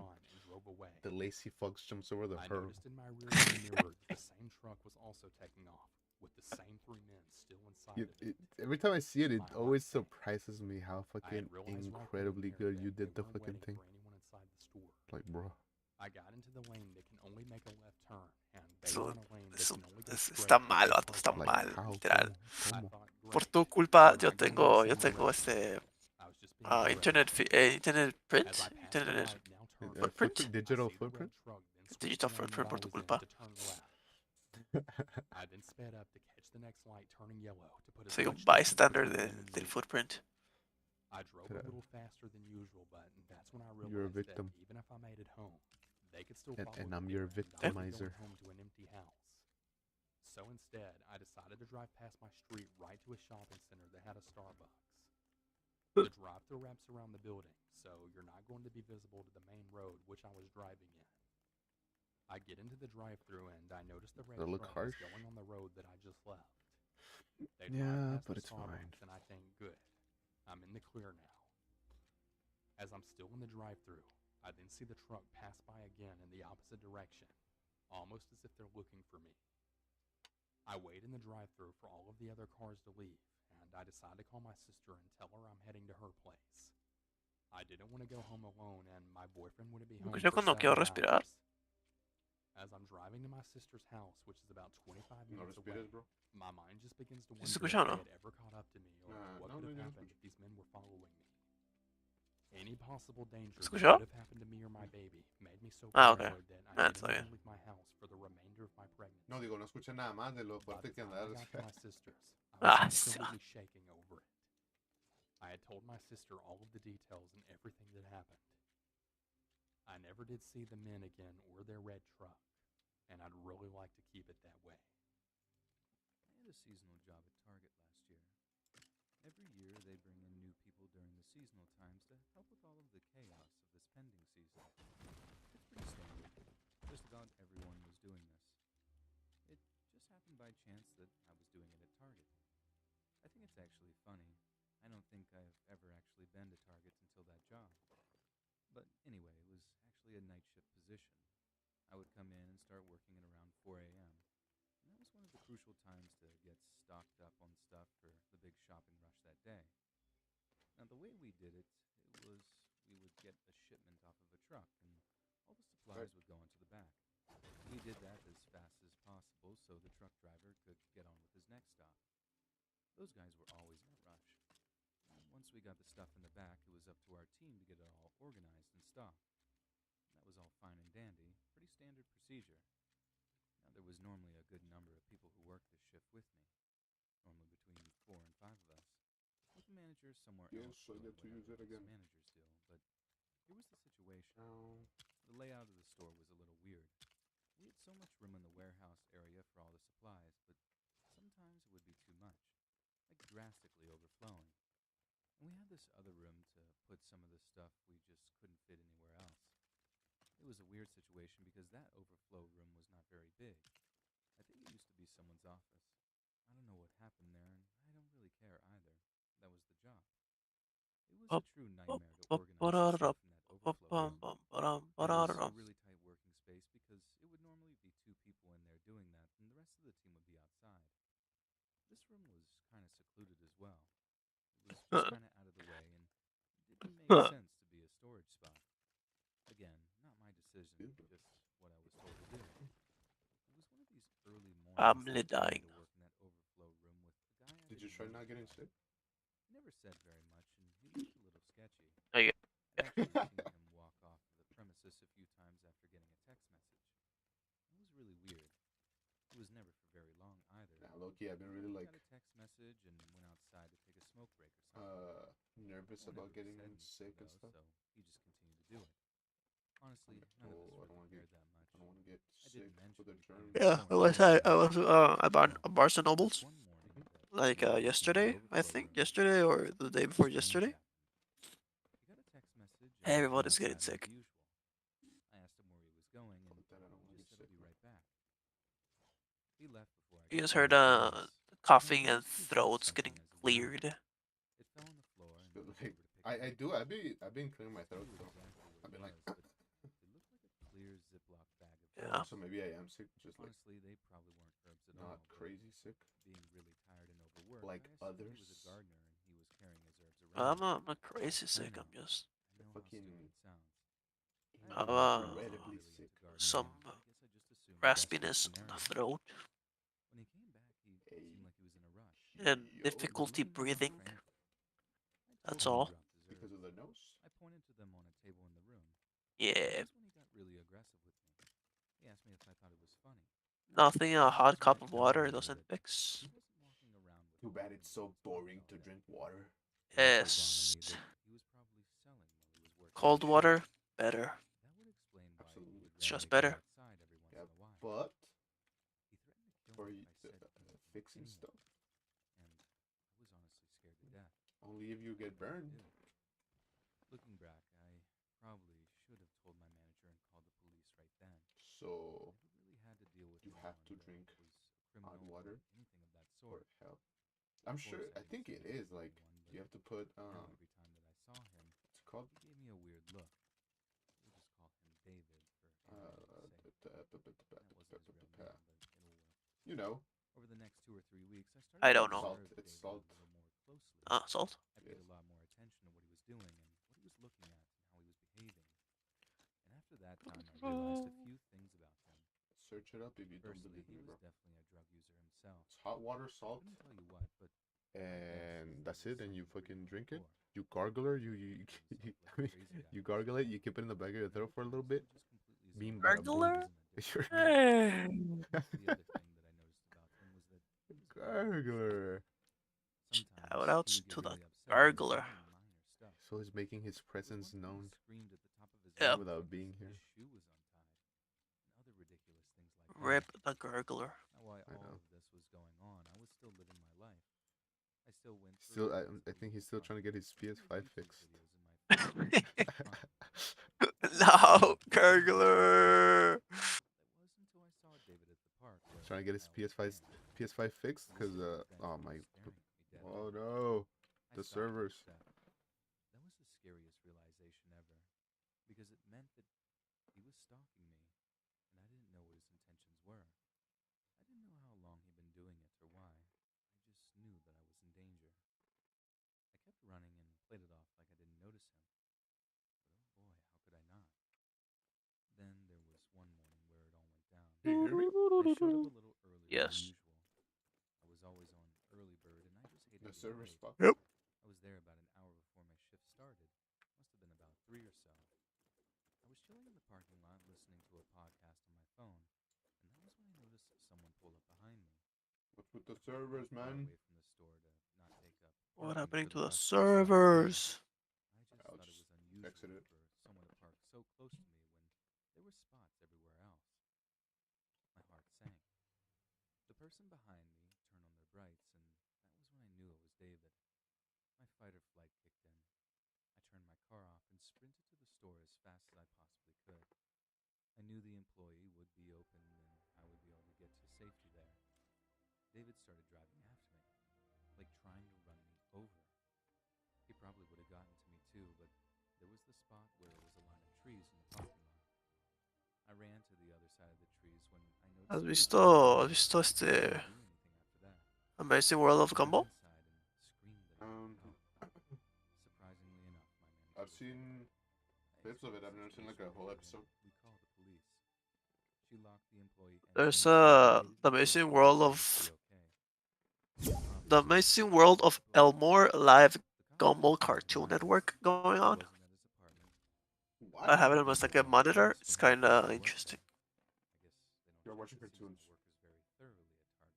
the lacy fox jumps over the I her. noticed in my rearview mirror that the same truck was also taking off, with the same 3 men still inside of it. Every time I see it, it My heart always sank. surprises me how I fucking had realized right then and incredibly there good that you they did the weren't fucking waiting thing. for anyone inside the store. Like, bro. I got into the lane that can only make a left turn, and they Eso, were in a lane that eso, can only go está straight. mal, vato, está Like, mal, how? literal. I ¿Cómo? thought, por break. tu culpa You're not going to yo send tengo direct. este I was just being direct. internet print, As I passed the internet light, now turn. footprint, I digital see the red footprint. truck, then switch digital the lane footprint that I por tu was in culpa. to turn left. I then sped up to catch the next light turning yellow to put as Soy un much distance bystander between them and del leave. footprint. I drove a little faster than usual, but that's when I You're a realized that victim. even if I made it home, they could still And- follow and me I'm there, your and I would be victimizer. going home to an empty house. So instead, I decided to drive past my street right to a shopping center that had a Starbucks. The drive-thru wraps around the building, so you're not going to be visible to the main road which I was driving in. I get into the drive-thru and I notice the red Does it look truck harsh? is going on the road that I just left. They Yeah, drive past but the it's Starbucks, fine. and I think, good, I'm in the clear now. As I'm still in the drive-thru, I then see the truck pass by again in the opposite direction, almost as if they're looking for me. I wait in the drive-thru for all of the other cars to leave, and I decide to call my sister and tell her I'm heading to her place. I didn't want to go home alone, and my boyfriend wouldn't be home Yo for cuando quiero 7 respirar. hours. As I'm driving to my sister's house, which is about 25 No minutes away, respires, bro. my mind just begins to ¿Se wonder if escucha o they no? had ever caught up to me or what no, could have no, no. happened if these men were following me. Any possible danger ¿Se that escuchó? could have happened to me or my baby made me so Ah, ok. paranoid that I Ah, didn't está even bien. leave my house for the remainder of my pregnancy. No, digo, no escuché nada más de lo By fuerte the que time I andar. got to my sister's, I Ah, was sí. absolutely shaking over it. I had told my sister all of the details and everything that happened. I never did see the men again or their red truck, and I'd really like to keep it that way. I had a seasonal job at Target last year. Every year they bring in new people during the seasonal times to help with all of the chaos of the spending season. It's pretty standard. Just about everyone was doing this. It just happened by chance that I was doing it at Target. I think it's actually funny. I don't think I've ever actually been to Targets until that job. But anyway, it was actually a night shift position. I would come in and start working at around 4 a.m. And that was one of the crucial times to get stocked up on stuff for the big shopping rush that day. Now, the way we did it, was we would get a shipment off of a truck, and all the supplies would go into the back. We did that as fast as possible so the truck driver could get on with his next stop. Those guys were always in a rush. And once we got the stuff in the back, it was up to our team to get it all organized and stocked. That was all fine and dandy, pretty standard procedure. Now, there was normally a good number of people who worked this shift with me, normally between 4 and 5 of us, with the manager somewhere Yes, else I doing get to use whatever it again. us managers do. But here was the situation. The layout of the store was a little weird. We had so much room in the warehouse area for all the supplies, but sometimes it would be too much, like drastically overflowing. And we had this other room to put some of the stuff we just couldn't fit anywhere else. It was a weird situation because that overflow room was not very big. I think it used to be someone's office. I don't know what happened there, and I don't really care either. That was the job. It was a true nightmare to organize the stuff in that overflow room. It was a really tight working space because it would normally be 2 people in there doing that, and the rest of the team would be outside. This room was kind of secluded as well. It was just kind of out of the way, and it didn't make sense to be a storage spot. Again, not my decision, just what I was told to do. It was one of these early mornings I'm that I dying. came to work in that overflow room with a guy I Did you didn't try know not getting before. sick? He never said very much, and he looked a little sketchy. I get- I'd actually seen him walk off the premises a few times after getting a text message. It was really weird. It was never for very long either. Nah, low-key, I've been really, Got a text message and went outside to take a smoke break or something. nervous No one about ever getting said anything, sick and though, stuff. so he just continued to do it. Honestly, none of us Oh, I really don't want to cared get, that much. I don't want to get I sick didn't with mention the anything germs. Yeah, before anything. I was at Well, Barnes and there was Nobles one morning that like we were working in the yesterday, I overflow think room. yesterday or the day Something before strange yesterday. happened. He got a text message and went Everybody's getting outside like sick. usual. I asked him where he was going, and Fuck that, I don't he want to just get said sick, he'll be man. right back. He left before I You could just say heard anything else. And I coughing and noticed he dropped throats something getting as he went out. cleared. It fell on the floor, and Feel he looked like over to pick it I up. do. I've been clearing my I throat knew though. exactly what I've it been like, was, but it looked like a clear Ziploc bag of Yeah. herbs. so maybe I am sick, just like Honestly, they probably weren't herbs at not all. But crazy sick. being really tired and overworked, Like I assumed he was a others. gardener and he was carrying his herbs around. I'm not crazy I sick. know, I'm just I know how Fucking stupid it sounds. I have no friends that are incredibly really sick. into gardening, some and I guess I just assumed the best case raspiness on scenario. the throat. When he came back, he Hey. seemed like he was in a rush. and Yo, difficulty breathing. That's I told him all. about dessert. because of the nose. I pointed to them on a table in the room. Yeah, That's when he got really aggressive with me. He asked me if I thought it was funny. nothing a I hot mentioned cup that of no, water that doesn't fix. he wasn't walking around with Too a bad weapon it's in so his mouth boring all to day. drink water. It also dawned on Yes. me that he was probably selling while he was working on Cold the water, shop. better. That would explain why Absolutely. he would It's just randomly go better. outside every once Yeah, in a while. but He threatened to kill for me if I said fixing anything, stuff, and I was honestly scared to death. only if you What get was I to burned. do? Looking back, I probably should have told my manager and called the police right then. So I never really had to deal with you anyone have to that drink was a hot criminal water or anything of that for sort. help. Of I'm course, sure. I didn't think it say is to like anyone, you but have to put now every time that I saw him, It's called he gave me a weird look. We'll just call him David for argument's sake. That wasn't his real name, but it'll work. you know, Over the next 2 or 3 weeks, I I started to don't know. salt. observe It's David salt. a little more closely. Salt. I paid Yes. a lot more attention to what he was doing and what he was looking at and how he was behaving. And after that time, I realized a few things about him. Search it up if you don't Firstly, believe he me, was bro. definitely a drug user himself. It's hot water, I salt, couldn't tell you what, but and that's it. And you fucking drink it. before. You gargle it. You you gargle it. You keep it in the back of your throat for a little bit. Beam bada boom. Gargler? You're Hey. The other thing that I noticed about him was that he was very gargler. Sometimes Shout he outs would get to the really upset over gargler. even minor stuff. So he's making his There was presence one time he known screamed at the top of his Yep. lungs without because being here. his shoe was untied, and other ridiculous things like Rip that. the gargler. Now, while I all know. of this was going on, I was still living my life. I still went for Still, I runs think he's every still week, trying to get his I made PS5 YouTube fixed. videos in my free time. No, gargler. It was until I saw David at the park where Trying to get his I always PS5 am. PS5 fixed because Listening to them, oh he my was staring at me dead oh on. no, I the stopped servers. being upset. That was the scariest realization ever, because it meant that he was stalking me, and I didn't know what his intentions were. I didn't know how long he'd been doing it or why. I just knew that I was in danger. I kept running and played it off like I didn't notice him. But oh boy, how could I not? Then there was one morning where it all went down. Can you hear me? I showed up a little earlier Yes. than usual. I was always on early bird, and I just hated The being server late. spot. Yep. I was there about an hour before my shift started. Must have been about 3 or so. I was chilling in the parking lot listening to a podcast on my phone, and that was when I noticed someone pull up behind me. What's with the I parked servers, not far man? away from the store to not take up What parking happening for to the customers throughout the day. servers? I just I'll thought it just was unusual exit it. for someone to park so close to me when there were spots everywhere else. My heart sank. The person behind me turned on their brights, and that was when I knew it was David. My fight or flight kicked in. I turned my car off and sprinted to the store as fast as I possibly could. I knew the employee would be open and I would be able to get to safety there. David started driving after me, like trying to run me over. He probably would have gotten to me too, but there was the spot where it was a line of trees in the parking lot. I ran to the other side of the trees when I noticed ¿Has he was visto, driving has visto and didn't do este anything after that. Amazing World of I ran Gumball? inside and screamed that I needed help. Surprisingly enough, my manager I've was there. seen I clips of it. explained I've the never seen like situation a whole to her, episode. and we called the police. She locked the employee There's entrance and waited the until Amazing everything World seemed to of be okay. the Amazing World of Elmore live The Gumball conversation Cartoon went Network going He on. wasn't at his apartment. What? I have it on my He second wasn't monitor. It's spending kind of time at work interesting. there. I guess they don't You're check watching the seasonal cartoons. workers very thoroughly at Target.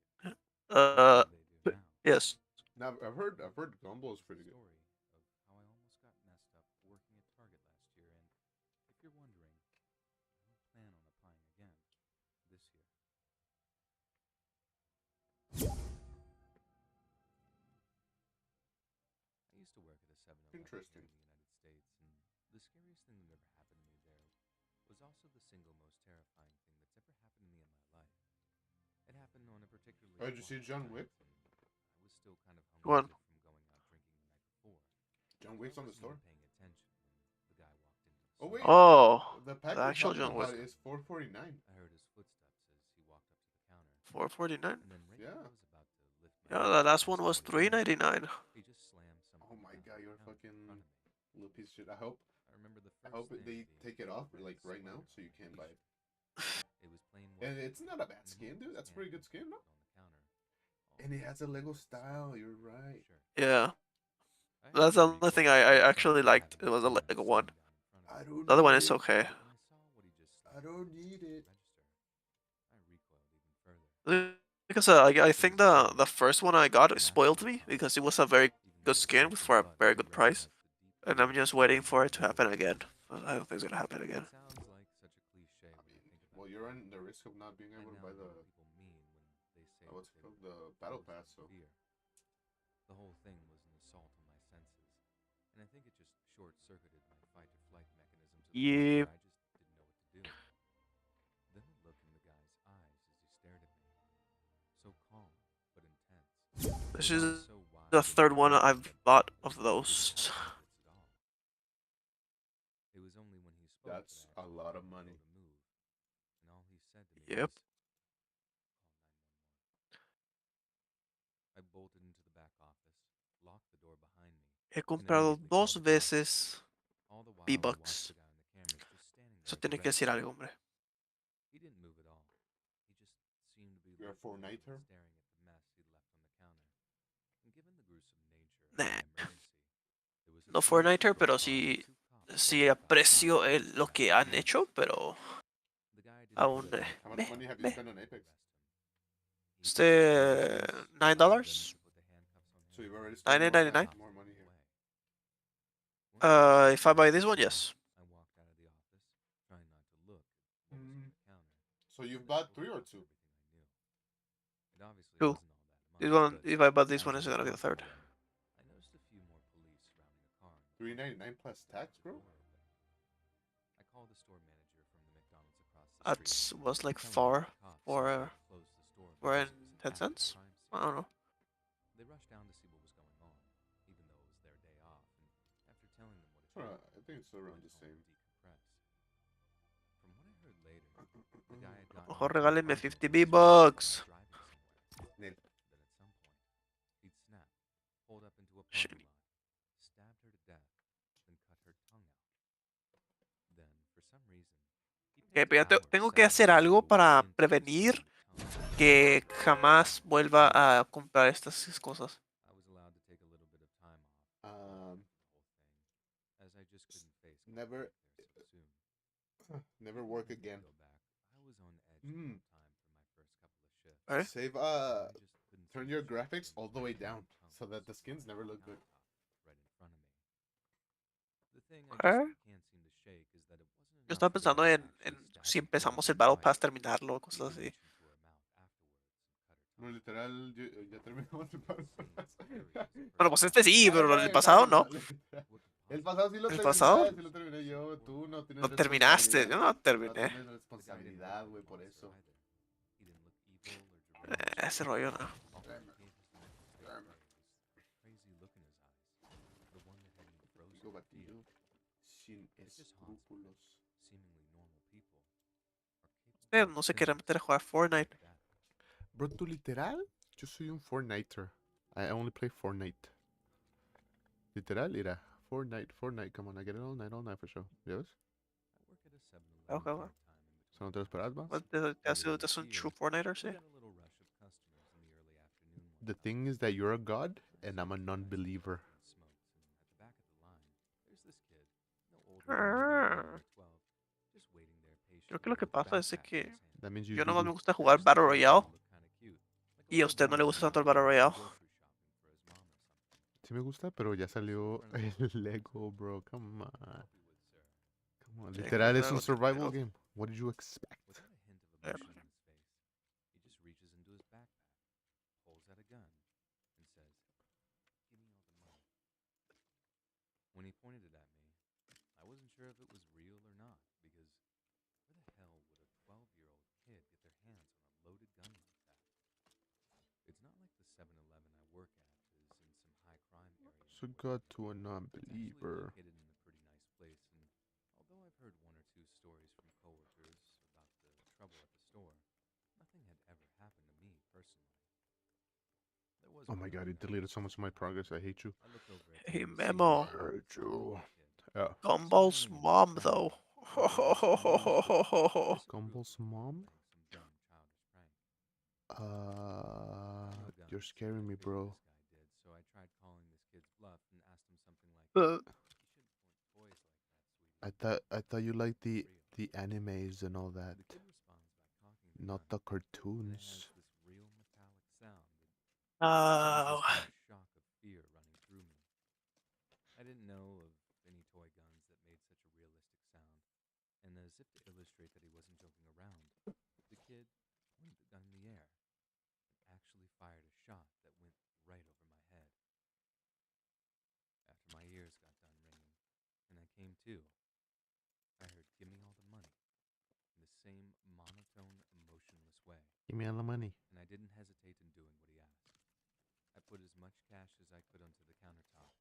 Or Uh, maybe they do now. yes. Now I've heard Gumball is pretty good. Story of how I almost got messed up working at Target last year, and if you're wondering, I don't plan on applying again this year. I used to work at a 7-Eleven here Interesting. in the United States, and the scariest thing that ever happened to me there was also the single most terrifying thing that's ever happened to me in my life. It happened on a particularly Oh, did you see quiet John night, Wick? and I was still kind of One. hungover from going out drinking the night before. John So I Wick's on the wasn't store. even paying attention when the guy walked into the Oh store. wait, Oh, the pack the you're actual talking John Wick. about is $4.49. I heard his footsteps as he walked up to the counter, 449. and then right Yeah. when I was about to lift my Yeah, hand the to last ask one him was what he wanted, 399. he just slammed something Oh my down god, on the you're counter fucking in front of me. little piece of shit. I hope I remember the first thing they being take it a off red like right now sweater so you on can my buy it. t-shirt. It was plain white. And it's not a bad and he skin, moved dude. his That's a pretty hand good skin, no? on the counter. And it has a Lego style. You're right. Yeah, I had that's no the only thing recourse I but to actually liked. have It him was the slam Lego the one. sign down in front of I me. don't The other one need is it. okay. When I saw what he just I snapped don't on the need it. register, I recoiled even further. Because I think the first one I got spoiled me because it was a very good skin for a very good price, and I'm just waiting for it to happen again. I don't think it's gonna happen again. It sounds like such a cliche I when mean, you think about well, it. you're on the risk of not being I able to now buy know the what people mean when they say what's it that they called, were the battle frozen pass. in So fear. The whole thing was an assault on my senses, and I think it just short-circuited my fight-or-flight mechanism to the point Yeah, where I just didn't know what to do. Then the look in the guy's eyes as he stared at me, so calm but intense. this His is eyes so the wide and third one defiant I've that bought it of was like he didn't those. have any limits at all. It was only when he spoke that that's I a actually lot of let money. go to move, and all he said to me Yep. was, "Call 911." I bolted into the back office, locked the door behind me, He and comprado immediately called dos the cops. veces All the while, I watched V-Bucks. the guy on the cameras just standing there Eso at the tiene que decir register. algo, hombre. He didn't move at all. He just seemed to be You're a looking down Fortniter. and staring at the mess he'd left on the counter. And given the gruesome nature of Nah. my emergency, there was a No scene to Fortniter, pero protocol with sí, two cops sí standing about to aprecio arrest lo the que guy. han hecho, pero The guy didn't aún pull a gun How from much his meh, money have pocket you meh. spent on to Apex? arrest him. He just Este stood there, allowed them $9. to put the handcuffs on So him, you've already and spent watched the $9.99. cops more money walk here. away. Once the If I procedure buy was this one, done, yes. I walked out of the office, trying not to look at what was on the counter. So and you've the bought total 3 or cost 2? everything I knew. It obviously Two. wasn't all that This much, one, but if I buy this as one, I it's was gonna be the walking third. away, I noticed a few more police surrounding a car. In the $3.99 plus that tax, left the bro. door open. I called the store manager from the McDonald's across the That street, was like telling him that four, the cops said four, they'd closed the store four because and it was an 10 active cents. crime I scene. don't know. They rushed down to see what was going on, even though it was their day off, and after telling them what had happened, I think it's around went the home same. to decompress. From what I heard later, the guy had gotten Mejor into an regálenme argument 50 with his girlfriend V-Bucks. while driving somewhere. Nel. Then at some point, he'd snap, pulled up into a Shitty. parking lot, stabbed her to death, then cut her tongue out. Then, for some reason, he Ok, picked pero ya hours tengo que Saturday hacer morning algo to walk para into and prevenir stab the tongue out que of her jamás girlfriend. vuelva a comprar estas cosas. I was allowed to take a little bit of time off Um, the whole thing, as I just couldn't face going never, back there so soon. never Even work when I did again. go back, I was on edge the whole time for my first couple of shifts. ¿Eh? Save, And I just couldn't turn see your the shit graphics being all the way shoved down down my tongue so that the so skins far never on look good. countertop right in front of me. The thing I ¿Eh? just can't seem to shake is that it wasn't Yo enough estaba for the pensando guy to en actually stab si her dead empezamos el Battle outright. Pass, terminarlo, He cosas even así. reached into her mouth afterwards and cut her No, tongue. literal, ya terminamos el It seemed curious Bueno, pues personally. este sí, Ya, pero está el bien, pasado cámara. no. Literal. What could El possibly pasado sí lo ¿El terminé, pasado? sí lo terminé yo. Tú no tienes ¿Lo terminaste? responsabilidad. Yo no lo No terminé. tienes But the guy didn't look responsabilidad, like güey, a por monster eso. either. He didn't look evil or deranged. Ese rollo no. All he gave his mental state away was the crazy look in his eyes, the one that had me frozen Digo, in fear. batillo, sin It just haunts me that escrúpulos. seemingly normal people are Usted capable no of se quiere things meter a jugar Fortnite. like that. Bro, tú literal, yo soy un Fortniter. I only play Fortnite. Literal, mira. Fortnite, come on, I get it all night for sure. ¿Ya ves? I work at a 7-Eleven Okay, well. part-time in ¿Eso no te lo between esperabas, classes. va? ¿Te hace un true Fortniter, sí? We got a little rush of customers in the early afternoon one The time. thing is that you're a god, First, and I'm a the guys non-believer. smoking smokes, and at the back of the line, there's this kid, no older than maybe 11 or 12, just waiting there Creo que patiently lo que with a pasa es de backpack in que his hand. That means you yo nomás me do. gusta At jugar first, I Battle thought the Royale kid looked kinda cute, like a y a little usted no le boy gusta going tanto el off Battle doing some Royale. grocery shopping for his mom or something. Sí me gusta, pero ya salió Super friendly el person, Lego, bro. Come on. Help you with, sir. Come on. Sí, Literal, es algo un tiene survival Lego. game. What did you expect? Without a hint of emotion in his face, he just reaches into his backpack, pulls out a gun, and says, "Give me all the money." When he pointed it at me, I wasn't sure if it was real or not, because where the hell would a 12-year-old kid get their hands on a loaded gun like that? It's not like the 7-Eleven I work at is in some high-crime area. So God to a It's actually non-believer. located in a pretty nice place, and although I've heard one or two stories from coworkers about the trouble at the store, nothing had ever happened to me personally. There was Oh one my God, other it guy deleted who so much of my progress. I hate you. I looked over at Hey, him to see Memo. who Hurt you. kid. Yeah. Gumball's Smiling and mom, friendly, though. like he was pleased with this Gumball's group mom? playing some dumb childish prank. Uh, No gun, You're So I scaring me, figured bro. this guy did, so I tried calling this kid's bluff and asked him something like, Uh, "You shouldn't point toys like that, sweetie. I thought you liked They're real." the animes and all that, The kid responds by cocking the not gun, the and it has cartoons. this real metallic sound that sends uh, this inner shock of fear running through me. I didn't know of any toy guns that made such a realistic sound, and as if to illustrate that he wasn't joking around, the kid pointed the gun in the air and actually fired a shot that went right over my head. After my ears got done ringing, and I came to, I heard "Give me all the money" in the same monotone, emotionless way, Give me all the money. and I didn't hesitate in doing what he asked. I put as much cash as I could onto the countertop,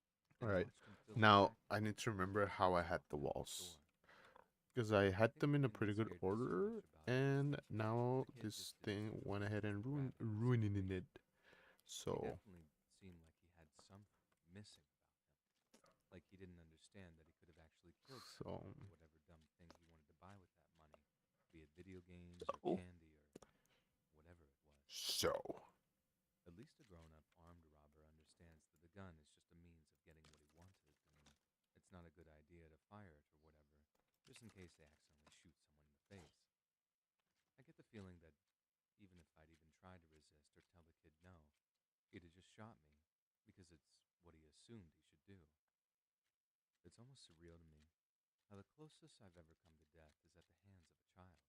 All then right. watched him fill his Now I backpack need to and remember walk how I out had the of the walls. store. Because I I had think them the in a thing pretty that good scared me so order, much about it and was now the kid this just thing didn't went ahead and grab me in the ruining situation. it. He So, definitely seemed like he had something missing about him. Like he didn't understand that he could have actually killed so, someone for whatever dumb thing he wanted to buy with that money, be it video games or oh, candy or whatever it was. so. At least a grown up armed robber understands that the gun is just a means of getting what he wanted, and it's not a good idea to fire it or whatever, just in case they accidentally shoot someone in the face. I get the feeling that even if I'd even tried to resist or tell the kid no, he'd have just shot me, because it's what he assumed he should do. It's almost surreal to me how the closest I've ever come to death is at the hands of a child,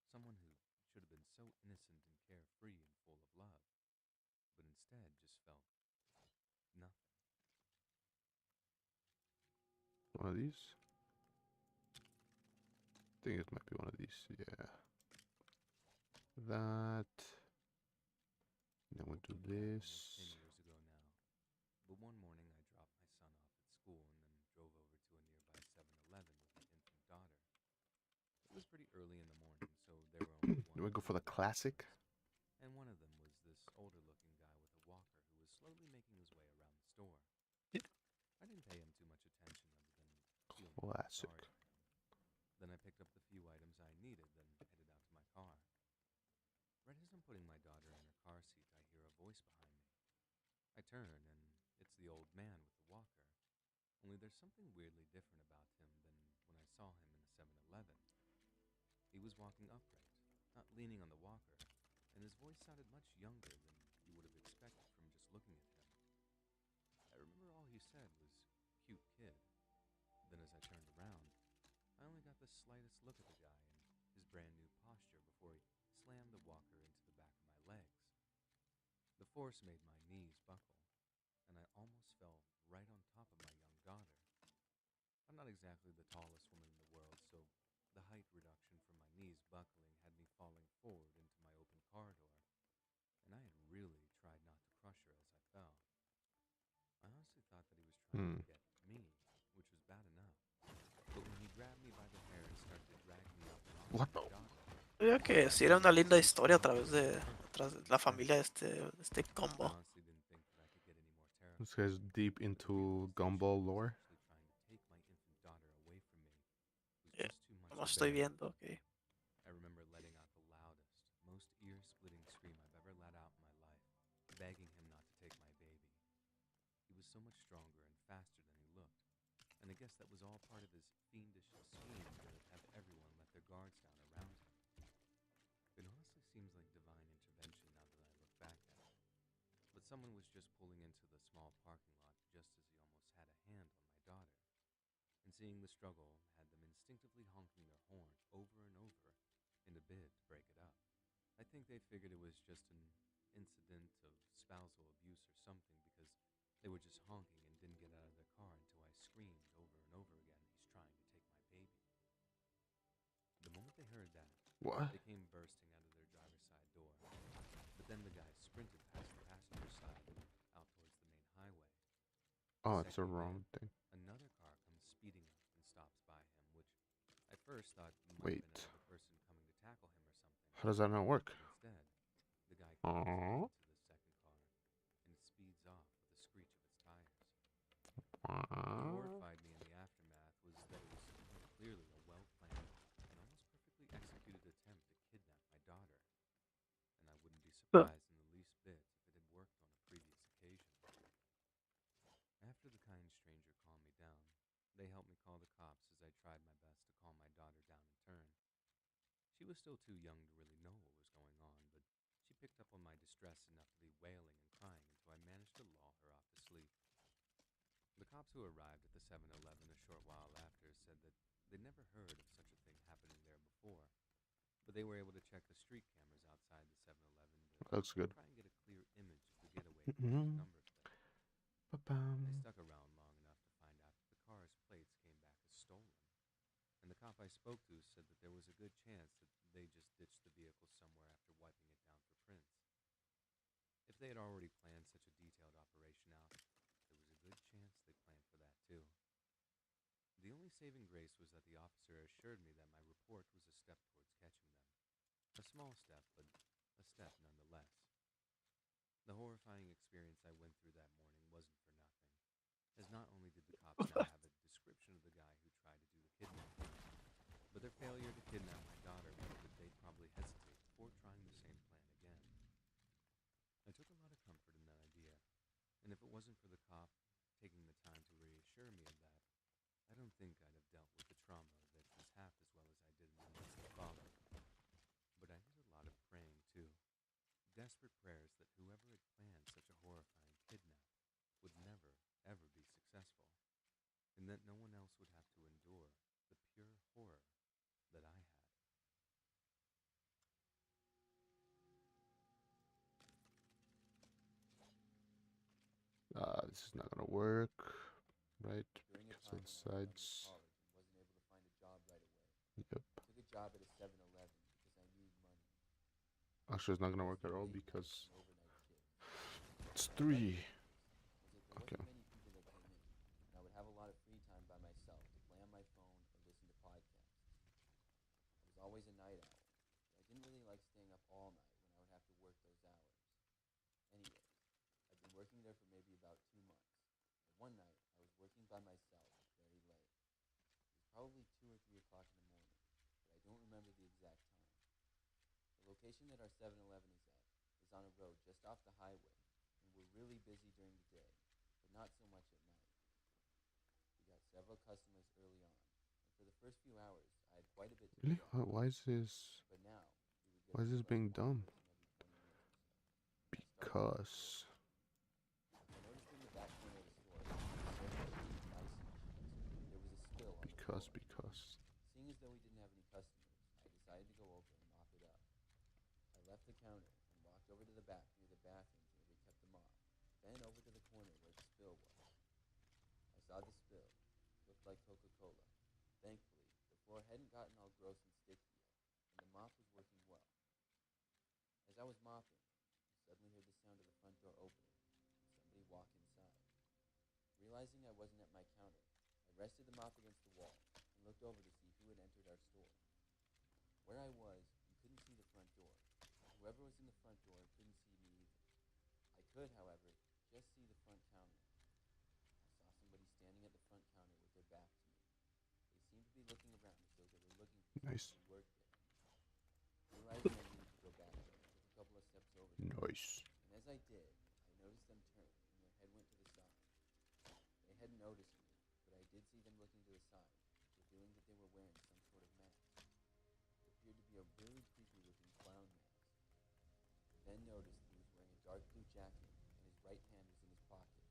someone who should have been so innocent and carefree and full of love, but instead just felt nothing. One of these? I think it might be one of these. Yeah. That. Then we'll do Looking back, almost 10 this. years ago now, but one morning I dropped my son off at school and then drove over to a nearby 7-Eleven with my infant daughter. It was pretty early in the morning, so there were only one Do we or go for two the other classic? customers, and one of them was this older looking guy with a walker who was slowly making his way around the store. I didn't pay him too much attention other than feeling a bit Classic. sorry for him. Then I picked up the few items I needed, then headed out to my car. Right as I'm putting my daughter in her car seat, I hear a voice behind me. I turn, and it's the old man with the walker. Only there's something weirdly different about him than when I saw him in the 7-Eleven. He was walking upright, not leaning on the walker, and his voice sounded much younger than you would have expected from just looking at him. I remember all he said was, "Cute kid." Then as I turned around, I only got the slightest look at the guy and his brand new posture before he slammed the walker into the back of my legs. The force made my knees buckle, and I almost fell right on top of my young daughter. I'm not exactly the tallest woman in the world, so the height reduction from my knees buckling had me falling forward into my open car door, and I had really tried not to crush her as I fell. I honestly thought that he was trying Hmm. to get me, which was bad enough. But when he grabbed me by the hair and started to drag me up and onto What my the? daughter, veo I que thought sí he era was una going linda to historia explode into a tras perfect la frenzy. familia de este I combo. honestly didn't think that I could get any more This terrified. guy's deep But the into realization gumball that he was lore. actually trying to take my infant daughter away from me was Yeah, just too much no to estoy bear. viendo, ok. I remember letting out the loudest, most ear-splitting scream I've ever let out in my life, begging him not to take my baby. He was so much stronger and faster than he looked, and I guess that was all part of his fiendish scheme to have everyone let their guards down around him. It honestly seems like divine intervention now that I look back at it. But someone was just pulling into the small parking lot just as he almost had a hand on my daughter, and seeing the struggle had them instinctively honking their horn over and over in a bid to break it up. I think they figured it was just an incident of spousal abuse or something, because they were just honking and didn't get out of their car until I screamed over and over again, "He's trying to take my baby." The moment they heard that, What? they came bursting out of their driver's side door. But then the guy sprinted past the passenger side and out towards the main highway. The Oh, it's second a he did, wrong thing. another car comes speeding up and stops by him, which I first thought might have been Wait. another person coming to tackle him or something. How does that not work? But instead, the guy climbs Aww. into the second car and it speeds off with a screech of its tires. What horrified me in the aftermath was that it was quite clearly a well-planned and almost perfectly executed attempt to kidnap my daughter, and I wouldn't be surprised in the least bit if it had worked She was still too young to really know what was going on, but she picked up on my distress enough to be wailing and crying until I managed to lull her off to sleep. The cops who arrived at the 7-Eleven a short while after said that they'd never heard of such a thing happening there before, but they were able to check the street cameras outside the 7-Eleven to Looks good. try and get a clear image of the getaway car's number plate. They stuck around long enough to find out that the car's plates came back as stolen, and the cop I spoke to said that there was a good chance that they just ditched the vehicle somewhere after wiping it down for prints. If they had already planned such a detailed operation out, there was a good chance they planned for that too. The only saving grace was that the officer assured me that my report was a step towards catching them. A small step, but a step nonetheless. The horrifying experience I went through that morning wasn't for nothing, as not only did the cops now have a description of the guy who tried to do the kidnapping, but their failure to kidnap my daughter meant that they'd probably hesitate before trying the same plan again. I took a lot of comfort in that idea, and if it wasn't for the cop taking the time to reassure me of that, I don't think I'd have dealt with the trauma of it as half as well as I did in the months that followed. But I did a lot of praying, too. Desperate prayers that whoever had planned such a horrifying kidnap would never, ever be successful, and that no one else would have to endure the pure horror that I had. This is not gonna work. Right? During a Because time of the when I was done with sides. college and wasn't able to find a job right away, Yep. I took a job at a 7-Eleven because I needed money. Actually, it's not gonna I work was at all late night because and overnight shift. it's What I liked 3. about this was that there Okay. wasn't many people that came in, and I would have a lot of free time by myself to play on my phone or listen to podcasts. I was always a night owl, but I didn't really like staying up all night when I would have to work those hours. Anyways, I'd been working there for maybe about 2 months, and one night I was working by myself very late. It was probably 2 or 3 o'clock in the morning, but I don't remember the exact time. The location that our 7-Eleven is at is on a road just off the highway, and we're really busy during the day, but not so much at night. We got several customers early on, and for the first few hours, I had quite a bit to Really? do at night. Why is this? But now, we would get Why is this something like being one dumb? person every 20 minutes or so. And I started to get bored. Because. I noticed in the back corner of the store, several cheap ice machines, there was a spill on the floor. Because. Seeing as though we didn't have any customers, I decided to go over and mop it up. I left the counter and walked over to the back near the bathrooms where we kept the mop, then over to the corner where the spill was. I saw the spill. It looked like Coca-Cola. Thankfully, the floor hadn't gotten all gross and sticky yet, and the mop was working well. As I was mopping, I suddenly heard the sound of the front door opening and somebody walk inside. Realizing I wasn't at my counter, I rested the mop against the wall and looked over to see who had entered our store. Where I was, you couldn't see the front door. Whoever was in the front door couldn't see me either. I could, however, just see the front counter. I saw somebody standing at the front counter with their back to me. They seemed to be looking around as though they were looking for someone Nice. who worked there. Realizing I needed to go back there, I took a couple of steps over to them. Nice. And as I did, I noticed them turn, and their head went to the side. They hadn't noticed me, but I did see them looking to the side, revealing that they were wearing some sort of mask. It appeared to be a really creepy-looking clown mask. I then noticed that he was wearing a dark blue jacket, and his right hand was in his pocket.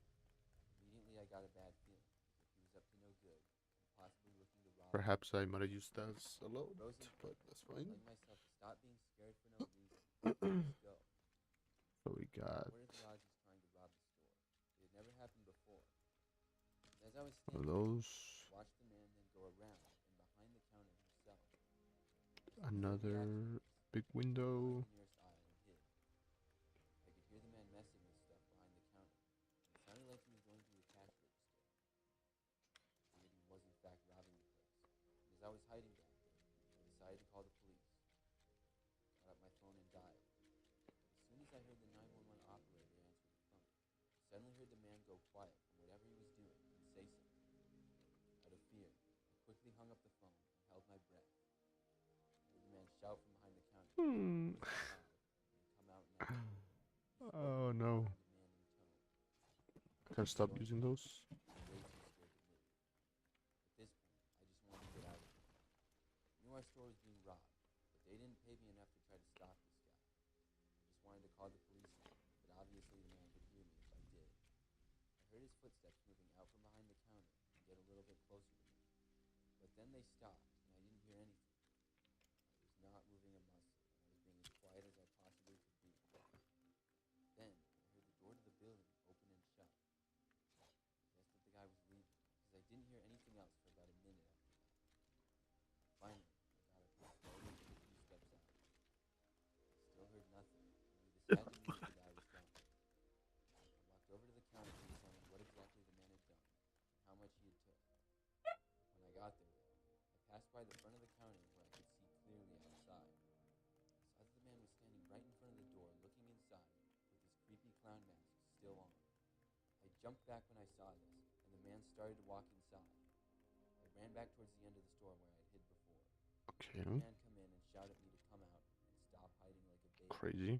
Immediately, I got a bad feeling, as if he was up to no good, and possibly looking to rob me. Perhaps I might have used that a lot, Frozen, but that's fine. telling myself to stop being scared for no reason, and just go. So we got What are the odds he's trying to rob the store? It had never happened before. And as I was one of standing, those. I watched the man then go around and behind the counter himself. Another big window. The nearest aisle and hid. I could hear the man messing with stuff behind the counter, and it sounded like he was going through the cash register. I figured he was in fact robbing the place. And as I was hiding back there, I decided to call the police. I got up my phone and dialed. As soon as I heard the 911 operator answer the phone, I suddenly heard the man go quiet from whatever he was doing and say something. Out of fear, I quickly hung up the phone and held my breath. I heard the man shout from behind the counter, "Who's the child?" and come out and answer. He spoke Oh in a no. calm, demanding tone. Can't stop using those. I was way too scared to move. At this point, I just wanted to get out of there. I knew our store was being robbed, but they didn't call the police on him, but obviously the man could hear me if I did. I heard his footsteps moving out from behind the counter and get a little bit closer to me. But then they stopped, and I didn't hear anything. I was not moving a muscle, and I was being as quiet as I possibly could be. Then I heard the door to the building open and shut. I guessed that the guy was leaving, because I didn't hear anything else for about a minute after that. Finally, I got up and slowly took a few steps out. I still heard nothing. I knew this had to mean that the guy was gone. I walked over to the counter to examine what exactly the man had done and how much he had took. When I got there, I passed by the front of the counter where I could see clearly outside. I saw that the man was standing right in front of the door looking inside with his creepy clown mask still on. I jumped back when I saw this, and the man started to walk inside. I ran back towards the end of the store where I had hid before. Okay. The man come in and shout at me to come out and stop hiding like a baby. Crazy.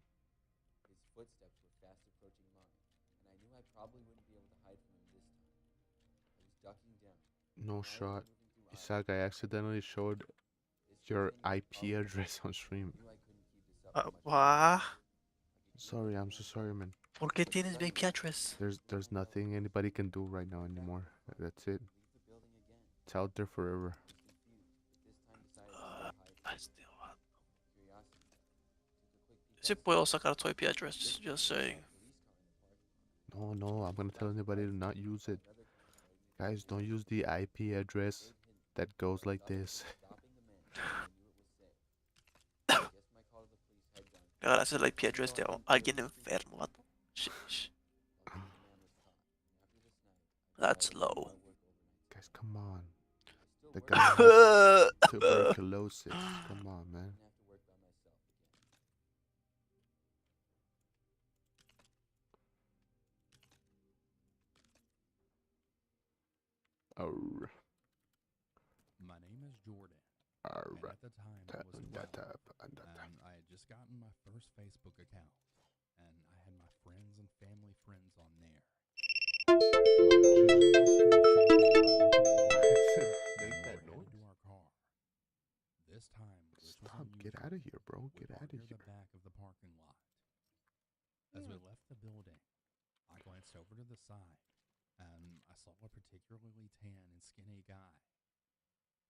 His footsteps were fast approaching mine, and I knew I probably wouldn't be able to hide from him this time. I was ducking down. No Now I was shot. moving through Isaac, I accidentally showed This your continued for IP probably a address minute. on stream. I knew I couldn't keep this up for much What? longer. I could Sorry, feel I'm the so man sorry, man. ¿Por qué tienes mi IP address? There's nothing anybody can do right now anymore. That's it. leave the building again. It's out there forever. I was confused, but this time decided to stay hiding. Curiosity took a quick peek Sí outside. puedo sacar tu IP address, This just time, saying. a police car in the parking lot. No, I'm gonna tell anybody to not use it. Another car started moving Guys, towards don't me. use the IP It was address a big hint that goes that I like thought that this. was stopping the man, and I knew it was safe. I guess my call to the police had gone through. Ahora hacer el IP Even address though de I didn't feel alguien anything enfermo, physically, vato. Sheesh. luckily the man was caught, and after this night, I That's decided to do low. more work overnight. Guys, come on. I still The worked, guy but has I tuberculosis. Come on, man. didn't have to work by myself again. Arr, My name is Jordan, arr, and at the time I was 12, and I had just gotten my first Facebook account, and I had my friends and family friends on there. Make that Into noise. our car. This time, which was Stop. Get unusual, out of here, bro. we Get out parked of near the here. back of the parking lot. As we left the building, I glanced over to the side, and I saw a particularly tan and skinny guy.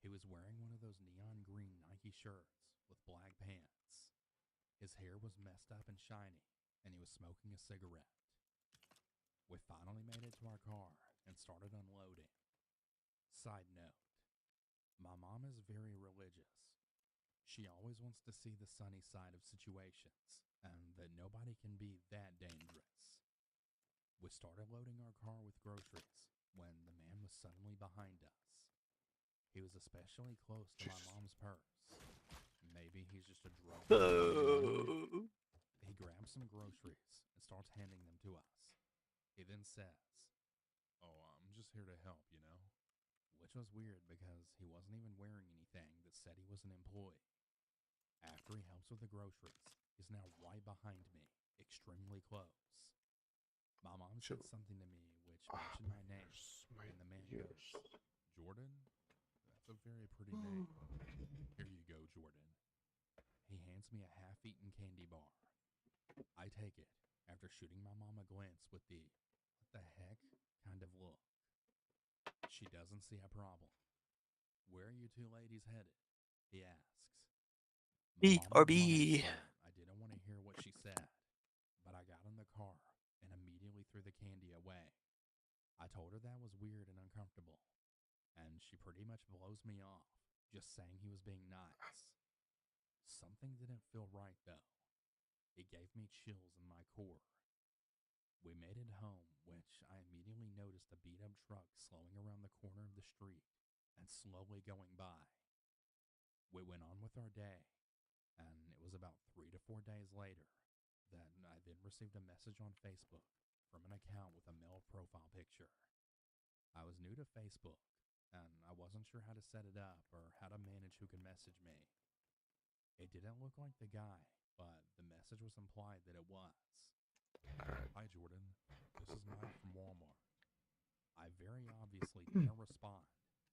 He was wearing one of those neon green Nike shirts with black pants. His hair was messed up and shiny, and he was smoking a cigarette. We finally made it to our car and started unloading. Side note, my mom is very religious. She always wants to see the sunny side of situations, and that nobody can be that dangerous. We started loading our car with groceries when the man was suddenly behind us. He was especially close to my mom's purse. Maybe he's just a drug dealer. He grabs some groceries and starts handing them to us. He then says, Oh, I'm just here to help, you know? which was weird because he wasn't even wearing anything that said he was an employee. After he helps with the groceries, he's now right behind me, extremely close. My mom said something to me which mentioned my name, and the man goes, Jordan? That's a very pretty name. Here you go, Jordan. He hands me a half-eaten candy bar. I take it after shooting my mom a glance with the what the heck kind of look. She doesn't see a problem. Where are you two ladies headed? He asks. B My or mom replied, B. I didn't want to hear what she said, but I got in the car and immediately threw the candy away. I told her that was weird and uncomfortable, and she pretty much blows me off, just saying he was being nice. Something didn't feel right, though. It gave me chills in my core. We made it home, which I immediately noticed a beat-up truck slowing around the corner of the street and slowly going by. We went on with our day, and it was about 3 to 4 days later that I then received a message on Facebook from an account with a male profile picture. I was new to Facebook, and I wasn't sure how to set it up or how to manage who could message me. It didn't look like the guy, but the message was implied that it was. Hi, Jordan. This is Mike from Walmart. I very obviously didn't respond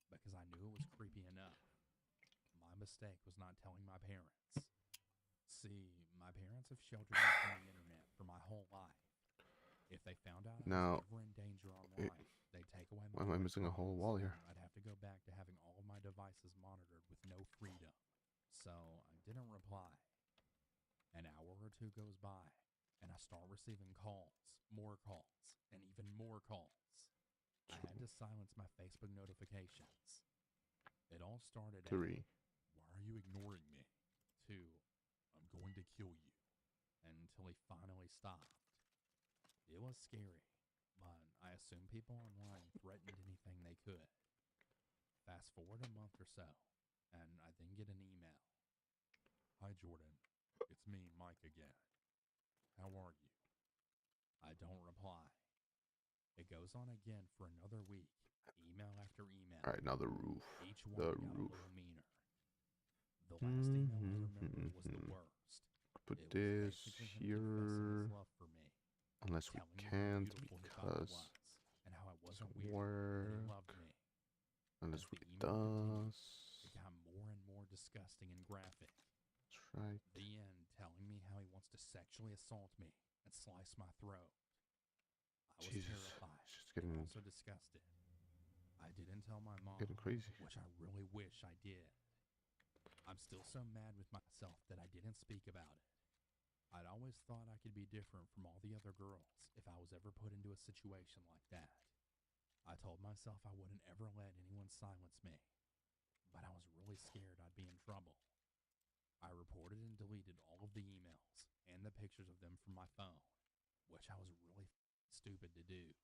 because I knew it was creepy enough. My mistake was not telling my parents. See, my parents have sheltered me from the internet for Now, was ever in danger it- online, they'd take away why my am I missing a whole electronics, wall here? and I'd have to go back to having all of my devices monitored with no freedom. So I didn't reply. An hour or two goes by, and I start receiving calls, and even more calls. I had to silence my Facebook notifications. It all started at, 3. "Why are you ignoring me?" to, "I'm going to kill you," until he finally stopped. It was scary, but I assume people online threatened anything they could. Fast forward a month or so, and I then get an email. "Hi, Jordan. It's me, Mike again. How are you?" I don't reply. It goes on again for another week, email after email. All right, now the roof. Each one The got a roof. little meaner. The last email I remember was the worst. Put It was this basically him confessing his here, love for me, unless we telling me how can't, beautiful he thought I because was, and how I wasn't weird, that he work. loved me. Unless As the we email continued, does. it got more and more disgusting and graphic. That's right. The end telling me how he wants to sexually assault me and slice my throat. I was Jesus, terrified, it's just and getting also disgusted. I didn't tell my mom, getting crazy. which I really wish I did. I'm still so mad with myself that I didn't speak about it. I'd always thought I could be different from all the other girls if I was ever put into a situation like that. I told myself I wouldn't ever let anyone silence me, but I was really scared I'd be in trouble. I reported and deleted all of the emails and the pictures of them from my phone, which I was really stupid to do.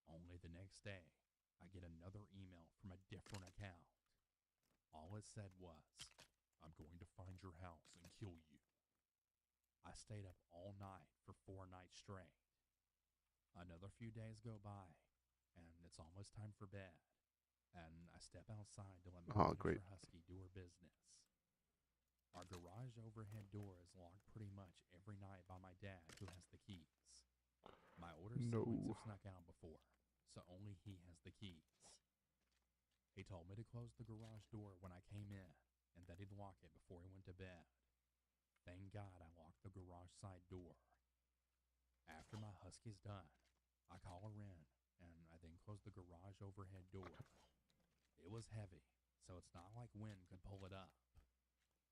Only the next day, I get another email from a different account. All it said was, "I'm going to find your house and kill you." I stayed up all night for 4 nights straight. Another few days go by, and it's almost time for bed, and I step outside to let my Oh, miniature great. husky do her business. Our garage overhead door is locked pretty much every night by my dad, who has the keys. My older siblings No. have snuck out before, so only he has the keys. He told me to close the garage door when I came in, and that he'd lock it before he went to bed. Thank God I locked the garage side door. After my husky's done, I call her in, and I then close the garage overhead door. It was heavy, so it's not like wind could pull it up.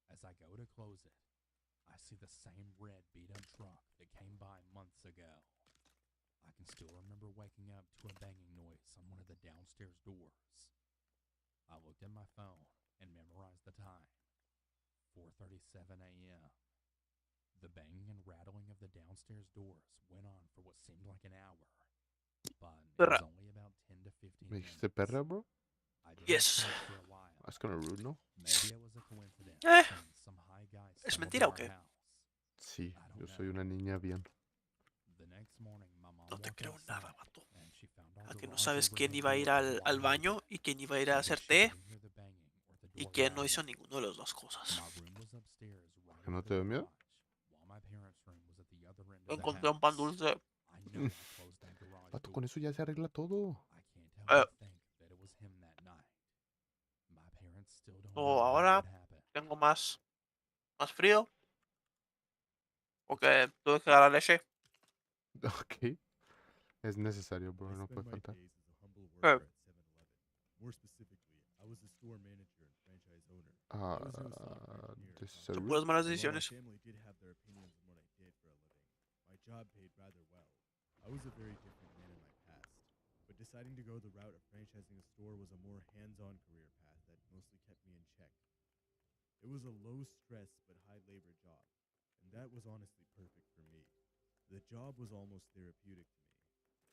As I go to close it, I see the same red beat-up truck that came by months ago. I can still remember waking up to a banging noise on one of the downstairs doors. I looked at my phone and memorized the time. 4:37 a.m. The banging and rattling of the downstairs doors went on for what seemed like an hour, but it was only about 10 to 15 ¿Me minutes. dijiste perra, bro? I didn't Yes. close for a while. That's kind of rude, ¿no? Maybe it was a coincidence, Eh. and some high guy ¿Es stumbled mentira in o our qué? house. Sí, I don't yo soy know. una niña bien. The next morning, my mom No te walked creo outside, nada, vato. and she found our A que no garage sabes quién overhead iba a ir door al wide baño open. y quién iba a ir a Maybe hacer she té didn't hear the banging or the y door quién no hizo rattling. ninguno de las dos cosas. My room was upstairs right ¿Que no over te the da miedo? garage, while my parents' room was at the other end of the Encontré un pan house. dulce. I know I closed that garage Vato, door. con eso ya se arregla todo. I can't help but think that it was him that night. My parents still don't know O about ahora what happened. tengo más frío. Porque tuve que dar leche. Ok. Es necesario, bro. I No spent puede my faltar. days as a humble worker at 7-Eleven. More specifically, I was the store manager and franchise owner. I was no software engineer. This is or a Son root. puras malas And while my decisiones. family did have their opinions on what I did for a living, my job paid rather well. I was a very different man in my past, but deciding to go the route of franchising a store was a more hands-on career path that mostly kept me in check. It was a low-stress but high-labor job, and that was honestly perfect for me. The job was almost therapeutic to me.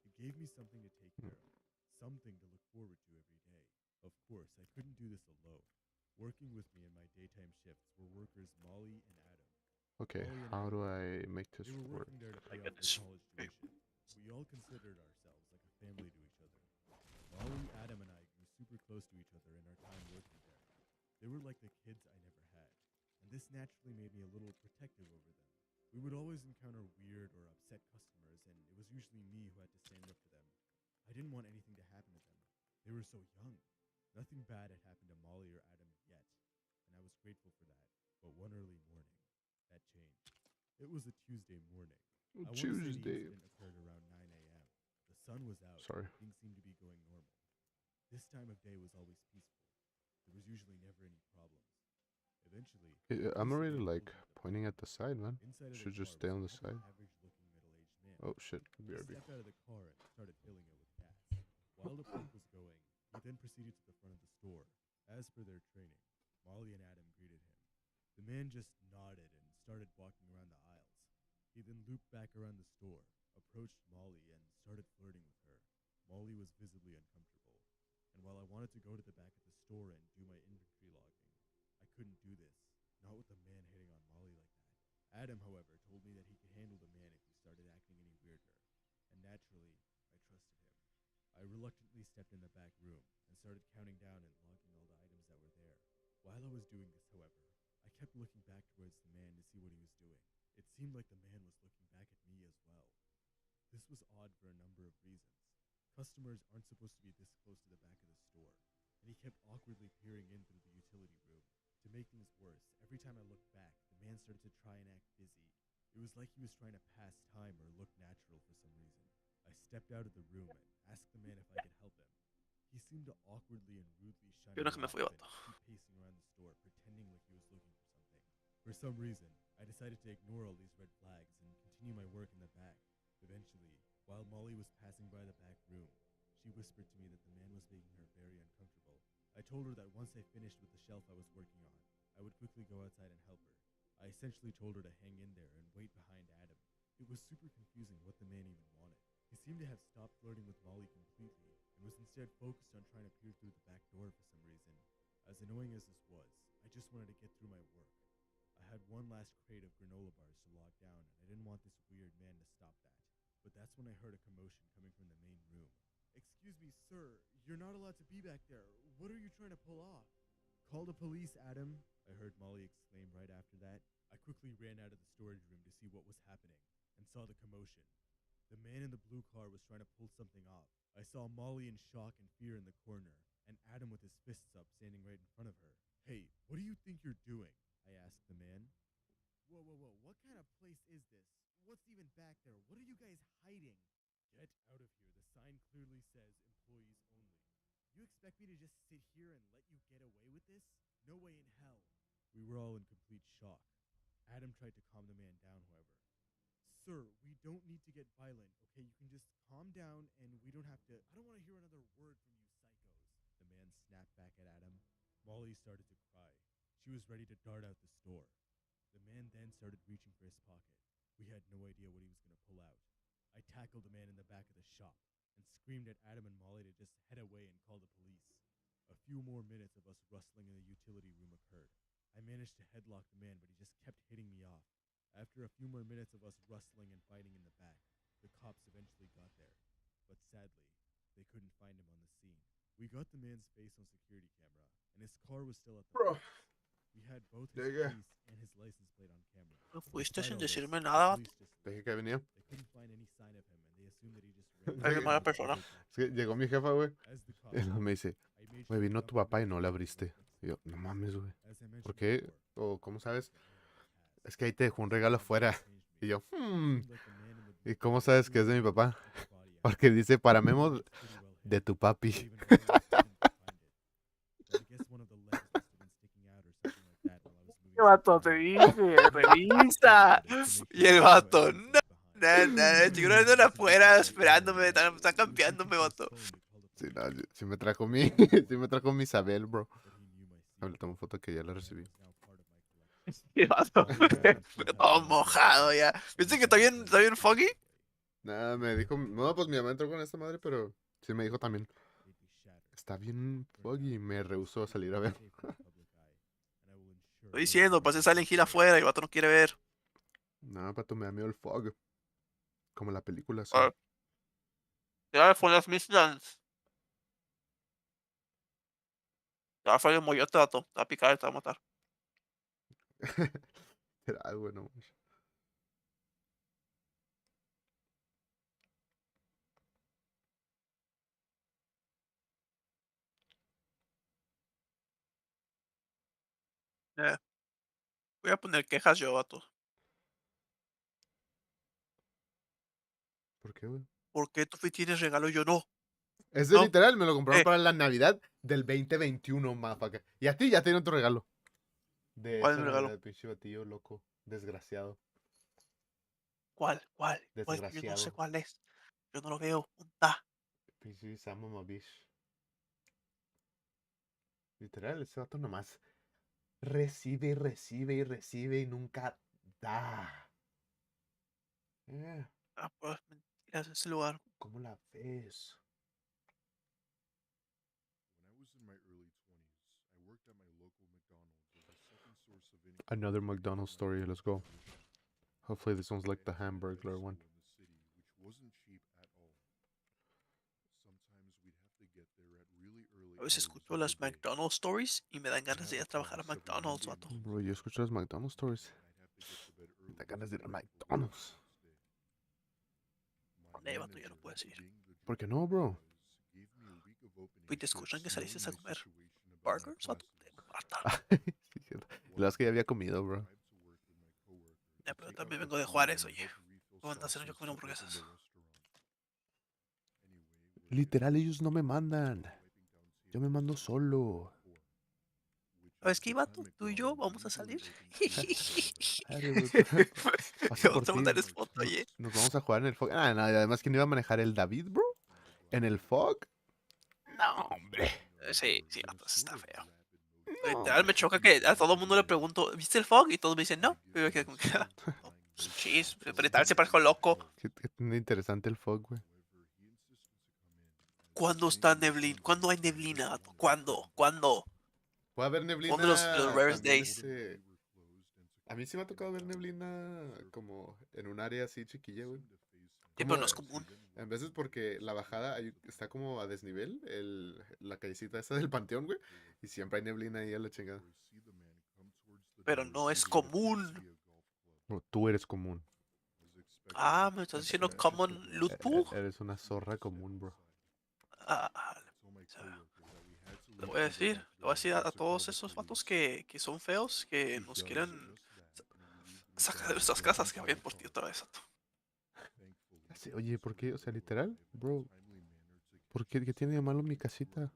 It gave me something to take care of, something to look forward to every day. Of course, I couldn't do this alone. Working with me in my daytime shifts were workers Molly and Adam. Okay, Molly and how Adam, do I make this they were work? working there to pay off goodness. their college tuition. We all considered ourselves like a family to each other. Molly, Adam, and I grew super close to each other in our time working there. They were like the kids I never had, and this naturally made me a little protective over them. We would always encounter weird or upset customers, and it was usually me who had to stand up for them. I didn't want anything to happen to them. They were so young. Nothing bad had happened to Molly or Adam yet, and I was grateful for that. But one early morning, that changed. It was a Tuesday morning. I want to say the Tuesday. incident occurred around 9 a.m. The sun was out. Sorry. Things seemed to be going normal. This time of day was always peaceful. There was usually never any problems. Eventually, I'm police already again like pulled up the pointing car. at the side, man. Inside of the Should just car stay was on the not side. an average-looking middle-aged man. Oh shit, He BRB. stepped out of the car and started filling it with gas. While the pump was going, he then proceeded to the front of the store. As per their training, Molly and Adam greeted him. The man just nodded and started walking around the aisles. He then looped back around the store, approached Molly, and started flirting with her. Molly was visibly uncomfortable, and while I wanted to go to the back of the store and do my inventory logging, I couldn't do this, not with a man hitting on Molly like that. Adam, however, told me that he could handle the man if he started acting any weirder, and naturally, I trusted him. I reluctantly stepped in the back room and started counting down and logging all the items that were there. While I was doing this, however, I kept looking back towards the man to see what he was doing. It seemed like the man was looking back at me as well. This was odd for a number of reasons. Customers aren't supposed to be this close to the back of the store, and he kept awkwardly peering in through the utility room. To make things worse, every time I looked back, the man started to try and act busy. It was like he was trying to pass time or look natural for some reason. I stepped out of the room and asked the man if I could help him. He seemed to awkwardly and rudely shun Yo me no que me off fui, and vato. keep pacing around the store, pretending like he was looking for something. For some reason, I decided to ignore all these red flags and continue my work in the back. Eventually, while Molly was passing by the back room, she whispered to me that the man was making her very uncomfortable. I told her that once I finished with the shelf I was working on, I would quickly go outside and help her. I essentially told her to hang in there and wait behind Adam. It was super confusing what the man even wanted. He seemed to have stopped flirting with Molly completely and was instead focused on trying to peer through the back door for some reason. As annoying as this was, I just wanted to get through my work. I had one last crate of granola bars to log down, and I didn't want this weird man to stop that. But that's when I heard a commotion coming from the main room. Excuse me, sir, you're not allowed to be back there. What are you trying to pull off? Call the police, Adam, I heard Molly exclaim right after that. I quickly ran out of the storage room to see what was happening and saw the commotion. The man in the blue car was trying to pull something off. I saw Molly in shock and fear in the corner, and Adam with his fists up standing right in front of her. Hey, what do you think you're doing? I asked the man. Whoa, what kind of place is this? What's even back there? What are you guys hiding? Get out of here. The sign clearly says employees only. You expect me to just sit here and let you get away with this? No way in hell. We were all in complete shock. Adam tried to calm the man down, however. Sir, we don't need to get violent, okay? You can just calm down and we don't have to... I don't want to hear another word from you psychos. The man snapped back at Adam. Molly started to cry. She was ready to dart out the store. The man then started reaching for his pocket. We had no idea what he was going to pull out. I tackled the man in the back of the shop and screamed at Adam and Molly to just head away and call the police. A few more minutes of us rustling in the utility room occurred. I managed to headlock the man, but he just kept hitting me off. After a few more minutes of us rustling and fighting in the back, the cops eventually got there. But sadly, they couldn't find him on the scene. We got the man's face on security camera, and his car was still at the Bro. front. We had both his Nigga. face and his license plate on camera. No fuiste Despite sin all this, decirme the nada, vato. police just Te dije left. que venía. They couldn't find any sign of him, and they assumed that he just ran Eres Sí. mala persona. Es que llegó mi jefa, güey. As the cops Y luego me dice, I made güey, sure vino the tu papá y no le documentation abriste. was next Y yo, to no me. mames, güey. As I mentioned ¿Por qué? before, O, ¿cómo sabes? the man had passed. Es que ahí te dejó un regalo afuera. Y yo, Seemed like the man in the blue ¿Y cómo car sabes que es de mi clearly papá? took a body out. Porque dice para The memo body was pretty well de hidden, tu not papi. even police couldn't find it. But I guess one of the legs must have been sticking out or something like that while I was moving ¿Qué vato? Te dije, revisa. Y el vato, no. Nada, seguro anda afuera esperándome, está campeándome, vato. Sí, no, sí me trajo mi, sí me trajo mi Isabel, bro. Le tomo foto que ya la recibí. Y el vato, todo mojado ya. ¿Viste que está bien foggy? Nada, me dijo, no, pues mi mamá entró con esta madre, pero sí me dijo también, está bien foggy, me rehusó a salir a ver. Estoy diciendo, pasé Silent Hill afuera y el vato no quiere ver. No, pato, me da miedo el fog. Como la película, sí. Ah, ya fue las Mistlands. Ya fue el moyote, vato. Te va a picar, te va a matar. Será, güey, no manches. Voy a poner quejas yo, vato. ¿Por qué, güey? ¿por qué tú tienes regalo y yo no? Ese ¿No? literal me lo compraron Eh, para la Navidad del 2021, motherfucker. Y a ti ya tienen tu regalo. De ¿Cuál es esa mi regalo? Navidad, pinche batillo loco. Desgraciado. ¿Cuál? Yo no sé Desgraciado. cuál es. Yo no lo veo. ¿Dónde está? Pinche Samo Mabish. Literal, ese vato nomás recibe y recibe y recibe y nunca da. Ah, pues mentiras, ese lugar. ¿Cómo la ves? When I was in my early 20s, I worked at my local McDonald's as a second source of income. Another McDonald's story, let's go. Hopefully this one's like the Hamburglar one. In the city, which wasn't cheap at all. Sometimes we'd have to get there at really early A veces hours escucho of the las day. McDonald's stories y me dan I ganas de had ir a a trabajar a class every McDonald's, Monday vato. morning, Bro, yo escucho las McDonald's stories. and I'd have to get to bed early Me da ganas de ir a before McDonald's. the next day. My Vato, ya no manager, puedes ir. being the ¿Por qué jerk no, he bro? was, gave me a week of openings Y te to escuchan que explain saliste a my comer situation about my burgers, vato. classes. Te matan. La verdad es que ya había comido, bro. Drive to work with my coworker Ya, to pero take out también the vengo de food Juárez, and oye. go to refill ¿Cómo andas haciendo yo sauces comiendo to open hamburguesas? the restaurant. Anyway, we're Literal, getting ellos no me mandan. wiping down Yo me mando tables solo. which ¿Sabes was qué, the vato? time Tú y yo McDonald's vamos a usually salir. opened Arre, güey, paso por Vamos a ti. mandar foto, No- oye. Nos vamos a jugar en el fog. Ah, no, y además, ¿quién iba a manejar el David, bro? ¿En el fog? No, hombre. Sí, vato, eso está feo. No, Literal, hombre. me choca que a todo el mundo le pregunto, ¿viste el fog? Y todos me dicen, no. Y yo quedo como que, "Oh, chis, pero literal se parezco loco. Qué tan interesante el fog, güey. ¿Cuándo está neblina? ¿Cuándo hay neblina, vato? ¿Cuándo? ¿Cuándo? Puede haber ¿Cuándo los neblina rarest también, days? A mí sí me ha tocado ver neblina como en un área así chiquilla, güey. Sí, pero no es común. En veces porque la bajada está como a desnivel, la callecita esa del panteón, güey. Y siempre hay neblina ahí a la chingada. Pero no es común. No, tú eres común. Ah, ¿me estás diciendo common loot pool? Eres una zorra común, bro. Ah, le voy a decir a todos esos vatos que son feos, que nos quieren sacar de nuestras casas, que vayan por ti otra vez, vato. Sí, oye, ¿por qué? O sea, literal, bro. ¿Por qué? ¿Qué tiene de malo mi casita?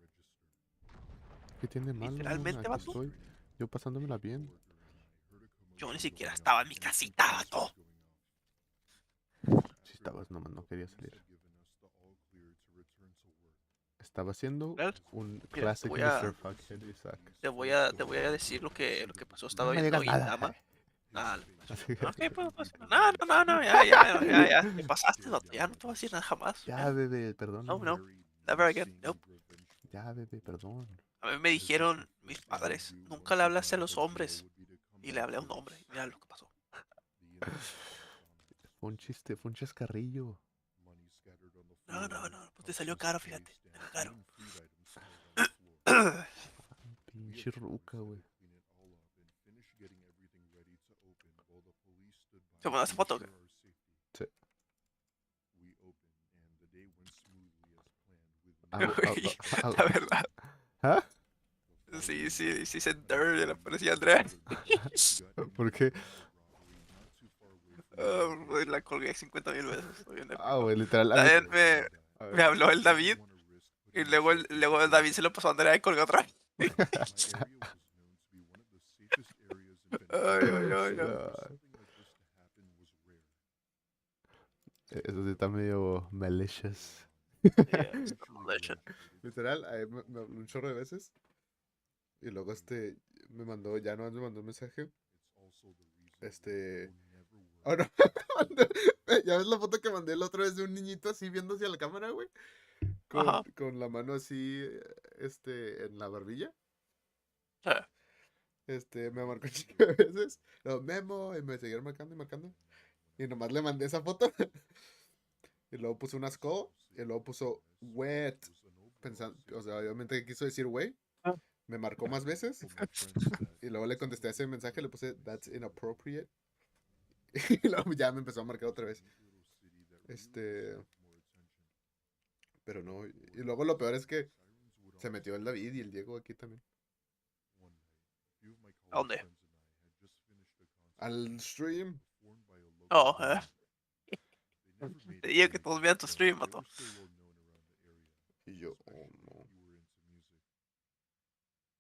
¿Qué tiene de malo? Literalmente, Aquí vato. estoy. Yo pasándomela bien. Yo ni siquiera estaba en mi casita, vato. Si estabas, nomás no quería salir. Estaba haciendo ¿Real? un Mira, classic Mr. Fuckhead Isaac. te voy a decir lo que pasó. Estaba No me viendo digas nada. Gintama. Ah, Así ok, que- pues, no, ya, te pasaste, vato. Ya no te voy a decir nada jamás. Ya, bebé, perdón. No, never again, nope. Ya, bebé, perdón. A mí me dijeron mis padres, nunca le hablaste a los hombres. Y le hablé a un hombre. Y mira lo que pasó. Fue un chiste, fue un chascarrillo. No, pues te salió caro, fíjate. Te salió caro. Pinche ruca, güey. ¿Te mandaste foto? ¿Qué? Sí. La verdad. ¿Ah? Sí, se dirt, le parecía a Andrea. ¿Por qué? La colgué 50,000 veces. Estoy bien Güey, literal. También A ver. me habló el David. Y luego el David se lo pasó a Andrea y colgó otra vez. Ay. Eso sí está medio malicious. Literal, me habló un chorro de veces. Y luego me mandó, ya no me mandó un mensaje. Oh, no. Ya ves la foto que mandé la otra vez de un niñito así viendo hacia la cámara, güey. Ajá. Con la mano así, en la barbilla. Ah. Me marcó un chico de veces. No, Memo, y me siguieron marcando y marcando. Y nomás le mandé esa foto. Y luego puso una skull. Y luego puso wet. Pensando, o sea, obviamente quiso decir güey. Ah. Me marcó más veces. Y luego le contesté a ese mensaje. Le puse that's inappropriate. Y luego ya me empezó a marcar otra vez. Pero no. Y luego lo peor es que se metió el David y el Diego aquí también. ¿A dónde? Al stream. Oh, never made Te it digo que big, todos vean tu but stream, they vato. were still well known around the area, Y yo, oh especially no. if you were into music.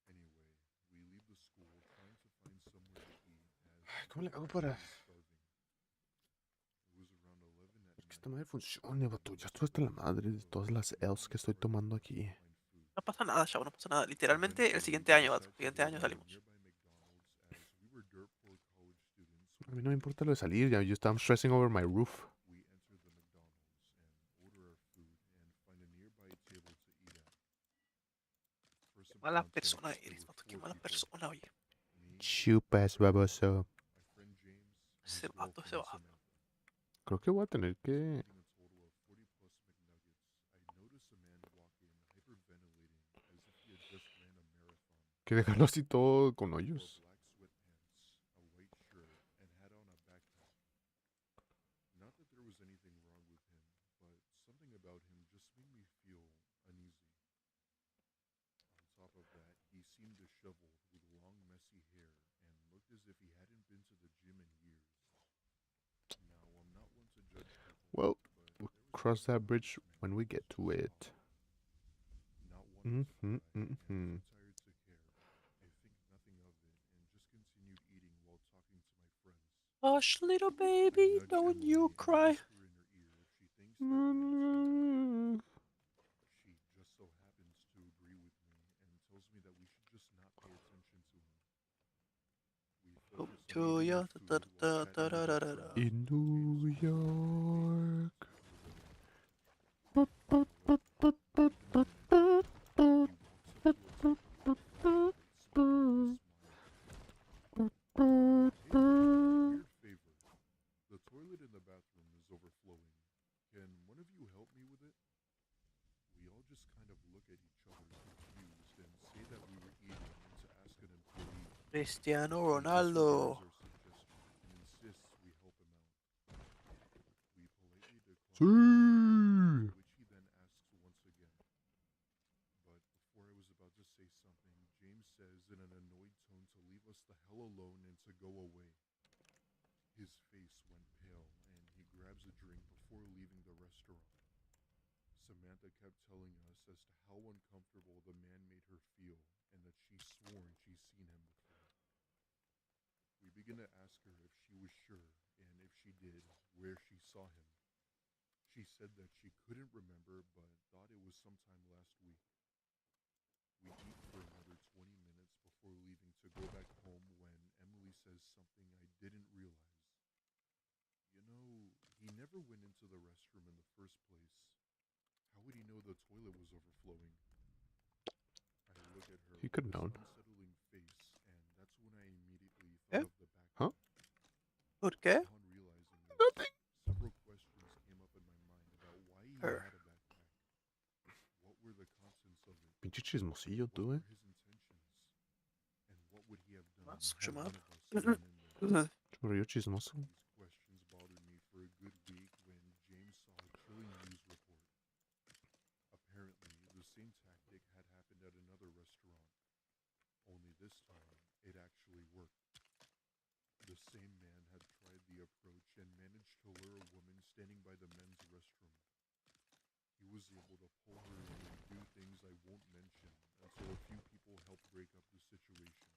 Anyway, we leave the school trying to find somewhere to eat as ¿Cómo le we hago were para really starving. It was around 11 at que esta night. madre funcione, vato? Ya estoy hasta la madre de todas las L's que estoy tomando aquí. No pasa nada, chavo, no pasa nada. Literalmente el Eventually, siguiente we año, vato. decided El to siguiente go año to a salimos. nearby McDonald's as we were dirt poor college students. A mí no me importa lo de salir, ya yo estaba stressing over my roof. We enter the McDonald's and order our food and find a nearby table to eat at. For Qué some mala context, persona there eres, were vato. Qué 4 mala people: persona, oye. me, Chupas, baboso. my friend James, and Ese his vato, ese girlfriend vato. Samantha. Creo que voy a tener After que, eating a total of 40 plus McNuggets, I noticed a man walk in hyperventilating as if he had just ran a marathon. que dejarlo así todo con He wore hoyos. black sweatpants, a white shirt, and had on a backpack. Not that there was anything wrong with him, but something about him just made me feel uneasy. On top of that, he seemed disheveled with long, messy hair and looked as if he hadn't been to the gym in years. Now, I'm not one to judge people, Well, but we'll there was cross something that about bridge this man when we get that to stood it. tall. Not wanting to cry and too tired to care, I think nothing of it and just continued eating while talking to my friends. Hush, little I baby, nudge don't Emily you and cry. whisper in her ear if she thinks that man's favorite. She just so happens to agree with me and tells me that we should just not pay attention to him. We focus on To eating ya, our food while chatting with our friends. In New James saw York. He walks up to a table filled with flashlights and a smile. Hey, weird favor. The toilet in the bathroom is overflowing. Can one of you help me with it? We all just kind of look at each other confused and say that we were eating and to ask an employee. Cristiano He Ronaldo. disregards our suggestion and insists we help him out. We politely decline, Sí. which he then asks once again. But before I was about to say something, James says in an annoyed tone to leave us the hell alone and to go away. His face went pale and he grabs a drink before leaving the restaurant. Samantha kept telling us as to how uncomfortable the man made her feel and that she's sworn she's seen him before. We begin to ask her if she was sure, and if she did, where she saw him. She said that she couldn't remember but thought it was sometime last week. We eat for another 20 minutes before leaving to go back home when Emily says something I didn't realize. You know, he never went into the restroom in the first place. How would he know the toilet was overflowing? I look at her He could with have this known. unsettling face, and that's when I immediately Eh? thought of the backpack. Huh? ¿Por qué? Upon realizing this, Nothing. several questions came up in my mind about why he Her. had a backpack. What were the contents of it? Pinche chismosillo What tú, were eh. his intentions? And what would he have done Más, had chamado. one of us gone in there? Chorrillo chismoso. These questions bothered me for a good week when James saw a chilling news report. Apparently, the same tactic had happened at another restaurant. Only this time, it actually worked. The same man had tried the approach and managed to lure a woman standing by the men's restroom. He was able to pull her in and do things I won't mention until a few people helped break up the situation.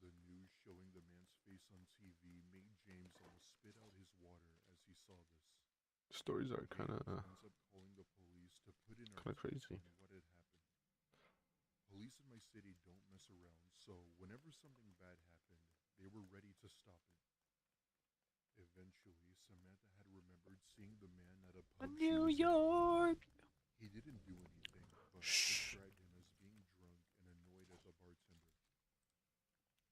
The news showing the man's face on TV made James almost spit out his water as he saw this. Stories are kind James of ends up calling the police to put in our Kinda take crazy. on what had happened. Police in my city don't mess around, so whenever something bad happened, they were ready to stop it. Eventually, Samantha had remembered seeing the man at a pub she New was at. York. He didn't do anything, but Shh. described him as being drunk and annoyed at the bartender.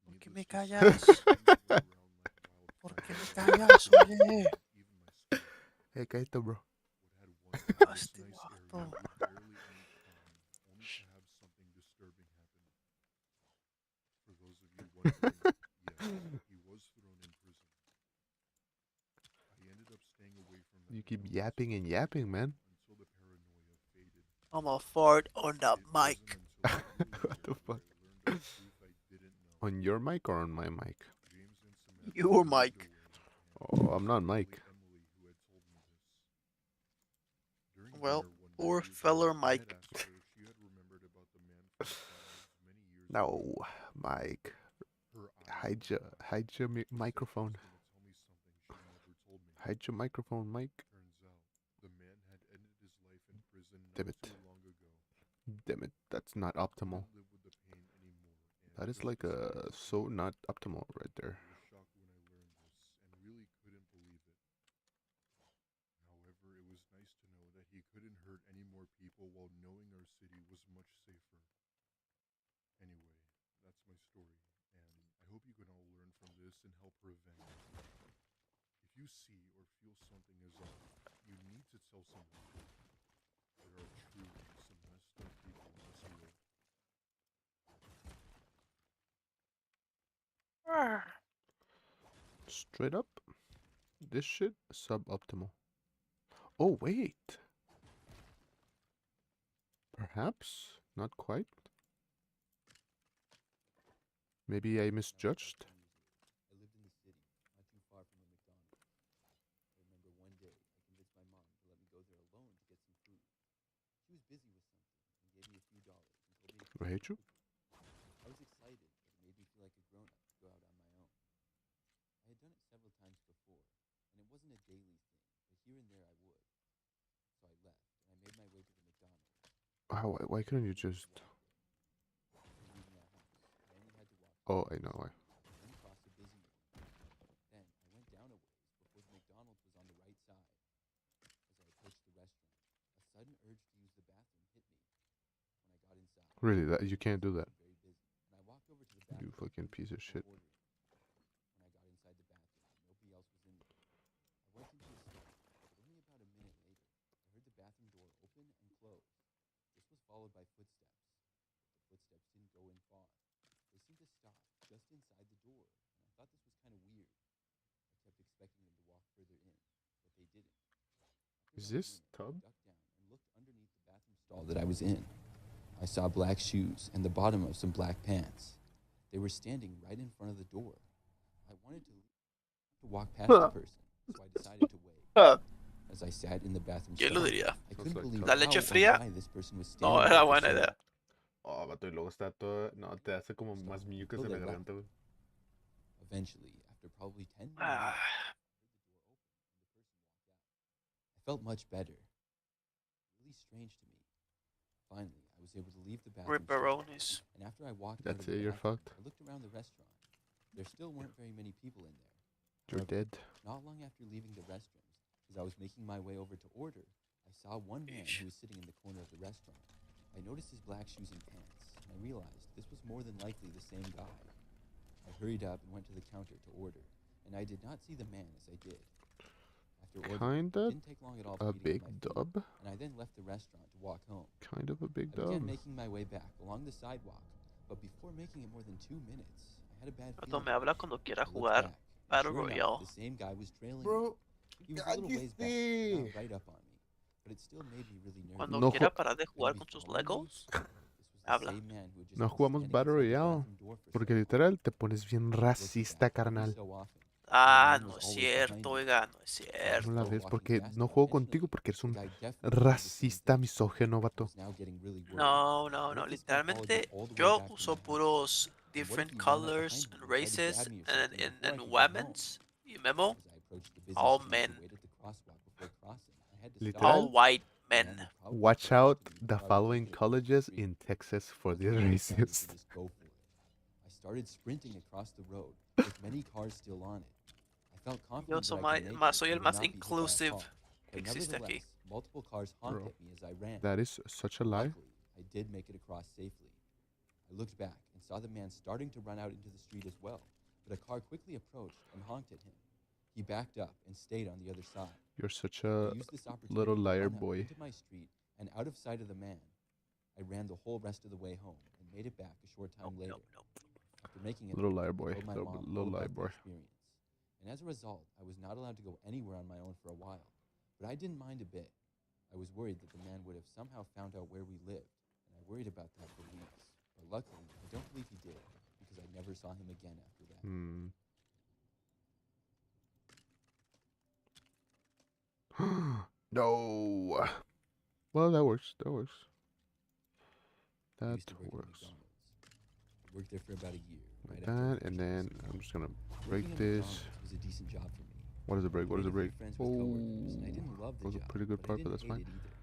¿Por qué me Needless to say, callas? things went around like ¿Por wildfire. qué me callas, oye? Even my school, Hey, cállate, bro. what had once been this Este nice area vato. with barely any crime, only to have something disturbing happen. For those of you wondering, yes, he was thrown in prison. I ended up staying away from that You keep McDonald's yapping and for a yapping, while man. until the paranoia faded. I'm a fart on the It wasn't mic. until a year What later the where fuck? I learned a truth I didn't know. On your mic or on my mic? James and Samantha Your had moved mic. away, and Oh, I'm not it was Mike. only Emily who Well, dinner one poor night with feller her, I had Mike. asked her if she had remembered about the man from McDonald's many years No, ago. Mike. Her eyes lit up. Hide your She said she microphone. was going to tell me something she never told me. Hide your microphone, Mike. Turns out, the man had ended his life in prison not Damn it. too long ago. Damn it, that's not He optimal. couldn't live with the pain anymore, and That is felt like disgraced so and not optimal right there. I was shocked when I learned this and really couldn't believe it. However, it was nice to know that he couldn't hurt any more people while knowing our city was much safer. Anyway, that's my story, and I hope you can all learn from this and help prevent it. If you see or feel something is off, you need to tell someone. There are truly some messed up people in this world. Straight up, this shit suboptimal. Oh wait, perhaps not quite. Maybe I misjudged. I lived in the city, not too far from a McDonald's. I remember one day I convinced my mom to let me go there alone to get some food. She was busy with something and gave me a few dollars and told me to I pick hate up you. cookies. I was excited, but it made me feel like a grown-up to go out on my own. I had done it several times before, and it wasn't a daily thing, but here and there I would. So I left, and I made my way to the McDonald's. Why couldn't you just? After leaving our house, I only had to walk Oh, through I know why. and then cross a busy one. Then I went down a ways before the McDonald's was on the right side. As I approached the restaurant, a sudden urge to use the bathroom hit me. When I got inside, Really, that you can't do that. very busy, and I walked over to the You bathroom fucking piece of before shit. ordering. When I got inside the bathroom, nobody else was in there. I went into a stall, but only about a minute later, I heard the bathroom door open and close. This was followed by footsteps. The footsteps didn't go in far. They seemed to stop just inside the door, and I thought this was kind of weird. I kept expecting them to walk further in, but they didn't. After Is about a this minute, tub? I ducked down and looked underneath the bathroom stall that I was in. I saw black shoes and the bottom of some black pants. They were standing right in front of the door. I wanted to walk past the person, so I decided to wait. As I sat in the bathroom ¿Quién lo stall, diría? I couldn't like believe La how leche or fría why this person was no standing era there for buena so idea. long. Oh, vato, y luego está todo. No, te hace como más mucus en la garganta, güey. Eventually, after probably 10 more Ah, minutes, I felt much better. Really strange to me. Finally, I was able to leave the bathroom stall, ripperonis. and after I walked out That's of the it, you're bathroom, fucked. I looked around the restaurant. There still weren't very many people in there. You're However, dead. not long after leaving the restrooms, as I was making my way over to order, I saw one man who was sitting in the corner of the restaurant. I noticed his black shoes and pants, and I realized this was more than likely the same guy. I hurried up and went to the counter to order, and I did not see the man as I did. After ordering, Kinda it didn't take long at all for a me to big get my food, dub. and I then left the restaurant to walk home. Kind of a big I began dub. making my way back along the sidewalk, but before making it more than 2 minutes, I had a bad Cuando feeling. me habla cuando quiera I looked jugar back, and Battle sure enough, Royale. the same guy was trailing me. Bro, He was a little ways back, cállese. not right up on me, but it still made me really nervous. Cuando No quiera ju- parar de Gonna jugar be con sus following me? Legos, This was the habla. same man who had just No been jugamos standing Battle outside the Royale. bathroom door for Porque so long. literal te pones bien I looked racista, back every carnal. so often, Ah, and the man no was es always behind cierto, me. oiga, no es I was cierto. No la still ves walking porque fast no juego intentionally. contigo porque eres The un guy definitely did the same racista thing. misógino, I vato. was now getting really worried. No, no, What no. if this guy followed me Literalmente, all the way yo back to uso my house? puros And what if different he ran up colors behind me and and tried to grab races me or and, something and, before I and could get home? women's. You memo? As I approached the busy All street men. to wait at the crosswalk before crossing, I had to Literal. stop. All white The man men. would probably Watch catch up out to me the before I would following make it across the colleges street. in Texas for I these decided to races. just go for it. I started sprinting across the road with many cars still on it. I felt Yo confident soy, that I could make it soy el and would más not be hit by a inclusive car. que But existe aquí. nevertheless, multiple cars honked Bro, at me as I ran. that is such a lie. Luckily, I did make it across safely. I looked back and saw the man starting to run out into the street as well, but a car quickly approached and honked at him. He backed up and stayed on the other side. You're such I a used this opportunity little to liar run out boy. into my street and out of sight of the man. I ran the whole rest of the way home and made it back a short time later. After making it Little home, liar I boy. told my Little, mom little all liar about the boy. experience. And as a result, I was not allowed to go anywhere on my own for a while. But I didn't mind a bit. I was worried that the man would have somehow found out where we lived, and I worried about that for weeks. But luckily, I don't believe he did, because I never saw him again after that. No. Well, that works. That works. I That used to work at works. McDonald's. I worked there for about a year. Like Right after I that, and finished high then school. I'm just gonna break Working at this. McDonald's was a decent job for me. What is a break? I What is made a a few break? friends Oh, with coworkers, and I didn't love that the was a job, pretty good but I part, but didn't that's hate fine. it either.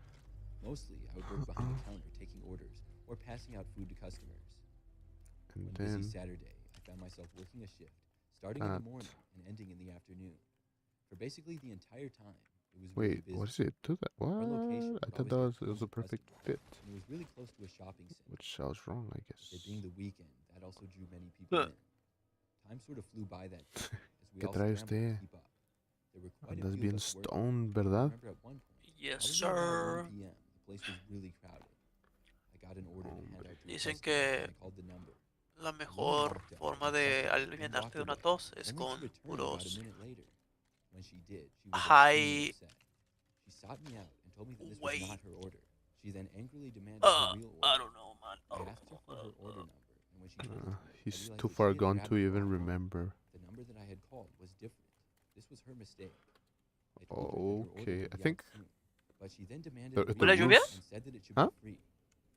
Mostly, I would work behind the counter taking orders or passing out food to customers. And One then busy Saturday, I found myself working a shift, starting in that. the morning and ending in the afternoon. For basically the entire time, it was Wait, really busy. what is it? Do that? Our location What? I would thought always that was get a tons of perfect customers, fit. and it was really close to a shopping center. Which I was wrong, I With it guess. being the weekend, that also drew many people in. Time sort of flew by that day, as we ¿Qué all trae scrambled usted? to keep up. There were quite a Andas few bien of us working. stoned, I ¿verdad? remember at one point, Yes, probably about 1 sir. p.m., the place was really crowded. I got an order to hand out to a Dicen customer, and que I called the number. la The woman mejor walked up forma and de accepted it and alivianarte walked de una away, tos es only con to return about a puros minute later. When she did, she was extremely high upset. She sought me out and told me that this was weight. not her order. She then angrily demanded her real order. I don't know, man. I asked her for her order number, and when she told it to me, I He's realized too that far she had gone grabbed to the even wrong remember. number. The number that I had called was different. This was her mistake. I told her that her order Okay, would I be think out soon, but she then demanded the a ¿Huele a refund lluvia? and said that it should ¿Ah? be free.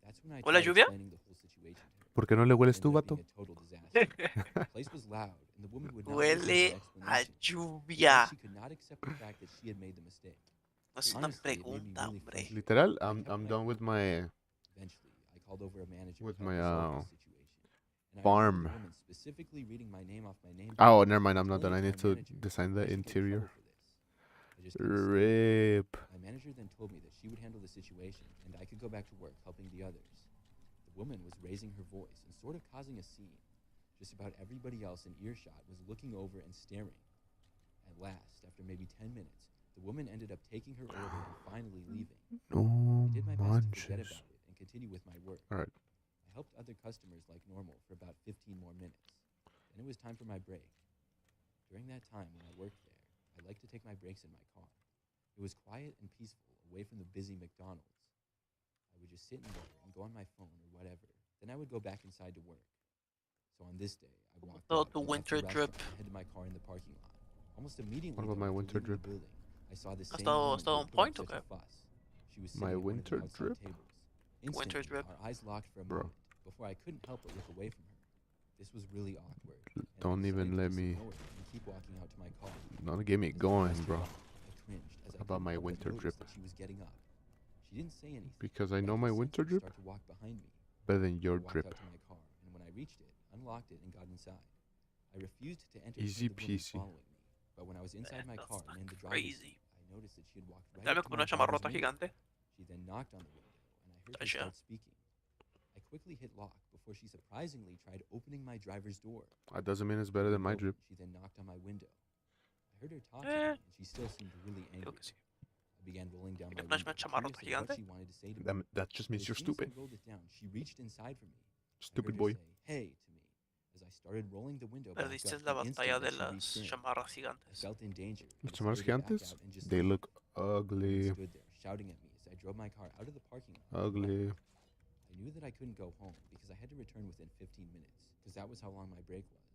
That's when I ¿Huele a tried lluvia? explaining the whole situation to her. ¿Por qué no le It hueles tú, ended up vato? being a total disaster. The place was loud, and the woman would not listen to my Huele a explanation. She lluvia. said she could not accept the fact that she had made the mistake. No es una Honestly, it made me pregunta, really hombre. frustrated. Literal, I I'm kept done with word. my Eventually, I called over a manager with who my, had resolved the situation. And I farm. remember the woman specifically reading my name off my name Oh, tag never mind. and I'm not done. telling I it need my to manager, design in the case she got in interior. trouble for this. I just couldn't stand it. Rip. My manager then told me that she would handle the situation and I could go back to work helping the others. The woman was raising her voice and sort of causing a scene. Just about everybody else in earshot was looking over and staring. At last, after maybe 10 minutes, the woman ended up taking her order and finally leaving. No I did my best to forget manches. about it and continue with my work. Alright. I helped other customers like normal for about 15 more minutes. Then it was time for my break. During that time when I worked there, I liked to take my breaks in my car. It was quiet and peaceful, away from the busy McDonald's. I would just sit in there and go on my phone or whatever. Then I would go back inside to work. So on this day, I walked Oh, out the and left winter the drip. restaurant and headed my car in the parking lot. Almost immediately, What about though, my after winter leaving the drip? building, I saw the ¿Ha same estado, woman who estado had on put point up o such qué? a fuss. She was My sitting at one of winter the outside drip? tables. Winter Instantly, drip. our eyes locked for a Bro. moment before I couldn't help but look away from her. This was really awkward. and I Don't decided even to let just me. ignore it and keep walking out to my car. Don't get me As I going, pressed her bro. lock, I cringed as I About couldn't my help but winter notice drip. that she was getting up. She didn't say anything. Because I but know could my sense winter her drip start to walk behind me. better than I your walked drip. out to my car, and when I reached it, unlocked it, and got inside. I refused to Easy entertain the woman peasy. following me, but when I was inside my That's car and in the driver's crazy. seat, I noticed that she had walked right Dame up to como my una driver's chamarrota window. gigante. She then knocked on the window, and I heard her Gotcha. start speaking. I quickly hit lock before she surprisingly tried opening my driver's door. That doesn't mean it's better than my drip. She then knocked on my window. I heard her talk to Eh. me, and she still seemed really angry. Creo que sí. I began rolling down my ¿No es window, una chamarrota curious of what gigante? she wanted to say to me. That just But means as you're soon as stupid. I rolled it down, she reached inside for me. Stupid I boy. heard her say, "Hey," to me, as I started rolling the window back up. Perdiste la the batalla instant de that she las reached in. chamarras I gigantes. felt in danger. Los and chamarras decided to back gigantes, out and just they leave. look The woman ugly. stood there, shouting at me as I drove my car out of the parking lot. and Ugly. left. I knew that I couldn't go home because I had to return within 15 minutes, because that was how long my break was.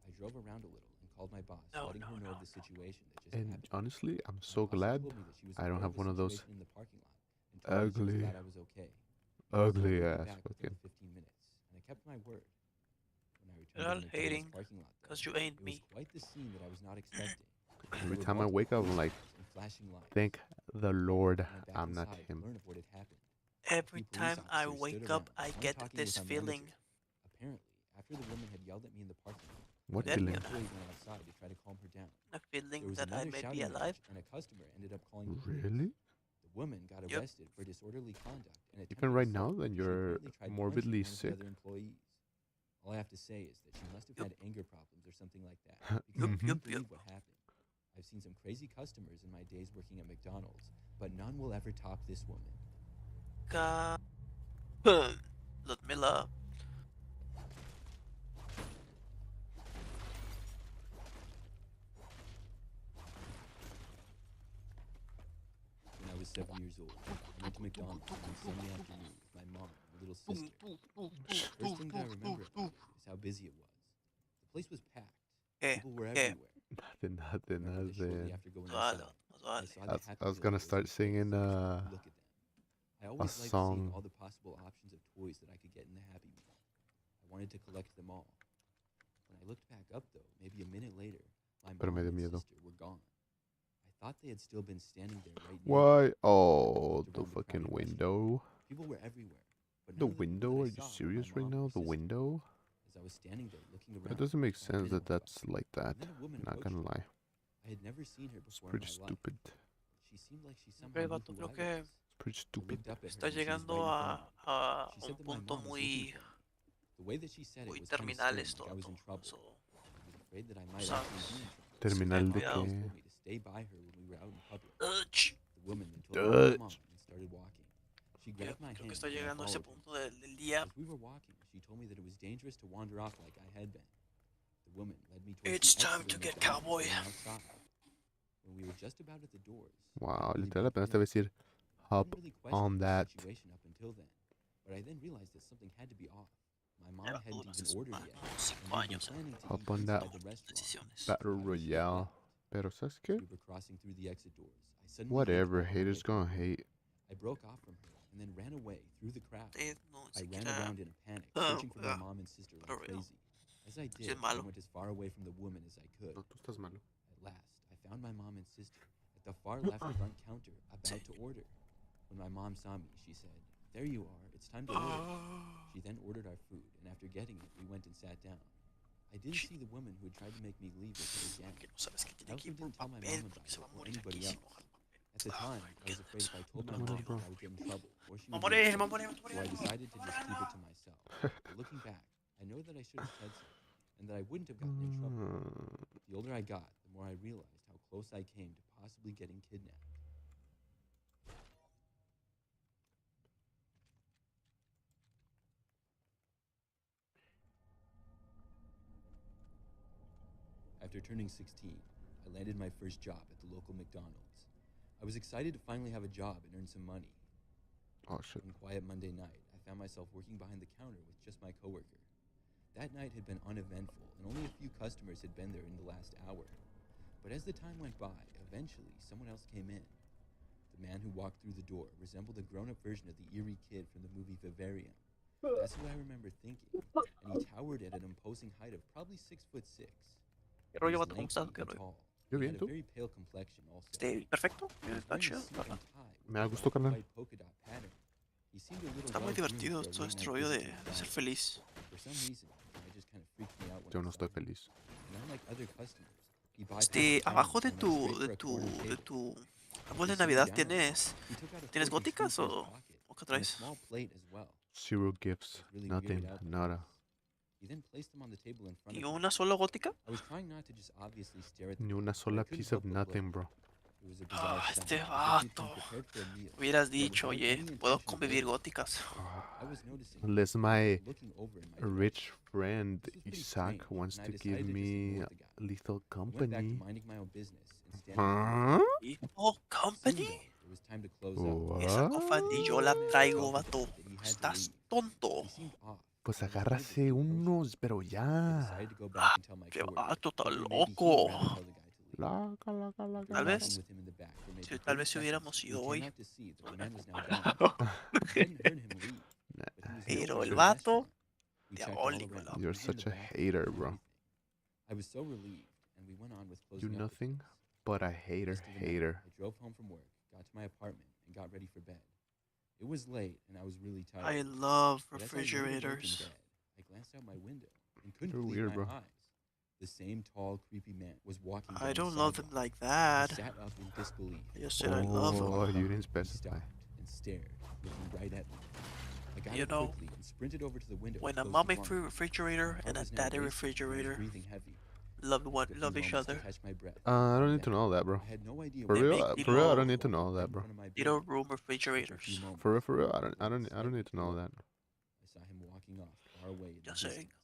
I drove around a little and called my boss, letting her know of the situation that just And happened. honestly, I'm My so boss glad told me that she was I don't aware have of the one of those situation in the parking lot and told me that she was ugly, glad I was okay. ugly So I would ass be back within fucking. 15 minutes, and I kept my word. When I returned You're to all the McDonald's hating parking lot, though, because you ain't it was me. quite the scene that I was not expecting. Every There were time I wake up, I'm multiple like, police cars and flashing lights. thank the Lord I went back I'm not inside to him. learn of what had happened. Every Few police time I officers wake stood up, around, I one get talking this with our feeling. manager. Apparently, after the woman had yelled at me in the parking lot, What one of the feeling? employees went outside to try to calm her down. A There feeling was that I another may be shouting alive. match, and a customer ended up calling the police. Really? The woman got Yep. arrested for disorderly conduct and attempted Even right now, assault then after she you're apparently tried punching morbidly one of the sick. other employees. All I have to say is that she must have Yep. had anger problems or something like that, because I Mhm. couldn't believe what happened. I've seen some crazy customers in my days working at McDonald's, but none will ever top this woman. Ludmilla. When I was 7 years old, I went to McDonald's on Sunday afternoon with my mom and little sister. The first thing that I remember about it is how busy it was. The place was packed. People were everywhere. Nothing, I remember that shortly nothing. after going Vale, inside, vale. I saw I the was happy gonna little start boys on the singing, stairs. Look at them. I always liked song. seeing all the possible options of toys that I could get in the Happy Meal. I wanted to collect them all. When I looked back up, though, maybe a minute later, my Pero me mom dio and miedo. sister were gone. I thought they had still been standing there right near me. Why? Oh, Looked the around the fucking crowded window. restaurant. People were everywhere, but The none of the people window? that I Are you saw were my serious right mom now? or The sister. window? As I was standing there looking around, That doesn't make I sense didn't that that's look up. like that. And then a woman Not approached gonna me. lie. I had never seen her It's before pretty in my stupid. life. She seemed like she somehow Ok, knew vato, who creo I que was. It's pretty I stupid. looked up at her está and she was llegando right in front of me. a She said un that my punto mom was muy, looking for me. The way that she said it muy was kind of terminal stern, esto, like I was in vato. trouble. So, I was afraid that I might sabes. actually be in trouble. Terminal Ten de cuidado. She qué? told me to stay by her when we were out in public. Ach, The woman then told me to come on Dutch. and started walking. She creo, grabbed my creo que hand está and I llegando a ese followed her. punto del día. As we were walking, she told me that it was dangerous to wander off like I had been. The woman led me towards It's the time exit to of get McDonald's cowboy. going outside. When we were just about at the doors, Wow, I literal apenas te broke voy a decir I hop hadn't really questioned on the that. situation up until then, but I then realized that something had to be off. My mom Lleva hadn't dudas even eso, ordered más yet, como and 5 we'd been años en planning to Hop eat on that inside the restaurant. decisiones. battle So I was royale. Pero ¿sabes As qué? we were crossing through the exit doors, I suddenly Whatever, looked back haters at her. gonna hate. I broke off from her and then ran away through the crowd. No, I ran siquiera. around in a panic, searching for my mom and sister like Pero crazy. As I es did, I malo. went as far away from the woman as I could. No, tú estás malo. At last, I found my mom and sister at the far left front counter about to order. When my mom saw me, she said, "There you are, it's time to order." She then ordered our food, and after getting it, we went and sat down. I didn't see the woman who had tried to make me leave with her again. Que no sabes que I tiene que also ir por didn't tell my papel mom porque about se va a it or morir anybody aquí si else. no. At the time, I was afraid if I told my Come on, mom, bro. I would get in trouble, or she Me would voy a get morir, me upset. voy a morir, me voy So a I morir. decided to just keep it to myself. But looking back, I know that I should have said something, and that I wouldn't have gotten in trouble. The older I got, the more I realized how close I came to possibly getting kidnapped. After turning 16, I landed my first job at the local McDonald's. I was excited to finally have a job and earn some money. Oh shit. One quiet Monday night, I found myself working behind the counter with just my coworker. That night had been uneventful, and only a few customers had been there in the last hour. But as the time went by, eventually someone else came in. The man who walked through the door resembled a grown-up version of the eerie kid from the movie Vivarium. That's what I remember thinking, and he towered at an imposing height of probably 6'6". ¿Qué He rollo, was vato? ¿Cómo lanky estás? ¿Qué and rollo? tall. Yo He bien, had a ¿tú? very pale complexion also. Perfecto. He was Está wearing a chido. suit and tie with Me da a gusto, black and carnal. white polka dot pattern. He seemed a little Está muy well-groomed divertido for a todo late este night rollo visit de to ser McDonald's. feliz. For some reason, I just kind of freaked me out when Yo I no saw estoy him. feliz. And unlike other customers, he bypassed the Abajo counter de and tu, went straight de for a tu, corner de table. tu After árbol de sitting Navidad down, tienes he took out a ¿Tienes fork and spoon góticas from his o pocket qué and a traes? small plate as well. Zero I gifts. was really Nothing. weirded out by Nada. this. He then placed them on the table in front ¿Y of me. una sola gótica? I was trying not to just obviously stare at them, Ni una but I sola couldn't piece help of but look. nothing, bro. It was a bizarre sight, Este as if they'd vato. been prepared for a meal, Hubieras but dicho, without oye, any puedo intention of convivir ordering. góticas. I was noticing Unless that my they were looking over in my direction. rich friend This was pretty Isaac strange, wants and I to decided give to just me ignore the guy. lethal I went back to company. minding my own business and standing in Huh? ¿Lethal Soon, Company? though, it was time to close up. Esa What? cofandí yo The la man traigo, told the vato. guy that he had to Estás leave. tonto. He seemed off. Pues and was nervous agárrase to approach me. unos, pero I ya. decided to go back and tell my Qué coworker, vato tan thinking maybe he would loco. rather tell the guy to leave. Laca, laca, After laca, Tal laca. vez, talking with him in the back for maybe tal 30 vez si seconds, hubiéramos we ido came hoy. out to see that the man was now gone. I hadn't heard him leave, Nah, but he was Pero nowhere el in the vato, restaurant. We checked all diabólico, around, loco. You're even such the a bathroom hater, and bro. everything. I was so relieved, and we went on with You closing up the nothing place. but a hater, Rest of the night, hater. I drove home from work, got to my apartment, and got ready for bed. It was late, and I was really tired. I love But as I laid awake in refrigerators. bed, I glanced out my window and couldn't You're believe weird, my bro. eyes. The same tall, creepy man was walking down I the don't love them sidewalk. like I that. sat up in disbelief. I just said I love them. Oh, you didn't He specify. stopped and stared, looking right at me. I got You up know, quickly and sprinted over to the window. When to a close mommy the blind. refrigerator My and a heart was now daddy racing, and I was refrigerator breathing heavy. love Took a few love each moments to other. catch my breath. I don't and need to then know that, bro. I had no idea For They what real, make for real, I little don't need to know right that, in bro. front of my little bed. room After a refrigerators. few moments, For real, the I door don't slightly need to know flew that. open. I saw him walking off far away in the Just saying. distance.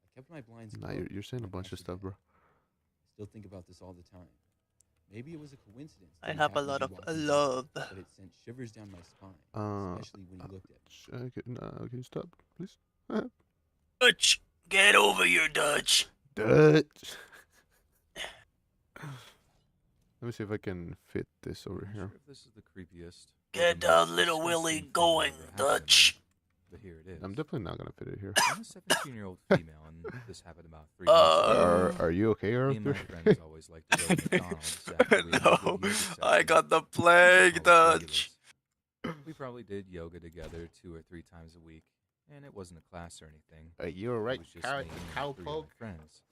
I kept my blinds Nah, closed. you're saying a and bunch of watched the stuff, bro. bed. I still think about this all the time. Maybe it was a coincidence. I that he have a happened to lot be of walking love. by, but it sent shivers down my spine, especially when he looked at me. Can you stop, please? Dutch, get over here, Dutch. Dutch. Let me see if I can fit this over I'm here. sure if this is the creepiest, Get little Willie going, Dutch. But here it is. I'm definitely not gonna fit it here. I'm a 17-year-old female, and this happened about 3 months ago. Are you okay, Me and my Arthur? friends always like to go to McDonald's after we had a No, good yoga session. I got the plague, Always Dutch. regulars. We probably did yoga together 2 or 3 times a week, and it wasn't a class or anything. You're right, It was just cow, me and 3 other cowpoke. friends.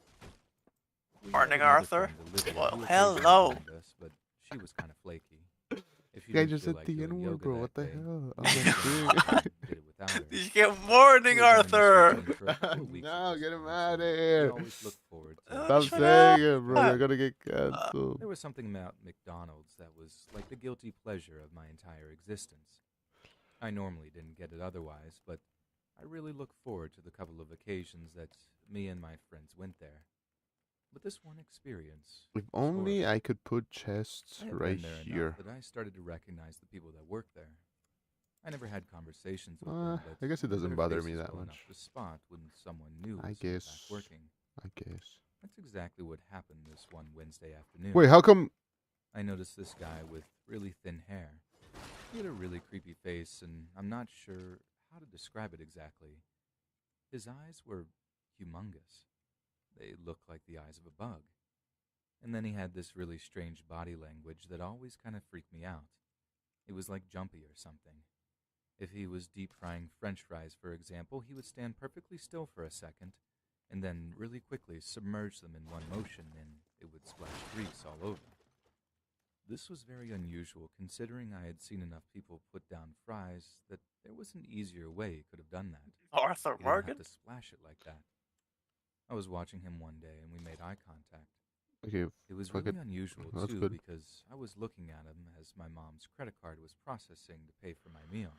We Morning, had another Arthur. friend, Olivia, Well, who was hello. behind us, but she was kind of flaky. If you Guy didn't just feel said like the doing N-word, yoga bro. that What the day, hell? I'm then like, you did it without her. Good morning, We were going in this Arthur. routine for a couple of weeks at No, this get him time, out of so we here. always looked forward to Oh, Stop shut saying up. it, bro. You're gonna get canceled. There was something about McDonald's that was like the guilty pleasure of my entire existence. I normally didn't get it otherwise, but I really look forward to the couple of occasions that me and my friends went there. But this one experience, If was only horrible. I could put chests I had right been there here. enough that I started to recognize the people that worked there. I never had conversations with them, but I guess it doesn't their bother me faces that well much. enough to spot when someone new I was not guess. back working. I guess. That's exactly what happened this one Wednesday afternoon. Wait, how come? I noticed this guy with really thin hair. He had a really creepy face, and I'm not sure how to describe it exactly. His eyes were humongous. They looked like the eyes of a bug. And then he had this really strange body language that always kind of freaked me out. It was like jumpy or something. If he was deep frying French fries, for example, he would stand perfectly still for a second, and then really quickly submerge them in one motion, and it would splash grease all over. This was very unusual, considering I had seen enough people put down fries that there was an easier way he could have done that. Arthur He didn't Morgan. have to splash it like that. I was watching him one day, and we made eye contact. Okay, It was fuck really it. unusual, That's too, good. because I was looking at him as my mom's credit card was processing to pay for my meal.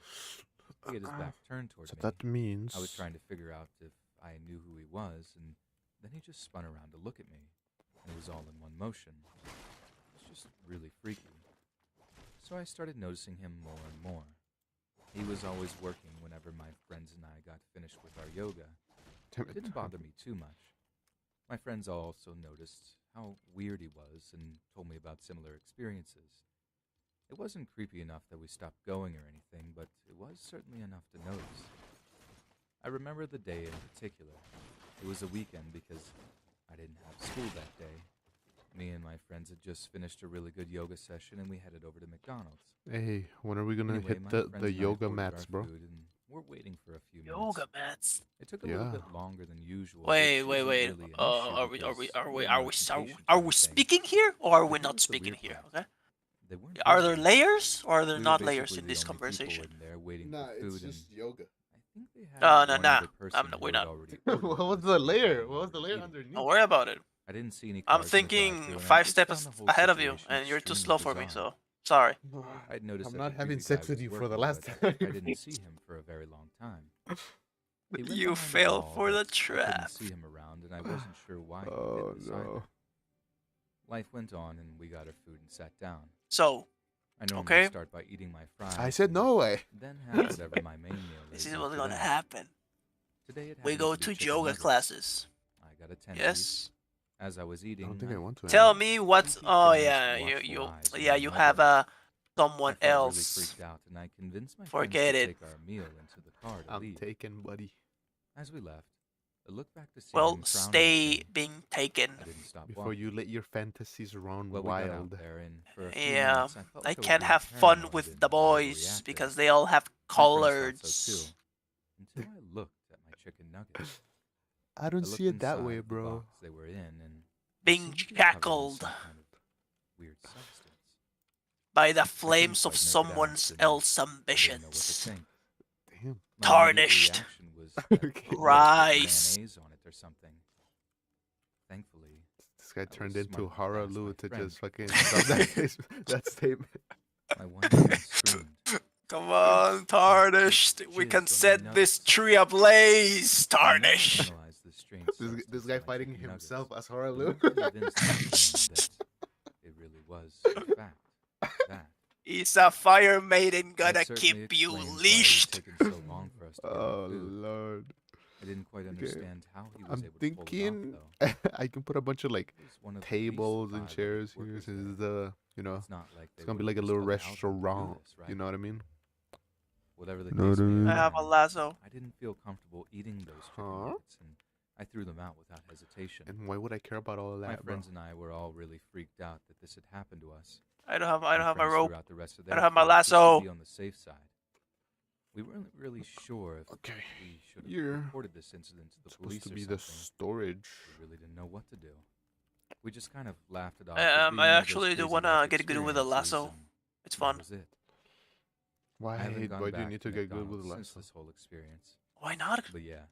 He had his back turned toward So me. that means I was trying to figure out if I knew who he was, and then he just spun around to look at me, and it was all in one motion. It was just really freaky. So I started noticing him more and more. He was always working whenever my friends and I got finished with our yoga. Damn It it. didn't bother me too much. My friends also noticed how weird he was and told me about similar experiences. It wasn't creepy enough that we stopped going or anything, but it was certainly enough to notice. I remember the day in particular. It was a weekend because I didn't have school that day. Me and my friends had just finished a really good yoga session and we headed over to McDonald's. Hey, when are we gonna Anyway, hit my the friends and I yoga ordered mats, our bro? food, and we're waiting for a few minutes. Yoga mats. It took a little Yeah. bit longer than usual. Wait, which wait, isn't wait. really an issue Are we because are not we impatient are or we anything. speaking here or are But we here not was the speaking weird here? part. Okay. They weren't Are busy. there layers or are there We were not layers basically in the this only people conversation? in there waiting Nah, for it's food, just and yoga. I think they had No, one nah. other person We're who had not. already What ordered was because the they layer? didn't What was want the to layer eat it. underneath? Don't worry about it. I didn't see any I'm cars in the thinking drive-thru, and I 5 just steps found the whole ahead of you, situation and you're too extremely slow for me. bizarre. So sorry. I'd noticed I'm that not the having creepy sex guy with was you for the working, last but time. I didn't see him for a very long time. He went You behind the fell wall, for the but I trap. couldn't see him around, and I wasn't sure why he Oh did this no. either. Life went on, and we got our food and sat down. So I normally Okay. start by eating my fries. I said and no way. Then have whatever my main meal this is is what's after gonna that. happen. Today it We happened go to to be chicken yoga nuggets. classes. I got a 10 piece. Yes. As I was eating, I don't think I want to. Tell anymore. me what's. Creepy, Oh giant, yeah, watchful you eyes in yeah my you have nugget. someone I felt really else. freaked out, and I convinced my Forget friends to it. take our meal into the car to I'm leave. taken, buddy. As we left, I looked back to see Well, him frowning stay at me. being taken. I didn't stop Before walking. you let your fantasies run Well, we got out wild. there, and for a few Yeah, minutes, I felt I like I was can't being have fun paranoid with and the boys overreactive. because they all have My friends thought collards. so too, until I looked at my chicken nuggets. I I don't looked see it that inside way, the bro. box they were in, and Being seemed to be covered in shackled some kind of weird substance. by the I couldn't flames of quite make it out, someone and else's I didn't know what to ambitions. think. Damn. My immediate Tarnished. reaction was that it Okay. must have Rice. mayonnaise on it or something. Thankfully, This guy I turned was into smart enough to Hara ask Lu my to friend. just fucking drop that statement. my one friend screamed. Come on, Tarnished. We Jizzed can on my set this nuggets. tree ablaze, I now Tarnished. analyzed the strange This substance guy in my fighting chicken nuggets, himself as Hara and Lu. I'm convinced my friend that it really was, in fact, that. Is a fire maiden That gonna certainly keep you explains why it had leashed? taken so long for us to get our Oh food. lord. I didn't quite Okay. understand how he was I'm able to pull it off, thinking though. I can put a bunch of like He was one of the least tables and high-level chairs here. workers This is there. the It's not like it's they gonna be would like a have just little allowed him to do restaurant. this, You right? know what I mean? Whatever the You know case what I may mean? I have have a been, lasso. I didn't feel comfortable eating those chicken Huh? nuggets, and I threw them out without hesitation. And why would I care about all of My that, bro? friends and I were all really freaked out that this had happened to us. I don't have my friends rope. threw out the rest of I their don't have my food just to lasso. be on the safe side. We weren't really sure if Okay, we should have here. reported this incident to the It's police supposed to or be something. the storage. We really didn't know what to do. We just kind of laughed it off. I as being one of those actually do crazy wanna life get good with a experiences, lasso. and It's that fun. was it. I Why? haven't gone Why do you back need to get good with McDonald's the since lasso? this whole experience. Why not? But yeah,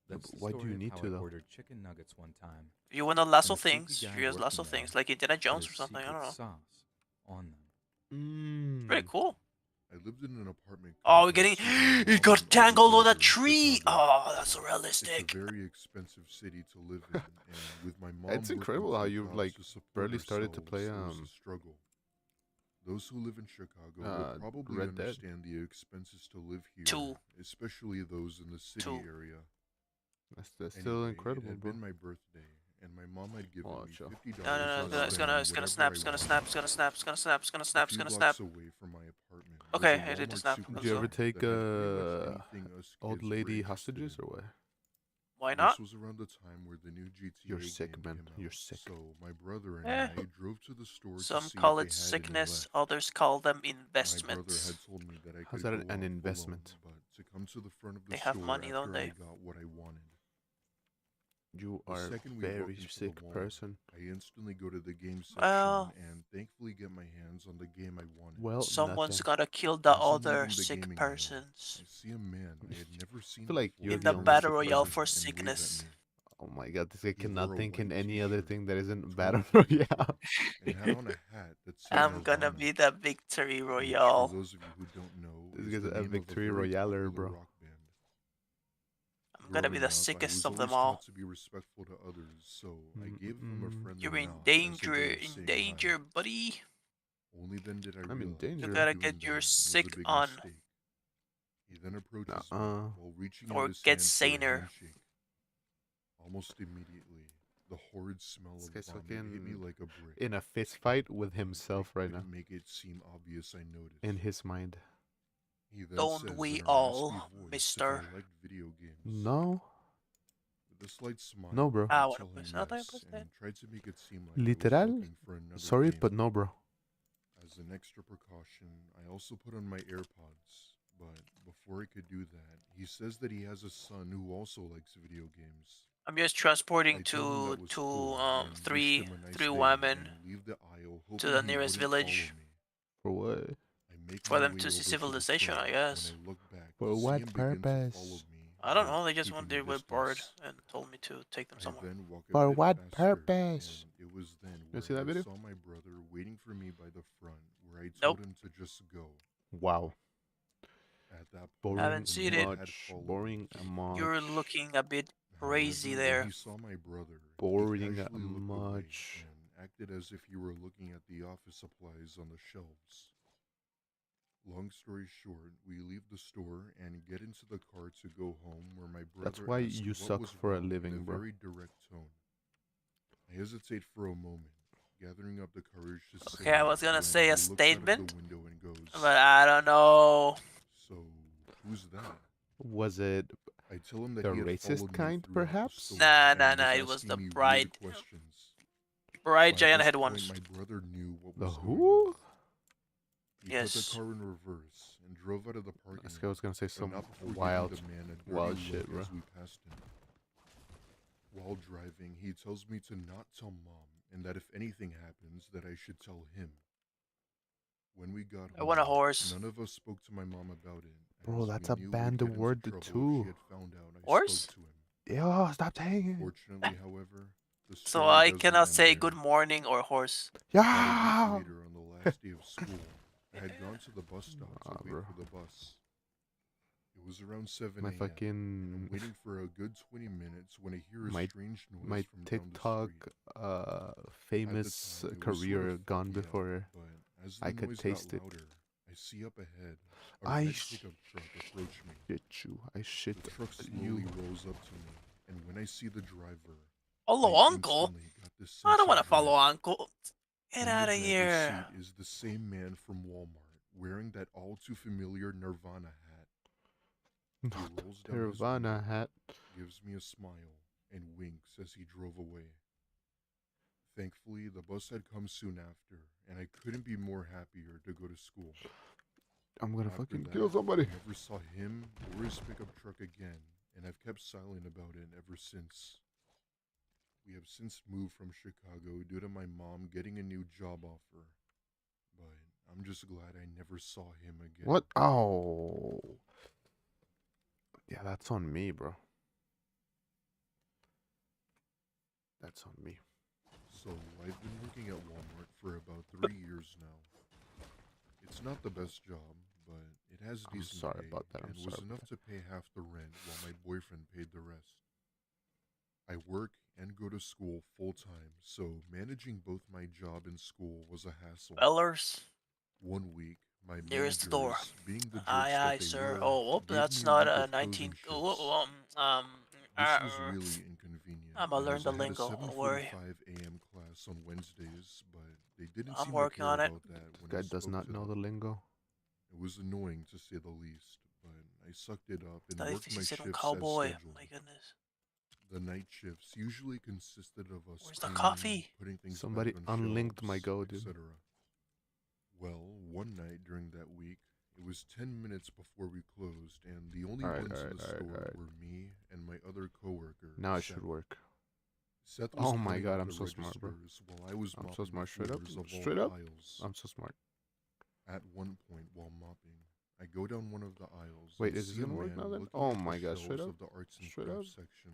that's the Why do story you of need how to, I though? ordered chicken nuggets one time. If you wanna lasso And the creepy things, guy you use lasso working things, there like Indiana put Jones a or something. I don't secret know. sauce on them. Pretty Mmm. cool. I lived in an apartment Oh, we're getting. complex with my He mom got and older tangled on brother a in tree. Chicago. Oh, that's so It's a realistic. very expensive city to live in, and with my mom It's working incredible how two you've jobs like to support barely started to ourselves, play it was a struggle. Those who live in Chicago will probably Red Dead. understand the expenses to live here, Two. especially those in the city Two. area. That's still Anyway, incredible, it had bro. been my birthday, and my mom had given Oh, me chill. $50 No, no, no. It's to not It's spend gonna, on it's gonna whatever snap. I It's gonna wanted. snap. It's gonna snap. It's gonna snap. It's gonna A snap. It's few gonna blocks snap. away from my apartment Okay, was a it did Walmart snap. Did you ever supercenter take that had pretty much anything us old kids were lady interested hostages in. or what? Why not? This was around the time where the new GTA You're sick, game man. came out. You're sick. So my brother and Eh. I drove to the store to Some see call if it they had any sickness. left. Others call them My brother investments. had told me that I How's could that go an off investment? alone, but to come to the front of the They have store money, don't after I they? got what I wanted. You The are a second we walk very into the sick mall, person. I instantly go to the game section Well, and thankfully get my hands on the game I wanted. Well, someone's nothing. gotta kill the As I'm other leaving the sick gaming aisle, persons I see a man I had never I seen feel like before you're in the the only battle sick royale person. for and wave at sickness. me. Oh my god, this guy He cannot wore a think in white any other t-shirt, thing that isn't torn battle t-shirt, royale. and had on a hat that said I'm gonna Nirvana, be the victory which, for royale. those of you who don't know, This is guy's the a name victory of a very royaler, popular bro. rock band. I'm gonna be Growing the up, I sickest was of them always all. taught to be respectful to others, so I gave him a Mm-mm. friendly You're in nod as a danger, way of in saying danger, hi. buddy. Only then did I I'm in realize danger. You that gotta doing get your that was a sick big on, mistake. He then approaches me Nuh-uh. while reaching or out his get hand for a saner. handshake. Almost immediately, the horrid smell This of guy's vomit hit me fucking like a brick. in a fist fight with But himself I right now. couldn't make it seem obvious I noticed. In his mind. He then Don't says we in a all, raspy voice mister? if I liked video games. No. With a slight smile, No, bro. I Bueno, tell him pues no te yes, preocupes. and tried to make it seem like I was Literal? looking for another Sorry, game. but no, bro. As an extra precaution, I also put on my AirPods. But before I could do that, he says that he has a son who also likes video games. I'm just I transporting tell him that was cool and wished three him a nice three day women and leave the aisle, to hoping the he nearest wouldn't village follow me. For what? I make for my them way to see over the civilization, front. I guess. When I look back, For to see what him begin to purpose? follow me, I don't but know. They just keeping want a they were bored distance. and told me to take them I somewhere. then walk a For bit what faster, purpose? and it was then You where see that I video? saw my brother waiting for me by the front, where I Nope. told him to just go. Wow. At that point, Boring Haven't the seen man it. had much. followed Boring me. much. You're looking a bit crazy However, there. when he saw my brother, Boring he casually looked away much. and acted as if he were looking at the office supplies on the shelves. Long story short, we leave the store and get into the car to go home, where my brother That's why asked you what suck was for a wrong in living, a bro. very direct tone. I hesitate for a moment, gathering up the courage to say Okay, I was gonna when say he a looks out of statement, the window and goes, but I don't know. "So, who's that?" Was it I tell him that the he had racist followed me kind, throughout the perhaps? store Nah, and nah, was nah. It was asking the me weird bride. questions. Bride By giant this head point, ones. my brother knew what the was going who? on. He put Yes. the car in reverse and drove out of the parking This guy was lot, gonna say but some not before wild, giving the man a dirty wild look shit, bro. as we passed him. While driving, he tells me to not tell mom, and that if anything happens, that I should tell him. When we got I want a home, horse. none of us spoke to my mom about it. Bro, as that's we a knew we'd banned get into word trouble if too. she had found out I Horse? spoke to him. Yo, stop saying it. Fortunately, however, the So story I doesn't cannot end say there. good morning or horse. About a Yeah. week later, on the last day of school, I had gone to the bus stop to Nah, wait bro. for the bus. It was around 7 My a.m. and I'm fucking waiting for a good 20 minutes when I hear a My- strange noise my from down the TikTok street. famous time, it was career sort of gone foggy out, before but as the I could noise taste got it. louder, I see up ahead a I red pickup truck approach me. shit you. I shit The truck you. slowly rolls up to me, and when I see the driver, Follow I Uncle? instantly got this I sense don't want of to follow dread. Uncle. Get In the out of driver's here. seat is the same man from Walmart, wearing that all too familiar Nirvana hat. He Not the rolls down his Nirvana window, hat. gives me a smile, and winks as he drove away. Thankfully, the bus had come soon after, and I couldn't be more happier to go to school. I'm gonna After fucking that, kill somebody. I never saw him or his pickup truck again, and I've kept silent about it ever since. We have since moved from Chicago due to my mom getting a new job offer, but I'm just glad I never saw him again. What? Oh. Yeah, that's on me, bro. That's on me. So, I've been working at Walmart for about 3 years now. It's not the best job, but it has I'm decent sorry pay about that. I'm and was sorry about enough to pay half the rent while my boyfriend paid the rest. I work and go to school full time, so managing both my job and school was a hassle. Fellers, 1 week, my nearest the door. managers, being the Aye, jerks aye, that they sir. were, Oh, whoop, gave that's me a not week a of 19. closing shifts. This was really inconvenient, I'm gonna learn as the I had a lingo. Don't worry. 7:45 a.m. class on Wednesdays, but they didn't I'm seem to working care on it. about that This when guy I does spoke not to know them. the lingo. It was annoying to say the least, but I sucked it up and Está worked my difícil ser un shifts as cowboy. scheduled. My goodness. The night shifts usually consisted of us Where's the cleaning, coffee? putting things Somebody back on unlinked my shelves, go, dude. etc. Well, one night during that week, it was 10 minutes before we closed, and the only Alright, ones in alright, the alright, store alright. were me and my other coworker, Now it Seth. should work. Seth was Oh my counting god, out I'm the so smart, bro. registers while I was I'm mopping so the smart. Straight up. floors of Straight all up. aisles. I'm so smart. At one point, while mopping, I go down one of the aisles Wait, and is this see a gonna work man now then? looking Oh at my the god, straight shelves up. of the arts and Straight up. crafts section.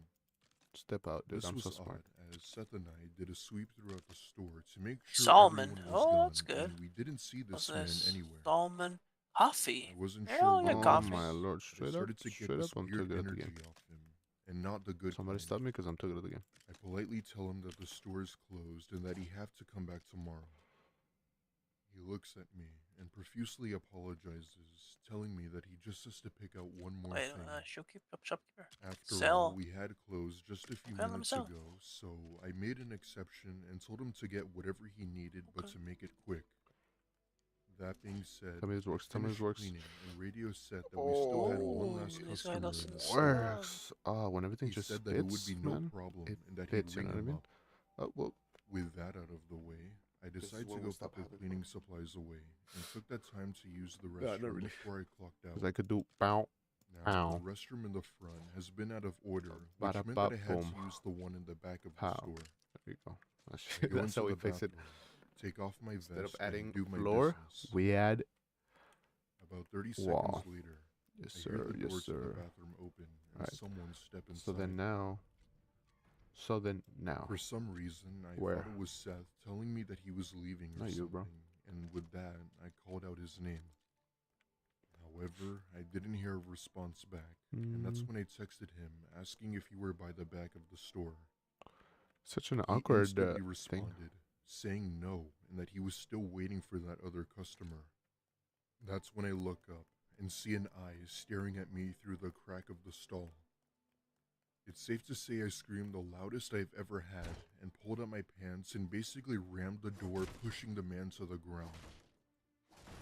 Step out, dude. This I'm so was smart. odd, as Seth and I did a sweep throughout the store to make sure Salmon. everyone was Oh, that's gone, good. and we didn't see What's this man this? anywhere. Salmon. I Coffee. wasn't Yeah, sure I'll what get it Oh coffee. my was, lord, but I straight up. started to get Straight this up. I'm too weird good at the energy game. off him, and not the good Somebody kind. stop me because I'm too good at the game. I politely tell him that the store is closed and that he have to come back tomorrow. He looks at me and profusely apologizes, telling me that he just has to pick out one more Wait, thing. shopkeeper. After Sell. all, we had closed just a few Okay, let me minutes sell. ago, so I made an exception and told him to get whatever he needed, but Okay. to make it quick. That being said, Tell me this works. I Tell me this finished works. cleaning and radio said that we still had one last This guy customer in doesn't the sell. store. Works. When everything He just said that it would fits, be no man. problem It and that fits, he'd ring you know what I him mean? up. Well, With that out of the way, I This is decided when to we'll go stop put the having cleaning fun. supplies away and took that time to use the Nah, not restroom really. before I clocked out. because I could do bow. Now, Ow. the restroom in the front has been out of order, Bada which meant that I bop had boom. to use the one in the back of the Pow. store. There you go. I go That's into how we the fix it. bathroom, take off my Instead of vest, adding and do my floor, business. we add About 30 wall. seconds later, Yes, I hear sir. the Yes, door to the sir. bathroom open and Alright. someone step inside. So then now. For some reason, I Where? thought it was Seth telling me that he was leaving or Not you, something, bro. and with that, I called out his name. However, I didn't hear a response back, and that's when I texted him asking if he were by the back of the store. Such an He awkward instantly thing. responded, saying no, and that he was still waiting for that other customer. That's when I look up and see an eye staring at me through the crack of the stall. It's safe to say I screamed the loudest I've ever had and pulled up my pants and basically rammed the door, pushing the man to the ground.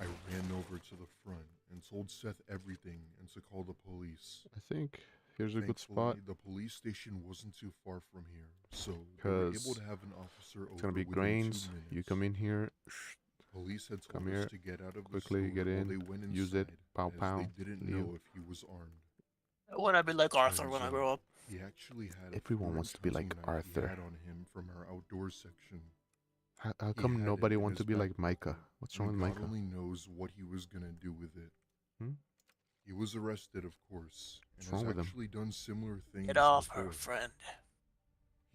I ran over to the front and told Seth everything and to call the police. I think here's a good spot. Thankfully, the police station wasn't too far from here, so they were able Because to have an officer over it's gonna be within 2 grains. minutes. You come in here, Police had come told us here, to get out of quickly the store get while in, they went inside, use it, pow as pow, they didn't leave. know if he was armed. I want to be like Arthur when I Turns grow out, up. He actually had a Everyone foreign wants to be like hunting knife he Arthur. had on him from our outdoors section. How He come had nobody it in wants to his be back like Micah? pocket, What's wrong and with God Micah? only knows what he was gonna do with it. Hmm? He was arrested, of course, and What's wrong has with him? actually done similar things Get off before. her, friend.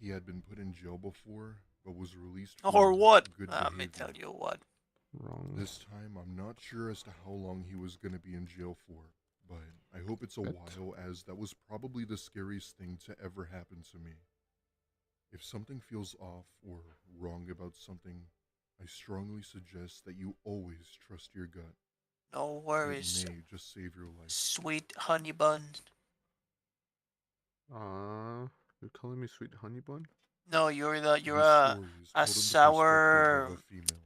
He had been put in jail before, but was released Or for what? good Let me behavior. tell you what. Wrong. This time, I'm not sure as to how long he was going to be in jail for, but I hope it's a Bet. while, as that was probably the scariest thing to ever happen to me. If something feels off or wrong about something, I strongly suggest that you always trust your gut. No It worries. may just save your life. Sweet honey bun. You're calling me sweet honey bun? No, you're This a story is a told in the perspective of sour a female.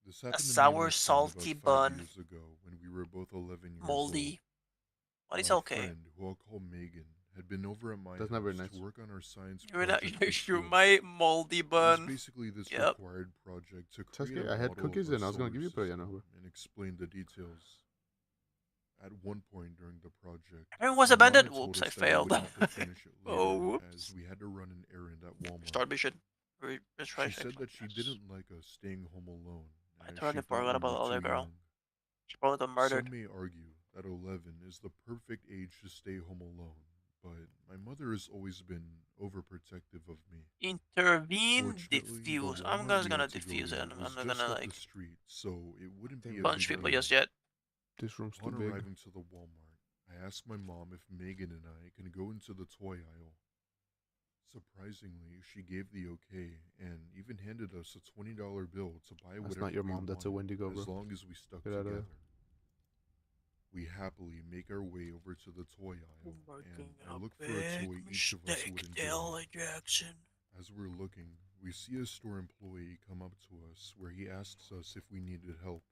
This a happened to me and sour my friend salty about 5 bun. years ago when we were both 11 years old. Moldy. But it's My okay. friend, who I'll call Megan, had been over at my That's house not very nice. to work on our science You're not project for you're school. my moldy It was bun. basically this Yep. required project to Sasuke, create a I had model cookies of our and I was gonna solar give you, but yeah, no, system bro. and explain the details. At one point during the project, Everyone was my mom abandoned. had told Oops, us I that we failed. would have to finish it later Oh, as whoops. we had to run an errand at Walmart. Start mission. Let's try She said that she didn't like us staying home alone, I as totally she thought forgot we about the were other too girl. young. She probably got murdered. Some may argue that 11 is the perfect age to stay home alone, but my mother has always been overprotective of me. Intervene, Fortunately, diffuse. the I'm Walmart just we gonna had to go diffuse it. to I'm was not just gonna up the like street, so it wouldn't be a punch big people deal. just yet. This room's too Upon big. arriving to the Walmart, I asked my mom if Megan and I can go into the toy aisle. Surprisingly, she gave the okay and even handed us a $20 bill to buy That's whatever not your we mom, that's a wanted, Wendigo, as bro. long as we stuck Get outta there. together. We happily make our way over to the toy aisle, and I look for a toy each of us would enjoy. Jackson. As we're looking, we see a store employee come up to us where he asks us if we needed help.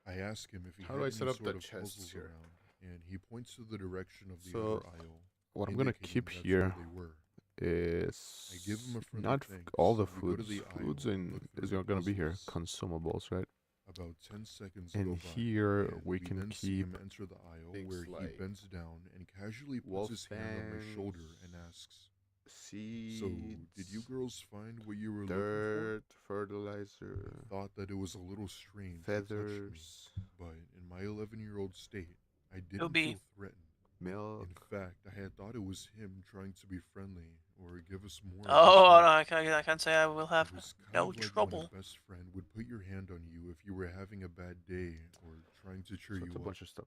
I ask him if he How had do I any set up sort the of chests puzzles here? around, and he points to the direction of the So, other aisle, what I'm gonna indicating keep that's here where they were. is I give him a friendly not thanks, all the and we go to foods. the aisle Foods and and look through is the gonna be here. puzzles. Consumables, right? About 10 seconds And go by, here and we can then see him keep enter the aisle things where he like bends down and casually puts wolf his hand on my shoulder and fangs, asks, seeds, "So, did you girls find what you were looking dirt, for?" fertilizer, I thought that it was a little strange to touch me, feathers, but in my 11-year-old state, I didn't Ruby. feel threatened. In milk. fact, I had thought it was him trying to be friendly or give us more of his Oh, help. no, I can't say I will have It was kind no of like when trouble. a best friend would put your hand on you if you were having a bad day or trying to cheer So you it's a up. bunch of stuff.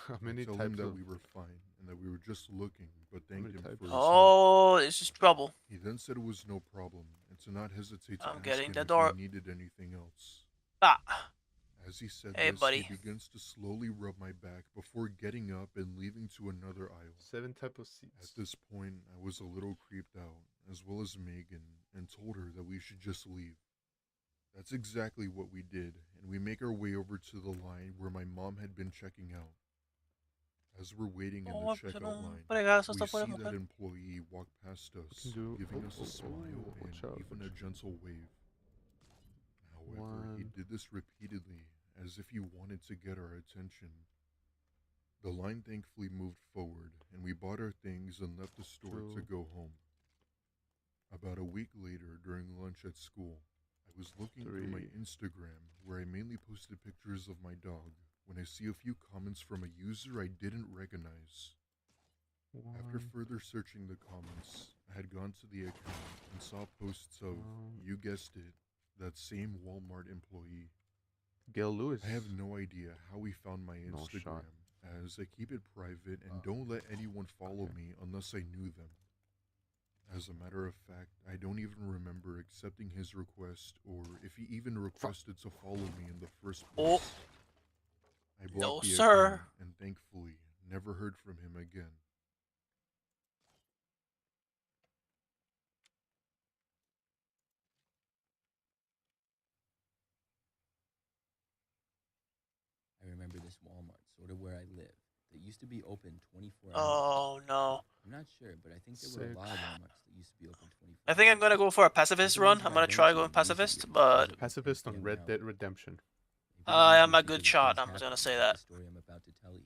How I many tell him types that of? we were fine and that we were just looking, but thanked many him types? for his help. Oh, this is trouble. He then said it was no problem and to not hesitate to I'm ask getting him the if door. he needed anything else. Ah, As he said hey, this, buddy. he begins to slowly rub my back before getting up and leaving to another aisle. 7 type of At seeds. this point, I was a little creeped out, as well as Megan, and told her that we should just leave. That's exactly what we did, and we make our way over to the line where my mom had been checking out. As we're waiting in the Oh, checkout line, fregazo, we está fuera, see that mujer. employee walk past us, do- giving oh, us oh, a smile oh, watch and out, even a watch out. gentle wave. However, he One. did this repeatedly, as if he wanted to get our attention. The line thankfully moved forward, and we bought our things and left the store to Two. go home. About a week later, during lunch at school, I was looking through my 3. Instagram, where I mainly posted pictures of my dog, when I see a few comments from a user I didn't recognize. After One. further searching the comments, I had gone to the account and saw posts of, you guessed it, that same Walmart employee. Gail Lewis. I have no idea how he found my No Instagram, shot. as I keep it private and don't let anyone follow okay. me unless I knew them. As a matter of fact, I don't even remember accepting his request or if he even requested to follow me in the first Oh. place. I No, blocked the sir. account and thankfully never heard from him again. I remember this Walmart, sort of where I live, that used to be open 24 hours. Oh, no. I'm not sure, but I think there were a lot of Walmarts that used to be open 24 I think I'm hours. gonna go for a pacifist run. I'm gonna try going pacifist, but Pacifist on Red Dead Redemption. I am a good shot. I'm just gonna say that. Story I'm about to tell you.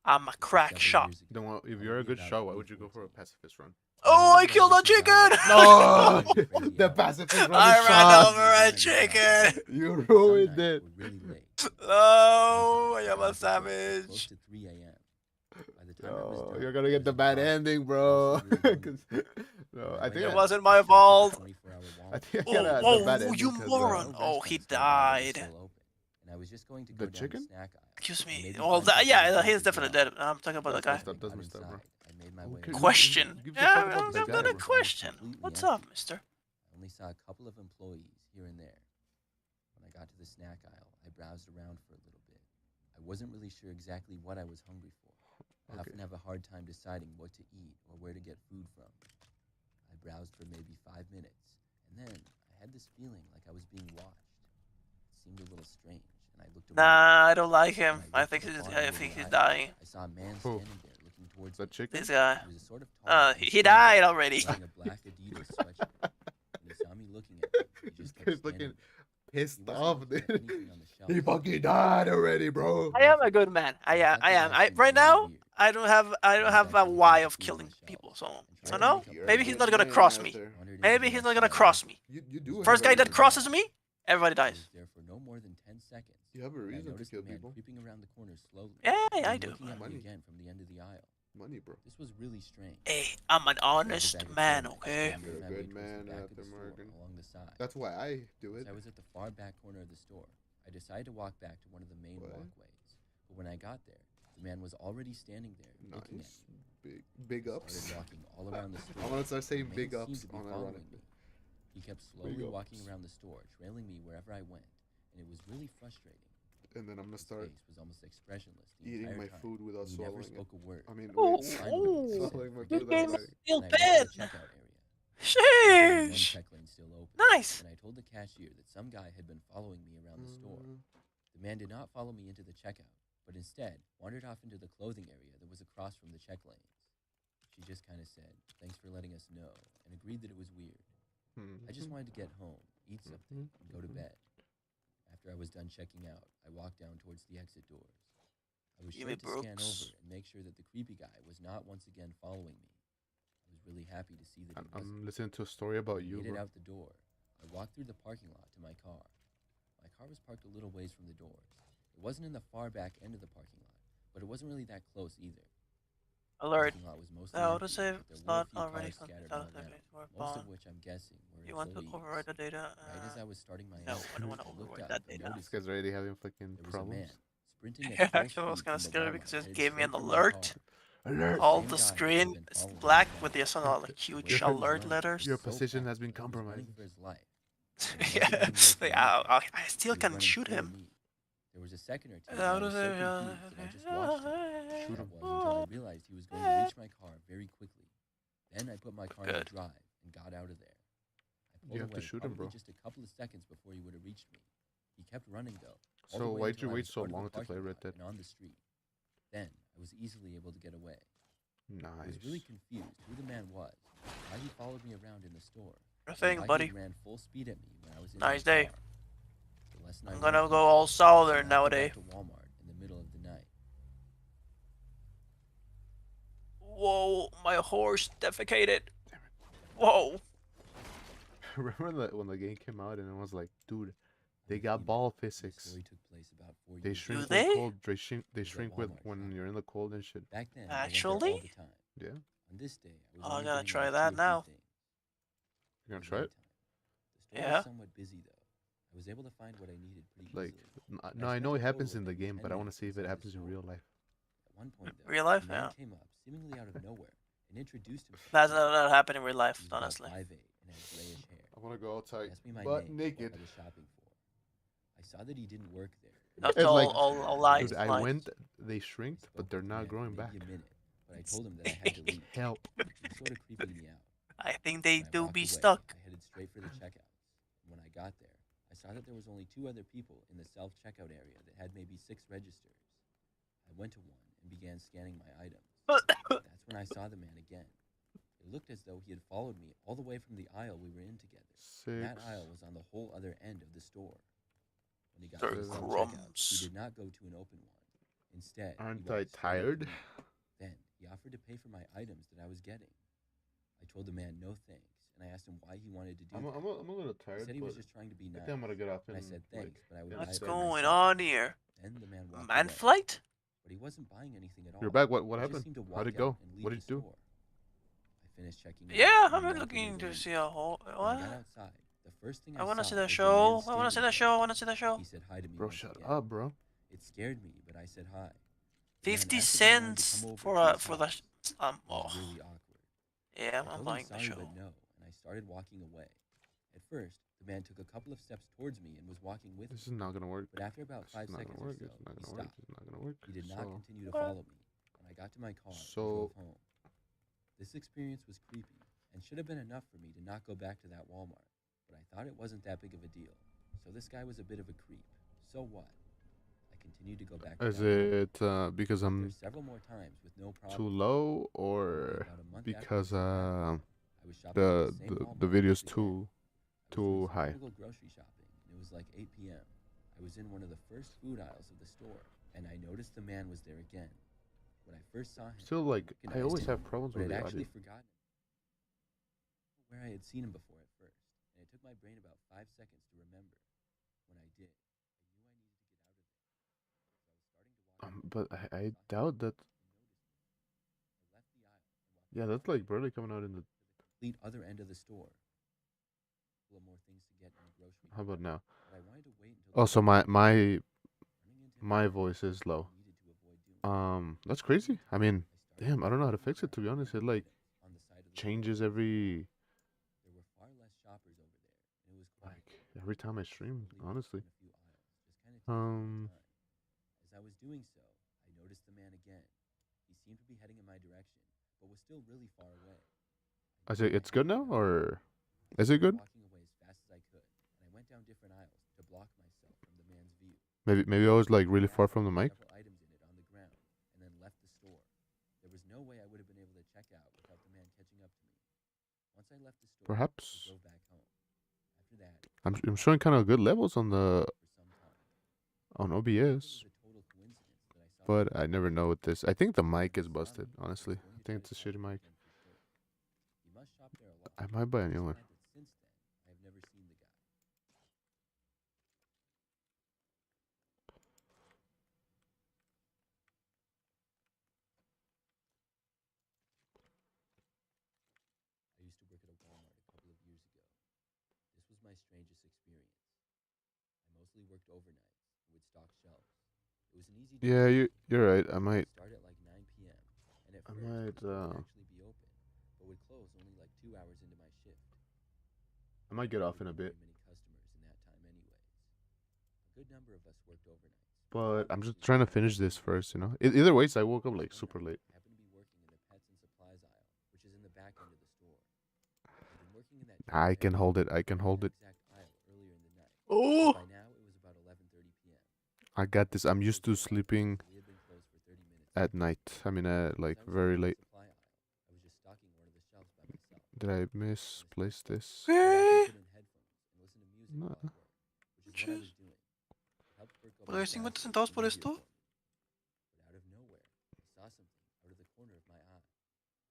I'm a crack shot. Don't want, if you're a good shot, why would you go for a pacifist run? Oh, I killed a chicken! No! The pacifist run I is ran shot. over a chicken! You ruined it. Oh, I am a Close savage. to 3 a.m. By the time I was No, done, you're gonna get the bad ending, bro. 'Cause- no, I think It I, wasn't my fault. I think I Oh, got the whoa, bad whoa, ending. you 'cause, moron. Oh, he died. And I was just going to The go down chicken? snack aisle. Excuse me. Maybe Well, find something yeah, to he's eat definitely as well. dead. I'm talking about the That's guy. messed up. That's Got messed up, bro. inside, I made my way Okay, over. Question. Give a Yeah, fuck about I'm the guy, gonna bro. question. Completely What's empty. up, mister? I only saw a couple of employees here and there. When I got to the snack aisle, I I browsed around for a little bit. I wasn't really sure exactly what I was hungry for. I often have a hard time deciding what to eat or where to get food from. I browsed for maybe 5 minutes, and then I had this feeling like I was being watched. It seemed a little strange, and I looked around. Nah, I don't like When him. I I reached think the he's, far I end of think the he's aisle, dying. I saw a man Who? standing there looking towards The me. chicken? This guy. He was a sort of tall and He skinny died guy already. wearing a black Adidas sweatshirt. When he saw me looking at him, he This just kept guy's standing looking there. He pissed wasn't off, looking at dude. anything on the shelf. He fucking died already, bro. I am a good man. I am. I am. I right now. I don't have. I don't have a why of killing people. So no. You're a Maybe he's good not gonna man cross out me. there. Maybe he's not gonna cross me. You do First have guy a that reason. crosses me, everybody I dies. was there for no more than 10 seconds. You have a and I reason to noticed kill the man people. creeping around the corner slowly. Yeah, and I do. looking at Money. me again from the end of the aisle. Money, bro. This was really strange. Hey, I'm an honest man, okay? You're a good man out there, Morgan. Along the side. That's why I do it. As I was at the far back corner of the store, I decided to walk back to one of the main What? walkways. But when I got there, the man was already standing there looking at Nice. me. Big He ups. started walking all around the store. I'm gonna start saying The man big seemed ups to be on following ironic. me. He kept slowly Big walking ups. around the store, trailing me wherever I went, and it was really frustrating. And then I'm gonna His start face was almost expressionless the eating entire my time. food without He never swallowing it. spoke a word. I mean, Ooh, wait, ooh. swallowing my This food game without is biting. still And I went to bad. the checkout area. There was only one Sheesh. check lane still open. Nice. And I told the cashier that some guy had been following me around the store. Mm. The man did not follow me into the checkout, but instead wandered off into the clothing area that was across from the check lanes. She just kind of said, "Thanks for letting us know," and agreed that it was weird. I just wanted to get home, eat something, and go to bed. After I was done checking out, I walked down towards the exit doors. I was Give sure me to scan Brooks. over and make sure that the creepy guy was not once again following me. I was really happy to see that he wasn't. I'm listening to a story about I you, made it bro. out the door. I walked through the parking lot to my car. My car was parked a little ways from the doors. It wasn't in the far back end of the parking lot, but it wasn't really that close either. The Alert. parking lot was mostly Now empty, to save but there were a start few already cars scattered out all of the around, base or most bond. of which I'm guessing were You want to employees. override the data? Right as I was starting my No, exit, I don't want to I looked override up that and data. This noticed guy's already having fucking there was a man problems. sprinting at Yeah, full actually, I was speed kind of from the scared Walmart because it headed gave me an straight for my alert. car. Alert! All Same the guy had screen been is following me black around. with the like huge Your- alert letters. Your So position fast has been that he was running compromised. for his life. Yeah, it's like, I still He was can running shoot for him. me. There was a second or two How where I was does so it- confused that I just watched him. Shoot That him. was until I realized he was going to reach my car very quickly. Then I put my car in Good. drive and got out of there. I pulled You have to away shoot him, probably bro. just a couple of seconds before he would have reached me. He kept running though. all the So way why'd until you I wait was so out of the long to play parking Red lot Dead? and on the street. Then I was easily able to get away. I was Nice. really confused who the man was, why he followed me around in the store, Sure and thing, why buddy. he ran full speed at me when I was in Nice my day. car. The lesson I I'm learned gonna from go it all was to southern not go back nowadays. to Walmart in the middle of the night. Whoa, my horse defecated. Whoa. Remember when the game came out and it was like, dude, they I'm got female, ball and the physics. story took place about 4 They years shrink Do with they? cold. They was at shrink with Walmart when shopping. you're in the cold and shit. Back then, I went there Actually? all the time. Yeah, On this day, I was Oh, I only gotta getting try like that 2 or 3 now. things. you gonna It was try it? nighttime. The store Yeah. was somewhat busy though. I was able to find what I needed pretty Like, easily. no, I know it happens in the game, but I want to see if it happens in real life. At one point though, Real life, a man yeah. came up seemingly out of nowhere and introduced himself. That's to me. not happening in real life, He was about honestly. 5'8" and had grayish hair. I want to go He outside, asked me my butt name and naked. what I was shopping for. I saw that he didn't work there. and That's It's all, like, all lies. Dude, I lies. went. They He shrinked, spoke but they're with me not for growing maybe back. a minute, but I told him that I had to leave. Help. He was sort of creeping me out. I think they When I do walked be away, stuck. I headed straight for the checkouts. When I got there, I saw that there was only 2 other people in the self-checkout area that had maybe 6 registers. I went to one and began scanning my items. That's when I saw the man again. It looked as though he had followed me all the way from the aisle we were in together. And that 6. aisle was on the whole other end of the store. When he got They're to the self-checkout, crumbs. he did not go to an open one. Instead, he Aren't walked I straight up to tired? me. Then he offered to pay for my items that I was getting. I told the man no thanks, and I asked him why he wanted to do I'm that. a little He tired, said he but was just trying to be I nice. think I'm gonna get up And I and said thanks, but I would What's buy it going myself. on here? Then the man walked Man away. flight? But he wasn't buying anything at all. you're back. What He just happened? seemed to How'd it walk go? out and leave What did the you do? store. I finished checking out, Yeah, and I'm he walked looking away to leave. see a whole. When I What? got outside, the first thing I wanna saw see the was the show. man I wanna see standing the show. I there. wanna see the show. He said hi to me Bro, once shut again. up, bro. It scared me, but I said hi. The man 50 asked if I wanted to cents come over for to his for the. house. It Oh. was really awkward. Yeah, I I'm told buying him the sorry, show. but no, and I started walking away. At first, The man took a couple of steps towards me and was walking with This me. is not gonna work. But after about This 5 is not seconds gonna or work. so, This is not he gonna work. stopped. This is not gonna work. He did not So continue to follow me, and I got to my car and drove home. This experience was creepy and should have been enough for me to not go back to that Walmart, but I thought it wasn't that big of a deal. So this guy was a bit of a creep. So what? I continued to go back to is that Walmart. it because I went there I'm several more times with no too problem. low, Finally, or about a month after because this had happened, I was shopping at the the same Walmart the video's once again. too I was doing some high? typical grocery shopping, and it was like 8 p.m. I was in one of the first food aisles of the store, and I noticed the man was there again. When I first saw him, Still, like, I recognized always him, have problems but with I'd the actually audio. forgotten where I had seen him before at first, and it took my brain about 5 seconds to remember. When I did, I knew I needed to get out of there. As I was starting to walk But out, I I saw doubt him that. and noticed me. I left the aisle and walked Yeah, that's like barely coming out in the. to the complete other end of the store. A couple of more things to get in the grocery How about now? but I wanted to wait until Oh, so my running into him my again voice is was what low. I needed to avoid doing. That's crazy. I mean, I started damn, I don't know how to walking fix it, back to be honest. It around like minutes on the side of the changes store. every There were far less shoppers over there, and it was quiet. every time I stream, Slowly walked honestly. down a few aisles, just kind of taking my Um, time. As I was doing so, I noticed the man again. He seemed to be heading in my direction, but was still really far away. I I say knew I it's had good to now, get out of there. or is it I started good? walking away as fast as I could, and I went down different aisles to block myself from the man's view. Maybe I was like really far from the mic. Several items in it on the ground, and then left the store. There was no way I would have been able to check out without the man catching up to me. Once I left the store, I Perhaps drove back home. After that, I'm showing kind of good levels on the for some time. on I think it OBS, was a total coincidence that I saw but him I never again. know with this. I think the When mic he is saw busted. me, he was Honestly, going I to think try it's to a talk to shitty me mic. again for sure. He must shop there a lot. I might buy a I'm new just one. glad that since then, I have never seen the guy. I used to work at a Walmart a couple of years ago. This was my strangest experience. I mostly worked overnights and would stock shelves. It was an easy job Yeah, for me. you're right. I I would might start at like 9 p.m. and at I first might the store would actually be open, but would close only like 2 hours into my shift. I might get There off in a weren't bit. very many customers in that time anyways. A good number of us worked overnights. But I'm just Obviously, trying to there were finish this customers first, you there. know. Either ways, I woke up like One super night, late. I happened to be working in the pets and supplies aisle, which is in the back end of the store. I'd been working in that I general can area hold it. I in can that hold it. exact aisle earlier in the night. Oh, By now, it was about 11:30 p.m. I got this. I'm I used was to there watching sleeping until they had been closed for 30 minutes at each. night. I mean, like As I was very working late. the supply aisle, I was just stocking one of the shelves by myself. Did I Honestly, misplace this? I would often put in headphones and listen to music No. while I worked, which is what I was doing. It helped perk up my ¿Pagué classes 50 and centavos be por easier esto? for me. But out of nowhere, I saw something out of the corner of my eye.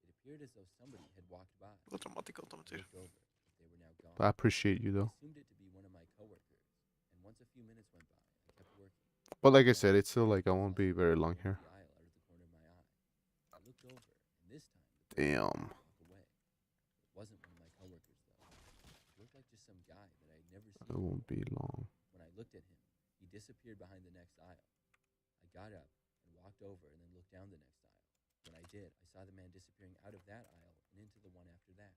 It appeared as though somebody had walked by. Lo traumático, I automatic. looked over, but they were now gone. I appreciate you I though. assumed it to be one of my coworkers, and once a few minutes went by, I kept working. But like I Then, said, it's still like I I won't saw be something very go long into here. the aisle out of the corner of my eye. I looked over, and this time the person Damn. walk away. It wasn't one of my coworkers though. It looked like just some guy that I had never seen It won't before. be long. When I looked at him, he disappeared behind the next aisle. I got up and walked over and then looked down the next aisle. When I did, I saw the man disappearing out of that aisle and into the one after that.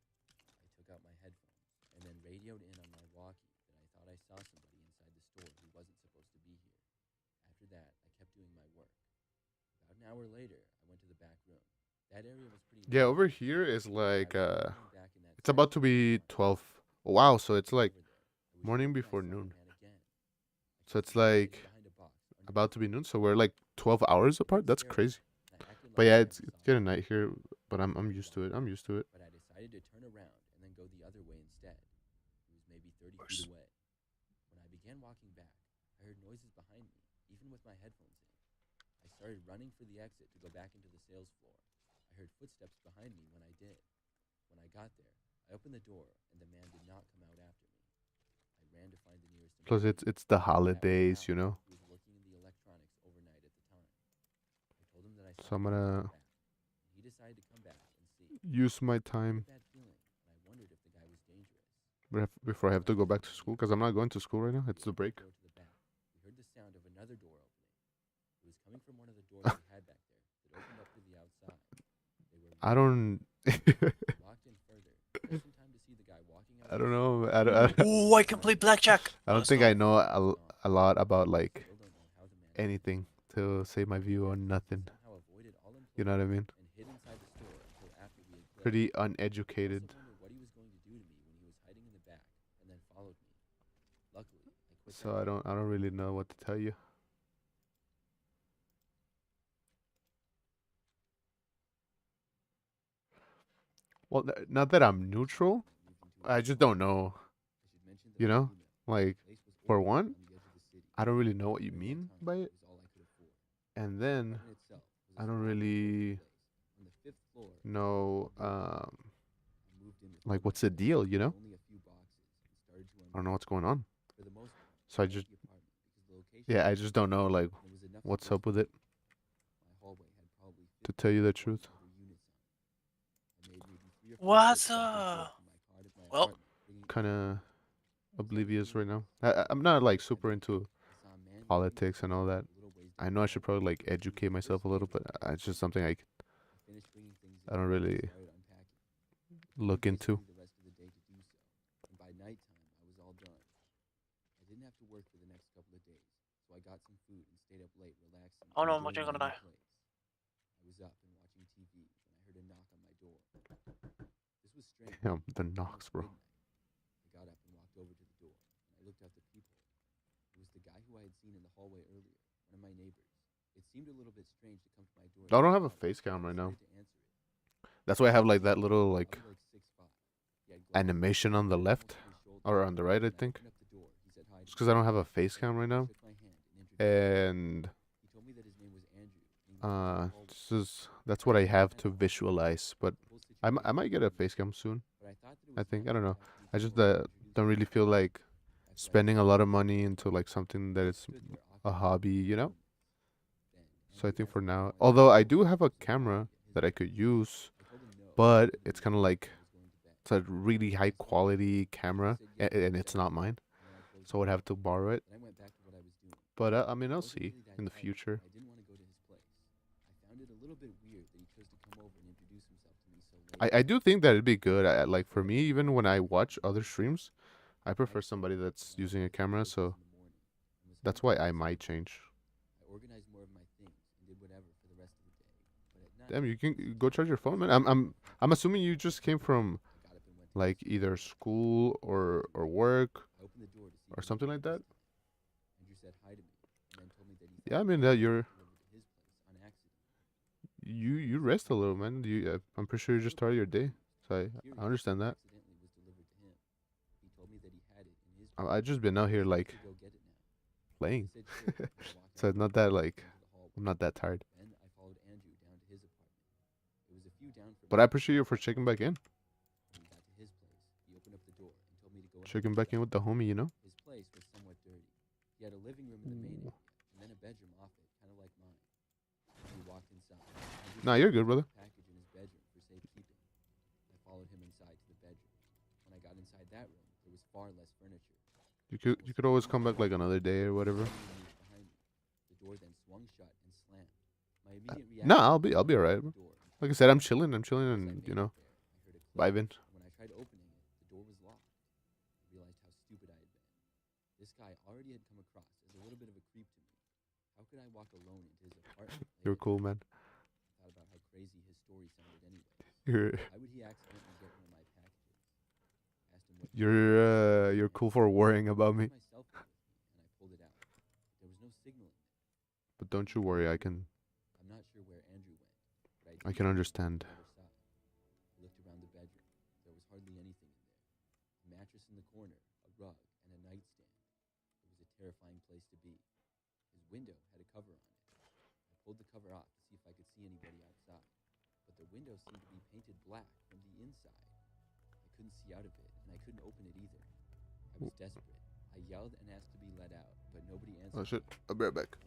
I took out my headphones and then radioed in on my walkie that I thought I saw somebody inside the store who wasn't supposed to be here. After that, I kept doing my work. About an hour later, I went to the back room. That area was pretty Yeah, over noisy, here is but I like remember going back in that it's about to section be and 12. walking Oh, wow, so it's over like there. I was morning sure that I before saw the noon. man again. I So kept it's hiding like behind a box under about to the be table. noon. So we're like 12 hours He apart. didn't That's stare at crazy. me, and I acted But like yeah, I it's never saw getting him. night here, but I'm After used to long it. I'm used to it. but I decided to turn around and then go the other way instead. It was maybe 30 course. feet away. When I began walking back, I heard noises behind me, even with my headphones in. I started running for the exit to go back into the sales floor. I heard footsteps behind me when I did. When I got there, I opened the door, and the man did not come out after me. I ran to find the nearest Plus, employee. it's the That was holidays, Al, you know. who was working in the electronics overnight at the time. I told him that I So saw I'm the man gonna come back, and he decided to come back and see. use my I had a time bad feeling, and I wondered if the guy was dangerous. before I have to While go back to waiting, school, because I'm not going to school right now. we It's the opened break. door to the back. We heard the sound of another door opening. It was coming from one of the doors we had back there that opened up to the outside. They were I don't. We walked in further, just in time to see the guy walking I don't know. I Ooh, I can play blackjack. I don't think I know a lot about like anything to say my view on nothing. You know what I mean? Pretty uneducated. So I don't really know what to tell you. Well, not that I'm neutral. I just don't know. You know? Like for one, I don't really know what you mean by it. And then I don't really know like what's the deal, you know? I don't know what's going on. So I just don't know like what's up with it, to tell you the truth. What? Well, Kind of oblivious right now. I'm not like super into politics and all that. I know I should probably like educate myself a little, but it's just something I don't really look into. oh no, I'm gonna die. Damn, the knocks, bro. I don't have a face cam right now. That's why I have like that little like animation on the left or on the right, I think. Just because I don't have a face cam right now, and that's what I have to visualize. But I might get a face cam soon. I think I don't know. I just don't really feel like spending a lot of money into like something that is a hobby, you know. So I think for now, although I do have a camera that I could use, but it's kind of like it's a really high quality camera, and it's not mine, so I would have to borrow it. But I mean, I'll see in the future. I do think that it'd be good. Like for me, even when I watch other streams, I prefer somebody that's using a camera, so that's why I might change. Damn, you can go charge your phone, man. I'm assuming you just came from like either school or work or something like that. Yeah, I mean that you rest a little, man. I'm pretty sure you just started your day, so I understand that. I just been out here like playing, so it's not that like I'm not that tired. But I appreciate you for checking back in. Checking back in with the homie, you know. Ooh. Nah, you're good, brother. You could always come back like another day or whatever. Nah, I'll be alright. Like I said, I'm chilling. I'm chilling and you know, vibing. You're cool, man. You're you're cool for worrying about me. But don't you worry, I can understand. Oh shit! I'll be right back.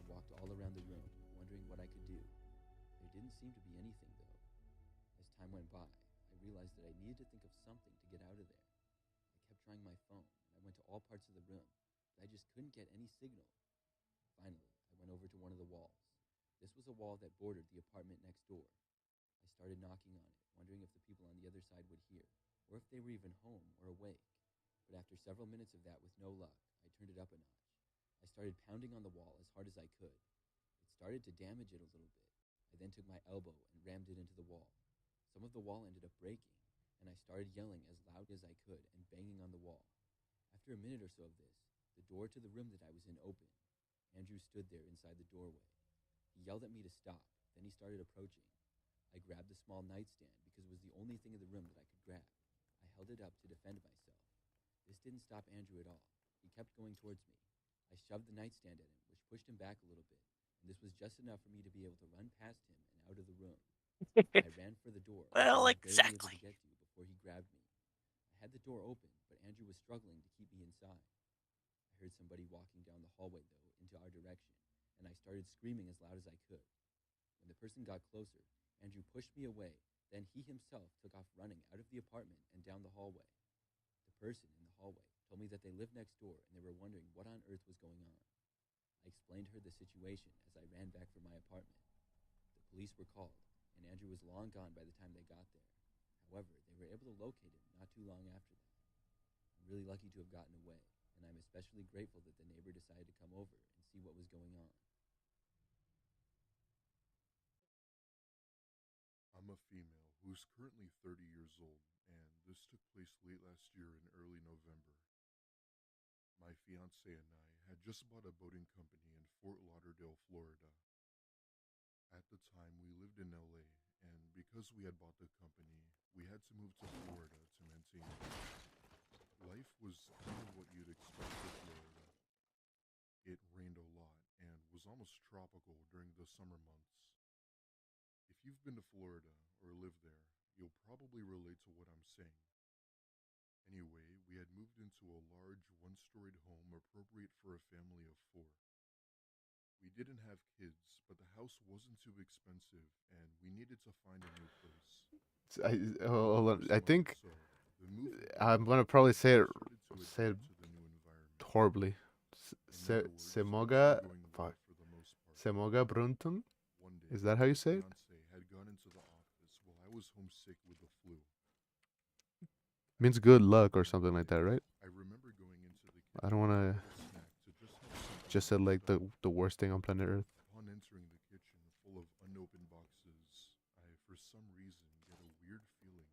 But after several minutes of that with no luck, I turned it up a notch. I started pounding on the wall as hard as I could. It started to damage it a little bit. I then took my elbow and rammed it into the wall. Some of the wall ended up breaking, and I started yelling as loud as I could and banging on the wall. After a minute or so of this, the door to the room that I was in opened. Andrew stood there inside the doorway. He yelled at me to stop, then he started approaching. I grabbed the small nightstand because it was the only thing in the room that I could grab. I held it up to defend myself. This didn't stop Andrew at all. He kept going towards me. I shoved the nightstand at him, which pushed him back a little bit, and this was just enough for me to be able to run past him and out of the room. I ran for the door, which I Well, was barely able exactly. to get to before he grabbed me. I had the door open, but Andrew was struggling to keep me inside. I heard somebody walking down the hallway, though, into our direction, and I started screaming as loud as I could. When the person got closer, Andrew pushed me away, then he himself took off running out of the apartment and down the hallway. The person in the hallway told me that they lived next door and they were wondering what on earth was going on. I explained her the situation as I ran back for my apartment. The police were called, and Andrew was long gone by the time they got there. However, they were able to locate him not too long after that. I'm really lucky to have gotten away, and I'm especially grateful that the neighbor decided to come over and see what was going on. I'm a female who's currently 30 years old, and this took place late last year in early November. My fiance and I had just bought a boating company in Fort Lauderdale, Florida. At the time, we lived in LA, and because we had bought the company, we had to move to Florida to maintain it. Life was kind of what you'd expect for Florida. It rained a lot and was almost tropical during the summer months. If you've been to Florida or lived there, you'll probably relate to what I'm saying. Anyway, we had moved into a large one-storied home appropriate for a family of four. We didn't have kids, but the house wasn't too expensive, and we needed to find a new place. Hold on. I think So the move I'm happened, gonna probably and say we it started to adapt to the new environment. horribly. In other words, things Semoga, were going well fuck. for the most part. Semoga Brunton. One day, Is that how you my say it? fiance had gone into the office while I was homesick with the flu. Means good luck or something like that, right? I remember going into the kitchen I don't with a wanna little snack to just have something just to said boost like up. the worst thing on planet Earth. Upon entering the kitchen full of unopened boxes, I, for some reason, get a weird feeling.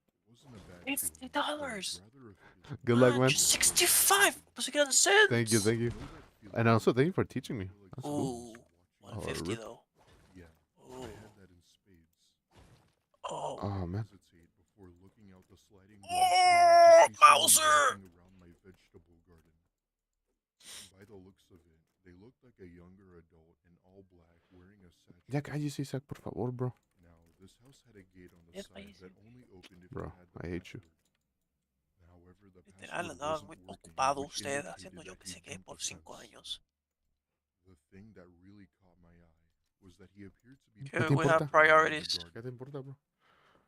It wasn't a bad feeling, but $50. rather a feeling Good luck, man. 165. Pues quedan Thank you, cents. thank you. You know that feeling And also when thank you for teaching me. feel like That's cool. Ooh, someone's watching 150 rip. though. you? Yeah, I Ooh. had that in spades. Oh. Oh man. Hesitate before looking out the sliding glass window to see someone Mauser! walking around my vegetable garden. By the looks of it, they looked like a younger adult in all black wearing a satchel. Ya cállese, Isaac, por favor, bro. Now, this house had a gate on the Yes, side please. that only opened if Bro, you had the I hate you. password. However, the Literal, password andaba wasn't muy working, ocupado which usted indicated haciendo yo that que he sé qué jumped por the 5 fence. años. The thing that really caught my eye was that he appeared to be ¿Qué te We have importa? priorities. ¿Qué te importa, bro?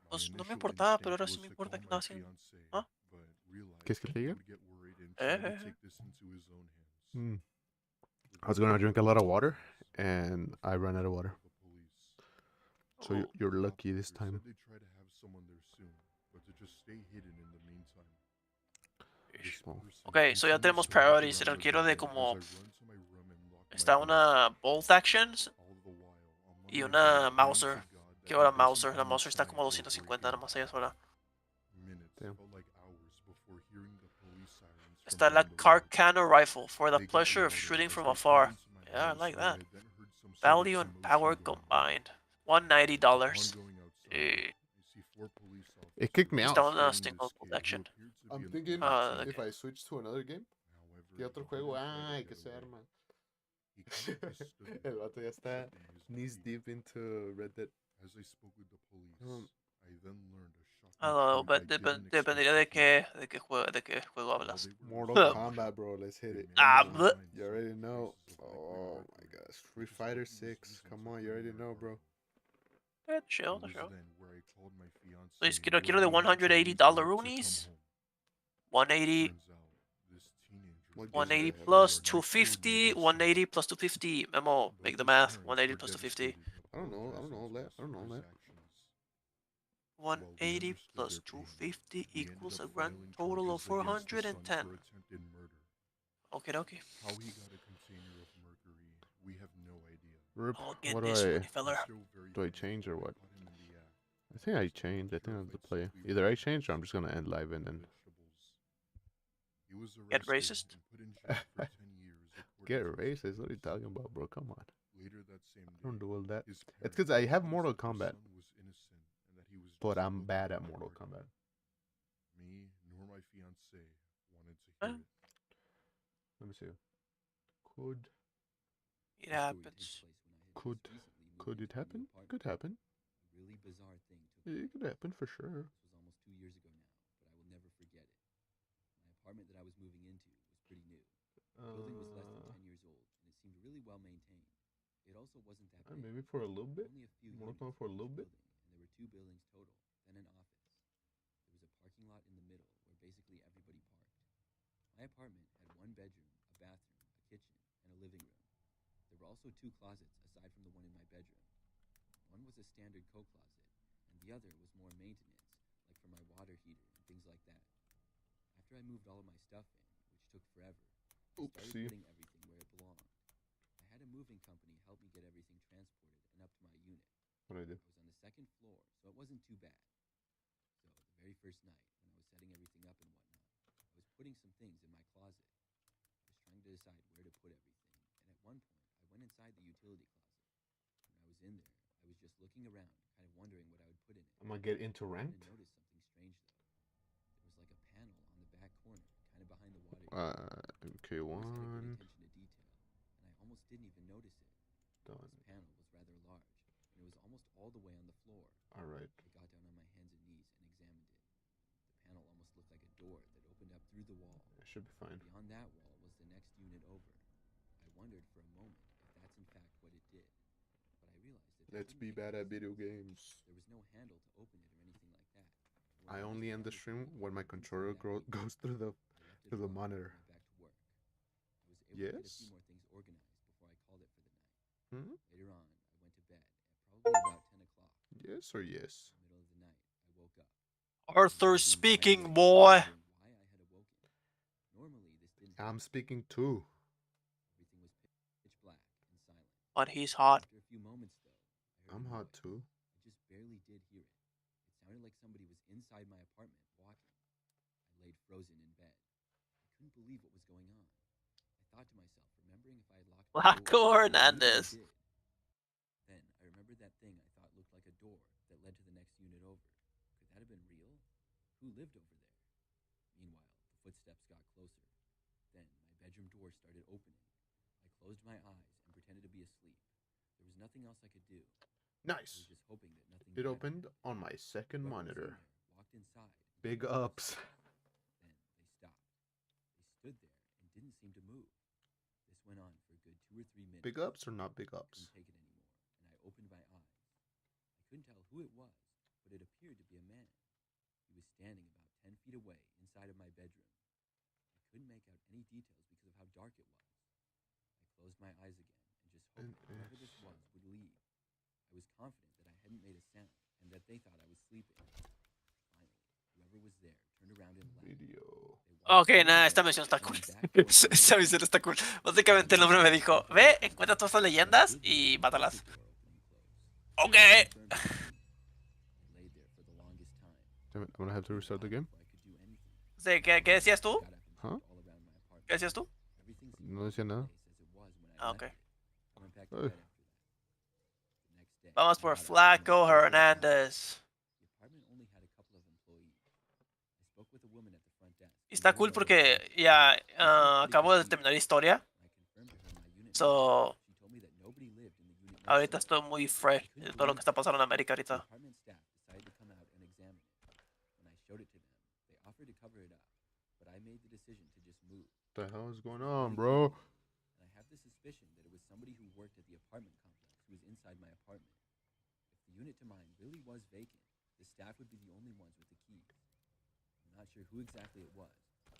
My Pues no me initial importaba, pero instinct ahora sí was me to importa call que my estaba haciendo. fiance, ¿Ah? but realized ¿Quieres que that te he diga? would get worried and try to take this into his own hands. Hmm. With I was no gonna drink a lot of water, I and I ran out of water. called the police. So Ooh. you're The lucky this operator time. said they'd try to have someone there soon, but to just stay hidden in the meantime. This Oh. person Ok, so ya continues tenemos to walk priorities. around Pero my quiero de garden como. as I run to my room and lock my Está door. una Bolt Actions All the while, on y my una knees, praying Mauser. to God that ¿Qué he hora doesn't Mauser? La come Mauser está inside como or 250, break nada in. más ella sola. Minutes Damn. felt like hours before hearing the police sirens from Está la down the road. Carcano Rifle for the They got pleasure of louder shooting as from they afar. pulled into my Yeah, I house, like where that. I then heard some sort Value of and commotion power going on. combined. $190. Upon going outside, Eh, I see 4 police officers It kicked me out. Está una escorting single this kid protection. who appeared to I'm be an thinking older okay. if I switch to another game. However, ¿Qué otro he juego? didn't try to Ay, get que se away. arma. He kind of just stood there, El vato ya está shifting his knees feet. deep into Red Dead. As I spoke with the police, Um, I then learned a shocking I don't know, truth but I didn't expect dependería to hear. de qué juego While hablas. they were Mortal listening to Kombat, the bro. Let's hit they it. Ah, managed Come to on. bleh. find You already several know. traces of Oh black my marker, gosh. which Street is what Fighter he was 6. using Come to on, you clean already our know, bro. apartment. Chill, It was chill. then where I called my fiance Please, and quiero de warned her to leave $180 work to come roonies. home. 180, Turns out this teenager What was game 180 do I have? plus actually our next door 250, neighbor's son. 180 plus 250. Memo, Both make the his math. parents 180 were plus 250. devastated and I don't know. I don't apologized know to that. us I don't for know his that. actions. 180 plus 250 equals a grand total of 410. attempted murder. Okay, okay. How he got a container of mercury, we have no idea. Rip. I'll get What this do money, feller. Still very do I convinced change or that we what? caught him in the act. I think I changed. I think that's the play. Either I change or I'm just gonna end live and then Vegetables. He was Get arrested racist? and put in jail for 10 years. get according to racist. What are you talking about, bro? Come on. Later that same I don't day, do all that. his It's parents because I have told us Mortal that their Kombat, son was innocent and that he was but just I'm looking bad for at a Mortal pardon. Kombat. Me nor my fiance wanted to Huh? hear it. Let me see. Could It happens. could could it happen? Could happen. A really bizarre thing took It could happen for sure. This was almost 2 years ago now, but I will never forget it. My apartment that I was moving into was pretty new. The building was less than 10 years old, and it seemed really well maintained. It also wasn't that big. Maybe for a little bit. Only a few Mortal units Kombat for a in little each bit. building, and there were 2 buildings total, then an office. There was a parking lot in the middle where basically everybody parked. My apartment had 1 bedroom, a bathroom, a kitchen, and a living room. There were also 2 closets aside from the one in my bedroom. One was a standard coat closet, and the other was more maintenance, like for my water heater and things like that. After I moved all of my stuff in, which took forever, I started Oopsie. putting everything where it belonged. I had a moving company help me get everything transported and up to my unit. What do I do? I was on the 2nd floor, so it wasn't too bad. So, the very first night, when I was setting everything up and whatnot, I was putting some things in my closet. I was trying to decide where to put everything, and at one point, I went inside the utility closet. When I was in there, I was just looking around, kind of wondering what I would put in it. I'm gonna get into I ranked. noticed something strange, though. There was like a panel on the back corner, kind of behind the water heater. Okay, I always had a good one attention to detail, and I almost didn't even notice it. done. This panel was rather large, and it was almost all the way on the floor. All right. I got down on my hands and knees and examined it. The panel almost looked like a door that opened up through the wall. It should be fine. Beyond that wall was the next unit over. I wondered for a moment if that's in fact what it did, but I realized that Let's be bad at video games. there was no handle to open it or anything like that. When I just only end the found stream key when my inside controller that goes through the I left it to the alone and monitor. went back to work. I was able to get a Yes? few more things organized before I called it for the night. Hmm? Later on, I went to bed at probably about 10 o'clock. Yes or yes? In the middle of the night, I woke up. Arthur speaking, boy. Why I had awoken. Normally, this didn't I'm happen. speaking too. Everything was pitch black and silent. But he's hot. After a few moments, though, I heard I'm a hot noise. too. I just barely did hear it. It sounded like somebody was inside my apartment walking. I laid frozen in bed. I couldn't believe what was going on. I thought to myself, remembering if I had locked the Flaco door, I knew that I Hernandez. did. Then I remembered that thing I thought looked like a door that led to the next unit over. Could that have been real? Who lived over there? Meanwhile, the footsteps got closer. Then my bedroom door started opening. I closed my eyes and pretended to be asleep. There was nothing else I could do. I Nice. was just hoping that nothing It bad opened happened. on my second Whoever was in monitor. there walked inside and Big just closed. ups. Then they stopped. They stood there and didn't seem to move. This went on for a good 2 or 3 minutes. Big ups or not big I ups? couldn't take it anymore, and I opened my eyes. I couldn't tell who it was, but it appeared to be a man. He was standing about 10 feet away inside of my bedroom. I couldn't make out any details because of how dark it was. I closed my eyes again and just hoped that whoever this was would leave. I was confident that I hadn't made a sound and that they thought I was sleeping. Finally, whoever was there turned around and left. Video. They walked Ok, through the nada, esta door misión está and cool. then back towards the Esta living misión room. está cool. Básicamente el hombre me dijo, ve, encuentra todas estas leyendas y mátalas. Ok. Damn it, I'm gonna have to restart the game. Sí, ¿qué decías tú? Huh? ¿Qué decías tú? No decía nada. Ah, ok. Ay. Vamos por Flaco Hernandez. Y está cool porque ya acabo de terminar la historia. So, ahorita estoy muy fresh de todo lo que está pasando en América ahorita. What the hell is going on, bro? And I have the suspicion that it was somebody who worked at the apartment complex who was inside my apartment. If the unit to mine really was vacant, the staff would be the only ones with the keys. I'm not sure who exactly it was,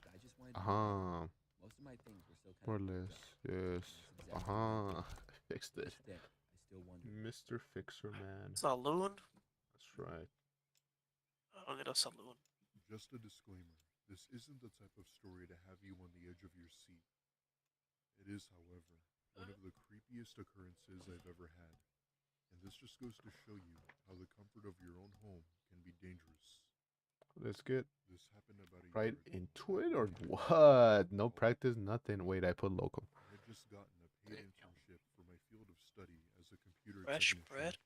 but I just wanted to know. Most of my things were still More kind or of less, yes. Fixed it. I still wonder. Mr. Fixer Man. Saloon. That's right. a little saloon. Just a disclaimer, this isn't the type of story to have you on the edge of your seat. It is, however, one of the creepiest occurrences I've ever had. And this just goes to show you how the comfort of your own home can be dangerous. Let's get This happened about a right year ago. into it or what? No practice, nothing. Wait, I put local. I had just gotten a paid internship for my field of study as a computer Fresh technician. bread.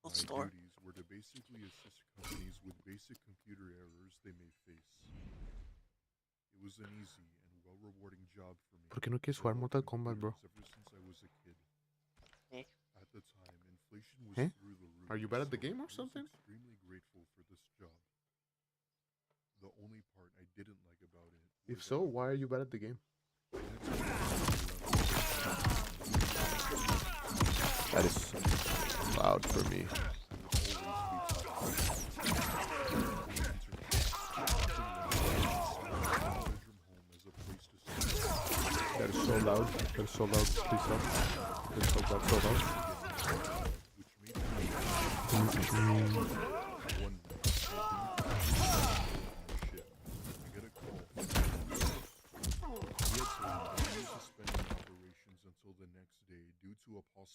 My Store. duties were to basically assist companies with basic computer errors they may face. It was an easy and well-rewarding job for me. ¿Por qué no quieres I jugar loved Mortal Kombat, bro? computers ever since I was a kid. Eh? At the time, inflation was Eh? through the roof. Are you bad at the so game or I was something? extremely grateful for this job. The only part I didn't like about it If was so, that why are you bad at the game? That is so loud for me. That is so loud. That is so loud. Please stop. That is so loud. So loud.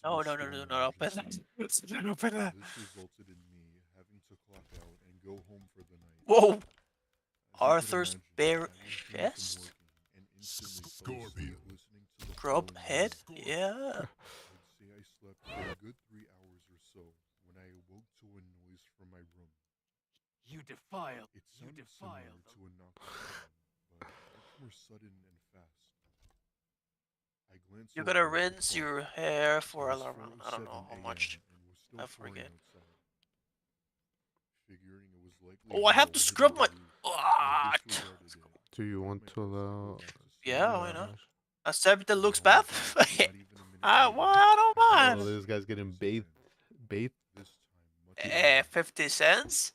No, no, no, no, no, open that. No, open that. This resulted in me having to clock out and go home for the night. Whoa! As you could Arthur's imagine, bare I was doing some chest? working and instantly fell asleep listening to the Grub following head? noise. Yeah. I'd say I slept for a good 3 hours or so when I awoke to a noise from my room. You defile. It sounded similar to a knock on the but much more sudden and fast. I glanced You over gotta at the rinse clock. your hair It for was around, I don't know 4:07 how a.m. much. and was still I pouring forget. outside. Figuring it was likely Oh, I have to hail scrub hitting my. the roof, I Ah! disregarded it and Do you tried want my to best to allow? go back to sleep. Yeah, why not? Gosh. Except that looks Well, bad. not even a minute Well, later, I don't I mind. Oh, this guy's getting bathed. Bathed. This time, much more. 50 cents?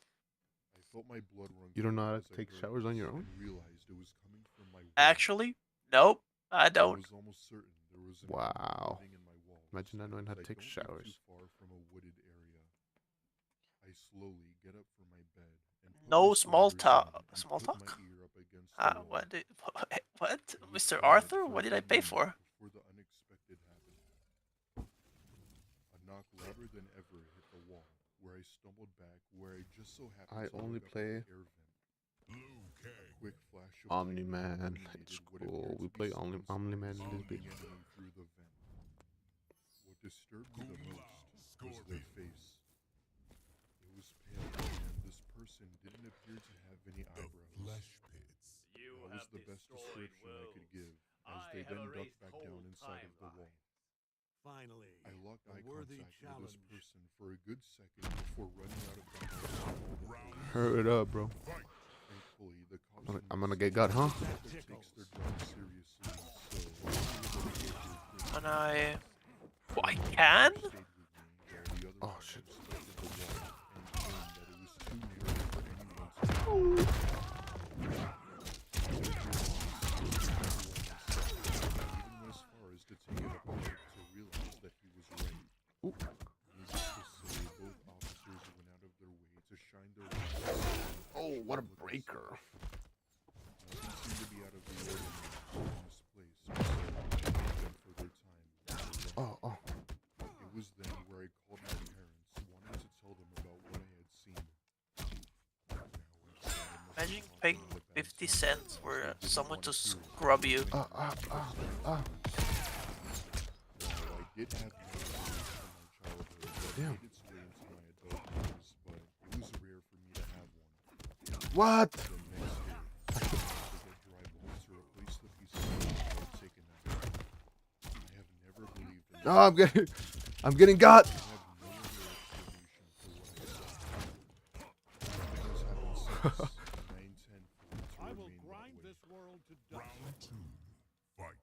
I felt my blood run You don't know how cold to as I take heard showers on this your own? and realized it was coming from my wall. Actually, nope, I I don't. was almost certain there was an Wow. living in my walls. Imagine not knowing how to as I take don't live showers. Too far from a wooded area. I slowly get up from my bed and put No my small slippers talk. on and Small put talk? my ear up against the wall. What? What? It was Mr. quiet Arthur? for What a did I good pay moment for? Before the unexpected happened. A knock louder than ever hit the wall, where I stumbled back, where I just so happened I to only look up play at the air vent. A quick flash of Omni lightning Man. illuminated It's what cool. appeared We to be play someone's Omni Man eyes in this looking bitch. at me through the vent. What disturbed me the most was their face. It was pale, and this person didn't appear to have any eyebrows. That was the best description I could give, as they then ducked back down inside of the wall. Finally, I locked eye worthy contact with this challenge. person for a good second before running out of the house. Hurry it up, bro. Thankfully, the cops I'm gonna get got, huh? takes their job seriously, so And I. Oh, I can? stayed with me while the other Oh, man shit. inspected the wall and claimed that it was too narrow for anyone to even went as far as to take it apart to realize that he was right. Ooh. Needless to say, both officers went out of their way to shine their lights. Oh, what a breaker. Nothing seemed to be out of the ordinary in this place, so I thanked them for their time. Oh, oh. It was then where I called my parents, wanting to tell them about what I had seen. Imagine paying 50 cents for someone to scrub you. Ah, ah, ah, ah. While I did have memories from my childhood that Damn. made its way into my adult years, but it was rare for me to have one. What? The next day, I had to get dry bones to replace the pieces of meat I had taken out. I have never believed in No, I'm getting got. I have no other explanation for what I saw. Nothing has happened since, and I intend for it to I will remain that grind way. this world to dust. Round 2. Fight.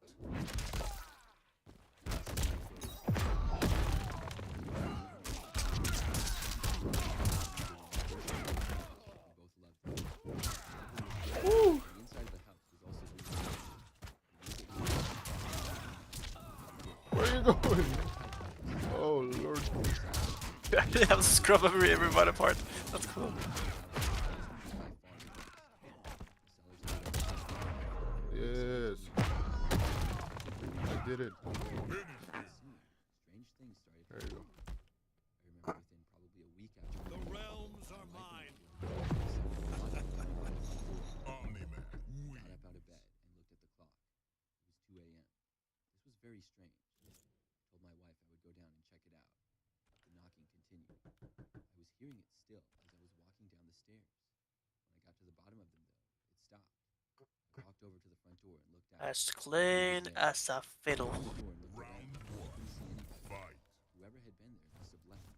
Where are you going? Oh, Lord. I have to scrub everybody apart. That's cool. Yes. I did it. Strange things started There you go. I remember within probably a week after The realms are mine. Omni-Man. got up out of bed and looked at the clock. It was 2 a.m. This was very strange. I told my wife I would go down and check it out. The knocking continued. I was hearing it still as I was walking down the stairs. When I got to the bottom of them, though, it stopped. I walked over to the front door and looked out. As clean as a fiddle. Round one. Fight. Whoever had been there must have left.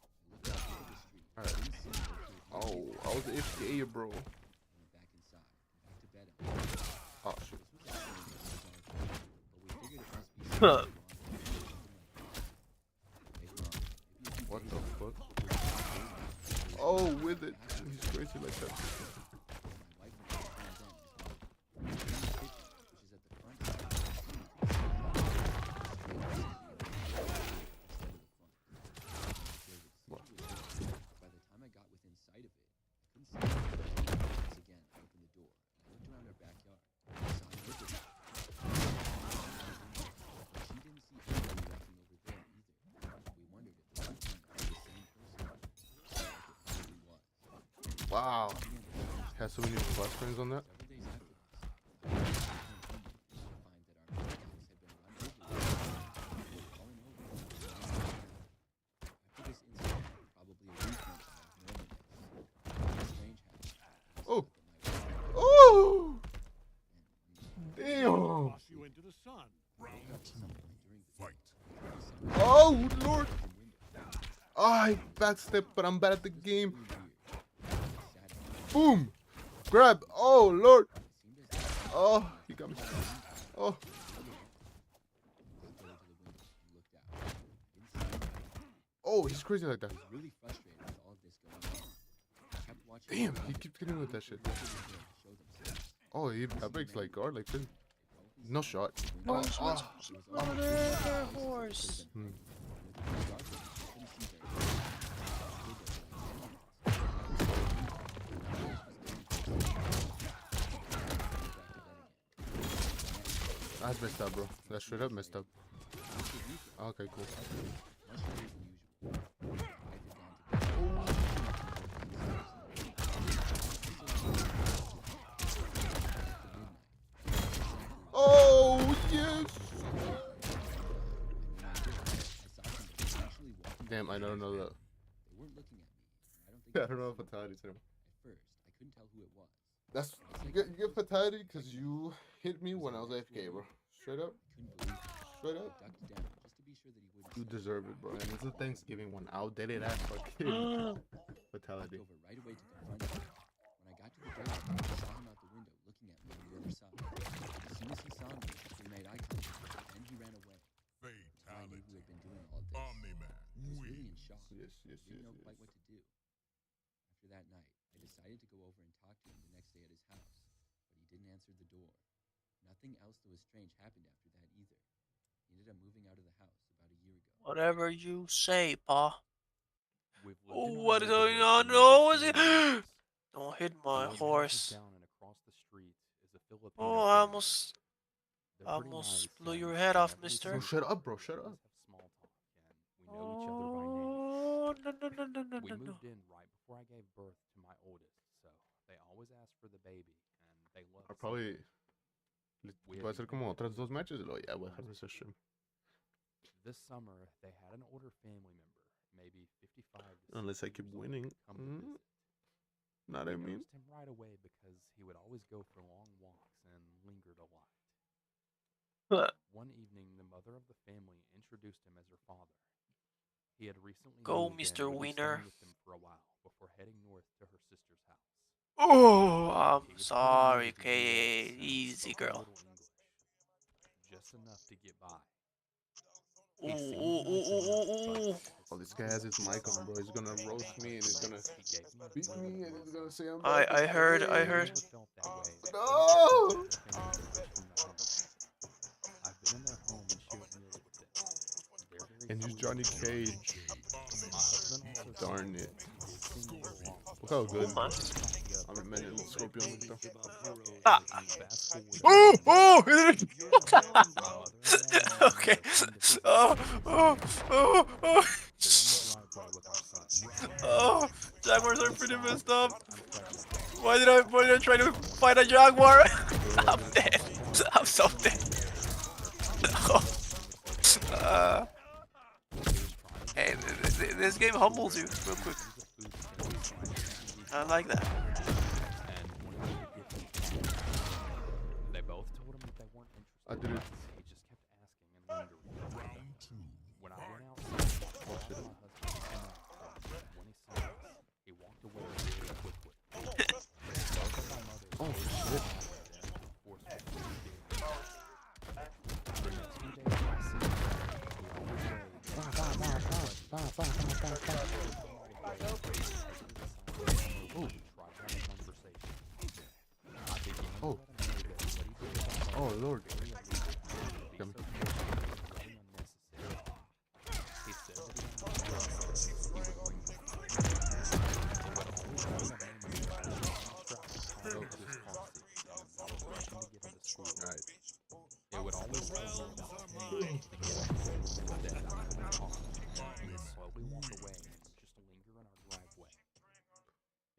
I looked out over the street. Alright. Didn't see anybody who Oh, I was AFK, bro. I went back inside and back to bed. Oh shit. This was actually but we figured it must be something wrong. Later on, maybe a few What days the after, fuck? Oh, with it. He's crazy like that. my wife went to the front den as well. In the kitchen, which is at the front side of the house, you could see instead of the front. What? By the time I got within sight of it, I couldn't see anything. Once again, I opened the door and I looked around our backyard. I saw a neighbor. She didn't see anybody walking over there either. We wondered if the two men were the same person. Like it really was. Wow. Has so many plus friends on that. Several days after this, I went to find that our mailbox had been run over with fallen over. After this incident, probably a week went by of normalness. Something strange happened. Oh. And Oh! we Damn! Toss you into the sun. Round two. Fight. Oh, Lord! I backstep, but I'm bad at the game. Boom! Grab! Oh, Lord! Oh, he got me. Oh. Oh, he's crazy like that. Really frustrated with all of this going on. I kept watching Damn, he keeps getting with that shit. Oh, that breaks like guard, like this. No shot. Oh, oh. Horse. Hmm. That's messed up, bro. That's straight up messed up. Okay, cool. Oh, yes! Damn, I don't know that. They weren't looking at me. I don't think I don't know if fatality's him. at first. I couldn't tell who it was. That's you get fatality because you hit me when I was AFK, bro. Straight up, Couldn't believe it. straight up. I ducked down just to be sure that he wouldn't. You see me. deserve it, bro. And it's a Thanksgiving one. I'll did it at fucking Walked fatality. over right away to confront him. When I got to the door, I saw him out the window looking at me on the other side. As soon as he saw me, we made eye contact, and he ran away. So I knew who had been doing all this. Omni-Man. I was really in shock. Yes, yes, I didn't yes, know quite yes. what to do. After that night, I decided to go over and talk to him the next day at his house, but he didn't answer the door. Nothing else that was strange happened after that either. He ended up moving out of the house about a year ago. Whatever you say, Pa. We've lived Oh, in our what is going neighborhood on? for No, nearly is it? 4 years. Don't hit The my neighborhood is horse. down and across the street is a Filipino Oh, I family. almost They're pretty almost nice, blew and your head off, whenever we mister. Bro, see shut them, up, bro. we Shut always up. have small talk, and we know each other by name. Oh, no. We moved in right before I gave birth to my oldest, so they always ask for the baby, and they love I'll seeing probably. it. We Voy a have hacer even como had otras dos over matches y luego 50 ya voy a dejar de friends hacer stream. This summer, they had an older family member, maybe 55 to Unless I 60 keep years old, winning. come to visit. Not I We mean. noticed him right away because he would always go for long walks and lingered a lot. One evening, the mother of the family introduced him as her father. He had recently Go, moved in Mr. and would be Wiener. staying with them for a while before heading north to her sister's house. Oh, I'm He was pretty sorry, new to the K. US and Easy, spoke a girl. little English, just enough to get by. Ooh, He ooh, seemed ooh, nice ooh, enough, ooh, ooh. but Oh, this guy has his mic on, bro. He's gonna roast me and he's gonna he gave me a beat little me bit and of he's love. gonna say I'm I bad. heard. If you've ever felt that way, No! maybe check out the family members from the home. I've been in their home and shared meals with them. They're very And you sweet Johnny and Cage. My husband also Darn says it. he seems to get along with Look how good. Oh, man. them. I'm Many little scorpions and stuff. Ah. Oh, Oh! oh! Okay. Oh, oh, oh, oh. Oh, jaguars are pretty messed up. Why did I try to fight a jaguar? I'm dead. I'm so dead. Oh. Hey, this game humbles you real quick. I like that. They both told him that they weren't interested. I did it. He just kept asking and lingering. Round 2. When I went outside, I saw my husband come out. When he saw us, he walked away really quickly. Both of my mothers Oh shit. forced me to do it. For the next few days, I see him. He always Oh. Oh lord. Come. Right. It would always tell me about 10 minutes to get instead I would talk. He would slowly walk away and just linger in our driveway.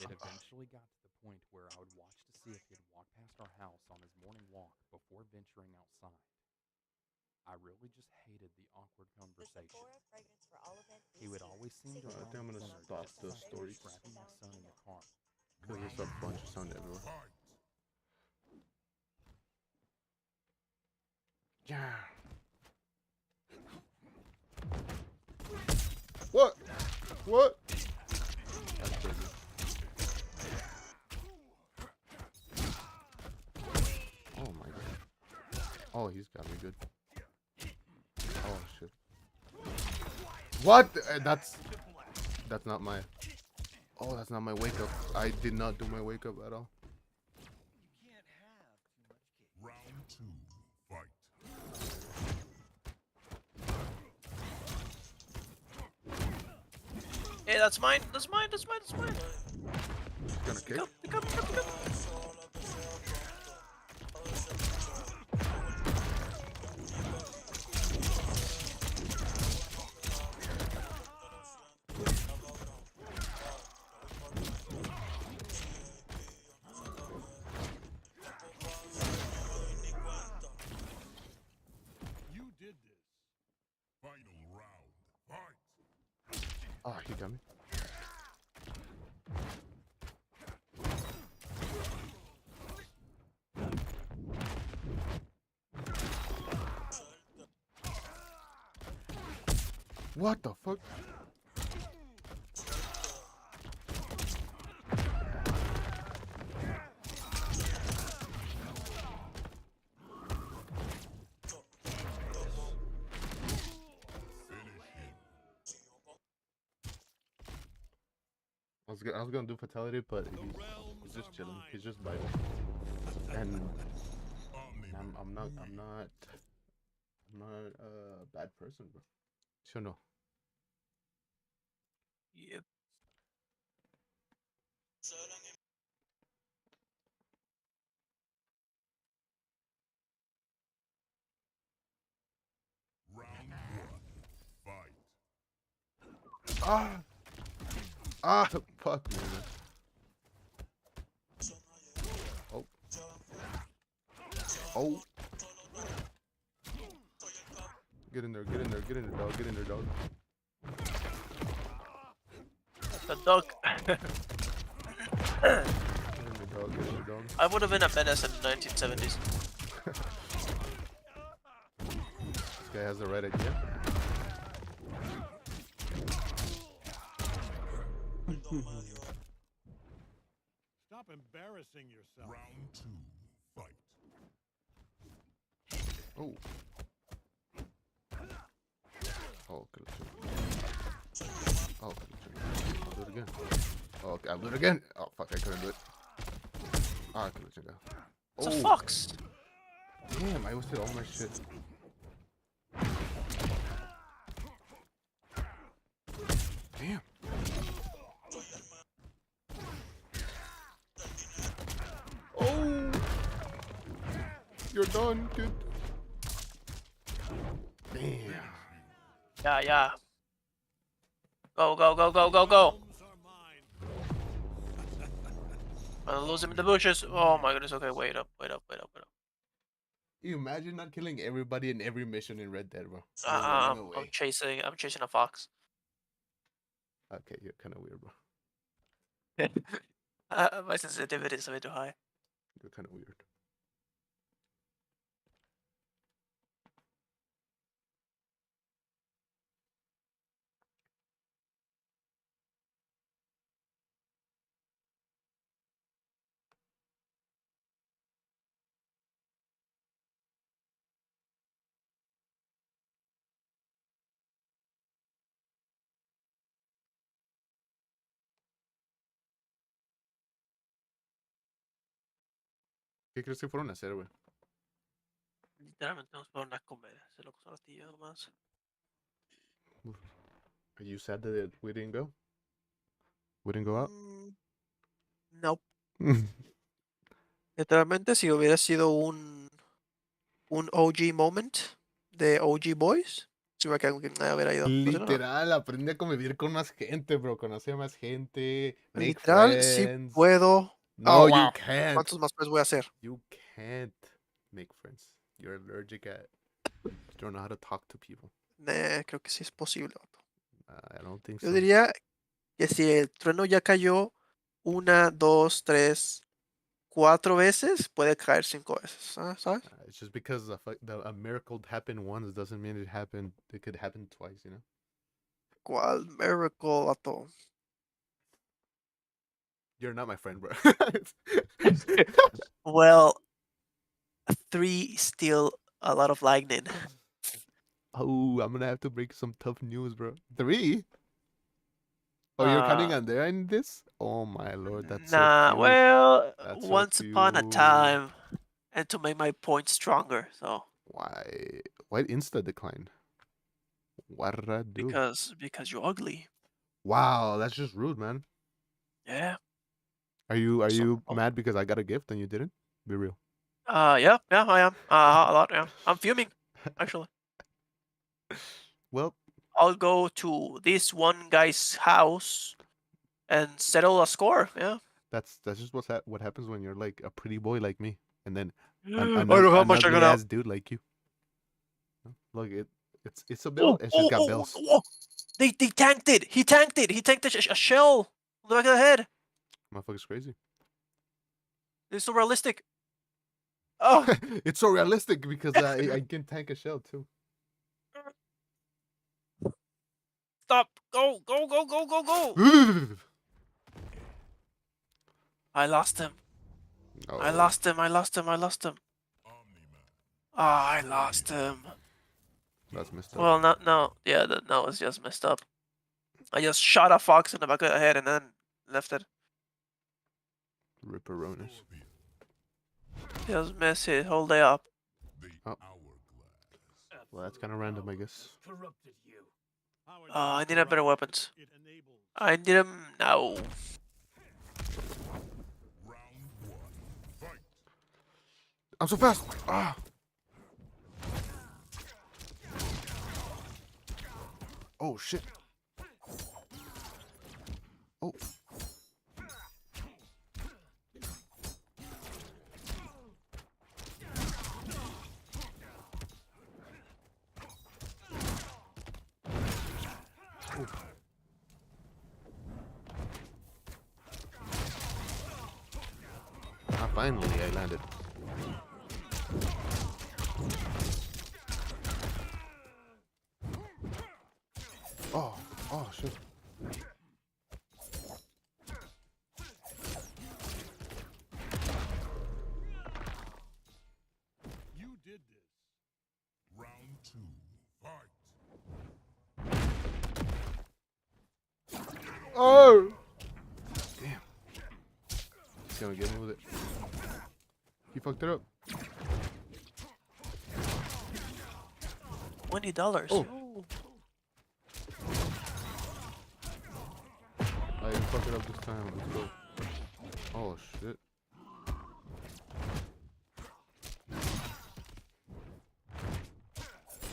It eventually got to the point where I would watch to see if he'd walk past our house on his morning walk before venturing outside. I really just hated the awkward conversation. He would always seem to I think I'm gonna stop the story. strapping my son in the car. Cause there's a bunch of sound everywhere. Yeah. What? What? That's crazy. Oh my god. Oh, he's got me good. Oh shit. What? That's not my. Oh, that's not my wake up. I did not do my wake up at all. Round 2. Fight. Hey, that's mine. That's mine. That's mine. That's mine. Gonna kick? Pick up, pick up, pick up. You did this. Final round. Fight. Oh, he got me. What the fuck? I was gonna do fatality, but he's just chilling. He's just biting, and I'm not a bad person, bro. Sure no. Yep. Round 1. Fight. Ah, fuck me, man. Oh. Oh. Get in there, get in there, get in there, dog, get in there, dog. The dog. Get in there, dog, get in there, dog. I would have been a menace in the 1970s. This guy has the right idea. Stop embarrassing yourself. Round 2. Fight. Oh. Oh, could Oh, I'll do it again. Oh, okay, I'll do it again. Oh, fuck, I couldn't do it. Ah, I could've checked out. It's a fox. Damn, I wasted all my shit. Damn. you're done, kid. Damn. Yeah. Go. Realms are mine. I'm gonna lose him in the bushes. Oh my goodness. Okay, wait up. You imagine not killing everybody in every mission in Red Dead, bro. You're running away. I'm chasing a fox. Okay, you're kind of weird, bro. My sensitivity is a bit too high. You're kind of weird. ¿Qué crees que fueron a hacer, güey? Literalmente nos fueron a comer. Se lo puso la nomás. Are you sad that we didn't go? We didn't go out? No. Literalmente, si hubiera sido un OG moment de OG Boys, si hubiera hubiera ido. Entonces, no. Literal, aprende a convivir con más gente, bro. Conoce a más gente. Make Literal, sí friends. puedo. No, Oh, you wow. can't. ¿Cuántos más friends voy a hacer? You can't make friends. You're allergic at. You don't know how to talk to people. Creo que sí es posible, vato. I don't think Yo so. diría que si el trueno ya cayó 1, 2, 3, 4 veces, puede caer 5 veces. ¿Sabes? It's just because a miracle happened once doesn't mean it happened. It could happen twice, you know. ¿Cuál miracle, vato? You're not my friend, bro. Well, 3 still a lot of lightning. Oh, I'm gonna have to break some tough news, bro. 3? Oh, you're counting on there in this? Oh my lord, that's so cute. Well, That's so once upon a cute. time, and to make my point stronger, so. Why insta decline? What did I do? Because you're ugly. Wow, that's just rude, man. Yeah. Are you mad because I got a gift and you didn't? Be real. Yeah, I am. A lot, yeah. I'm fuming, actually. Well, I'll go to this one guy's house and settle a score, yeah. that's just what happens when you're like a pretty boy like me, and then I don't know how an much I ugly got ass dude like you. Look, it's a bill. It's just got bells. They tanked it. He tanked it. He tanked a shell on the back of the head. Motherfucker's crazy. It's so realistic. Oh, It's so realistic because I can tank a shell too. stop. Go. I lost him. No. I lost him. Ah, I lost him. That's messed up. Well, no. Yeah, no, it's just messed up. I just shot a fox in the back of the head and then left it. Ripperonis. Just mess it whole day up. Oh. Well, that's kind of random, I guess. I need better weapons. I need them now. I'm so fast. Ah. Oh shit. Oh. Finally, I landed. Oh shit. You did this. Round 2, fight. Oh! Damn. He's gonna get me with it. He fucked it up. $20. Oh. I didn't fuck it up this time. Let's go. Oh shit.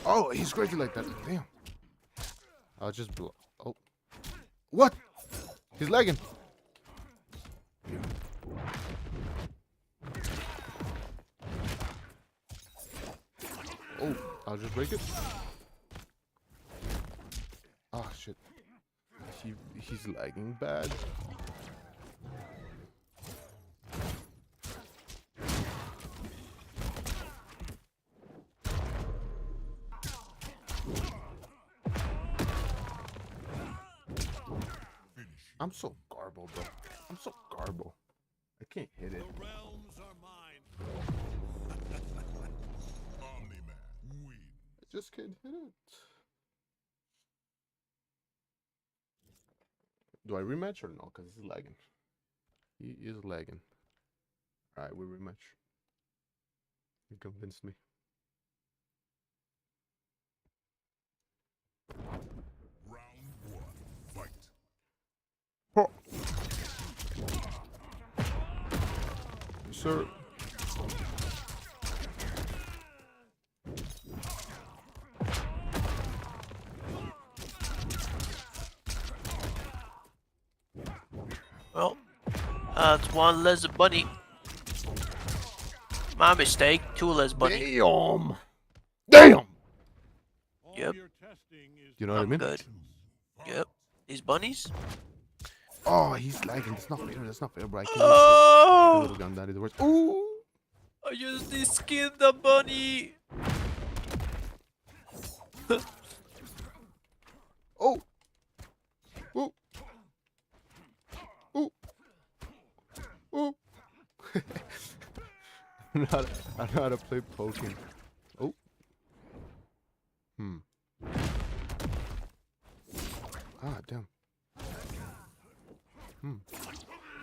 Oh, he's crazy like that. Damn. I'll just blow. Oh. What? He's lagging. Oh, I'll just break it. Oh, shit. He's lagging bad. I'm so garbled, bro. I'm so garbled. I can't hit it. The realms are mine. Omni-Man, win. I just can't hit it. Do I rematch or no? Because he's lagging. He is lagging. Alright, we rematch. You convinced me. Round one, fight. Oh. Sir. Well, that's one less bunny. My mistake. Two less bunny. Damn. Damn. All Yep. your testing is You know what I I'm mean? good. Yep. These bunnies? Oh, he's lagging. That's not fair. That's not fair, bro. I can't use the Oh! little gun. That is the worst. Ooh. I just skinned the bunny. Oh. Ooh. Ooh. Ooh. I know how to play poking. Oh. Ah, damn.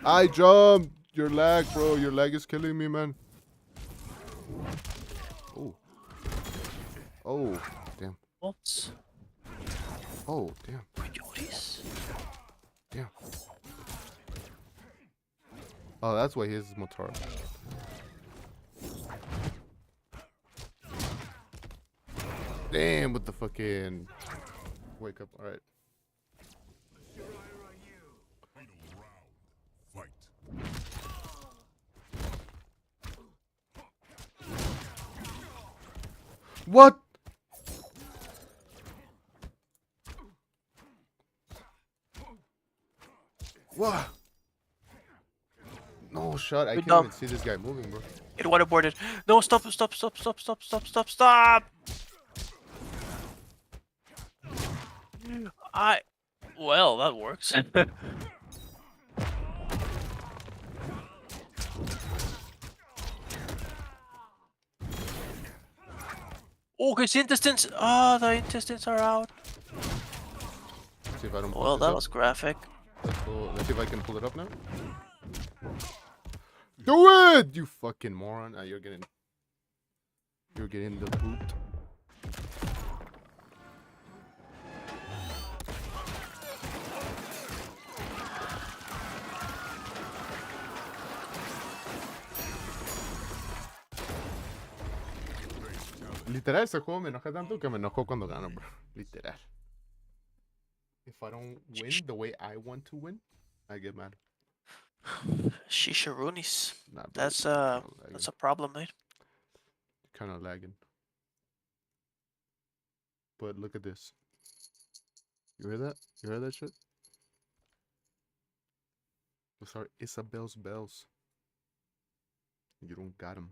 I jumped. Your lag, bro. Your lag is killing me, man. Oh. Oh, damn. What? Oh, damn. Coyotes? Damn. Oh, that's why he has his motor. Damn, with the fucking wake up. All right. final round, fight. What? What? No shot. I Good can't job. even see this guy moving, bro. It waterboarded. No, stop, stop, stop, stop, stop, stop, stop, stop! Well, that works. Oh, his intestines! Ah, the intestines are out. Let's see if I don't pull Well, this that up. was graphic. Let's see if I can pull it up now. Do it, you fucking moron! You're getting the boot. Literal, ese juego me enoja tanto que me enojo cuando gano, bro. Literal. If I don't win the way I want to win, I get mad. Shisharunis. Nah, bro, That's lagging. a problem, mate. Kind of lagging. But look at this. You hear that? You hear that shit? Those are Isabel's bells. You don't got them.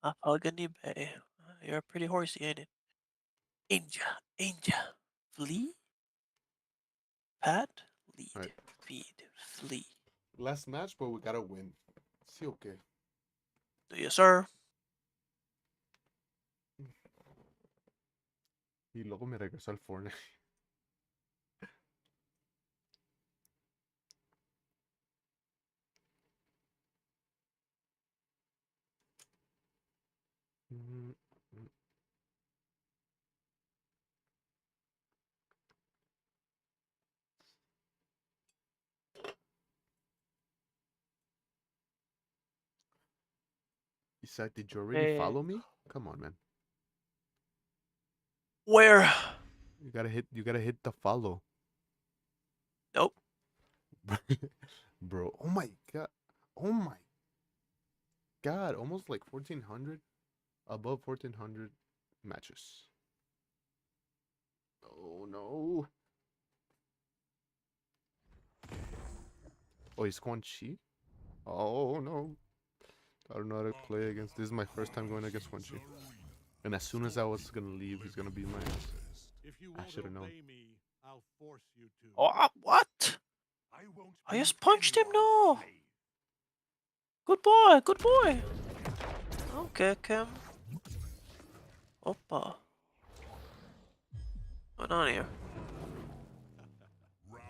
Mahogany Bay. You're pretty horsey, ain't it? Angel, Angel. Flee? Pat? Lead. Right. Feed. Flee. Last match, but we gotta win. Sí, okay. Yes, sir. Y luego me regresó al Fortnite. Isaac, did you already follow me? Come on, man. Where? You gotta hit the follow. Nope. Bro, oh my god. Oh my god, almost like 1400, above 1400 matches. Oh no. Oh, he's Quan Chi? Oh no. I don't know how to play against. This is my first time going against Quan Chi. And as soon as I was gonna leave, he's gonna beat my ass. I should have known. Me, I'll force you to. Oh, what? I won't I just make punched him, anyone no. slave. Good boy, good boy. Okay, Kim. Oppa. What's on here?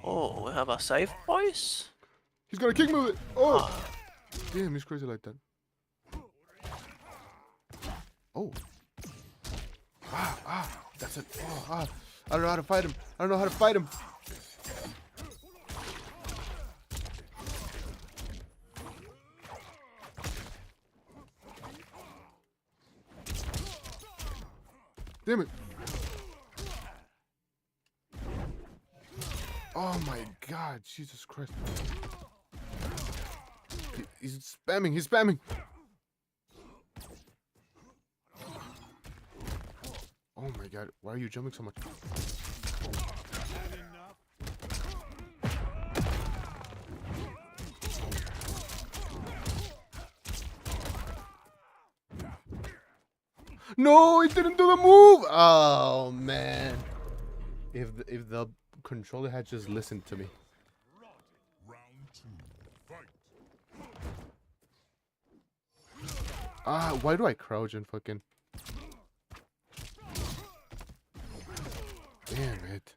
Oh, we have a safe, boys? He's gonna kick me with it. Oh! Damn, he's crazy like that. Oh. That's it. Oh, I don't know how to fight him. I don't know how to fight him. Damn it. Oh my god, Jesus Christ. He's spamming, he's spamming. Oh my god, why are you jumping so much? No, he didn't do the move. Oh man. If the controller had just listened to me. Round 2, fight. Why do I crouch and fucking... Damn it.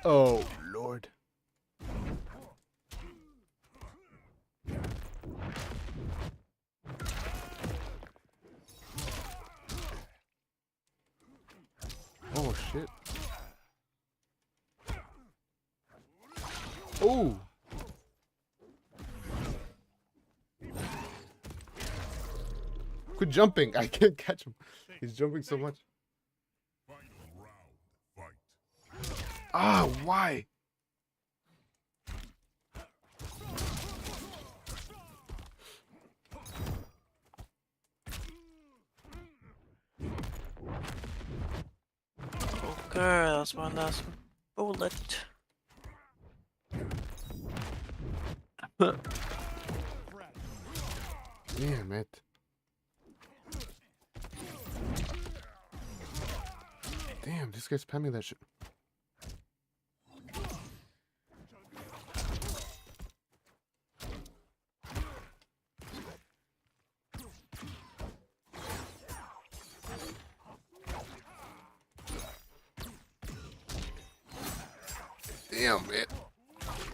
Oh, Lord. Oh, shit. Oh. Quit jumping. I can't catch him. He's jumping so much. Final round, fight. Why? Okay, that's my last bullet. Damn it. Damn, this guy's spamming that shit. Damn it.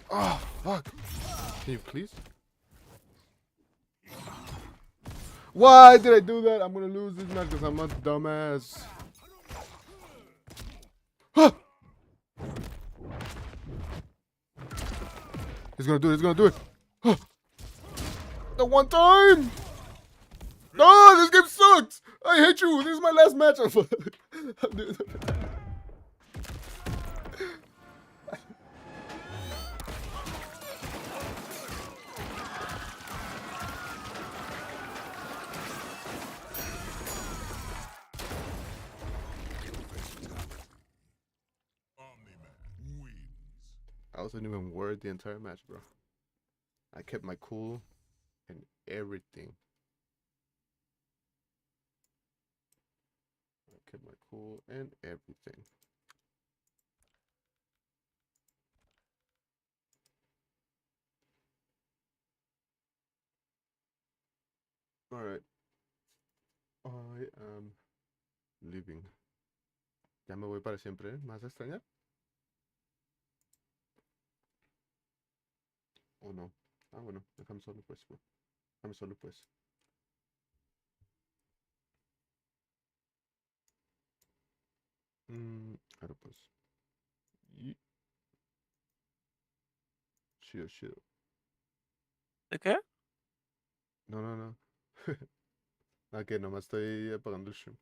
Oh, fuck. Can you please? Why did I do that? I'm gonna lose this match because I'm a dumbass. He's gonna do it. He's gonna do it. The one time. No, this game sucks. I hate you. This is my last match. Omni-Man wins. I wasn't even worried the entire match, bro. I kept my cool and everything. I kept my cool and everything. Alright. I am leaving. Ya me voy para siempre, ¿eh? ¿Me vas a extrañar? ¿O no? Ah, bueno, déjame solo pues, bro. Déjame solo pues. Claro pues. Y... Chido, chido. ¿De qué? No, no, no. Ah, que nomás estoy apagando el stream.